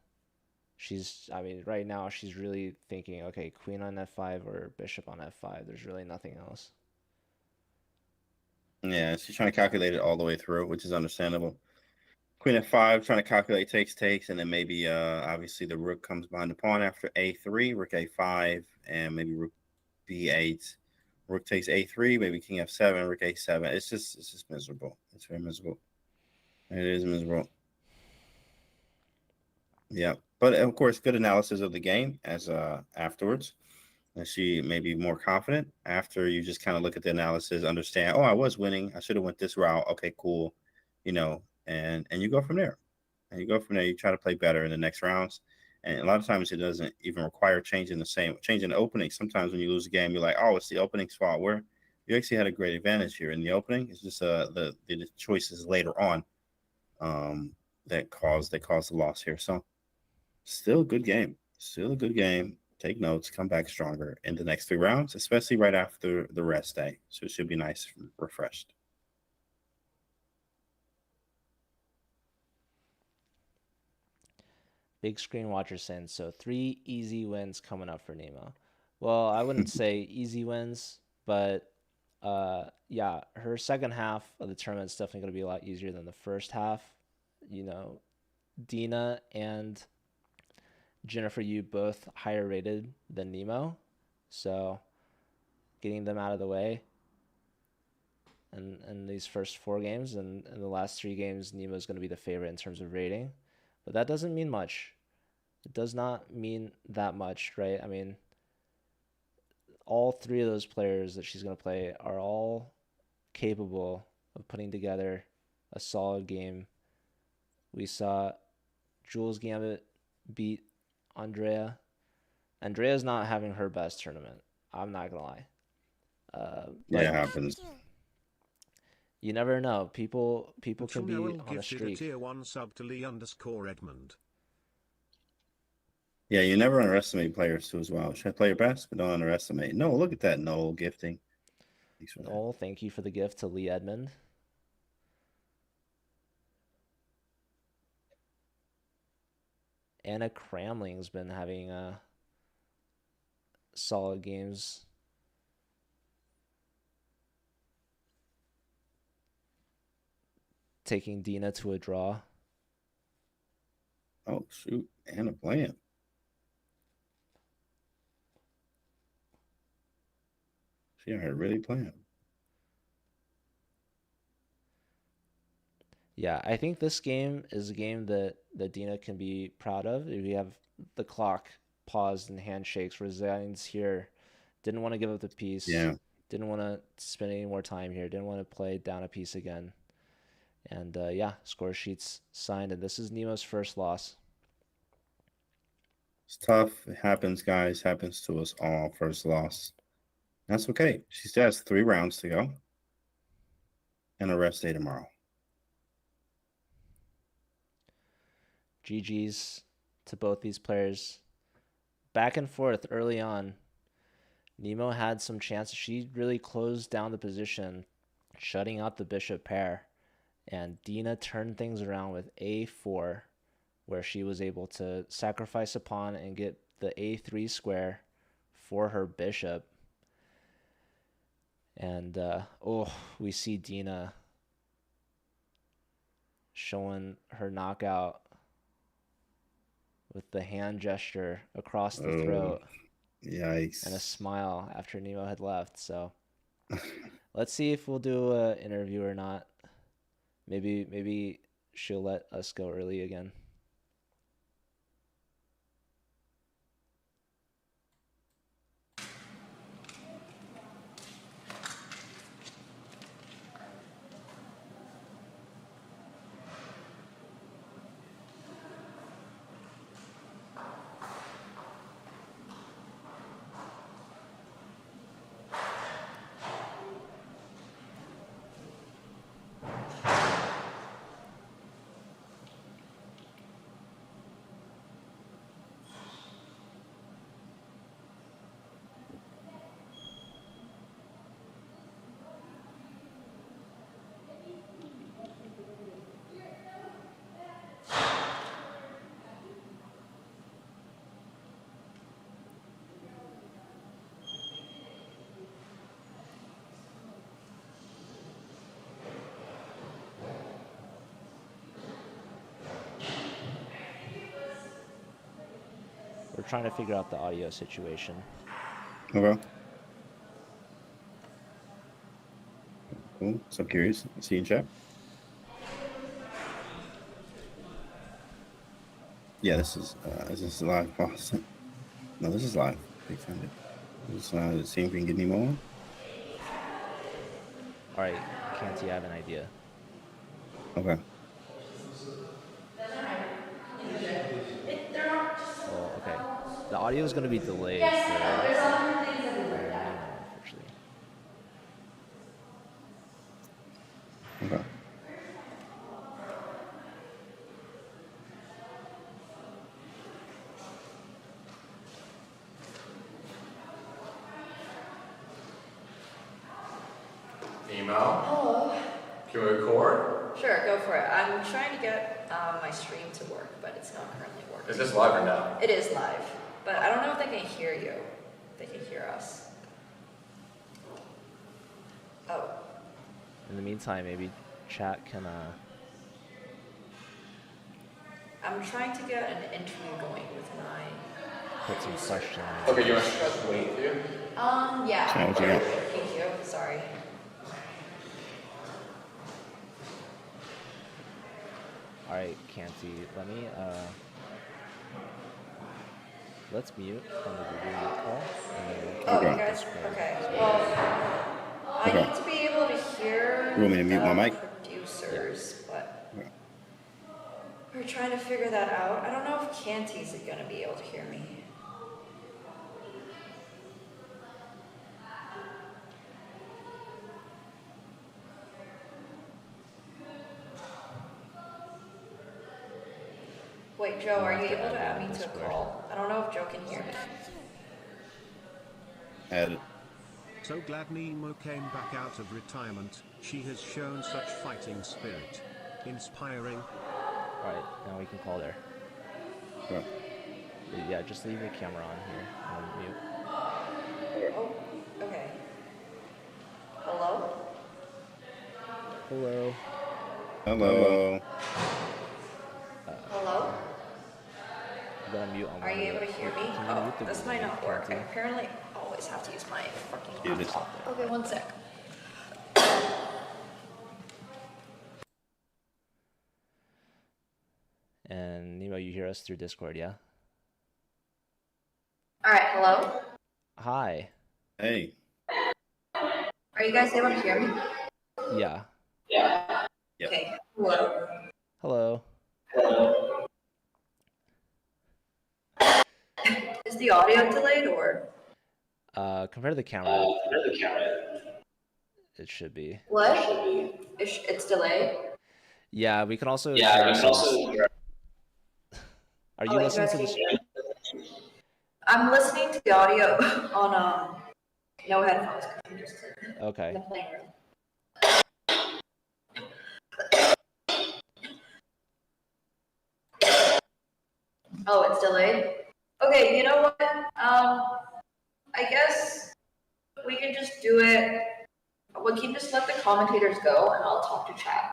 Right now she's really thinking, okay, queen on f5 or bishop on f5. There's really nothing else. Yeah, she's trying to calculate it all the way through, which is understandable. Queen f5, trying to calculate takes, and then maybe obviously the rook comes behind the pawn after a3, rook a5, and maybe rook b8. Rook takes a3, maybe king f7, rook a7. It's just miserable. It's very miserable. It is miserable. Yeah, but of course, good analysis of the game as afterwards. And she may be more confident after you just kind of look at the analysis, understand, oh, I was winning. I should have went this route. Okay, cool. And you go from there. And you go from there. You try to play better in the next rounds. And a lot of times it doesn't even require changing the opening. Sometimes when you lose a game, you're like, oh, it's the opening spot where you actually had a great advantage here in the opening. It's just the choices later on that caused the loss here. So still a good game. Still a good game. Take notes, come back stronger in the next 3 rounds, especially right after the rest day. So it should be nice and refreshed. Big screen watcher saying, so 3 easy wins coming up for Nemo. Well, I wouldn't say easy wins, but yeah, her second half of the tournament is definitely going to be a lot easier than the first half. Dena and Jennifer Yu both higher rated than Nemo, so getting them out of the way in these first 4 games, and in the last 3 games, Nemo is going to be the favorite in terms of rating. but that doesn't mean much. It does not mean that much, right? I mean, all three of those players that she's going to play are all capable of putting together a solid game. We saw Jules Gambit beat Andrea. Andrea's not having her best tournament. I'm not going to lie. Yeah, it happens. You never know. People can be Noel on a streak. Tier 1 sub to Lee_Edmund. Yeah, you never underestimate players too as well. Try to play your best, but don't underestimate. No, look at that Noel gifting. Thanks for that. Noel, thank you for the gift to Lee Edmund. Anna Cramling's been having solid games. Taking Dena to a draw. Oh, shoot. Anna playing. She are really playing. Yeah, I think this game is a game that Dena can be proud of. We have the clock paused and handshakes. Resigns here. Didn't want to give up the piece. Yeah. Didn't want to spend any more time here. Didn't want to play down a piece again. And yeah, score sheets signed. And this is Nemo's first loss. It's tough. It happens, guys. Happens to us all. First loss. That's okay. She still has 3 rounds to go. And a rest day tomorrow. GG's to both these players. Back and forth early on. Nemo had some chances. She really closed down the position, shutting out the bishop pair. And Dena turned things around with a4, where she was able to sacrifice a pawn and get the a3 square for her bishop. And, we see Dena showing her knockout with the hand gesture across the throat. Yikes. And a smile after Nemo had left. So let's see if we'll do an interview or not. Maybe she'll let us go early again. We're trying to figure out the audio situation. Okay. Cool. So I'm curious. See you in chat. Yeah, this is live. No, this is live. Big fan. Let's see if we can get Nemo on. All right, Canty, I have an idea. Okay. Well, okay. The audio is going to be delayed. Unfortunately. Okay. Nemo? Hello. Can we record? Sure, go for it. I'm trying to get my stream to work, but it's not currently working. Is this live or no? It is live, but I don't know if they can hear you. They can hear us. Oh. In the meantime, maybe chat can I'm trying to get an interview going with my... put some questions. Okay, you want to just wait for you? Yeah. Sounds good. Thank you. Sorry. Alright, Canty, let me, let's mute from the Google Meet call, and then we'll Oh, keep you on guys? Discord. Okay. Well, I Okay. need to be able to hear You want me to mute my the mic? producers, but Yeah. we're trying to figure that out. I don't know if Canty's gonna be able to hear me. Wait, Joe, You'll are have you to able add to me add on me to a Discord. call? I don't know if Joe can hear me. Add it. So glad Nemo came back out of retirement. She has shown such fighting spirit. Inspiring. Alright, now we can call there. Yeah. Yeah, just leave your camera on here, and then mute. Oh, okay. Hello? Hello. Hello. Hello? You gotta mute on Are one you of able the... to hear me? Can you Oh, mute the this Google might Meet, not work. I Canty? apparently always have to use my fucking Dude, laptop. Okay, one sec. And Nemo, you hear us through Discord, yeah? Alright, hello? Hi. Hey. Are you guys able to hear me? Yeah. Yep. Okay, hello? Hello. Is the audio delayed or? Compare to the camera, it should be. What? It's delayed? Yeah, we can also hear ourselves. Are you Oh, wait, listening guys to can this? hear me? I'm listening to the audio on no headphones. I'm just in Okay. the playing room. Oh, it's delayed? Okay, you know what? I guess we can just do it. We can just let the commentators go and I'll talk to chat.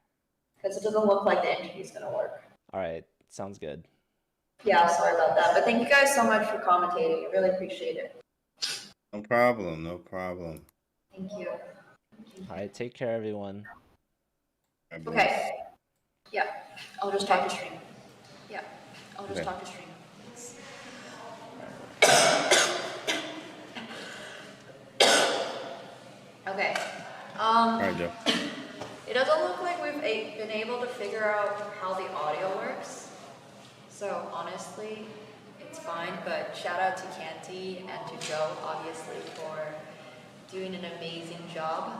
Because it doesn't look like the interview is going to work. Alright, sounds good. Yeah, sorry about that. But thank you guys so much for commentating. I really appreciate it. No problem. No problem. Thank you. Alright, take care, everyone. God bless. Okay. Yeah, I'll just talk to stream. Yeah, I'll just Okay. talk to stream. Okay. All right, Joe. It doesn't look like we've been able to figure out how the audio works. So honestly, it's fine, but shout out to Canty and to Joe, obviously, for doing an amazing job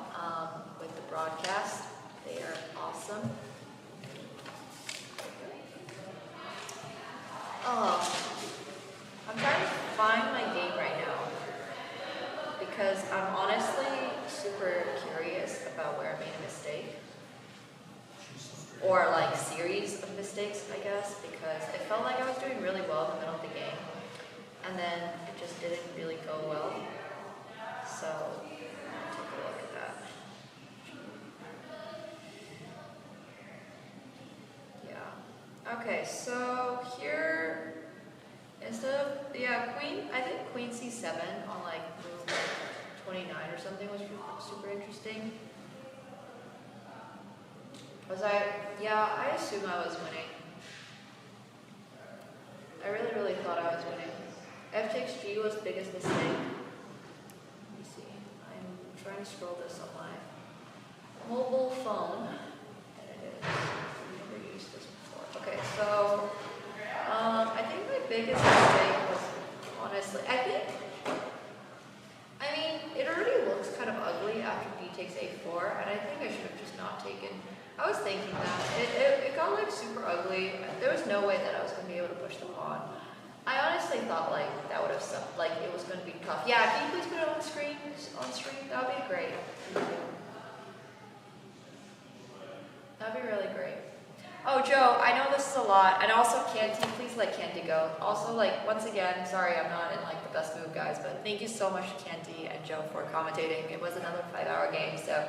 with the broadcast. They are awesome. Oh, I'm trying to find my game right now because I'm honestly super curious about where I made a mistake. Or like series of mistakes, I guess, because it felt like I was doing really well in the middle of the game. And then it just didn't really go well. So, take a look at that. Yeah. Okay, so here, instead of, queen, I think queen c7 on like move 29 or something was super interesting. I assume I was winning. I really thought I was winning. F takes G was biggest mistake. Let me see. I'm trying to scroll this on my mobile phone. And it is. I've never used this before. Okay, so I think my biggest mistake was honestly, it already looks kind of ugly after D takes A4, and I think I should have just not taken. I was thinking that. It got like super ugly. There was no way that I was going to be able to push the pawn. I honestly thought like that would have sucked, like it was going to be tough. Yeah, can you please put it on screen? On stream? That would be great. That would be really great. Oh, Joe, I know this is a lot, and also Canty, please let Canty go. Also, like, once again, sorry I'm not in like the best mood, guys, but thank you so much to Canty and Joe for commentating. It was another 5-hour game, so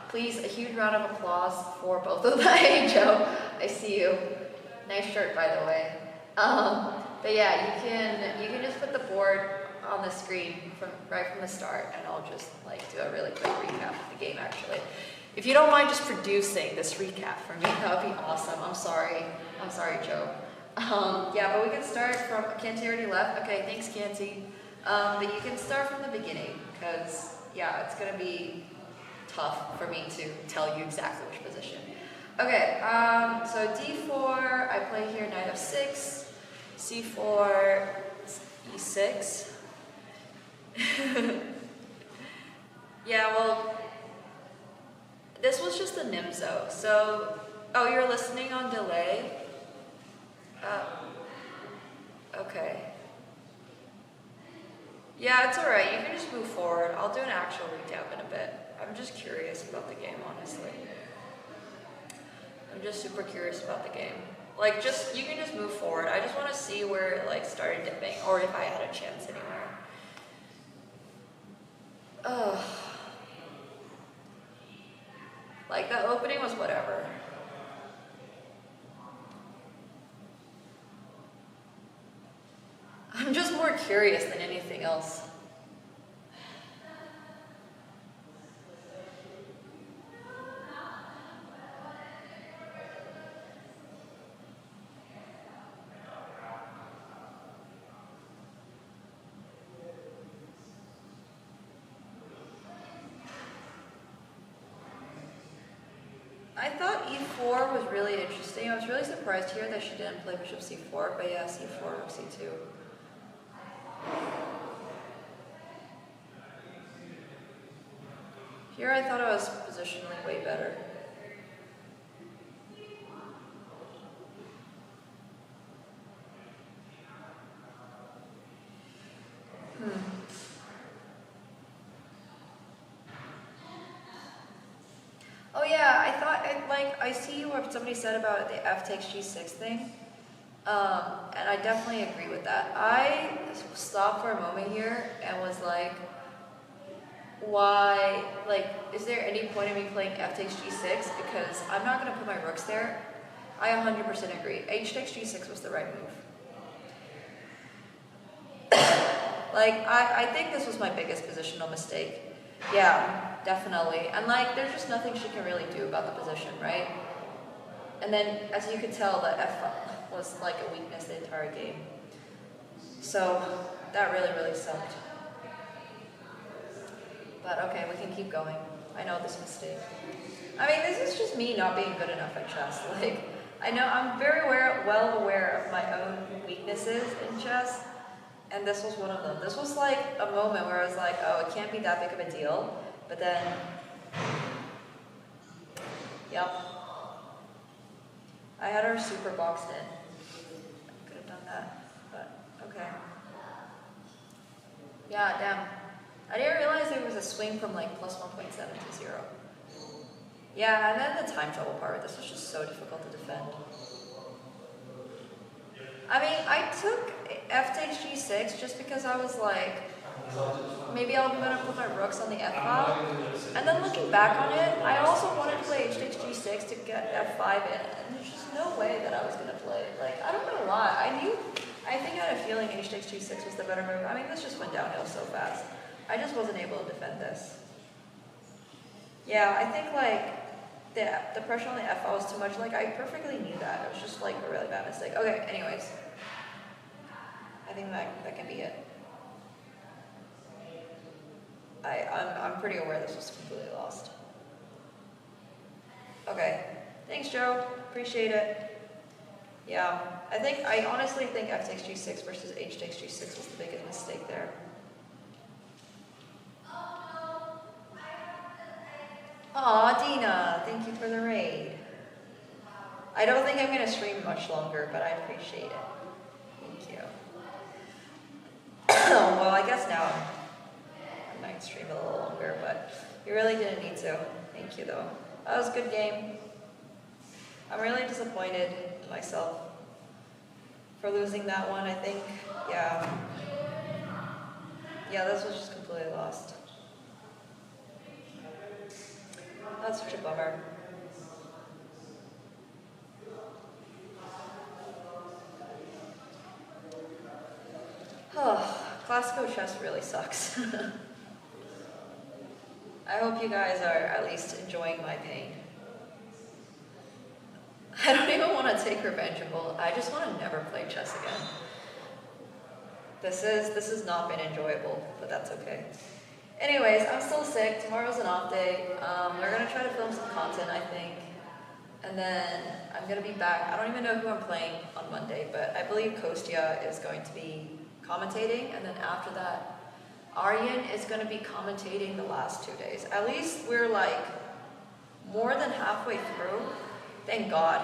please, a huge round of applause for both of them. Hey, Joe, I see you. Nice shirt, by the way. But yeah, you can just put the board on the screen right from the start, and I'll just like do a really quick recap of the game actually. If you don't mind just producing this recap for me, that would be awesome. I'm sorry, Joe. Yeah, but we can start from, Canty already left. Okay, thanks, Canty. But you can start from the beginning, because, yeah, it's gonna be tough for me to tell you exactly which position. Okay, so d4, I play here knight f6, c4, e6. Yeah, well, this was just a Nimzo. So, oh, you're listening on delay? Okay. Yeah, it's alright. You can just move forward. I'll do an actual recap in a bit. I'm just curious about the game, honestly. I'm just super curious about the game. Like, you can just move forward. I just want to see where it, like, started dipping, or if I had a chance anywhere. Ugh. Like, the opening was whatever. I'm just more curious than anything else. I thought e4 was really interesting. I was really surprised here that she didn't play bishop c4, but yeah, c4, rook c2. Here I thought I was positionally way better. Oh yeah, I see what somebody said about the f takes g6 thing, and I definitely agree with that. I stopped for a moment here and was like, why, like, is there any point in me playing f takes g6? Because I'm not going to put my rooks there. I 100% agree. H takes g6 was the right move. Like, I think this was my biggest positional mistake. Yeah, definitely. And like, there's just nothing she can really do about the position, right? And then, as you could tell, the f was like a weakness the entire game. So, that really, really sucked. But okay, we can keep going. I know this mistake. I mean, this is just me not being good enough at chess. Like, I know I'm very well aware of my own weaknesses in chess, and this was one of them. This was like a moment where I was like, oh, it can't be that big of a deal. But then, yep. I had her super boxed in. Could have done that, but okay. Yeah, damn. I didn't realize there was a swing from like plus 1.7 to 0. Yeah, and then the time trouble part, this was just so difficult to defend. I mean, I took f takes g6 just because I was like, maybe I'm gonna put my rooks on the f file. And then looking back on it, I also wanted to play h takes g6 to get f5 in, and there's just no way that I was gonna play it. Like, I don't know why. I think I had a feeling h takes g6 was the better move. I mean, this just went downhill so fast. I just wasn't able to defend this. Yeah, I think like the pressure on the f file was too much. Like, I perfectly knew that. It was just like a really bad mistake. Okay, anyways. I think that can be it. I'm pretty aware this was completely lost. Okay. Thanks, Joe. Appreciate it. Yeah. I honestly think f takes g6 versus h takes g6 was the biggest mistake there. Aw, Dena, thank you for the raid. I don't think I'm going to stream much longer, but I appreciate it. Thank you. Well, I guess now I might stream a little longer, but you really didn't need to. Thank you, though. That was a good game. I'm really disappointed in myself for losing that one, I think. Yeah. Yeah, this was just completely lost. That's such a bummer. Oh, classical chess really sucks. I hope you guys are at least enjoying my pain. I don't even want to take revengeable. I just want to never play chess again. This has not been enjoyable, but that's okay. Anyways, I'm still sick. Tomorrow's an off day. We're gonna try to film some content, I think. And then I'm gonna be back. I don't even know who I'm playing on Monday, but I believe Kostya is going to be commentating, and then after that, Aryan is gonna be commentating the last 2 days. At least we're like more than halfway through. Thank God.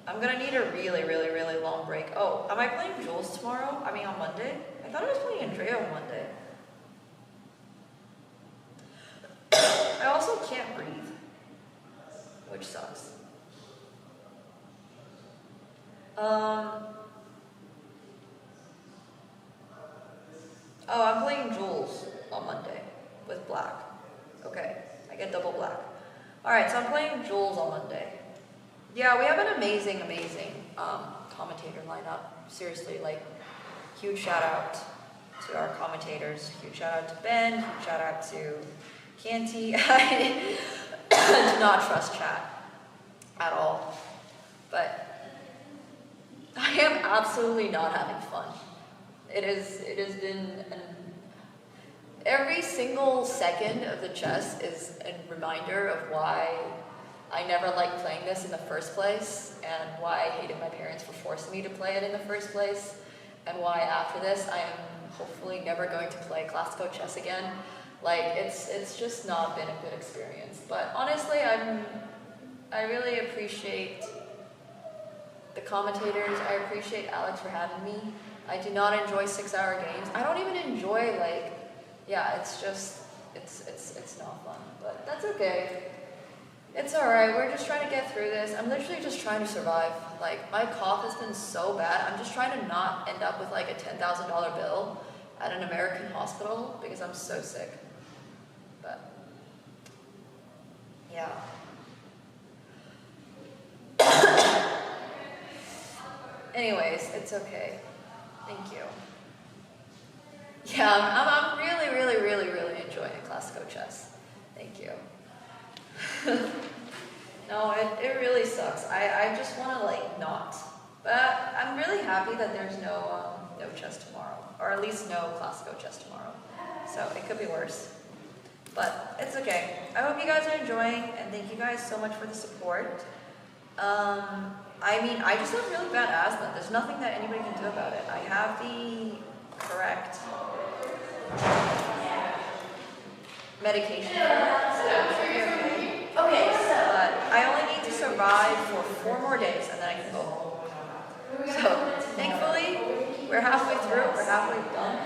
I'm gonna need a really, really, really long break. Oh, am I playing Jules tomorrow? I mean on Monday? I thought I was playing Andrea on Monday. I also can't breathe, which sucks. Oh, I'm playing Jules on Monday with black. Okay, I get double black. Alright, so I'm playing Jules on Monday. Yeah, we have an amazing commentator lineup. Seriously, like, huge shout out to our commentators. Huge shout out to Ben, huge shout out to Canty. I do not trust chat at all. But I am absolutely not having fun. It has been every single second of the chess is a reminder of why I never liked playing this in the first place, and why I hated my parents for forcing me to play it in the first place, and why after this I am hopefully never going to play classical chess again. Like, it's just not been a good experience. But honestly, I really appreciate the commentators. I appreciate Alex for having me. I do not enjoy 6-hour games. I don't even enjoy, like, yeah, it's just, it's not fun, but that's okay. It's alright, we're just trying to get through this. I'm literally just trying to survive. Like, my cough has been so bad. I'm just trying to not end up with like a $10,000 bill at an American hospital because I'm so sick. But, yeah. Anyways, it's okay. Thank you. Yeah, I'm really, really, really, really enjoying classical chess. Thank you. No, it really sucks. I just want to like not. But I'm really happy that there's no chess tomorrow, or at least no classical chess tomorrow. So it could be worse. But it's okay. I hope you guys are enjoying, and thank you guys so much for the support. I mean, I just have really bad asthma. There's nothing that anybody can do about it. I have the correct medication for it, so it should be okay. Okay, but I only need to survive for 4 more days, and then I can go home. So, thankfully, we're halfway through. We're halfway done.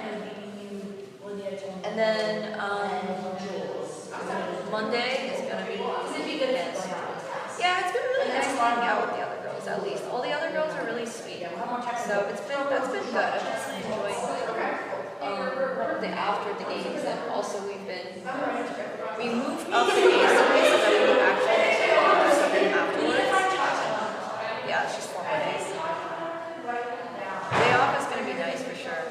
And then, Monday is going to be intense. Yeah, it's been really nice hanging out with the other girls, at least. All the other girls are really sweet. So that's been good. I've been enjoying the after the games, and also we moved up the games so that we can actually do something afterwards. Yeah, it's just 4 more days. Day off is going to be nice for sure.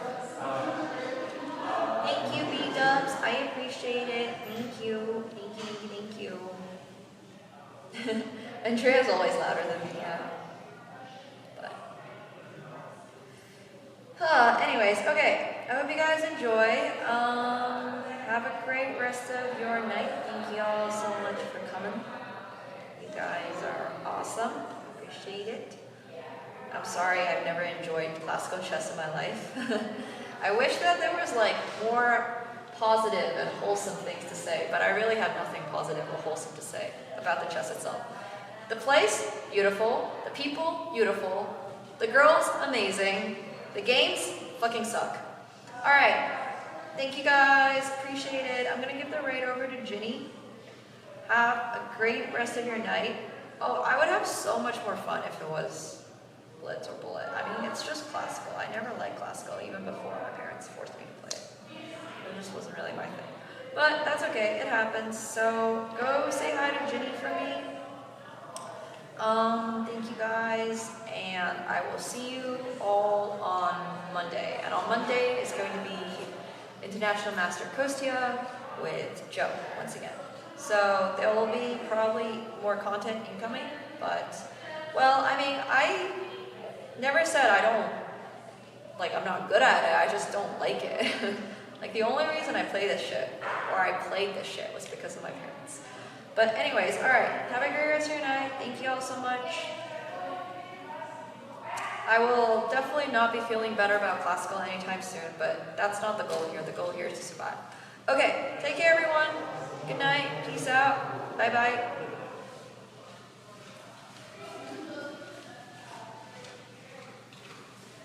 Thank you, B-dubs. I appreciate it. Thank you. Thank you. Andrea's always louder than me, yeah. But, anyways, okay. I hope you guys enjoy. Have a great rest of your night. Thank you all so much for coming. You guys are awesome. Appreciate it. I'm sorry I've never enjoyed classical chess in my life. I wish that there was like more positive and wholesome things to say, but I really have nothing positive or wholesome to say about the chess itself. The place, beautiful. The people, beautiful. The girls, amazing. The games, fucking suck. Alright. Thank you guys. Appreciate it. I'm gonna give the raid over to Ginny. Have a great rest of your night. Oh, I would have so much more fun if it was Blitz or Bullet. I mean, it's just classical. I never liked classical, even before my parents forced me to play it. It just wasn't really my thing. But that's okay. It happens. So go say hi to Ginny for me. Thank you guys, and I will see you all on Monday. And on Monday is going to be International Master Kostya with Joe once again. So there will be probably more content incoming, but, well, I mean, I never said I don't, like, I'm not good at it, I just don't like it. Like, the only reason I play this shit, or I played this shit, was because of my parents. But anyways, alright, have a great rest of your night. Thank you all so much. I will definitely not be feeling better about classical anytime soon, but that's not the goal here. The goal here is to survive. Okay, take care everyone. Good night. Peace out. Bye-bye.